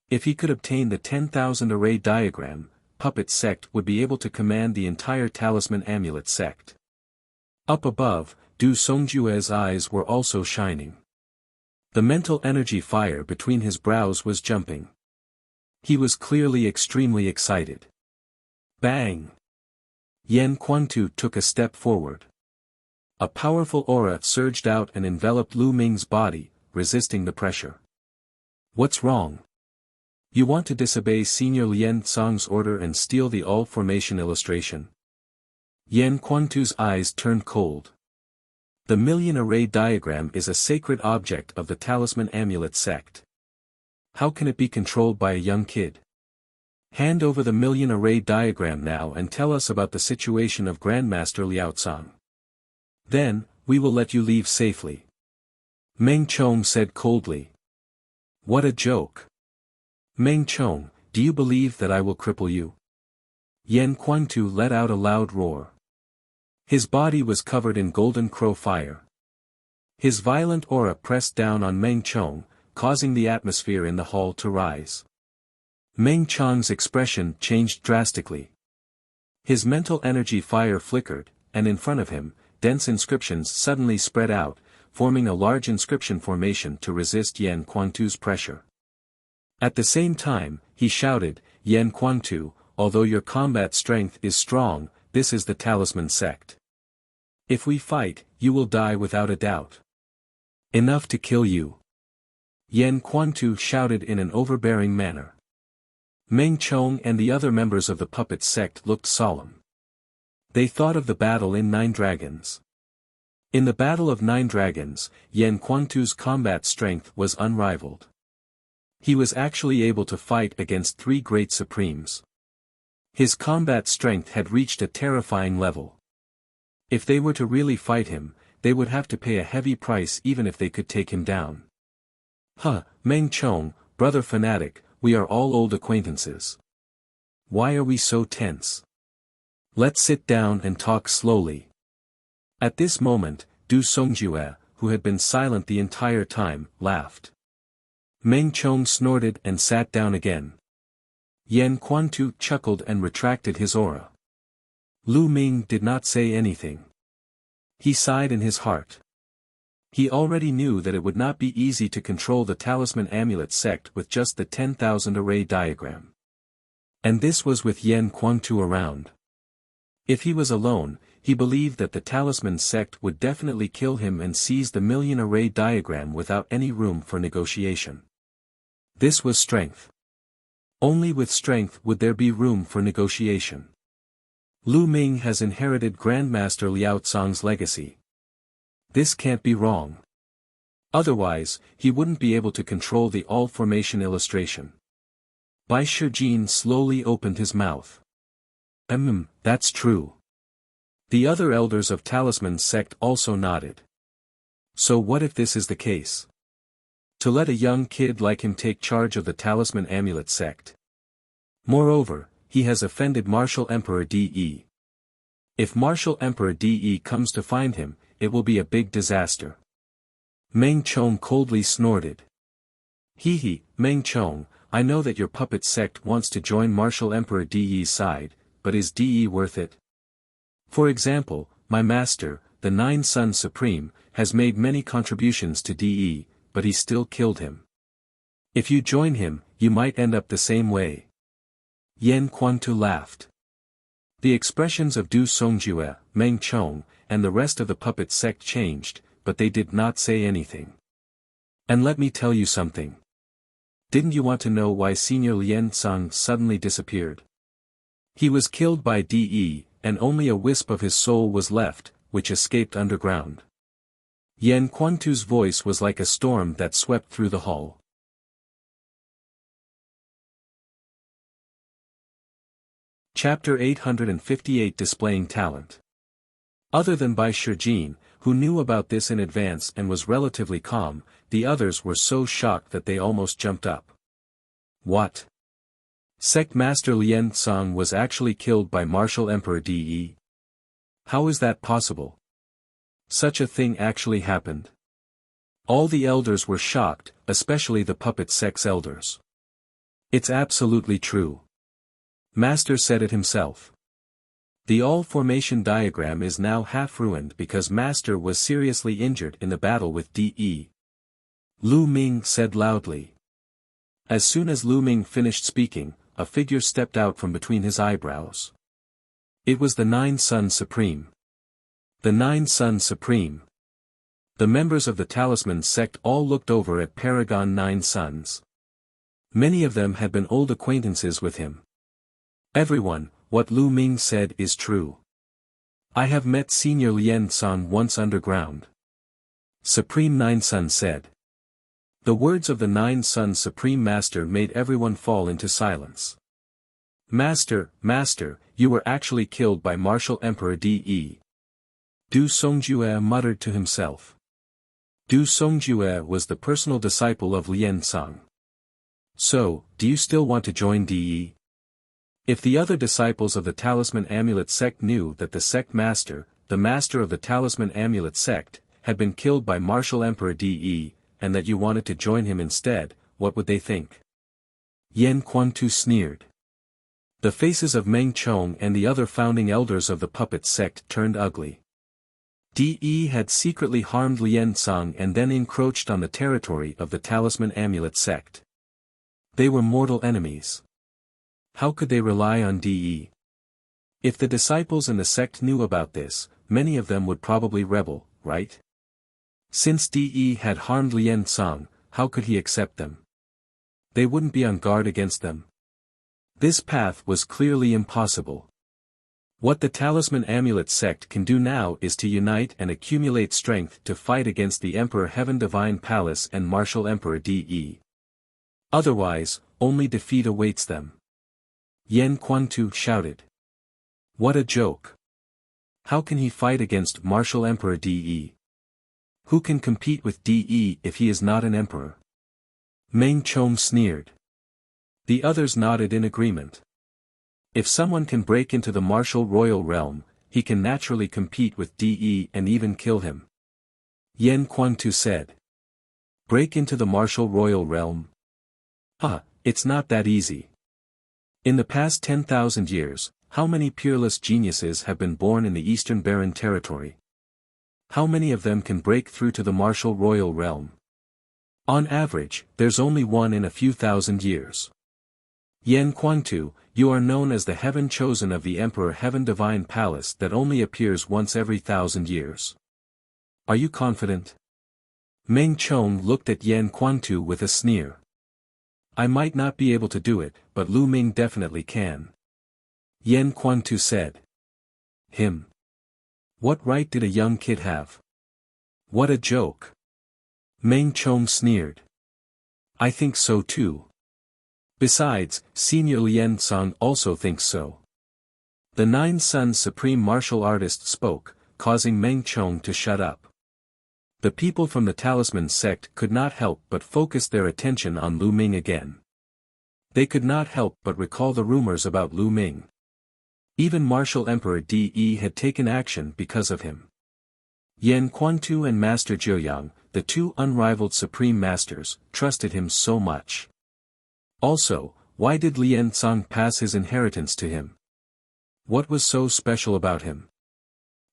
If he could obtain the 10,000 array diagram, Puppet Sect would be able to command the entire Talisman Amulet Sect. Up above, Du Songjue's eyes were also shining. The mental energy fire between his brows was jumping. He was clearly extremely excited. Bang! Yan Quantu took a step forward. A powerful aura surged out and enveloped Lu Ming's body, resisting the pressure. What's wrong? You want to disobey Senior Lian Cang's order and steal the all-formation illustration? Yan Quantu's eyes turned cold. The million array diagram is a sacred object of the Talisman Amulet Sect. How can it be controlled by a young kid? Hand over the million array diagram now and tell us about the situation of Grandmaster Liao Cang. Then, we will let you leave safely. Meng Chong said coldly. What a joke. Meng Chong, do you believe that I will cripple you? Yan Quantu let out a loud roar. His body was covered in golden crow fire. His violent aura pressed down on Meng Chong, causing the atmosphere in the hall to rise. Meng Chong's expression changed drastically. His mental energy fire flickered, and in front of him, dense inscriptions suddenly spread out, forming a large inscription formation to resist Yan Quantu's pressure. At the same time, he shouted, Yan Quantu, although your combat strength is strong, this is the Talisman Sect. If we fight, you will die without a doubt. Enough to kill you. Yan Quantu shouted in an overbearing manner. Meng Chong and the other members of the Puppet Sect looked solemn. They thought of the battle in Nine Dragons. In the Battle of Nine Dragons, Yan Quantu's combat strength was unrivaled. He was actually able to fight against three great supremes. His combat strength had reached a terrifying level. If they were to really fight him, they would have to pay a heavy price even if they could take him down. Meng Chong, brother fanatic, we are all old acquaintances. Why are we so tense? Let's sit down and talk slowly. At this moment, Du Songjue, who had been silent the entire time, laughed. Meng Chong snorted and sat down again. Yan Quantu chuckled and retracted his aura. Lu Ming did not say anything. He sighed in his heart. He already knew that it would not be easy to control the Talisman Amulet Sect with just the 10,000 array diagram. And this was with Yan Quantu around. If he was alone, he believed that the Talisman Sect would definitely kill him and seize the million array diagram without any room for negotiation. This was strength. Only with strength would there be room for negotiation. Lu Ming has inherited Grandmaster Liao Cang's legacy. This can't be wrong. Otherwise, he wouldn't be able to control the all-formation illustration. Bai Shijin slowly opened his mouth. That's true. The other elders of Talisman Sect also nodded. So what if this is the case? To let a young kid like him take charge of the Talisman Amulet Sect. Moreover, he has offended Martial Emperor De. If Martial Emperor De comes to find him, it will be a big disaster. Meng Chong coldly snorted. Meng Chong, I know that your puppet sect wants to join Martial Emperor De's side, but is De worth it? For example, my master, the Nine Sun Supreme, has made many contributions to DE, but he still killed him. If you join him, you might end up the same way. Yan Quantu laughed. The expressions of Du Songjue, Meng Chong, and the rest of the puppet sect changed, but they did not say anything. And let me tell you something. Didn't you want to know why Senior Lien Tsang suddenly disappeared? He was killed by DE, and only a wisp of his soul was left, which escaped underground. Yan Quantu's voice was like a storm that swept through the hall. Chapter 858 Displaying Talent. Other than Bai Shijin, who knew about this in advance and was relatively calm, the others were so shocked that they almost jumped up. What? Sect Master Lien Tsang was actually killed by Martial Emperor De? How is that possible? Such a thing actually happened. All the elders were shocked, especially the puppet sect's elders. It's absolutely true. Master said it himself. The all-formation diagram is now half ruined because Master was seriously injured in the battle with De. Lu Ming said loudly. As soon as Lu Ming finished speaking, a figure stepped out from between his eyebrows. It was the Nine Sun Supreme. The Nine Sun Supreme. The members of the Talisman sect all looked over at Paragon Nine Suns. Many of them had been old acquaintances with him. Everyone, what Lu Ming said is true. I have met Senior Lien Tsang once underground. Supreme Nine Sun said. The words of the Nine Sun Supreme Master made everyone fall into silence. Master, you were actually killed by Martial Emperor De. Du Songjue muttered to himself. Du Songjue was the personal disciple of Lien Tsang. So, do you still want to join De? If the other disciples of the Talisman Amulet sect knew that the sect master, the master of the Talisman Amulet sect, had been killed by Martial Emperor De, and that you wanted to join him instead, what would they think? Yan Quantu sneered. The faces of Meng Chong and the other founding elders of the puppet sect turned ugly. De had secretly harmed Lien Tsang and then encroached on the territory of the Talisman Amulet sect. They were mortal enemies. How could they rely on De? If the disciples in the sect knew about this, many of them would probably rebel, right? Since De had harmed Lien Tsang, how could he accept them? They wouldn't be on guard against them. This path was clearly impossible. What the Talisman Amulet sect can do now is to unite and accumulate strength to fight against the Emperor Heaven Divine Palace and Martial Emperor De. Otherwise, only defeat awaits them. Yan Quantu shouted. What a joke. How can he fight against Martial Emperor De? Who can compete with De if he is not an emperor? Meng Chong sneered. The others nodded in agreement. If someone can break into the martial royal realm, he can naturally compete with De and even kill him. Yan Quantu said. Break into the martial royal realm? It's not that easy. In the past 10,000 years, how many peerless geniuses have been born in the Eastern Barren Territory? How many of them can break through to the martial royal realm? On average, there's only one in a few thousand years. Yan Quantu, you are known as the heaven chosen of the Emperor Heaven Divine Palace that only appears once every 1,000 years. Are you confident? Meng Chong looked at Yan Quantu with a sneer. I might not be able to do it, but Lu Ming definitely can. Yan Quantu said. Him. What right did a young kid have? What a joke. Meng Chong sneered. I think so too. Besides, Senior Lien Tsang also thinks so. The Nine Sun Supreme Martial Artist spoke, causing Meng Chong to shut up. The people from the Talisman sect could not help but focus their attention on Lu Ming again. They could not help but recall the rumors about Lu Ming. Even Martial Emperor De had taken action because of him. Yan Quantu and Master Jiuyang, the two unrivaled supreme masters, trusted him so much. Also, why did Lien Tsang pass his inheritance to him? What was so special about him?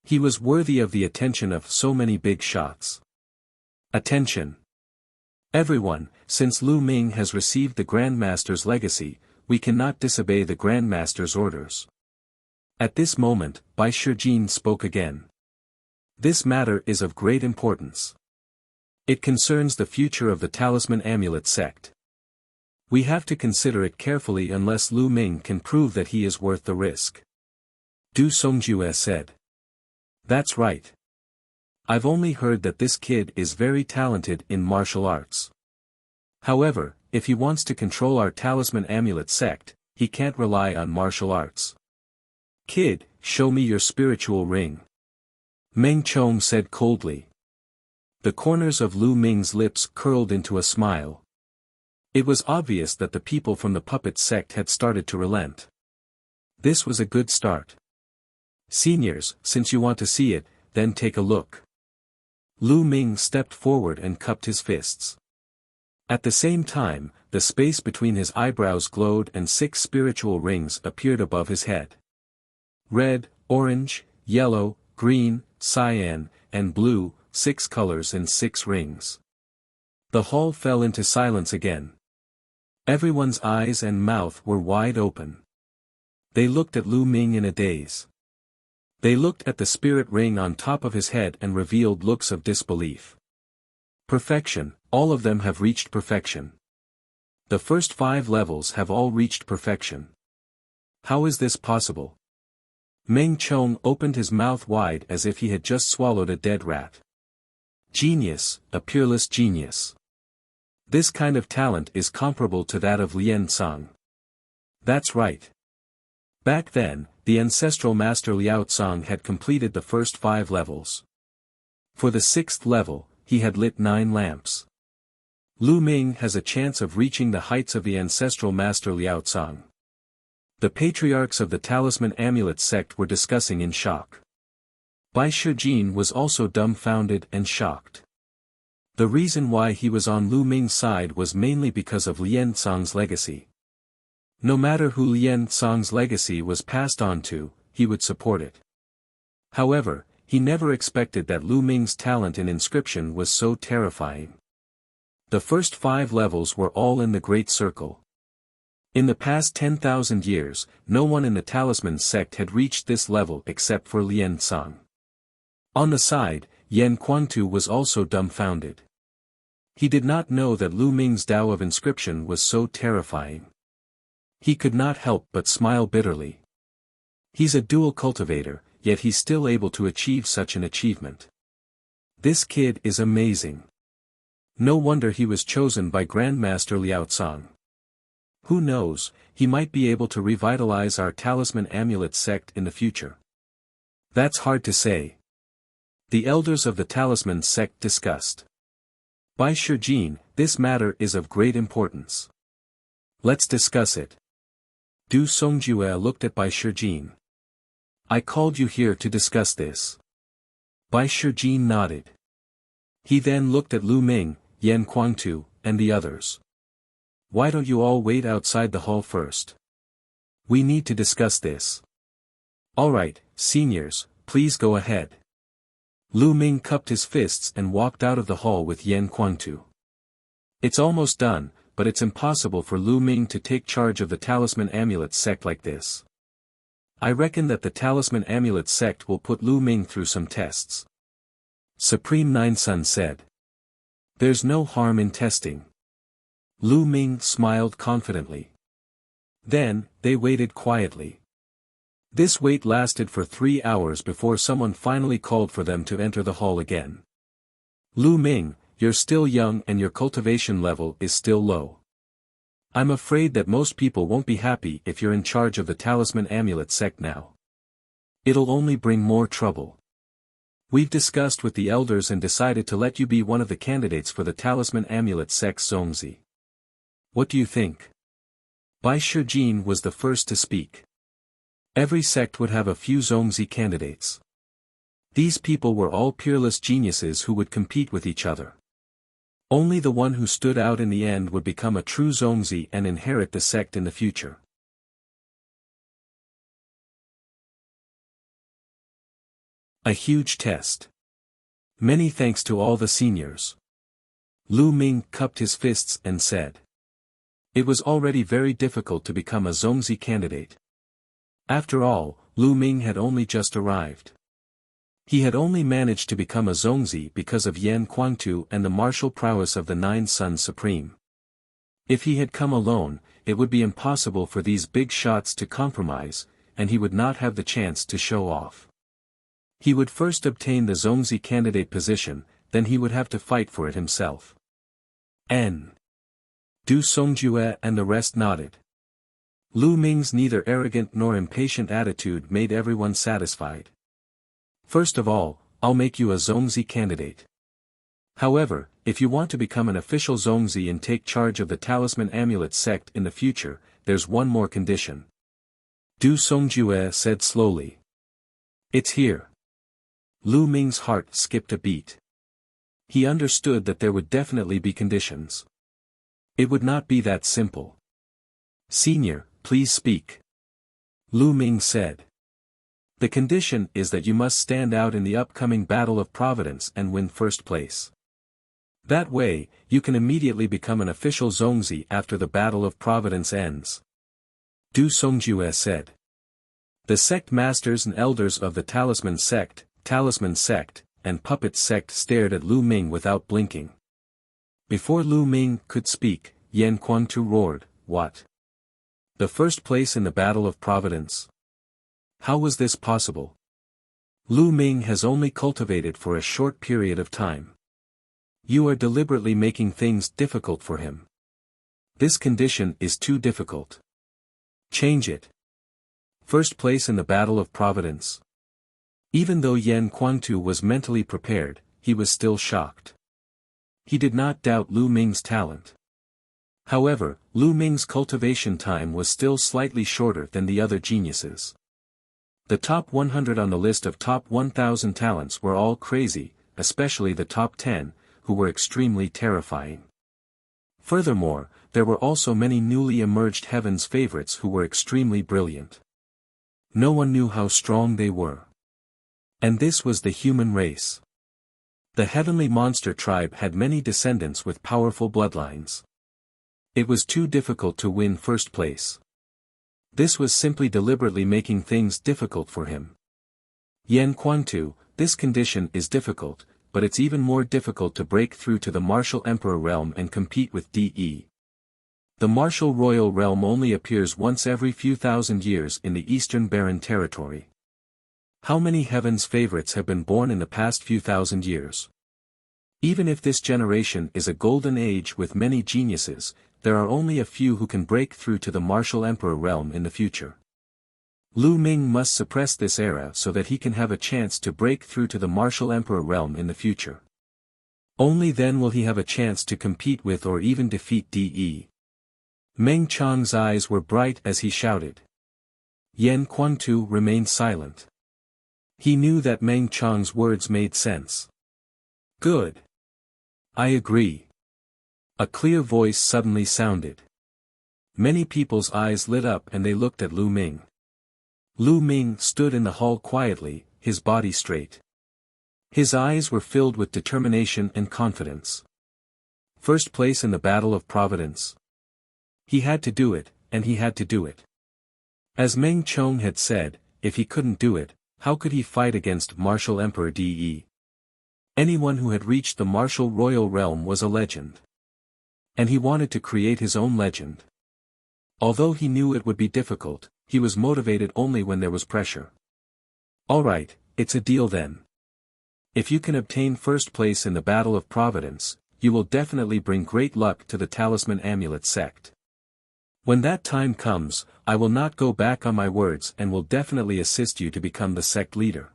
He was worthy of the attention of so many big shots. Attention! Everyone, since Lu Ming has received the Grandmaster's legacy, we cannot disobey the Grandmaster's orders. At this moment, Bai Shijin spoke again. This matter is of great importance. It concerns the future of the Talisman Amulet sect. We have to consider it carefully unless Lu Ming can prove that he is worth the risk. Du Songjue said. That's right. I've only heard that this kid is very talented in martial arts. However, if he wants to control our Talisman Amulet sect, he can't rely on martial arts. Kid, show me your spiritual ring. Meng Chong said coldly. The corners of Lu Ming's lips curled into a smile. It was obvious that the people from the puppet sect had started to relent. This was a good start. Seniors, since you want to see it, then take a look. Lu Ming stepped forward and cupped his fists. At the same time, the space between his eyebrows glowed and 6 spiritual rings appeared above his head. Red, orange, yellow, green, cyan, and blue, 6 colors and 6 rings. The hall fell into silence again. Everyone's eyes and mouth were wide open. They looked at Lu Ming in a daze. They looked at the spirit ring on top of his head and revealed looks of disbelief. Perfection, all of them have reached perfection. The first 5 levels have all reached perfection. How is this possible? Meng Chong opened his mouth wide as if he had just swallowed a dead rat. Genius, a peerless genius. This kind of talent is comparable to that of Lian Cong. That's right. Back then, the ancestral master Liao Cong had completed the first 5 levels. For the 6th level, he had lit 9 lamps. Lu Ming has a chance of reaching the heights of the ancestral master Liao Cong. The patriarchs of the Talisman Amulet sect were discussing in shock. Bai Shijin was also dumbfounded and shocked. The reason why he was on Lu Ming's side was mainly because of Lian Cong's legacy. No matter who Lian Cong's legacy was passed on to, he would support it. However, he never expected that Lu Ming's talent in inscription was so terrifying. The first 5 levels were all in the Great Circle. In the past 10,000 years, no one in the Talisman sect had reached this level except for Lian Cong. On the side, Yan Quangtu was also dumbfounded. He did not know that Lu Ming's Tao of inscription was so terrifying. He could not help but smile bitterly. He's a dual cultivator, yet he's still able to achieve such an achievement. This kid is amazing. No wonder he was chosen by Grandmaster Liao Cong. Who knows, he might be able to revitalize our Talisman Amulet sect in the future. That's hard to say. The elders of the Talisman sect discussed. Bai Shijin, this matter is of great importance. Let's discuss it. Du Songjue looked at Bai Shijin. I called you here to discuss this. Bai Shijin nodded. He then looked at Lu Ming, Yan Quangtu, and the others. Why don't you all wait outside the hall first? We need to discuss this. Alright, seniors, please go ahead. Lu Ming cupped his fists and walked out of the hall with Yan Quangtu. It's almost done, but it's impossible for Lu Ming to take charge of the Talisman Amulet sect like this. I reckon that the Talisman Amulet sect will put Lu Ming through some tests. Supreme Nine Sun said. There's no harm in testing. Lu Ming smiled confidently. Then, they waited quietly. This wait lasted for 3 hours before someone finally called for them to enter the hall again. Lu Ming, you're still young and your cultivation level is still low. I'm afraid that most people won't be happy if you're in charge of the Talisman Amulet sect now. It'll only bring more trouble. We've discussed with the elders and decided to let you be one of the candidates for the Talisman Amulet sect Zongzi. What do you think? Bai Shijin was the first to speak. Every sect would have a few Zongzi candidates. These people were all peerless geniuses who would compete with each other. Only the one who stood out in the end would become a true Zongzi and inherit the sect in the future. A huge test. Many thanks to all the seniors. Lu Ming cupped his fists and said. It was already very difficult to become a Zongzi candidate. After all, Lu Ming had only just arrived. He had only managed to become a Zongzi because of Yan Quangtu and the martial prowess of the Nine Sons Supreme. If he had come alone, it would be impossible for these big shots to compromise, and he would not have the chance to show off. He would first obtain the Zongzi candidate position, then he would have to fight for it himself. Du Songjue and the rest nodded. Lu Ming's neither arrogant nor impatient attitude made everyone satisfied. First of all, I'll make you a Zongzi candidate. However, if you want to become an official Zongzi and take charge of the Talisman Amulet sect in the future, there's one more condition. Du Songjue said slowly. It's here. Lu Ming's heart skipped a beat. He understood that there would definitely be conditions. It would not be that simple. Senior, please speak. Lu Ming said. The condition is that you must stand out in the upcoming Battle of Providence and win first place. That way, you can immediately become an official Zongzi after the Battle of Providence ends. Du Songjue said. The sect masters and elders of the Talisman sect, and Puppet sect stared at Lu Ming without blinking. Before Lu Ming could speak, Yan Quangtu roared, What? The first place in the Battle of Providence? How was this possible? Lu Ming has only cultivated for a short period of time. You are deliberately making things difficult for him. This condition is too difficult. Change it. First place in the Battle of Providence. Even though Yan Quangtu was mentally prepared, he was still shocked. He did not doubt Lu Ming's talent. However, Lu Ming's cultivation time was still slightly shorter than the other geniuses. The top 100 on the list of top 1,000 talents were all crazy, especially the top 10, who were extremely terrifying. Furthermore, there were also many newly emerged Heaven's favorites who were extremely brilliant. No one knew how strong they were. And this was the human race. The heavenly monster tribe had many descendants with powerful bloodlines. It was too difficult to win first place. This was simply deliberately making things difficult for him. Yan Quangtu, this condition is difficult, but it's even more difficult to break through to the Martial Emperor realm and compete with DE. The Martial Royal realm only appears once every few thousand years in the Eastern Barren territory. How many Heaven's favorites have been born in the past few thousand years? Even if this generation is a golden age with many geniuses, there are only a few who can break through to the Martial Emperor realm in the future. Lu Ming must suppress this era so that he can have a chance to break through to the Martial Emperor realm in the future. Only then will he have a chance to compete with or even defeat DE. Meng Chang's eyes were bright as he shouted. Yan Quangtu remained silent. He knew that Meng Chang's words made sense. Good. I agree. A clear voice suddenly sounded. Many people's eyes lit up and they looked at Lu Ming. Lu Ming stood in the hall quietly, his body straight. His eyes were filled with determination and confidence. First place in the Battle of Providence. He had to do it, and he had to do it. As Meng Chong had said, if he couldn't do it, how could he fight against Martial Emperor DE? Anyone who had reached the Martial Royal realm was a legend. And he wanted to create his own legend. Although he knew it would be difficult, he was motivated only when there was pressure. Alright, it's a deal then. If you can obtain first place in the Battle of Providence, you will definitely bring great luck to the Talisman Amulet sect. When that time comes, I will not go back on my words and will definitely assist you to become the sect leader.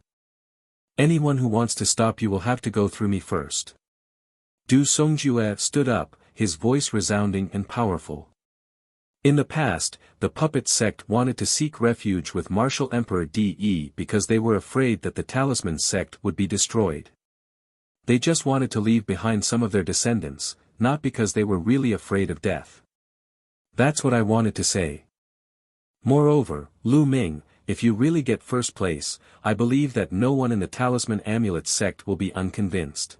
Anyone who wants to stop you will have to go through me first. Du Songjue stood up, his voice resounding and powerful. In the past, the Puppet sect wanted to seek refuge with Martial Emperor DE because they were afraid that the Talisman sect would be destroyed. They just wanted to leave behind some of their descendants, not because they were really afraid of death. That's what I wanted to say. Moreover, Lu Ming, if you really get first place, I believe that no one in the Talisman Amulet sect will be unconvinced.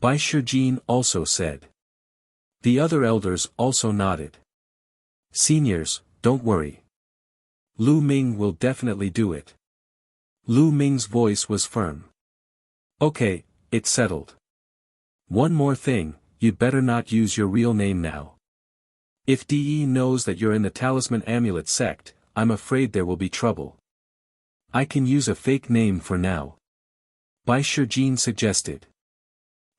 Bai Shijin also said. The other elders also nodded. Seniors, don't worry. Lu Ming will definitely do it. Lu Ming's voice was firm. Okay, it's settled. One more thing, you'd better not use your real name now. If DE knows that you're in the Talisman Amulet sect, I'm afraid there will be trouble. I can use a fake name for now. Bai Shijin suggested.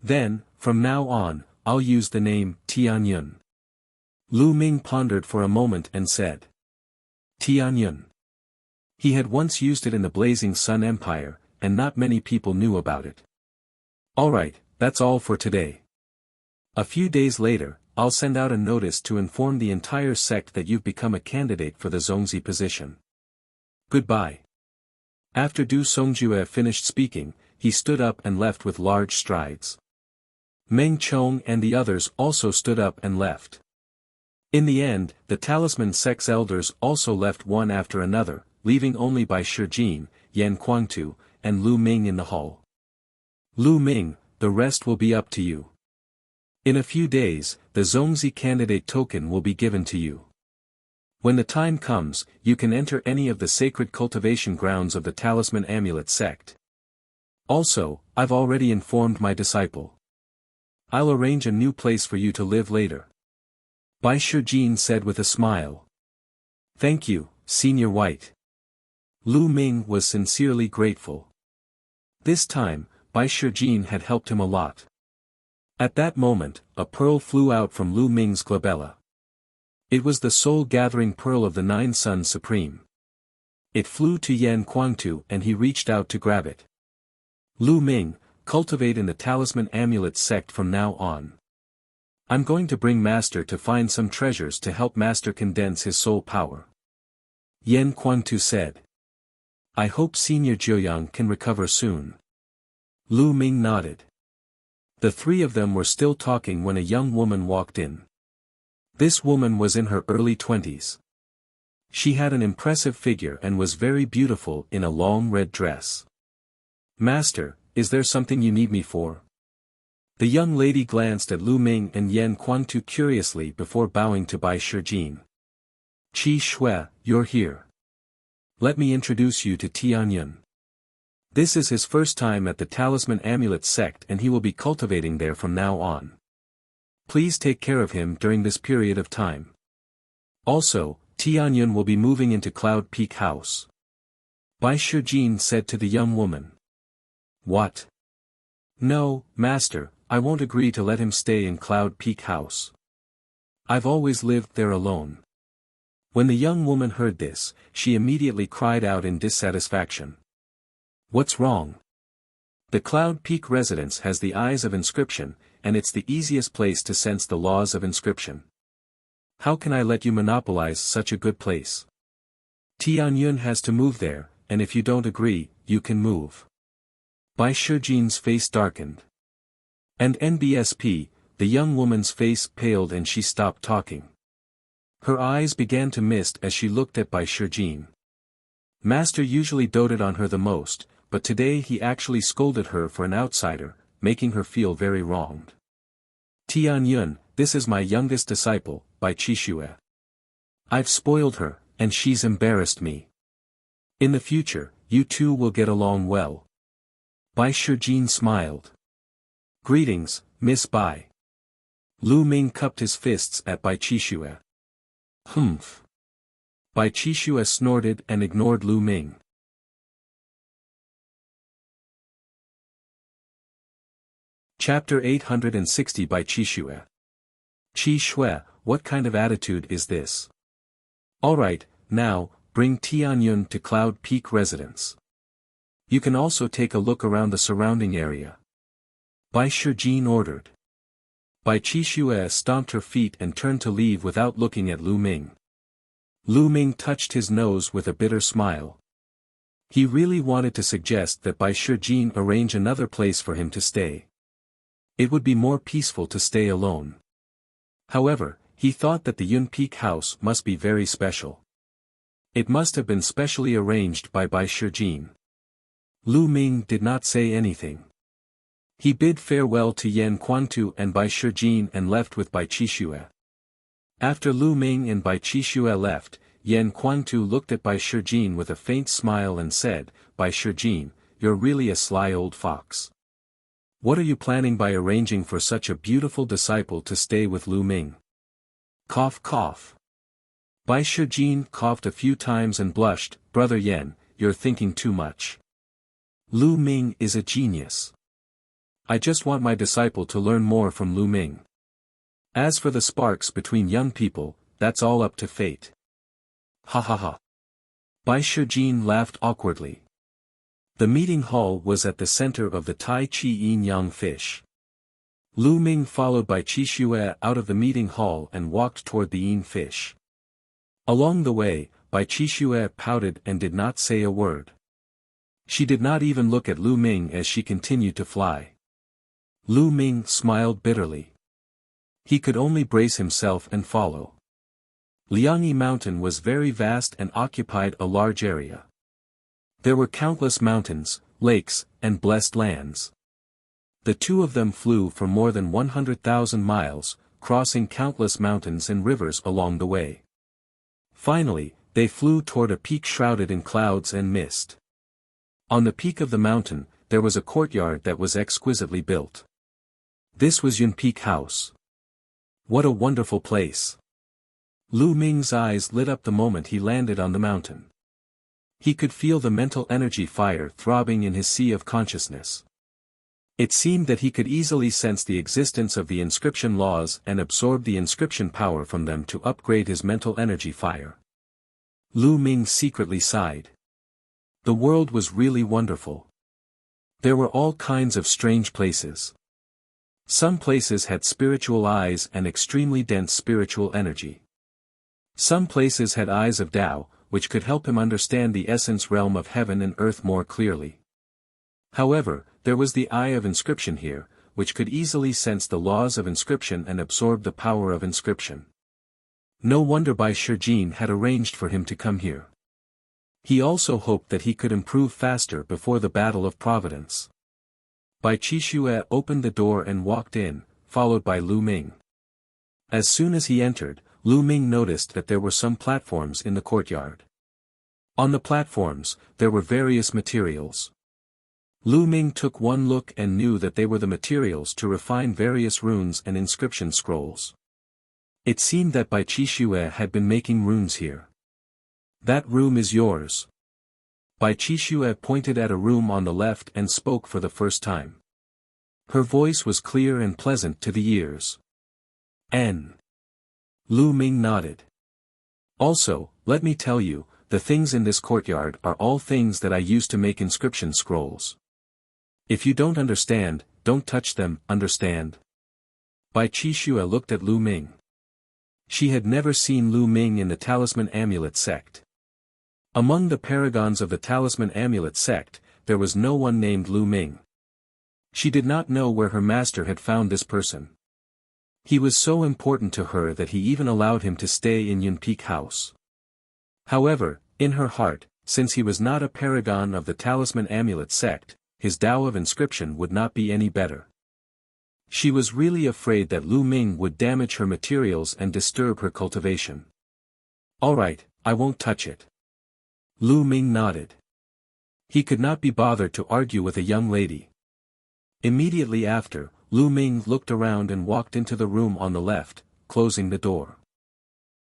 Then, from now on, I'll use the name Tianyun. Lu Ming pondered for a moment and said. Tianyun. He had once used it in the Blazing Sun Empire, and not many people knew about it. Alright, that's all for today. A few days later, I'll send out a notice to inform the entire sect that you've become a candidate for the Zongzi position. Goodbye. After Du Songjue finished speaking, he stood up and left with large strides. Meng Chong and the others also stood up and left. In the end, the Talisman sect's elders also left one after another, leaving only Bai Shijin, Yan Kuangtu, and Lu Ming in the hall. Lu Ming, the rest will be up to you. In a few days, the Zongzi candidate token will be given to you. When the time comes, you can enter any of the sacred cultivation grounds of the Talisman Amulet sect. Also, I've already informed my disciple. I'll arrange a new place for you to live later. Bai Shijin said with a smile. Thank you, Senior White. Lu Ming was sincerely grateful. This time, Bai Shijin had helped him a lot. At that moment, a pearl flew out from Lu Ming's glabella. It was the soul-gathering pearl of the Nine Suns Supreme. It flew to Yan Kuangtu and he reached out to grab it. Lu Ming, cultivate in the Talisman Amulet sect from now on. I'm going to bring Master to find some treasures to help Master condense his soul power. Yan Kuangtu said. I hope Senior Jiuyang can recover soon. Lu Ming nodded. The three of them were still talking when a young woman walked in. This woman was in her early 20s. She had an impressive figure and was very beautiful in a long red dress. Master, is there something you need me for? The young lady glanced at Lu Ming and Yan Kuangtu curiously before bowing to Bai Shijin. Qi Shui, you're here. Let me introduce you to Tianyun. This is his first time at the Talisman Amulet sect and he will be cultivating there from now on. Please take care of him during this period of time. Also, Tianyun will be moving into Cloud Peak House. Bai Shijin said to the young woman. What? No, Master, I won't agree to let him stay in Cloud Peak House. I've always lived there alone. When the young woman heard this, she immediately cried out in dissatisfaction. What's wrong? The Cloud Peak residence has the eyes of inscription, and it's the easiest place to sense the laws of inscription. How can I let you monopolize such a good place? Tianyun has to move there, and if you don't agree, you can move. Bai Shijin's face darkened. And NBSP, the young woman's face paled and she stopped talking. Her eyes began to mist as she looked at Bai Shijin. Master usually doted on her the most, but today he actually scolded her for an outsider, making her feel very wronged. Tianyun, this is my youngest disciple, Bai Qishue. I've spoiled her, and she's embarrassed me. In the future, you two will get along well. Bai Shijin smiled. Greetings, Miss Bai. Lu Ming cupped his fists at Bai Qishue. Humph. Bai Qishue snorted and ignored Lu Ming. Chapter 860 Bai Qishue. Qi Shui, what kind of attitude is this? Alright, now, bring Tianyun to Cloud Peak residence. You can also take a look around the surrounding area. Bai Shijin ordered. Bai Qishue stomped her feet and turned to leave without looking at Lu Ming. Lu Ming touched his nose with a bitter smile. He really wanted to suggest that Bai Shijin arrange another place for him to stay. It would be more peaceful to stay alone. However, he thought that the Yun Peak house must be very special. It must have been specially arranged by Bai Shijin. Lu Ming did not say anything. He bid farewell to Yan Quantu and Bai Shijin and left with Bai Qixue. After Lu Ming and Bai Qixue left, Yan Quantu looked at Bai Shijin with a faint smile and said, "Bai Shijin, you're really a sly old fox. What are you planning by arranging for such a beautiful disciple to stay with Lu Ming?" Cough cough. Bai Shijin coughed a few times and blushed. "Brother Yan, you're thinking too much. Lu Ming is a genius. I just want my disciple to learn more from Lu Ming. As for the sparks between young people, that's all up to fate." Ha ha ha. Bai Shijin laughed awkwardly. The meeting hall was at the center of the Tai Chi Yin Yang fish. Lu Ming followed Bai Qixue out of the meeting hall and walked toward the Yin fish. Along the way, Bai Qixue pouted and did not say a word. She did not even look at Lu Ming as she continued to fly. Lu Ming smiled bitterly. He could only brace himself and follow. Liangyi Mountain was very vast and occupied a large area. There were countless mountains, lakes, and blessed lands. The two of them flew for more than 100,000 miles, crossing countless mountains and rivers along the way. Finally, they flew toward a peak shrouded in clouds and mist. On the peak of the mountain, there was a courtyard that was exquisitely built. This was Yun Peak House. What a wonderful place! Lu Ming's eyes lit up the moment he landed on the mountain. He could feel the mental energy fire throbbing in his sea of consciousness. It seemed that he could easily sense the existence of the inscription laws and absorb the inscription power from them to upgrade his mental energy fire. Lu Ming secretly sighed. The world was really wonderful. There were all kinds of strange places. Some places had spiritual eyes and extremely dense spiritual energy. Some places had eyes of Tao, which could help him understand the essence realm of heaven and earth more clearly. However, there was the eye of inscription here, which could easily sense the laws of inscription and absorb the power of inscription. No wonder Bai Shijin had arranged for him to come here. He also hoped that he could improve faster before the Battle of Providence. Bai Qixue opened the door and walked in, followed by Lu Ming. As soon as he entered, Lu Ming noticed that there were some platforms in the courtyard. On the platforms, there were various materials. Lu Ming took one look and knew that they were the materials to refine various runes and inscription scrolls. It seemed that Bai Qixue had been making runes here. "That room is yours." Bai Qixue pointed at a room on the left and spoke for the first time. Her voice was clear and pleasant to the ears. "N." Lu Ming nodded. "Also, let me tell you, the things in this courtyard are all things that I used to make inscription scrolls. If you don't understand, don't touch them, understand?" Bai Qixue looked at Lu Ming. She had never seen Lu Ming in the Talisman Amulet sect. Among the paragons of the Talisman Amulet sect, there was no one named Lu Ming. She did not know where her master had found this person. He was so important to her that he even allowed him to stay in Yun Peak House. However, in her heart, since he was not a paragon of the Talisman Amulet sect, his Tao of inscription would not be any better. She was really afraid that Lu Ming would damage her materials and disturb her cultivation. "All right, I won't touch it." Lu Ming nodded. He could not be bothered to argue with a young lady. Immediately after, Lu Ming looked around and walked into the room on the left, closing the door.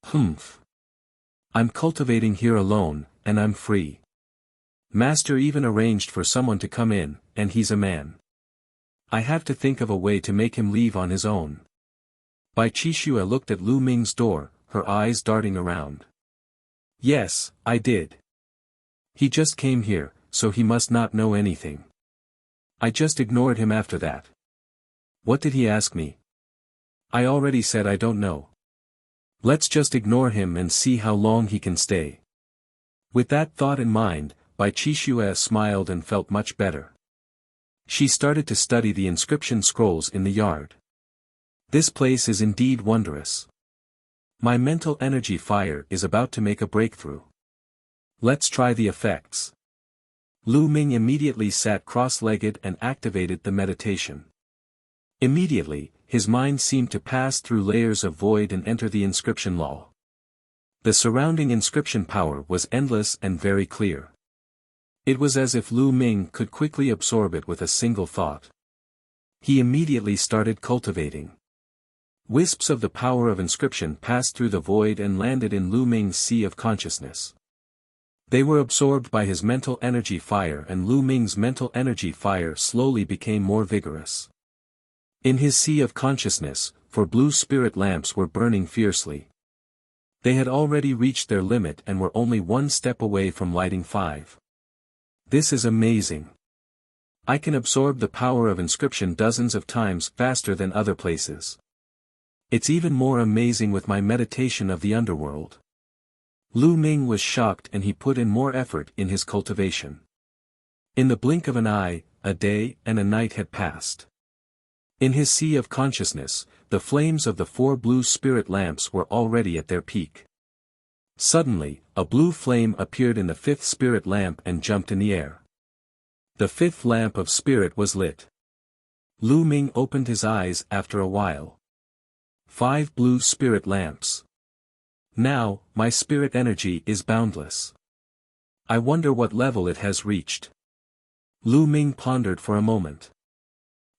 "Humph. I'm cultivating here alone, and I'm free. Master even arranged for someone to come in, and he's a man. I have to think of a way to make him leave on his own." Bai Qixue looked at Lu Ming's door, her eyes darting around. "Yes, I did. He just came here, so he must not know anything. I just ignored him after that. What did he ask me? I already said I don't know. Let's just ignore him and see how long he can stay." With that thought in mind, Bai Qixue smiled and felt much better. She started to study the inscription scrolls in the yard. "This place is indeed wondrous. My mental energy fire is about to make a breakthrough. Let's try the effects. Lu Ming immediately sat cross-legged and activated the meditation. Immediately, his mind seemed to pass through layers of void and enter the inscription law. The surrounding inscription power was endless and very clear. It was as if Lu Ming could quickly absorb it with a single thought. He immediately started cultivating. Wisps of the power of inscription passed through the void and landed in Lu Ming's sea of consciousness. They were absorbed by his mental energy fire, and Lu Ming's mental energy fire slowly became more vigorous. In his sea of consciousness, 4 blue spirit lamps were burning fiercely. They had already reached their limit and were only 1 step away from lighting 5. This is amazing. I can absorb the power of inscription dozens of times faster than other places. It's even more amazing with my meditation of the underworld. Lu Ming was shocked, and he put in more effort in his cultivation. In the blink of an eye, a day and a night had passed. In his sea of consciousness, the flames of the 4 blue spirit lamps were already at their peak. Suddenly, a blue flame appeared in the 5th spirit lamp and jumped in the air. The 5th lamp of spirit was lit. Lu Ming opened his eyes after a while. 5 blue spirit lamps. Now, my spirit energy is boundless. I wonder what level it has reached. Lu Ming pondered for a moment.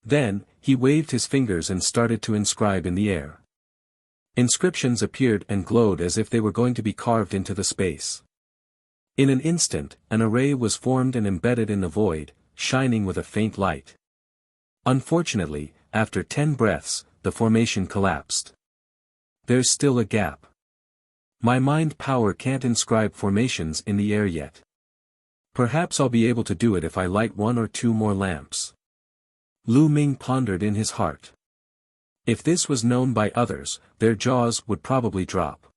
Then, he waved his fingers and started to inscribe in the air. Inscriptions appeared and glowed as if they were going to be carved into the space. In an instant, an array was formed and embedded in the void, shining with a faint light. Unfortunately, after 10 breaths, the formation collapsed. There's still a gap. My mind power can't inscribe formations in the air yet. Perhaps I'll be able to do it if I light 1 or 2 more lamps. Lu Ming pondered in his heart. If this was known by others, their jaws would probably drop.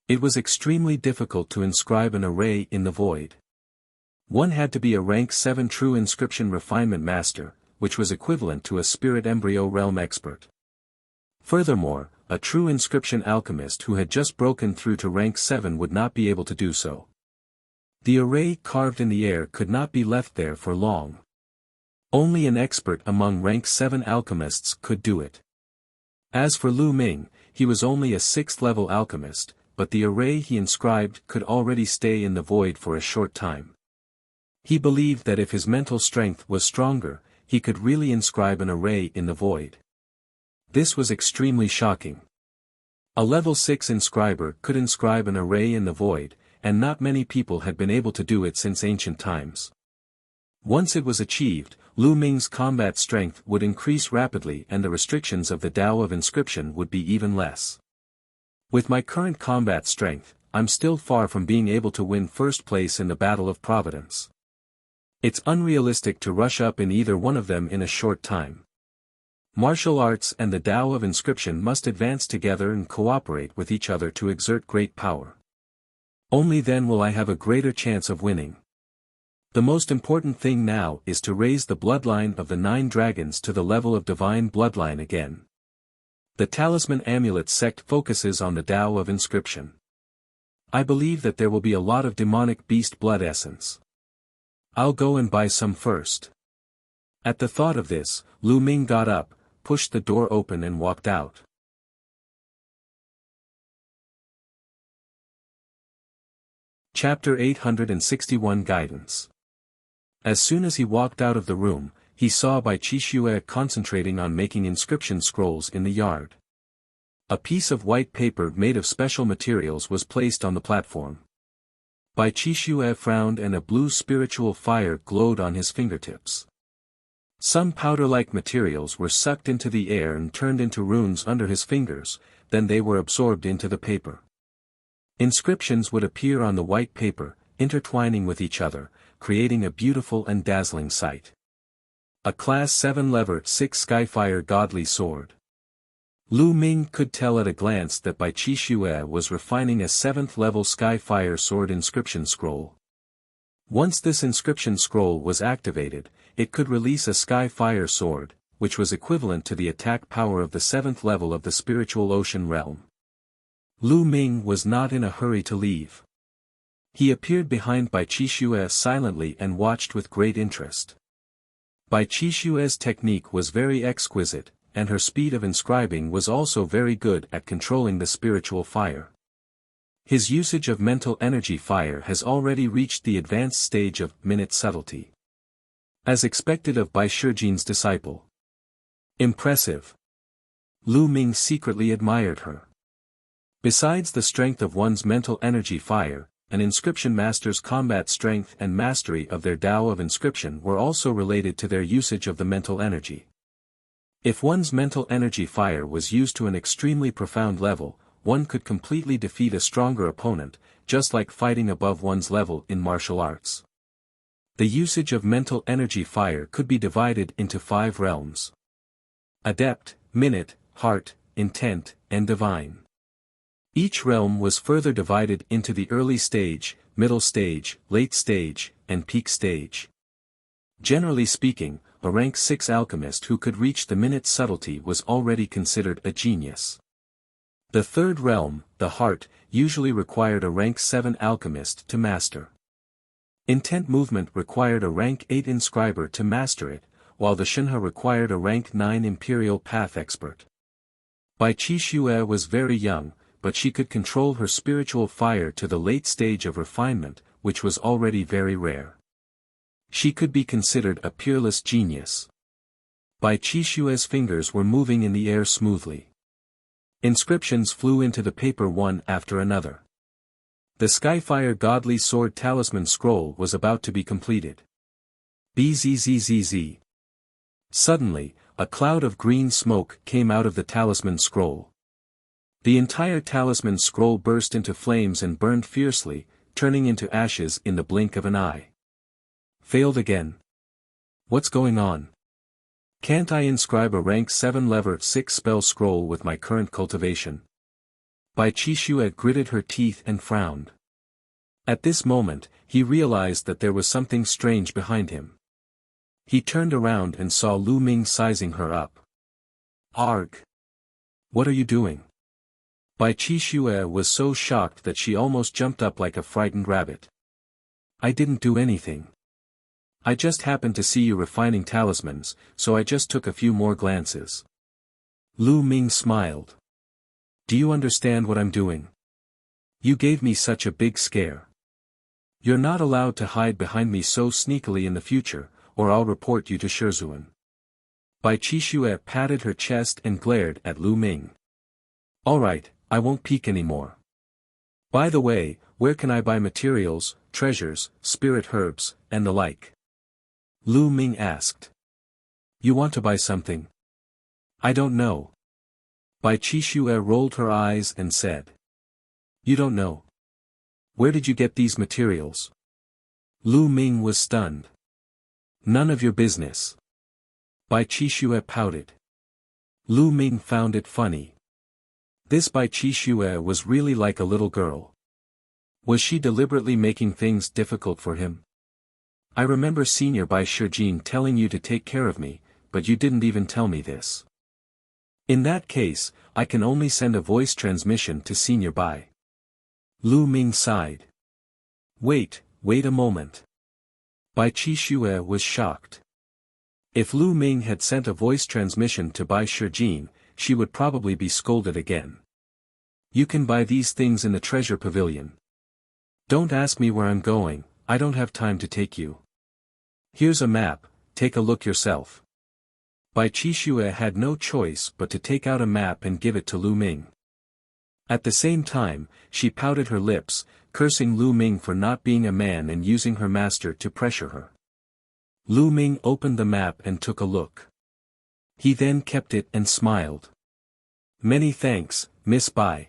It was extremely difficult to inscribe an array in the void. One had to be a rank 7 true inscription refinement master, which was equivalent to a spirit embryo realm expert. Furthermore, a true inscription alchemist who had just broken through to rank 7 would not be able to do so. The array carved in the air could not be left there for long. Only an expert among rank 7 alchemists could do it. As for Lu Ming, he was only a 6th level alchemist, but the array he inscribed could already stay in the void for a short time. He believed that if his mental strength was stronger, he could really inscribe an array in the void. This was extremely shocking. A level 6 inscriber could inscribe an array in the void, and not many people had been able to do it since ancient times. Once it was achieved, Lu Ming's combat strength would increase rapidly and the restrictions of the Tao of inscription would be even less. With my current combat strength, I'm still far from being able to win first place in the Battle of Providence. It's unrealistic to rush up in either one of them in a short time. Martial arts and the Tao of inscription must advance together and cooperate with each other to exert great power. Only then will I have a greater chance of winning. The most important thing now is to raise the bloodline of the 9 dragons to the level of divine bloodline again. The Talisman Amulet sect focuses on the Tao of inscription. I believe that there will be a lot of demonic beast blood essence. I'll go and buy some first. At the thought of this, Lu Ming got up, pushed the door open and walked out. Chapter 861 Guidance. As soon as he walked out of the room, he saw Bai Qixue concentrating on making inscription scrolls in the yard. A piece of white paper made of special materials was placed on the platform. Bai Qixue frowned and a blue spiritual fire glowed on his fingertips. Some powder-like materials were sucked into the air and turned into runes under his fingers, then they were absorbed into the paper. Inscriptions would appear on the white paper, intertwining with each other, creating a beautiful and dazzling sight. A Class 7 Lever 6 Skyfire Godly Sword. Lu Ming could tell at a glance that Bai Qixue was refining a 7th level Skyfire Sword inscription scroll. Once this inscription scroll was activated, it could release a Skyfire Sword, which was equivalent to the attack power of the 7th level of the spiritual ocean realm. Lu Ming was not in a hurry to leave. He appeared behind Bai Qixue silently and watched with great interest. Bai Qixue's technique was very exquisite, and her speed of inscribing was also very good at controlling the spiritual fire. His usage of mental energy fire has already reached the advanced stage of minute subtlety. As expected of Bai Shijin's disciple. Impressive. Lu Ming secretly admired her. Besides the strength of one's mental energy fire, an inscription master's combat strength and mastery of their Tao of inscription were also related to their usage of the mental energy. If one's mental energy fire was used to an extremely profound level, one could completely defeat a stronger opponent, just like fighting above one's level in martial arts. The usage of mental energy fire could be divided into 5 realms. Adept, minute, heart, intent, and divine. Each realm was further divided into the early stage, middle stage, late stage, and peak stage. Generally speaking, a rank 6 alchemist who could reach the minute subtlety was already considered a genius. The third realm, the heart, usually required a rank 7 alchemist to master. Intent movement required a rank 8 inscriber to master it, while the Shinha required a rank 9 imperial path expert. Bai Qixue was very young, but she could control her spiritual fire to the late stage of refinement, which was already very rare. She could be considered a peerless genius. Bai Qixue's fingers were moving in the air smoothly. Inscriptions flew into the paper one after another. The Skyfire Godly Sword Talisman Scroll was about to be completed. Bzzz. Suddenly, a cloud of green smoke came out of the talisman scroll. The entire talisman scroll burst into flames and burned fiercely, turning into ashes in the blink of an eye. Failed again. What's going on? Can't I inscribe a rank 7 level 6 spell scroll with my current cultivation? Bai Qixue gritted her teeth and frowned. At this moment, he realized that there was something strange behind him. He turned around and saw Lu Ming sizing her up. Arg! What are you doing? Bai Qixue was so shocked that she almost jumped up like a frightened rabbit. I didn't do anything. I just happened to see you refining talismans, so I just took a few more glances. Lu Ming smiled. Do you understand what I'm doing? You gave me such a big scare. You're not allowed to hide behind me so sneakily in the future, or I'll report you to Shizhuan. Bai Qixue patted her chest and glared at Lu Ming. Alright, I won't peek anymore. By the way, where can I buy materials, treasures, spirit herbs, and the like? Lu Ming asked. You want to buy something? I don't know. Bai Qixue rolled her eyes and said. You don't know. Where did you get these materials? Lu Ming was stunned. None of your business. Bai Qixue pouted. Lu Ming found it funny. This Bai Qixue was really like a little girl. Was she deliberately making things difficult for him? I remember Senior Bai Shijin telling you to take care of me, but you didn't even tell me this. In that case, I can only send a voice transmission to Senior Bai. Lu Ming sighed. Wait a moment. Bai Qixue was shocked. If Lu Ming had sent a voice transmission to Bai Shijin, she would probably be scolded again. You can buy these things in the treasure pavilion. Don't ask me where I'm going, I don't have time to take you. Here's a map, take a look yourself. Bai Qixue had no choice but to take out a map and give it to Lu Ming. At the same time, she pouted her lips, cursing Lu Ming for not being a man and using her master to pressure her. Lu Ming opened the map and took a look. He then kept it and smiled. Many thanks, Miss Bai.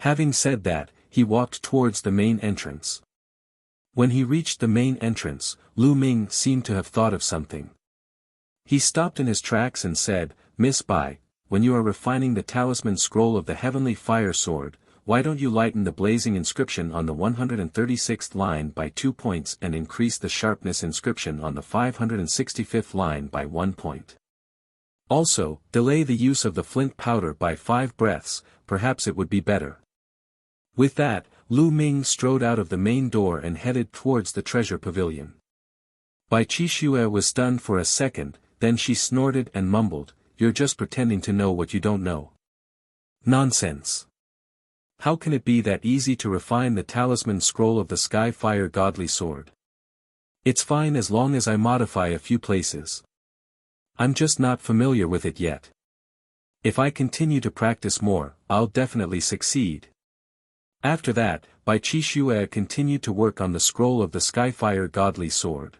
Having said that, he walked towards the main entrance. When he reached the main entrance, Lu Ming seemed to have thought of something. He stopped in his tracks and said, Miss Bai, when you are refining the talisman scroll of the heavenly fire sword, why don't you lighten the blazing inscription on the 136th line by 2 points and increase the sharpness inscription on the 565th line by 1 point? Also, delay the use of the flint powder by 5 breaths, perhaps it would be better. With that, Lu Ming strode out of the main door and headed towards the treasure pavilion. Bai Qixue was stunned for a second, then she snorted and mumbled, "You're just pretending to know what you don't know." Nonsense. How can it be that easy to refine the talisman scroll of the Sky Fire Godly Sword? It's fine as long as I modify a few places. I'm just not familiar with it yet. If I continue to practice more, I'll definitely succeed. After that, Bai Qixue continued to work on the scroll of the Skyfire Godly Sword.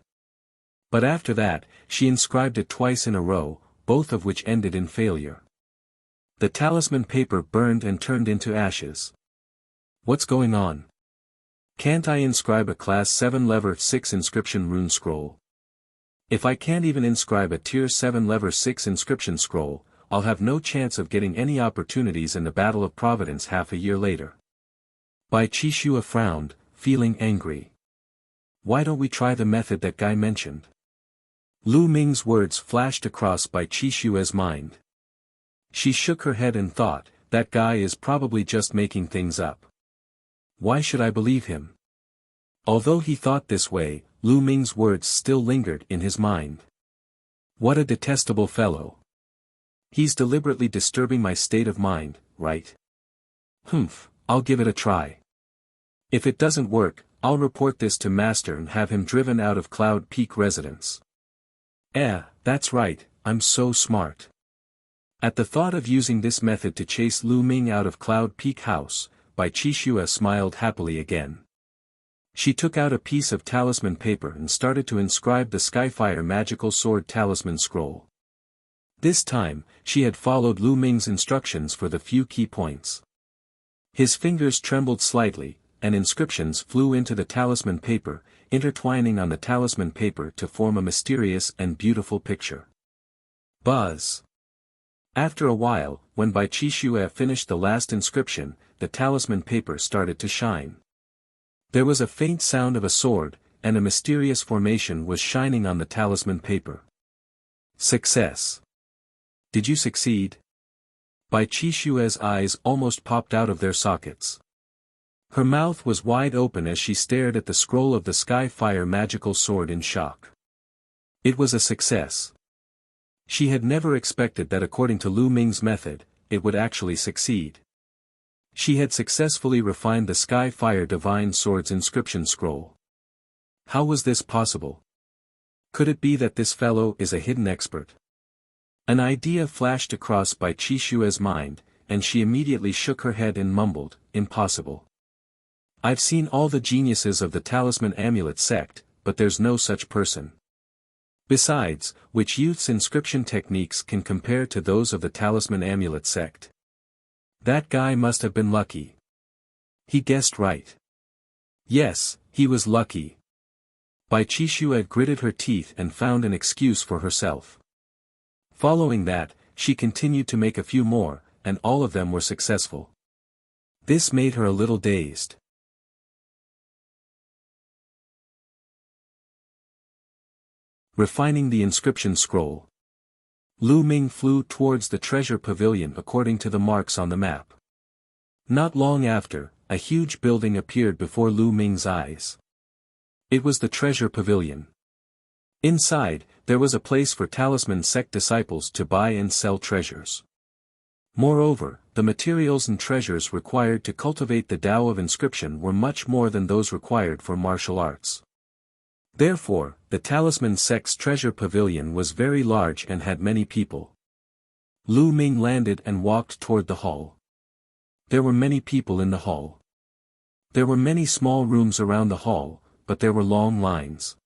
But after that, she inscribed it twice in a row, both of which ended in failure. The talisman paper burned and turned into ashes. What's going on? Can't I inscribe a Class 7 Level 6 inscription rune scroll? If I can't even inscribe a Tier 7 Level 6 inscription scroll, I'll have no chance of getting any opportunities in the Battle of Providence half a year later. Bai Qixue frowned, feeling angry. Why don't we try the method that guy mentioned? Lu Ming's words flashed across Bai Qixue's mind. She shook her head and thought, that guy is probably just making things up. Why should I believe him? Although he thought this way, Lu Ming's words still lingered in his mind. What a detestable fellow. He's deliberately disturbing my state of mind, right? Humph, I'll give it a try. If it doesn't work, I'll report this to Master and have him driven out of Cloud Peak residence. That's right, I'm so smart. At the thought of using this method to chase Lu Ming out of Cloud Peak House, Bai Qixue smiled happily again. She took out a piece of talisman paper and started to inscribe the Skyfire Magical Sword Talisman Scroll. This time, she had followed Lu Ming's instructions for the few key points. His fingers trembled slightly, and inscriptions flew into the talisman paper, intertwining on the talisman paper to form a mysterious and beautiful picture. Buzz. After a while, when Bai Qixue finished the last inscription, the talisman paper started to shine. There was a faint sound of a sword, and a mysterious formation was shining on the talisman paper. Success. Did you succeed? Bai Qixue's eyes almost popped out of their sockets. Her mouth was wide open as she stared at the scroll of the Skyfire Magical Sword in shock. It was a success. She had never expected that according to Lu Ming's method, it would actually succeed. She had successfully refined the Skyfire Divine Sword's inscription scroll. How was this possible? Could it be that this fellow is a hidden expert? An idea flashed across Bai Qixue's mind, and she immediately shook her head and mumbled, "Impossible. I've seen all the geniuses of the Talisman Amulet sect, but there's no such person. Besides, which youth's inscription techniques can compare to those of the Talisman Amulet sect? That guy must have been lucky. He guessed right. Yes, he was lucky." Bai Qixue gritted her teeth and found an excuse for herself. Following that, she continued to make a few more, and all of them were successful. This made her a little dazed. Refining the inscription scroll. Lu Ming flew towards the treasure pavilion according to the marks on the map. Not long after, a huge building appeared before Lu Ming's eyes. It was the treasure pavilion. Inside, there was a place for Talisman sect disciples to buy and sell treasures. Moreover, the materials and treasures required to cultivate the Tao of inscription were much more than those required for martial arts. Therefore, the Talisman sect's treasure pavilion was very large and had many people. Lu Ming landed and walked toward the hall. There were many people in the hall. There were many small rooms around the hall, but there were long lines.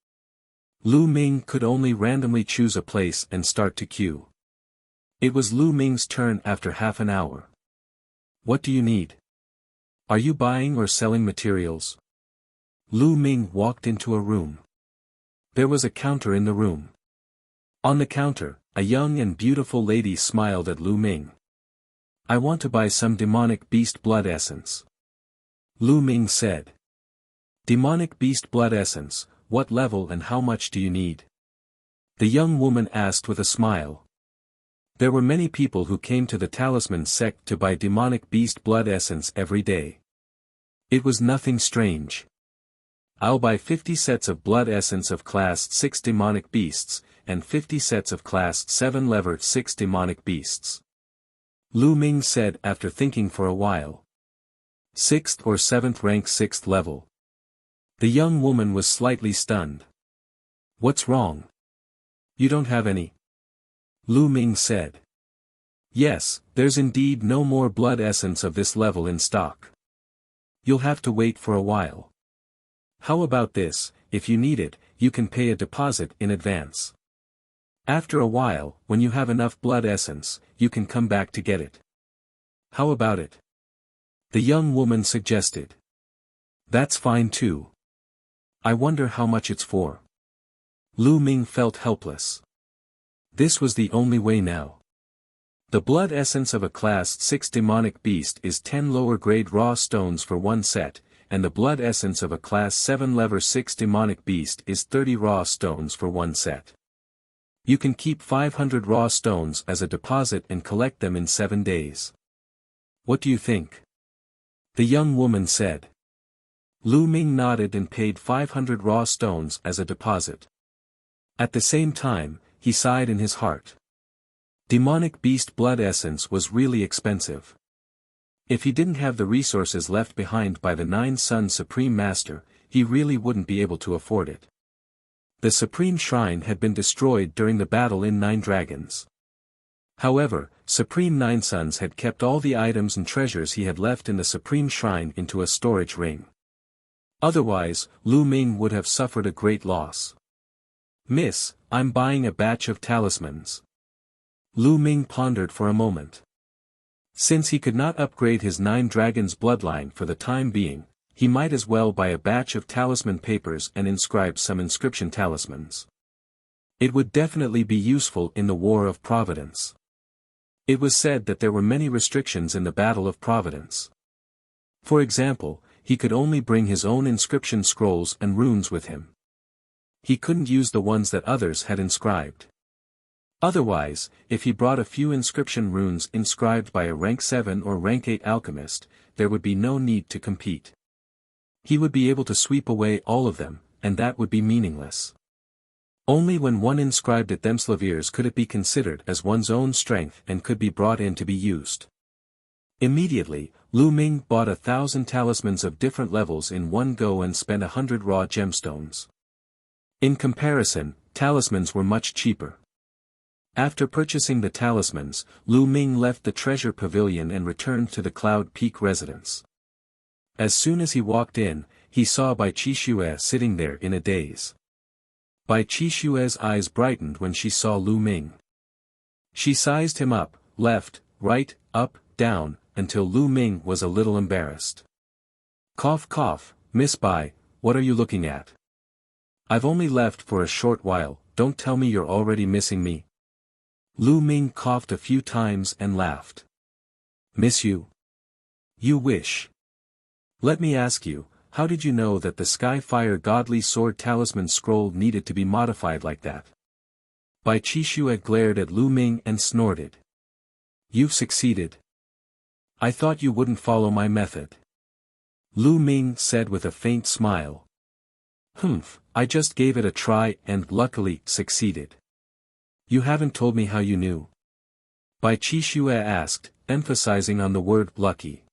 Lu Ming could only randomly choose a place and start to queue. It was Lu Ming's turn after half an hour. "What do you need? Are you buying or selling materials?" Lu Ming walked into a room. There was a counter in the room. On the counter, a young and beautiful lady smiled at Lu Ming. "I want to buy some demonic beast blood essence." Lu Ming said. "Demonic beast blood essence, what level and how much do you need?" The young woman asked with a smile. There were many people who came to the Talisman sect to buy demonic beast blood essence every day. It was nothing strange. I'll buy 50 sets of blood essence of Class 6 demonic beasts, and 50 sets of Class 7 level 6 demonic beasts. Lu Ming said after thinking for a while. 6th or 7th rank 6th level. The young woman was slightly stunned. What's wrong? You don't have any? Lu Ming said. Yes, there's indeed no more blood essence of this level in stock. You'll have to wait for a while. How about this, if you need it, you can pay a deposit in advance. After a while, when you have enough blood essence, you can come back to get it. How about it? The young woman suggested. That's fine too. I wonder how much it's for. Lu Ming felt helpless. This was the only way now. The blood essence of a Class 6 demonic beast is 10 lower grade raw stones for one set, and the blood essence of a Class 7 level 6 demonic beast is 30 raw stones for one set. You can keep 500 raw stones as a deposit and collect them in 7 days. What do you think? The young woman said. Lu Ming nodded and paid 500 raw stones as a deposit. At the same time, he sighed in his heart. Demonic beast blood essence was really expensive. If he didn't have the resources left behind by the Nine Sun Supreme Master, he really wouldn't be able to afford it. The Supreme Shrine had been destroyed during the battle in Nine Dragons. However, Supreme Nine Suns had kept all the items and treasures he had left in the Supreme Shrine into a storage ring. Otherwise, Lu Ming would have suffered a great loss. Miss, I'm buying a batch of talismans. Lu Ming pondered for a moment. Since he could not upgrade his Nine Dragons bloodline for the time being, he might as well buy a batch of talisman papers and inscribe some inscription talismans. It would definitely be useful in the War of Providence. It was said that there were many restrictions in the Battle of Providence. For example, he could only bring his own inscription scrolls and runes with him. He couldn't use the ones that others had inscribed. Otherwise, if he brought a few inscription runes inscribed by a rank 7 or rank 8 alchemist, there would be no need to compete. He would be able to sweep away all of them, and that would be meaningless. Only when one inscribed at Themslaviers could it be considered as one's own strength and could be brought in to be used. Immediately, Lu Ming bought 1,000 talismans of different levels in one go and spent 100 raw gemstones. In comparison, talismans were much cheaper. After purchasing the talismans, Lu Ming left the treasure pavilion and returned to the Cloud Peak residence. As soon as he walked in, he saw Bai Qixue sitting there in a daze. Bai Qixue's eyes brightened when she saw Lu Ming. She sized him up, left, right, up, down, until Lu Ming was a little embarrassed. Cough cough, Miss Bai, what are you looking at? I've only left for a short while, don't tell me you're already missing me. Lu Ming coughed a few times and laughed. Miss you? You wish. Let me ask you, how did you know that the Skyfire Godly Sword Talisman Scroll needed to be modified like that? Bai Qixue glared at Lu Ming and snorted. You've succeeded. I thought you wouldn't follow my method. Lu Ming said with a faint smile. Humph, I just gave it a try and luckily succeeded. You haven't told me how you knew. Bai Qixue asked, emphasizing on the word lucky.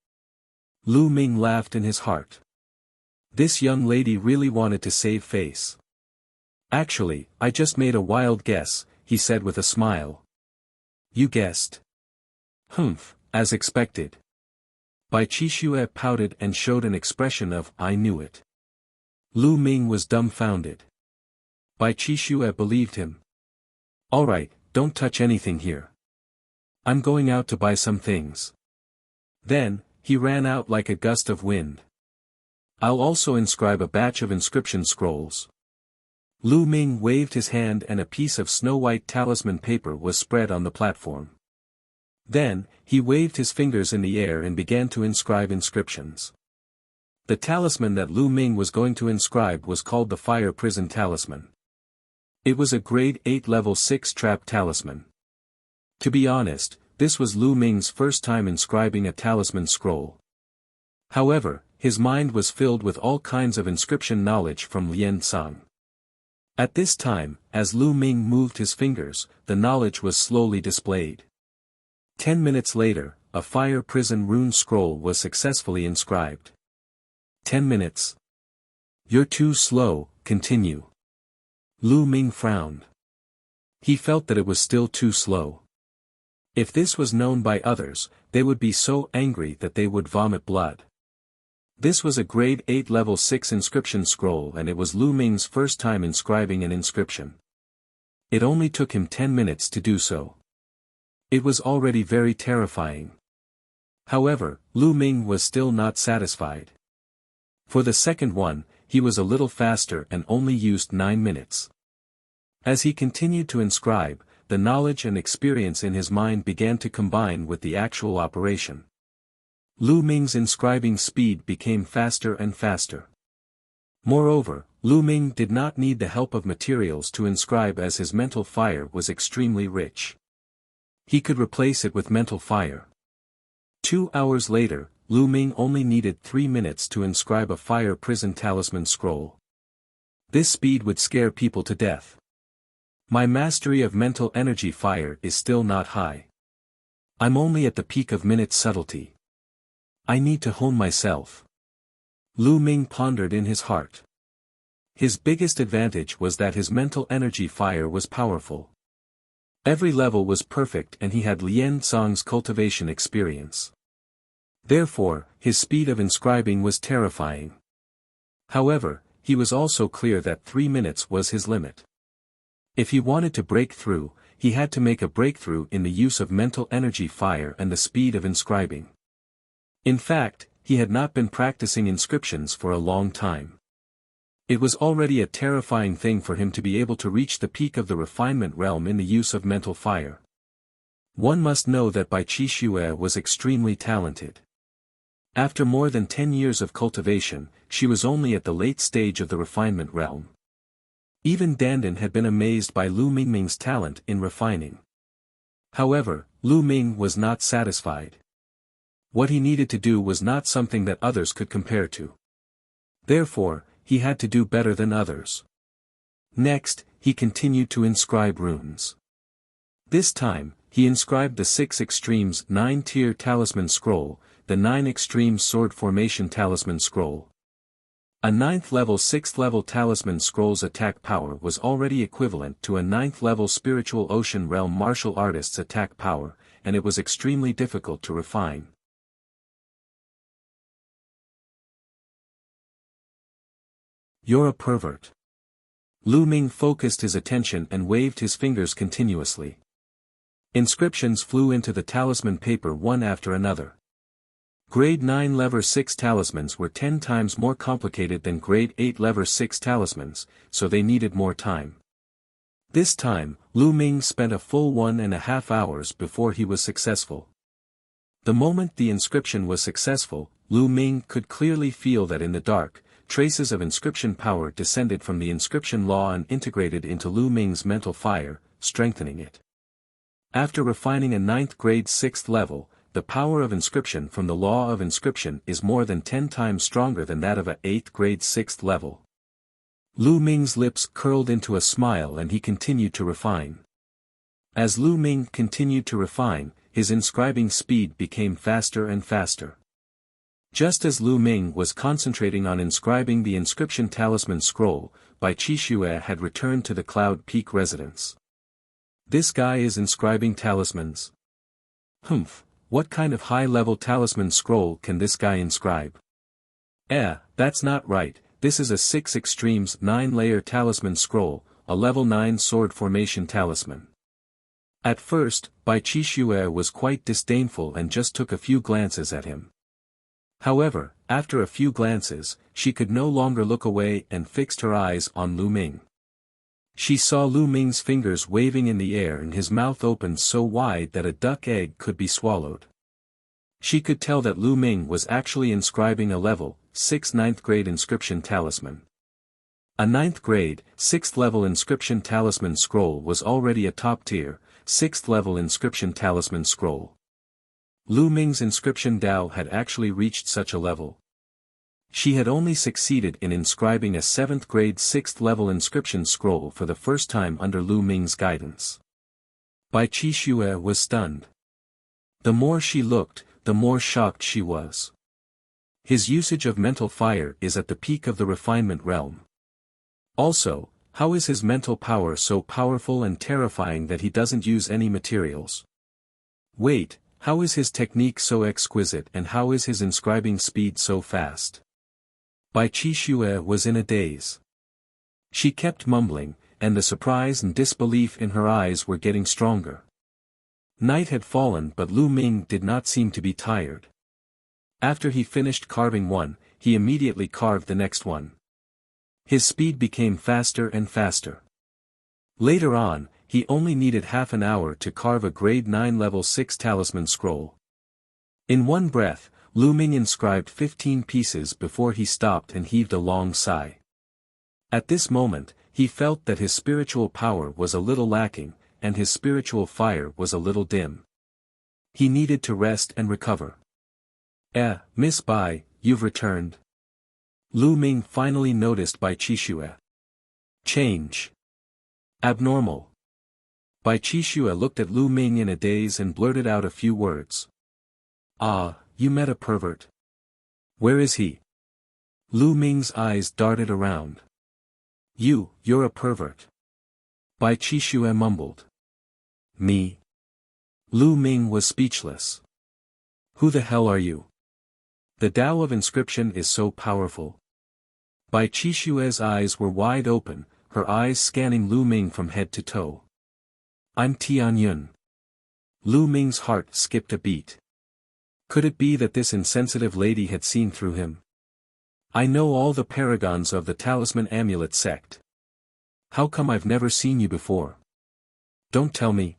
Lu Ming laughed in his heart. This young lady really wanted to save face. Actually, I just made a wild guess, he said with a smile. You guessed? Humph, as expected. Bai Qixue pouted and showed an expression of, I knew it. Lu Ming was dumbfounded. Bai Qixue believed him. Alright, don't touch anything here. I'm going out to buy some things. Then, he ran out like a gust of wind. I'll also inscribe a batch of inscription scrolls. Lu Ming waved his hand and a piece of snow-white talisman paper was spread on the platform. Then, he waved his fingers in the air and began to inscribe inscriptions. The talisman that Lu Ming was going to inscribe was called the Fire Prison Talisman. It was a grade 8 level 6 trap talisman. To be honest, this was Lu Ming's first time inscribing a talisman scroll. However, His mind was filled with all kinds of inscription knowledge from Lian Cang. At this time, as Lu Ming moved his fingers, the knowledge was slowly displayed. 10 minutes later, a fire prison rune scroll was successfully inscribed. 10 minutes. You're too slow, continue. Lu Ming frowned. He felt that it was still too slow. If this was known by others, they would be so angry that they would vomit blood. This was a grade 8 level 6 inscription scroll and it was Lu Ming's first time inscribing an inscription. It only took him 10 minutes to do so. It was already very terrifying. However, Lu Ming was still not satisfied. For the second one, he was a little faster and only used 9 minutes. As he continued to inscribe, the knowledge and experience in his mind began to combine with the actual operation. Lu Ming's inscribing speed became faster and faster. Moreover, Lu Ming did not need the help of materials to inscribe as his mental fire was extremely rich. He could replace it with mental fire. 2 hours later, Lu Ming only needed 3 minutes to inscribe a fire prison talisman scroll. This speed would scare people to death. My mastery of mental energy fire is still not high. I'm only at the peak of minute subtlety. I need to hone myself. Lu Ming pondered in his heart. His biggest advantage was that his mental energy fire was powerful. Every level was perfect and he had Lian Cang's cultivation experience. Therefore, his speed of inscribing was terrifying. However, he was also clear that 3 minutes was his limit. If he wanted to break through, he had to make a breakthrough in the use of mental energy fire and the speed of inscribing. In fact, he had not been practicing inscriptions for a long time. It was already a terrifying thing for him to be able to reach the peak of the refinement realm in the use of mental fire. One must know that Bai Qixue was extremely talented. After more than 10 years of cultivation, she was only at the late stage of the refinement realm. Even Dandan had been amazed by Lu Ming's talent in refining. However, Lu Ming was not satisfied. What he needed to do was not something that others could compare to. Therefore, he had to do better than others. Next, he continued to inscribe runes. This time, he inscribed the 6 Extremes 9-tier talisman scroll, the 9 Extremes sword formation talisman scroll. A 9th level 6th level talisman scroll's attack power was already equivalent to a 9th level spiritual ocean realm martial artist's attack power, and it was extremely difficult to refine. You're a pervert. Lu Ming focused his attention and waved his fingers continuously. Inscriptions flew into the talisman paper one after another. Grade 9 lever 6 talismans were 10 times more complicated than grade 8 lever 6 talismans, so they needed more time. This time, Lu Ming spent a full 1.5 hours before he was successful. The moment the inscription was successful, Lu Ming could clearly feel that in the dark, traces of inscription power descended from the inscription law and integrated into Lu Ming's mental fire, strengthening it. After refining a 9th grade 6th level, the power of inscription from the law of inscription is more than 10 times stronger than that of a 8th grade 6th level. Lu Ming's lips curled into a smile and he continued to refine. As Lu Ming continued to refine, his inscribing speed became faster and faster. Just as Lu Ming was concentrating on inscribing the inscription talisman scroll, Bai Qixue had returned to the Cloud Peak residence. This guy is inscribing talismans. Humph, what kind of high-level talisman scroll can this guy inscribe? That's not right, this is a 6 Extremes 9-layer talisman scroll, a level 9 sword formation talisman. At first, Bai Qixue was quite disdainful and just took a few glances at him. However, after a few glances, she could no longer look away and fixed her eyes on Lu Ming. She saw Lu Ming's fingers waving in the air and his mouth opened so wide that a duck egg could be swallowed. She could tell that Lu Ming was actually inscribing a level 6 9th grade inscription talisman. A 9th grade, 6th level inscription talisman scroll was already a top-tier, 6th level inscription talisman scroll. Lu Ming's inscription Dao had actually reached such a level. She had only succeeded in inscribing a 7th grade 6th level inscription scroll for the first time under Lu Ming's guidance. Bai Qixue was stunned. The more she looked, the more shocked she was. His usage of mental fire is at the peak of the refinement realm. Also, how is his mental power so powerful and terrifying that he doesn't use any materials? Wait, how is his technique so exquisite and how is his inscribing speed so fast? Bai Qixue was in a daze. She kept mumbling, and the surprise and disbelief in her eyes were getting stronger. Night had fallen but Lu Ming did not seem to be tired. After he finished carving one, he immediately carved the next one. His speed became faster and faster. Later on, he only needed half an hour to carve a grade 9 level 6 talisman scroll. In one breath, Lu Ming inscribed 15 pieces before he stopped and heaved a long sigh. At this moment, he felt that his spiritual power was a little lacking, and his spiritual fire was a little dim. He needed to rest and recover. Miss Bai, you've returned. Lu Ming finally noticed Bai Qixue. Change. Abnormal. Bai Qixue looked at Lu Ming in a daze and blurted out a few words. Ah, you met a pervert. Where is he? Lu Ming's eyes darted around. You're a pervert. Bai Qixue mumbled. Me? Lu Ming was speechless. Who the hell are you? The Tao of inscription is so powerful. Bai Qixue's eyes were wide open, her eyes scanning Lu Ming from head to toe. I'm Tianyun. Lu Ming's heart skipped a beat. Could it be that this insensitive lady had seen through him? I know all the paragons of the Talisman Amulet sect. How come I've never seen you before? Don't tell me.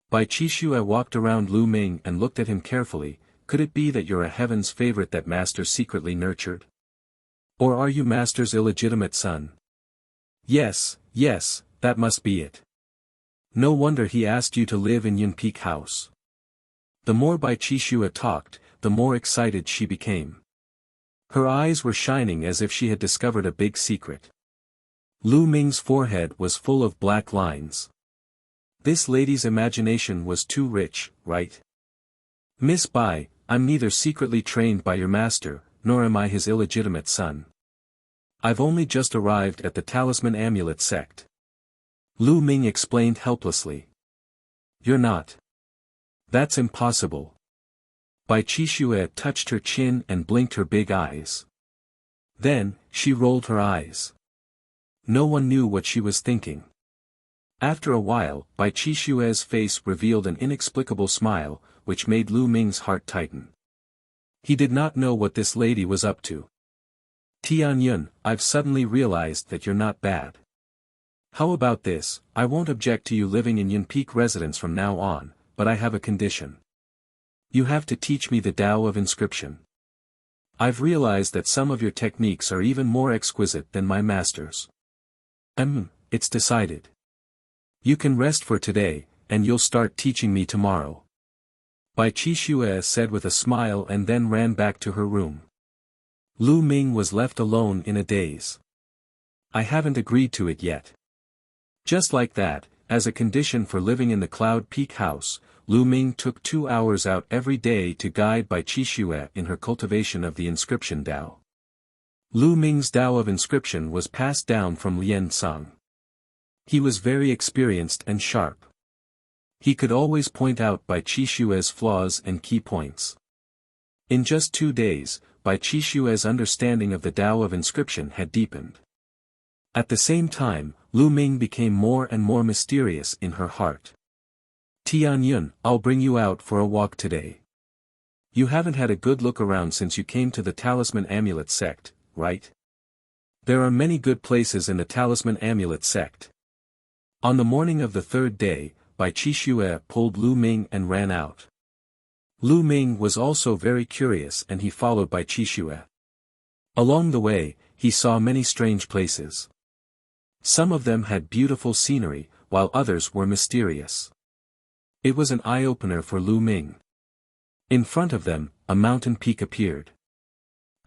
Bai Qixue walked around Lu Ming and looked at him carefully. Could it be that you're a heaven's favorite that Master secretly nurtured? Or are you Master's illegitimate son? Yes, that must be it. No wonder he asked you to live in Yunpeak House. The more Bai Qixue talked, the more excited she became. Her eyes were shining as if she had discovered a big secret. Lu Ming's forehead was full of black lines. This lady's imagination was too rich, right? Miss Bai, I'm neither secretly trained by your master, nor am I his illegitimate son. I've only just arrived at the Talisman Amulet sect. Lu Ming explained helplessly. You're not. That's impossible. Bai Qixue touched her chin and blinked her big eyes. Then, she rolled her eyes. No one knew what she was thinking. After a while, Bai Qixue's face revealed an inexplicable smile, which made Lu Ming's heart tighten. He did not know what this lady was up to. Tianyun, I've suddenly realized that you're not bad. How about this? I won't object to you living in Yunpeak residence from now on, but I have a condition. You have to teach me the Tao of inscription. I've realized that some of your techniques are even more exquisite than my master's. It's decided. You can rest for today, and you'll start teaching me tomorrow. Bai Qixue said with a smile and then ran back to her room. Lu Ming was left alone in a daze. I haven't agreed to it yet. Just like that, as a condition for living in the Cloud Peak house, Lu Ming took 2 hours out every day to guide Bai Qixue in her cultivation of the inscription Tao. Lu Ming's Tao of inscription was passed down from Lian Cang. He was very experienced and sharp. He could always point out Bai Qixue's flaws and key points. In just 2 days, Bai Qixue's understanding of the Tao of inscription had deepened. At the same time, Lu Ming became more and more mysterious in her heart. Tianyun, I'll bring you out for a walk today. You haven't had a good look around since you came to the Talisman Amulet sect, right? There are many good places in the Talisman Amulet sect. On the morning of the 3rd day, Bai Qixue pulled Lu Ming and ran out. Lu Ming was also very curious and he followed Bai Qixue. Along the way, he saw many strange places. Some of them had beautiful scenery, while others were mysterious. It was an eye-opener for Lu Ming. In front of them, a mountain peak appeared.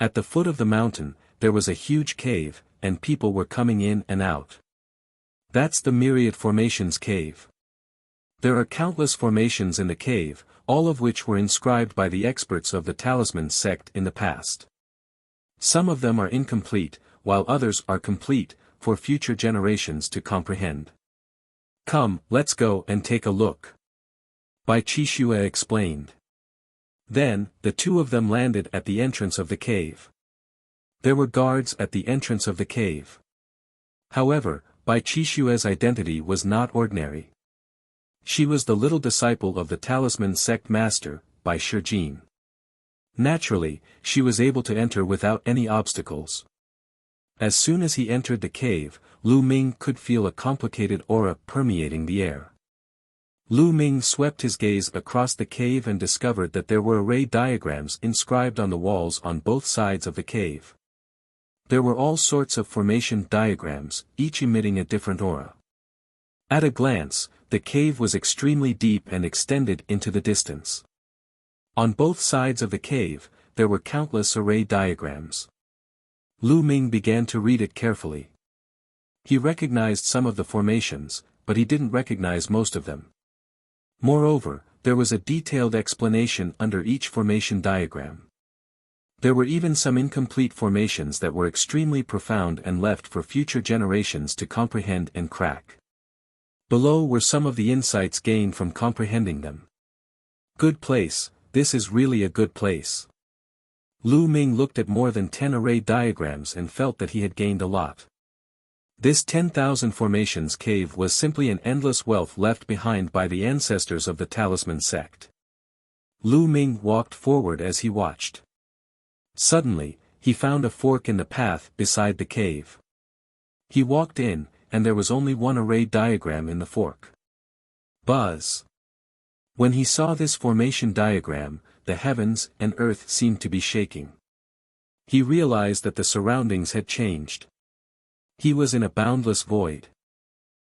At the foot of the mountain, there was a huge cave, and people were coming in and out. That's the Myriad Formations Cave. There are countless formations in the cave, all of which were inscribed by the experts of the Talisman sect in the past. Some of them are incomplete, while others are complete, for future generations to comprehend. Come, let's go and take a look. Bai Qixue explained. Then, the two of them landed at the entrance of the cave. There were guards at the entrance of the cave. However, Bai Qixue's identity was not ordinary. She was the little disciple of the Talisman sect master, Bai Shijin. Naturally, she was able to enter without any obstacles. As soon as he entered the cave, Lu Ming could feel a complicated aura permeating the air. Lu Ming swept his gaze across the cave and discovered that there were array diagrams inscribed on the walls on both sides of the cave. There were all sorts of formation diagrams, each emitting a different aura. At a glance, the cave was extremely deep and extended into the distance. On both sides of the cave, there were countless array diagrams. Lu Ming began to read it carefully. He recognized some of the formations, but he didn't recognize most of them. Moreover, there was a detailed explanation under each formation diagram. There were even some incomplete formations that were extremely profound and left for future generations to comprehend and crack. Below were some of the insights gained from comprehending them. Good place, this is really a good place. Lu Ming looked at more than 10 array diagrams and felt that he had gained a lot. This 10,000 formations cave was simply an endless wealth left behind by the ancestors of the Talisman sect. Lu Ming walked forward as he watched. Suddenly, he found a fork in the path beside the cave. He walked in, and there was only one array diagram in the fork. Buzz. When he saw this formation diagram, the heavens and earth seemed to be shaking. He realized that the surroundings had changed. He was in a boundless void.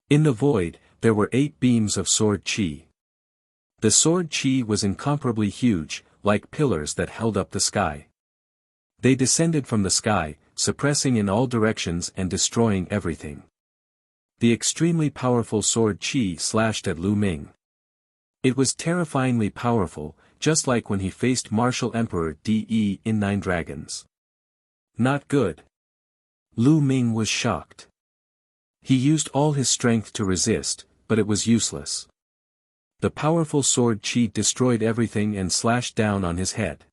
In the void, there were 8 beams of sword chi. The sword chi was incomparably huge, like pillars that held up the sky. They descended from the sky, suppressing in all directions and destroying everything. The extremely powerful sword chi slashed at Lu Ming. It was terrifyingly powerful, just like when he faced Martial Emperor De in 9 Dragons. Not good. Lu Ming was shocked. He used all his strength to resist, but it was useless. The powerful sword chi destroyed everything and slashed down on his head.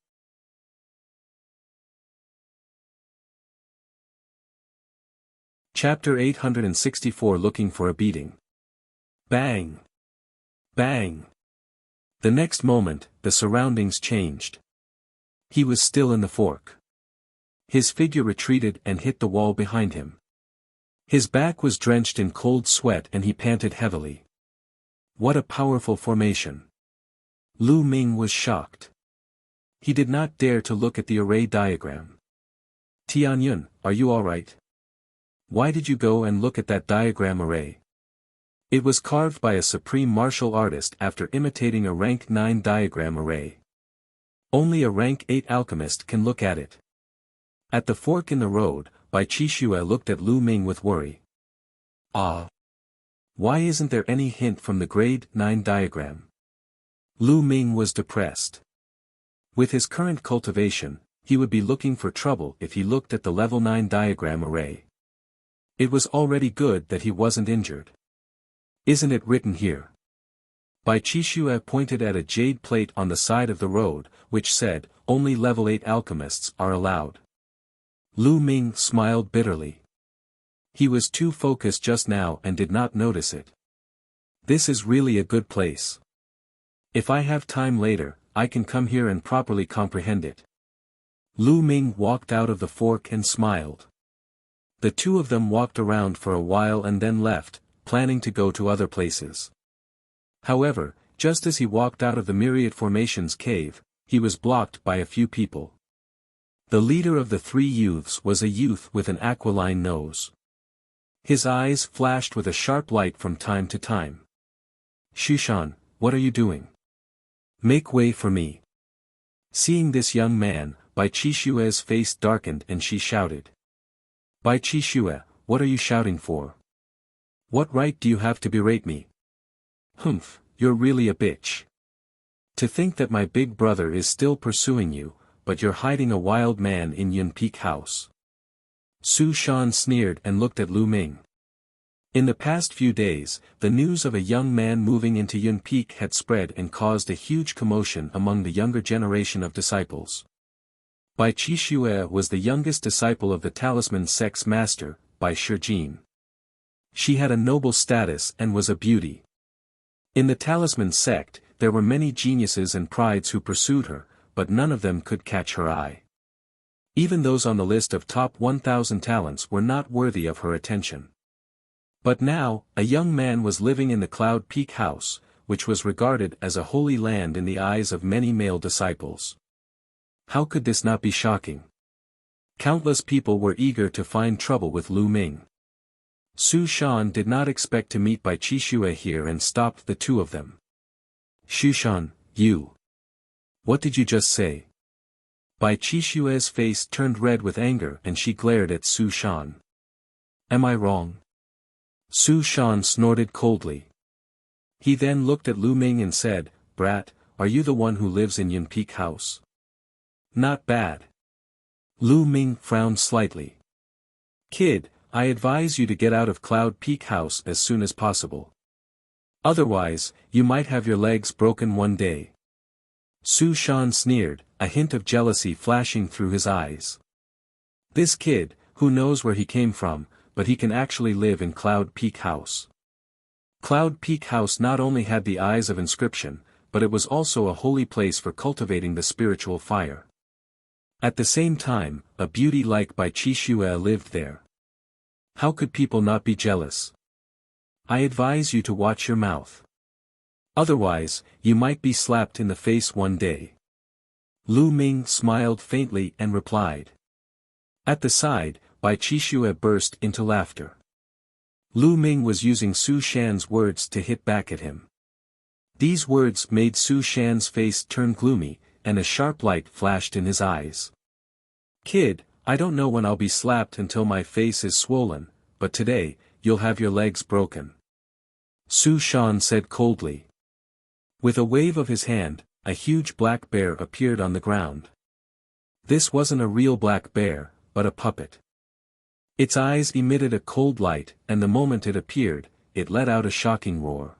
Chapter 864 Looking for a Beating. Bang! Bang! The next moment, the surroundings changed. He was still in the fork. His figure retreated and hit the wall behind him. His back was drenched in cold sweat and he panted heavily. What a powerful formation! Lu Ming was shocked. He did not dare to look at the array diagram. Tianyun, are you alright? Why did you go and look at that diagram array? It was carved by a supreme martial artist after imitating a rank 9 diagram array. Only a rank 8 alchemist can look at it. At the fork in the road, Bai Qixue looked at Lu Ming with worry. Ah! Why isn't there any hint from the grade 9 diagram? Lu Ming was depressed. With his current cultivation, he would be looking for trouble if he looked at the level 9 diagram array. It was already good that he wasn't injured. Isn't it written here? Bai Qixue pointed at a jade plate on the side of the road, which said, only level 8 alchemists are allowed. Lu Ming smiled bitterly. He was too focused just now and did not notice it. This is really a good place. If I have time later, I can come here and properly comprehend it. Lu Ming walked out of the fork and smiled. The two of them walked around for a while and then left, planning to go to other places. However, just as he walked out of the Myriad Formations cave, he was blocked by a few people. The leader of the 3 youths was a youth with an aquiline nose. His eyes flashed with a sharp light from time to time. Shushan, what are you doing? Make way for me. Seeing this young man, Bai Qishue's face darkened and she shouted. Bai Qishue, what are you shouting for? What right do you have to berate me? Humph, you're really a bitch. To think that my big brother is still pursuing you, but you're hiding a wild man in Yun Peak House. Su Shan sneered and looked at Lu Ming. In the past few days, the news of a young man moving into Yun Peak had spread and caused a huge commotion among the younger generation of disciples. Bai Qishue was the youngest disciple of the talisman sect's master, Bai Shijin. She had a noble status and was a beauty. In the talisman sect, there were many geniuses and prides who pursued her, but none of them could catch her eye. Even those on the list of top 1,000 talents were not worthy of her attention. But now, a young man was living in the Cloud Peak House, which was regarded as a holy land in the eyes of many male disciples. How could this not be shocking? Countless people were eager to find trouble with Lu Ming. Su Shan did not expect to meet Bai Qishue here and stopped the two of them. Su Shan, you. What did you just say? Bai Qishue's face turned red with anger and she glared at Su Shan. Am I wrong? Su Shan snorted coldly. He then looked at Lu Ming and said, Brat, are you the one who lives in Yun Peak House? Not bad. Lu Ming frowned slightly. Kid, I advise you to get out of Cloud Peak House as soon as possible. Otherwise, you might have your legs broken one day. Su Shan sneered, a hint of jealousy flashing through his eyes. This kid, who knows where he came from, but he can actually live in Cloud Peak House. Cloud Peak House not only had the eyes of inscription, but it was also a holy place for cultivating the spiritual fire. At the same time, a beauty like Bai Qishue lived there. How could people not be jealous? I advise you to watch your mouth. Otherwise, you might be slapped in the face one day. Lu Ming smiled faintly and replied. At the side, Bai Qishue burst into laughter. Lu Ming was using Su Shan's words to hit back at him. These words made Su Shan's face turn gloomy, and a sharp light flashed in his eyes. Kid, I don't know when I'll be slapped until my face is swollen, but today, you'll have your legs broken. Su Shan said coldly. With a wave of his hand, a huge black bear appeared on the ground. This wasn't a real black bear, but a puppet. Its eyes emitted a cold light, and the moment it appeared, it let out a shocking roar.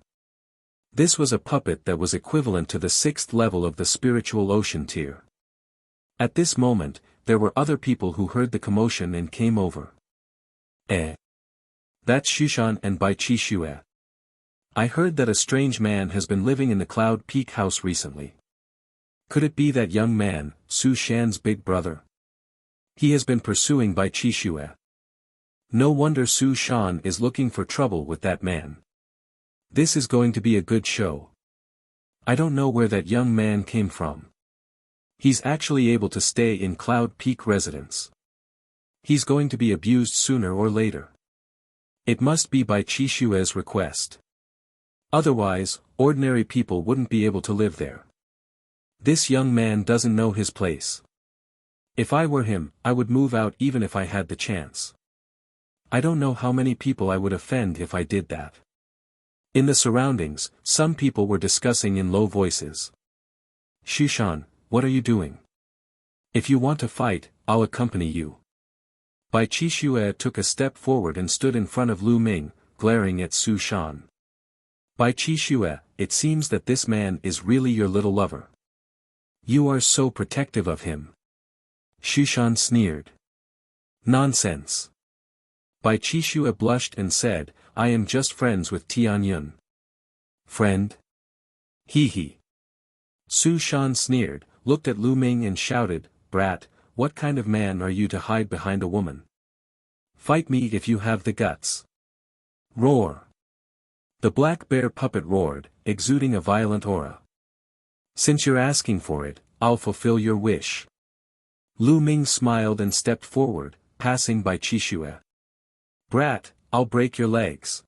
This was a puppet that was equivalent to the 6th level of the spiritual ocean tier. At this moment, there were other people who heard the commotion and came over. That's Shushan and Bai Qishue. I heard that a strange man has been living in the Cloud Peak House recently. Could it be that young man, Su Shan's big brother? He has been pursuing Bai Qishue. No wonder Su Shan is looking for trouble with that man. This is going to be a good show. I don't know where that young man came from. He's actually able to stay in Cloud Peak residence. He's going to be abused sooner or later. It must be Bai Qishue's request. Otherwise, ordinary people wouldn't be able to live there. This young man doesn't know his place. If I were him, I would move out even if I had the chance. I don't know how many people I would offend if I did that. In the surroundings, some people were discussing in low voices. Shushan, what are you doing? If you want to fight, I'll accompany you. Bai Qishue took a step forward and stood in front of Lu Ming, glaring at Su Shan. Bai Qishue, it seems that this man is really your little lover. You are so protective of him. Shushan sneered. Nonsense. Bai Qishue blushed and said, I am just friends with Tianyun. Friend? Hee. Su Shan sneered, looked at Lu Ming and shouted, Brat, what kind of man are you to hide behind a woman? Fight me if you have the guts. Roar. The black bear puppet roared, exuding a violent aura. Since you're asking for it, I'll fulfill your wish. Lu Ming smiled and stepped forward, passing Bai Qishue. Brat, I'll break your legs.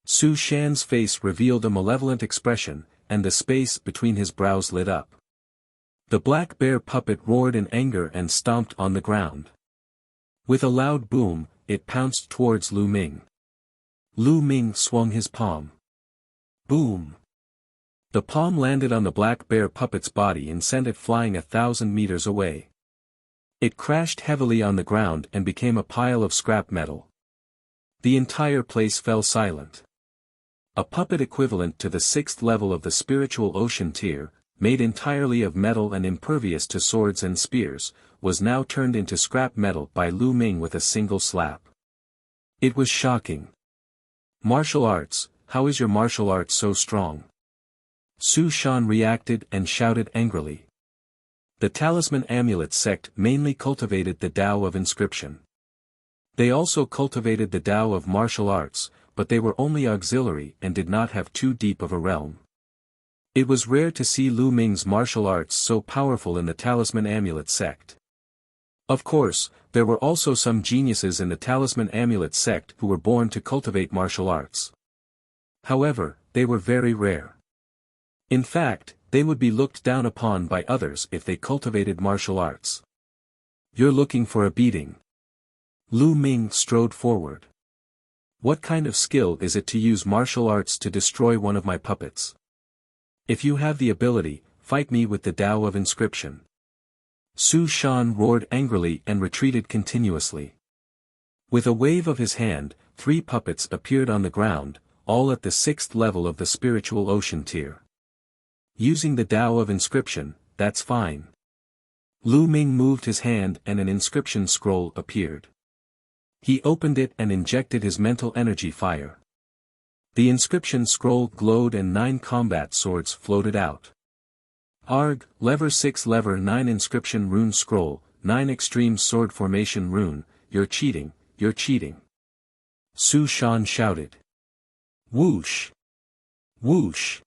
Su Shan's face revealed a malevolent expression, and the space between his brows lit up. The black bear puppet roared in anger and stomped on the ground. With a loud boom, it pounced towards Lu Ming. Lu Ming swung his palm. Boom! The palm landed on the black bear puppet's body and sent it flying 1,000 meters away. It crashed heavily on the ground and became a pile of scrap metal. The entire place fell silent. A puppet equivalent to the 6th level of the spiritual ocean tier, made entirely of metal and impervious to swords and spears, was now turned into scrap metal by Lu Ming with a single slap. It was shocking. Martial arts, how is your martial arts so strong? Su Shan reacted and shouted angrily. The Talisman Amulet sect mainly cultivated the Tao of inscription. They also cultivated the Tao of martial arts, but they were only auxiliary and did not have too deep of a realm. It was rare to see Lu Ming's martial arts so powerful in the Talisman Amulet sect. Of course, there were also some geniuses in the Talisman Amulet sect who were born to cultivate martial arts. However, they were very rare. In fact, they would be looked down upon by others if they cultivated martial arts. You're looking for a beating. Lu Ming strode forward. What kind of skill is it to use martial arts to destroy one of my puppets? If you have the ability, fight me with the Tao of inscription. Su Shan roared angrily and retreated continuously. With a wave of his hand, 3 puppets appeared on the ground, all at the 6th level of the spiritual ocean tier. Using the Tao of inscription, that's fine. Lu Ming moved his hand and an inscription scroll appeared. He opened it and injected his mental energy fire. The inscription scroll glowed and 9 combat swords floated out. Arg, Lever 6 Lever 9 Inscription Rune Scroll, 9 Extreme Sword Formation Rune, you're cheating, you're cheating. Su Shan shouted. Whoosh! Whoosh!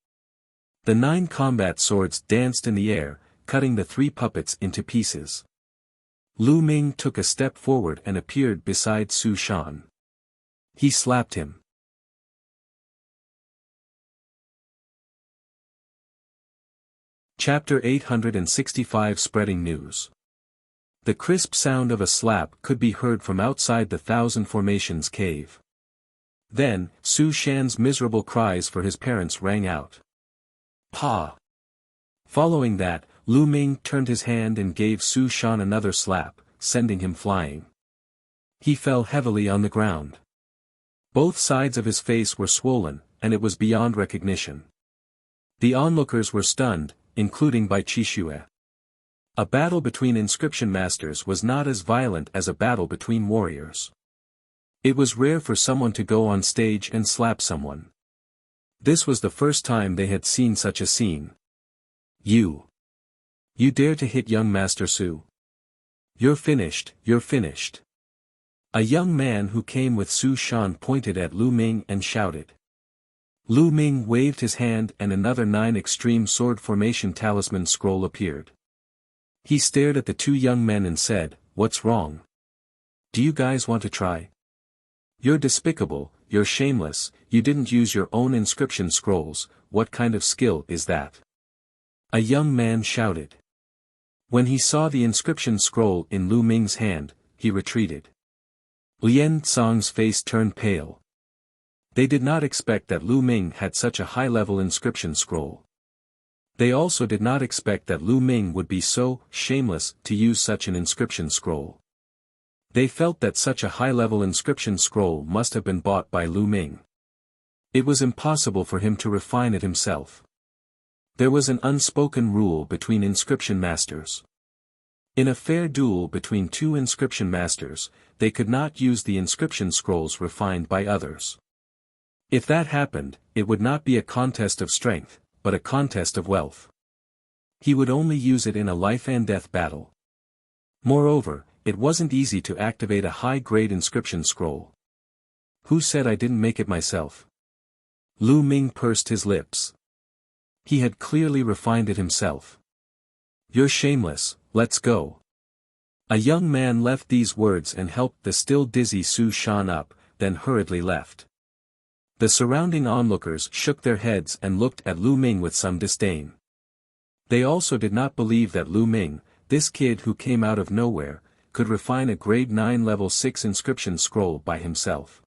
The 9 combat swords danced in the air, cutting the 3 puppets into pieces. Lu Ming took a step forward and appeared beside Su Shan. He slapped him. Chapter 865 Spreading News. The crisp sound of a slap could be heard from outside the Thousand Formations cave. Then, Su Shan's miserable cries for his parents rang out. Pa! Following that, Lu Ming turned his hand and gave Su Shan another slap, sending him flying. He fell heavily on the ground. Both sides of his face were swollen, and it was beyond recognition. The onlookers were stunned, including Bai Qixue. A battle between inscription masters was not as violent as a battle between warriors. It was rare for someone to go on stage and slap someone. This was the first time they had seen such a scene. You dare to hit young Master Su? You're finished, you're finished. A young man who came with Su Shan pointed at Lu Ming and shouted. Lu Ming waved his hand and another 9 Extreme Sword Formation Talisman scroll appeared. He stared at the 2 young men and said, "What's wrong? Do you guys want to try? You're despicable, you're shameless, you didn't use your own inscription scrolls, what kind of skill is that?" A young man shouted. When he saw the inscription scroll in Lu Ming's hand, he retreated. Lian Tsang's face turned pale. They did not expect that Lu Ming had such a high-level inscription scroll. They also did not expect that Lu Ming would be so shameless to use such an inscription scroll. They felt that such a high-level inscription scroll must have been bought by Lu Ming. It was impossible for him to refine it himself. There was an unspoken rule between inscription masters. In a fair duel between 2 inscription masters, they could not use the inscription scrolls refined by others. If that happened, it would not be a contest of strength, but a contest of wealth. He would only use it in a life-and-death battle. Moreover, it wasn't easy to activate a high-grade inscription scroll. Who said I didn't make it myself? Lu Ming pursed his lips. He had clearly refined it himself. You're shameless, let's go. A young man left these words and helped the still dizzy Su Shan up, then hurriedly left. The surrounding onlookers shook their heads and looked at Lu Ming with some disdain. They also did not believe that Lu Ming, this kid who came out of nowhere, could refine a grade 9 level 6 inscription scroll by himself.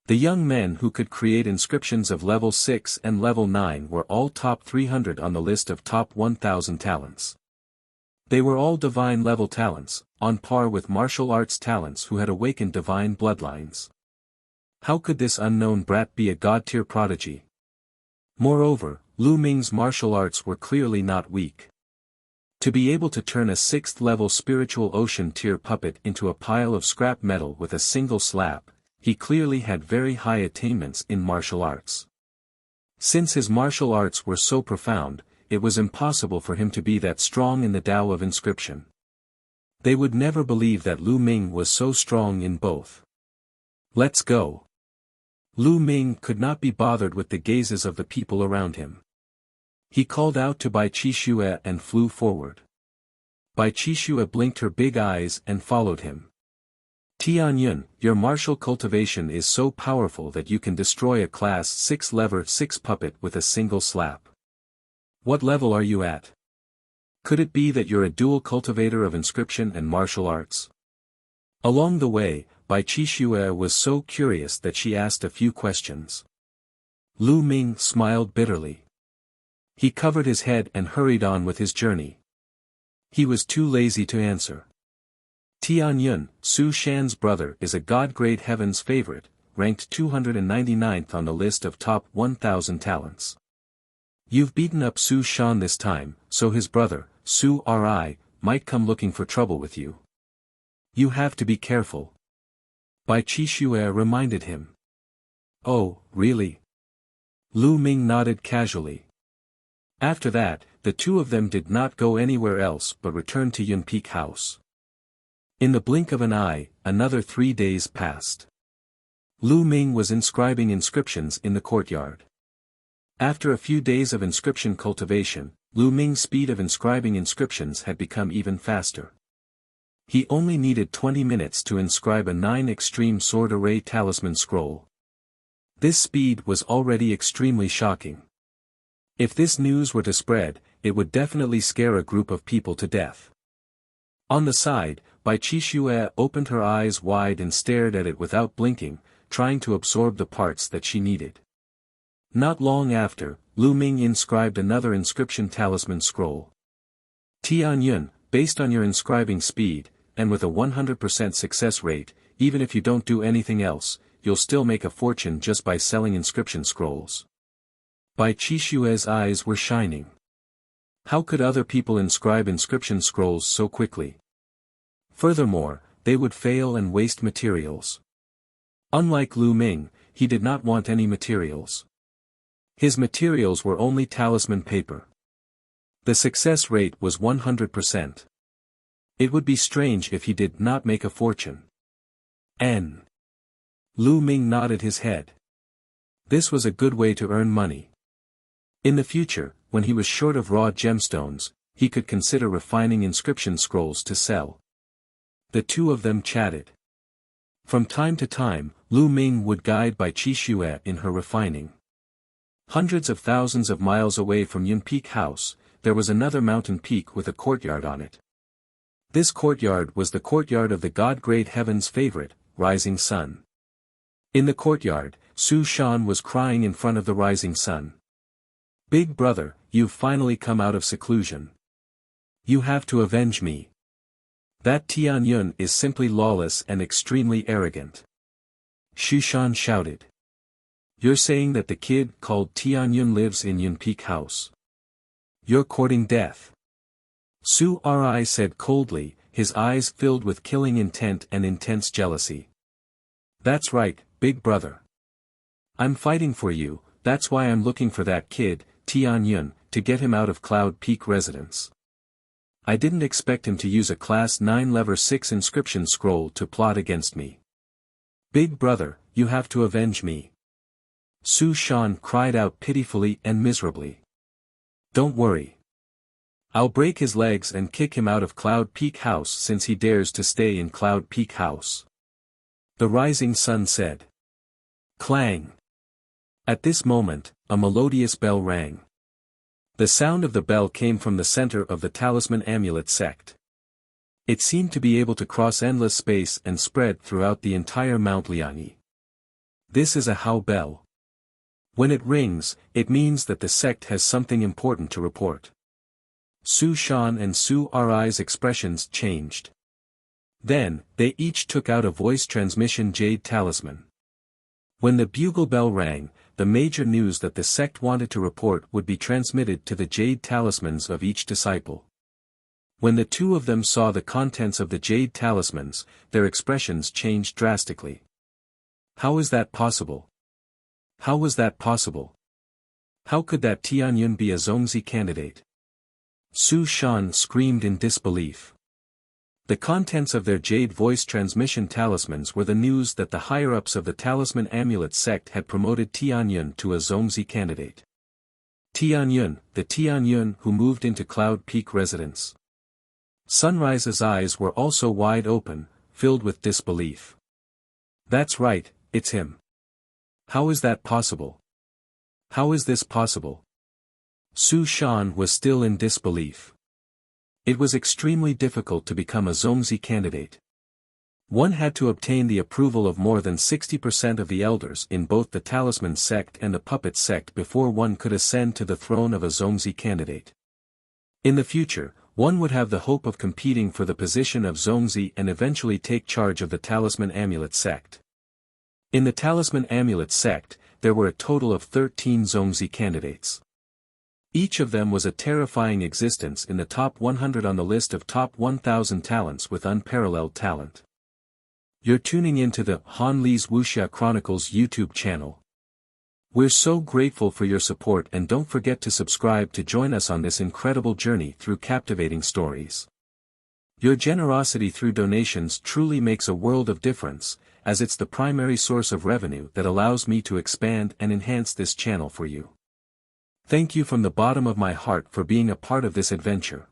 The young men who could create inscriptions of level 6 and level 9 were all top 300 on the list of top 1000 talents. They were all divine level talents, on par with martial arts talents who had awakened divine bloodlines. How could this unknown brat be a god-tier prodigy? Moreover, Lu Ming's martial arts were clearly not weak. To be able to turn a 6th level spiritual ocean tier puppet into a pile of scrap metal with a single slap, he clearly had very high attainments in martial arts. Since his martial arts were so profound, it was impossible for him to be that strong in the Tao of inscription. They would never believe that Lu Ming was so strong in both. Let's go. Lu Ming could not be bothered with the gazes of the people around him. He called out to Bai Qixue and flew forward. Bai Qixue blinked her big eyes and followed him. Tianyun, your martial cultivation is so powerful that you can destroy a class 6 level 6 puppet with a single slap. What level are you at? Could it be that you're a dual cultivator of inscription and martial arts? Along the way, Bai Qixue was so curious that she asked a few questions. Lu Ming smiled bitterly. He covered his head and hurried on with his journey. He was too lazy to answer. Tianyun, Su Shan's brother, is a God-grade heaven's favorite, ranked 299th on the list of top 1000 talents. You've beaten up Su Shan this time, so his brother, Su Ri, might come looking for trouble with you. You have to be careful. Bai Qixue reminded him. Oh, really? Lu Ming nodded casually. After that, the two of them did not go anywhere else but returned to Yunpeak House. In the blink of an eye, another 3 days passed. Lu Ming was inscribing inscriptions in the courtyard. After a few days of inscription cultivation, Lu Ming's speed of inscribing inscriptions had become even faster. He only needed 20 minutes to inscribe a 9 extreme sword array talisman scroll. This speed was already extremely shocking. If this news were to spread, it would definitely scare a group of people to death. On the side, Bai Qixue opened her eyes wide and stared at it without blinking, trying to absorb the parts that she needed. Not long after, Lu Ming inscribed another inscription talisman scroll. Tianyun, based on your inscribing speed, and with a 100% success rate, even if you don't do anything else, you'll still make a fortune just by selling inscription scrolls. Bai Qixue's eyes were shining. How could other people inscribe inscription scrolls so quickly? Furthermore, they would fail and waste materials. Unlike Lu Ming, he did not want any materials. His materials were only talisman paper. The success rate was 100%. It would be strange if he did not make a fortune. Lu Ming nodded his head. This was a good way to earn money. In the future, when he was short of raw gemstones, he could consider refining inscription scrolls to sell. The two of them chatted. From time to time, Lu Ming would guide Bai Qixue in her refining. Hundreds of thousands of miles away from Yunpeak House, there was another mountain peak with a courtyard on it. This courtyard was the courtyard of the God-grade heaven's favorite, Rising Sun. In the courtyard, Su Shan was crying in front of the rising sun. Big brother, you've finally come out of seclusion. You have to avenge me. That Tianyun is simply lawless and extremely arrogant. Su Shan shouted. You're saying that the kid called Tianyun lives in Yunpeak House. You're courting death. Su Ri said coldly, his eyes filled with killing intent and intense jealousy. That's right, big brother. I'm fighting for you, that's why I'm looking for that kid, Tianyun, to get him out of Cloud Peak residence. I didn't expect him to use a Class 9 Level 6 inscription scroll to plot against me. Big brother, you have to avenge me. Su Shan cried out pitifully and miserably. Don't worry. I'll break his legs and kick him out of Cloud Peak House since he dares to stay in Cloud Peak House. The rising sun said. Clang. At this moment, a melodious bell rang. The sound of the bell came from the center of the talisman amulet sect. It seemed to be able to cross endless space and spread throughout the entire Mount Liangyi. This is a Hao bell. When it rings, it means that the sect has something important to report. Su Shan and Su Ri's expressions changed. Then, they each took out a voice transmission jade talisman. When the bugle bell rang, the major news that the sect wanted to report would be transmitted to the jade talismans of each disciple. When the two of them saw the contents of the jade talismans, their expressions changed drastically. How is that possible? How was that possible? How could that Tianyun be a Zongzi candidate? Su Shan screamed in disbelief. The contents of their jade voice transmission talismans were the news that the higher-ups of the Talisman Amulet sect had promoted Tianyun to a Zongzi candidate. Tianyun, the Tianyun who moved into Cloud Peak residence. Sunrise's eyes were also wide open, filled with disbelief. That's right, it's him. How is that possible? How is this possible? Su Shan was still in disbelief. It was extremely difficult to become a Zongzi candidate. One had to obtain the approval of more than 60% of the elders in both the Talisman sect and the Puppet sect before one could ascend to the throne of a Zongzi candidate. In the future, one would have the hope of competing for the position of Zongzi and eventually take charge of the Talisman Amulet sect. In the Talisman Amulet sect, there were a total of 13 Zongzi candidates. Each of them was a terrifying existence in the top 100 on the list of top 1,000 talents with unparalleled talent. You're tuning into the Han Li's Wuxia Chronicles YouTube channel. We're so grateful for your support, and don't forget to subscribe to join us on this incredible journey through captivating stories. Your generosity through donations truly makes a world of difference, as it's the primary source of revenue that allows me to expand and enhance this channel for you. Thank you from the bottom of my heart for being a part of this adventure.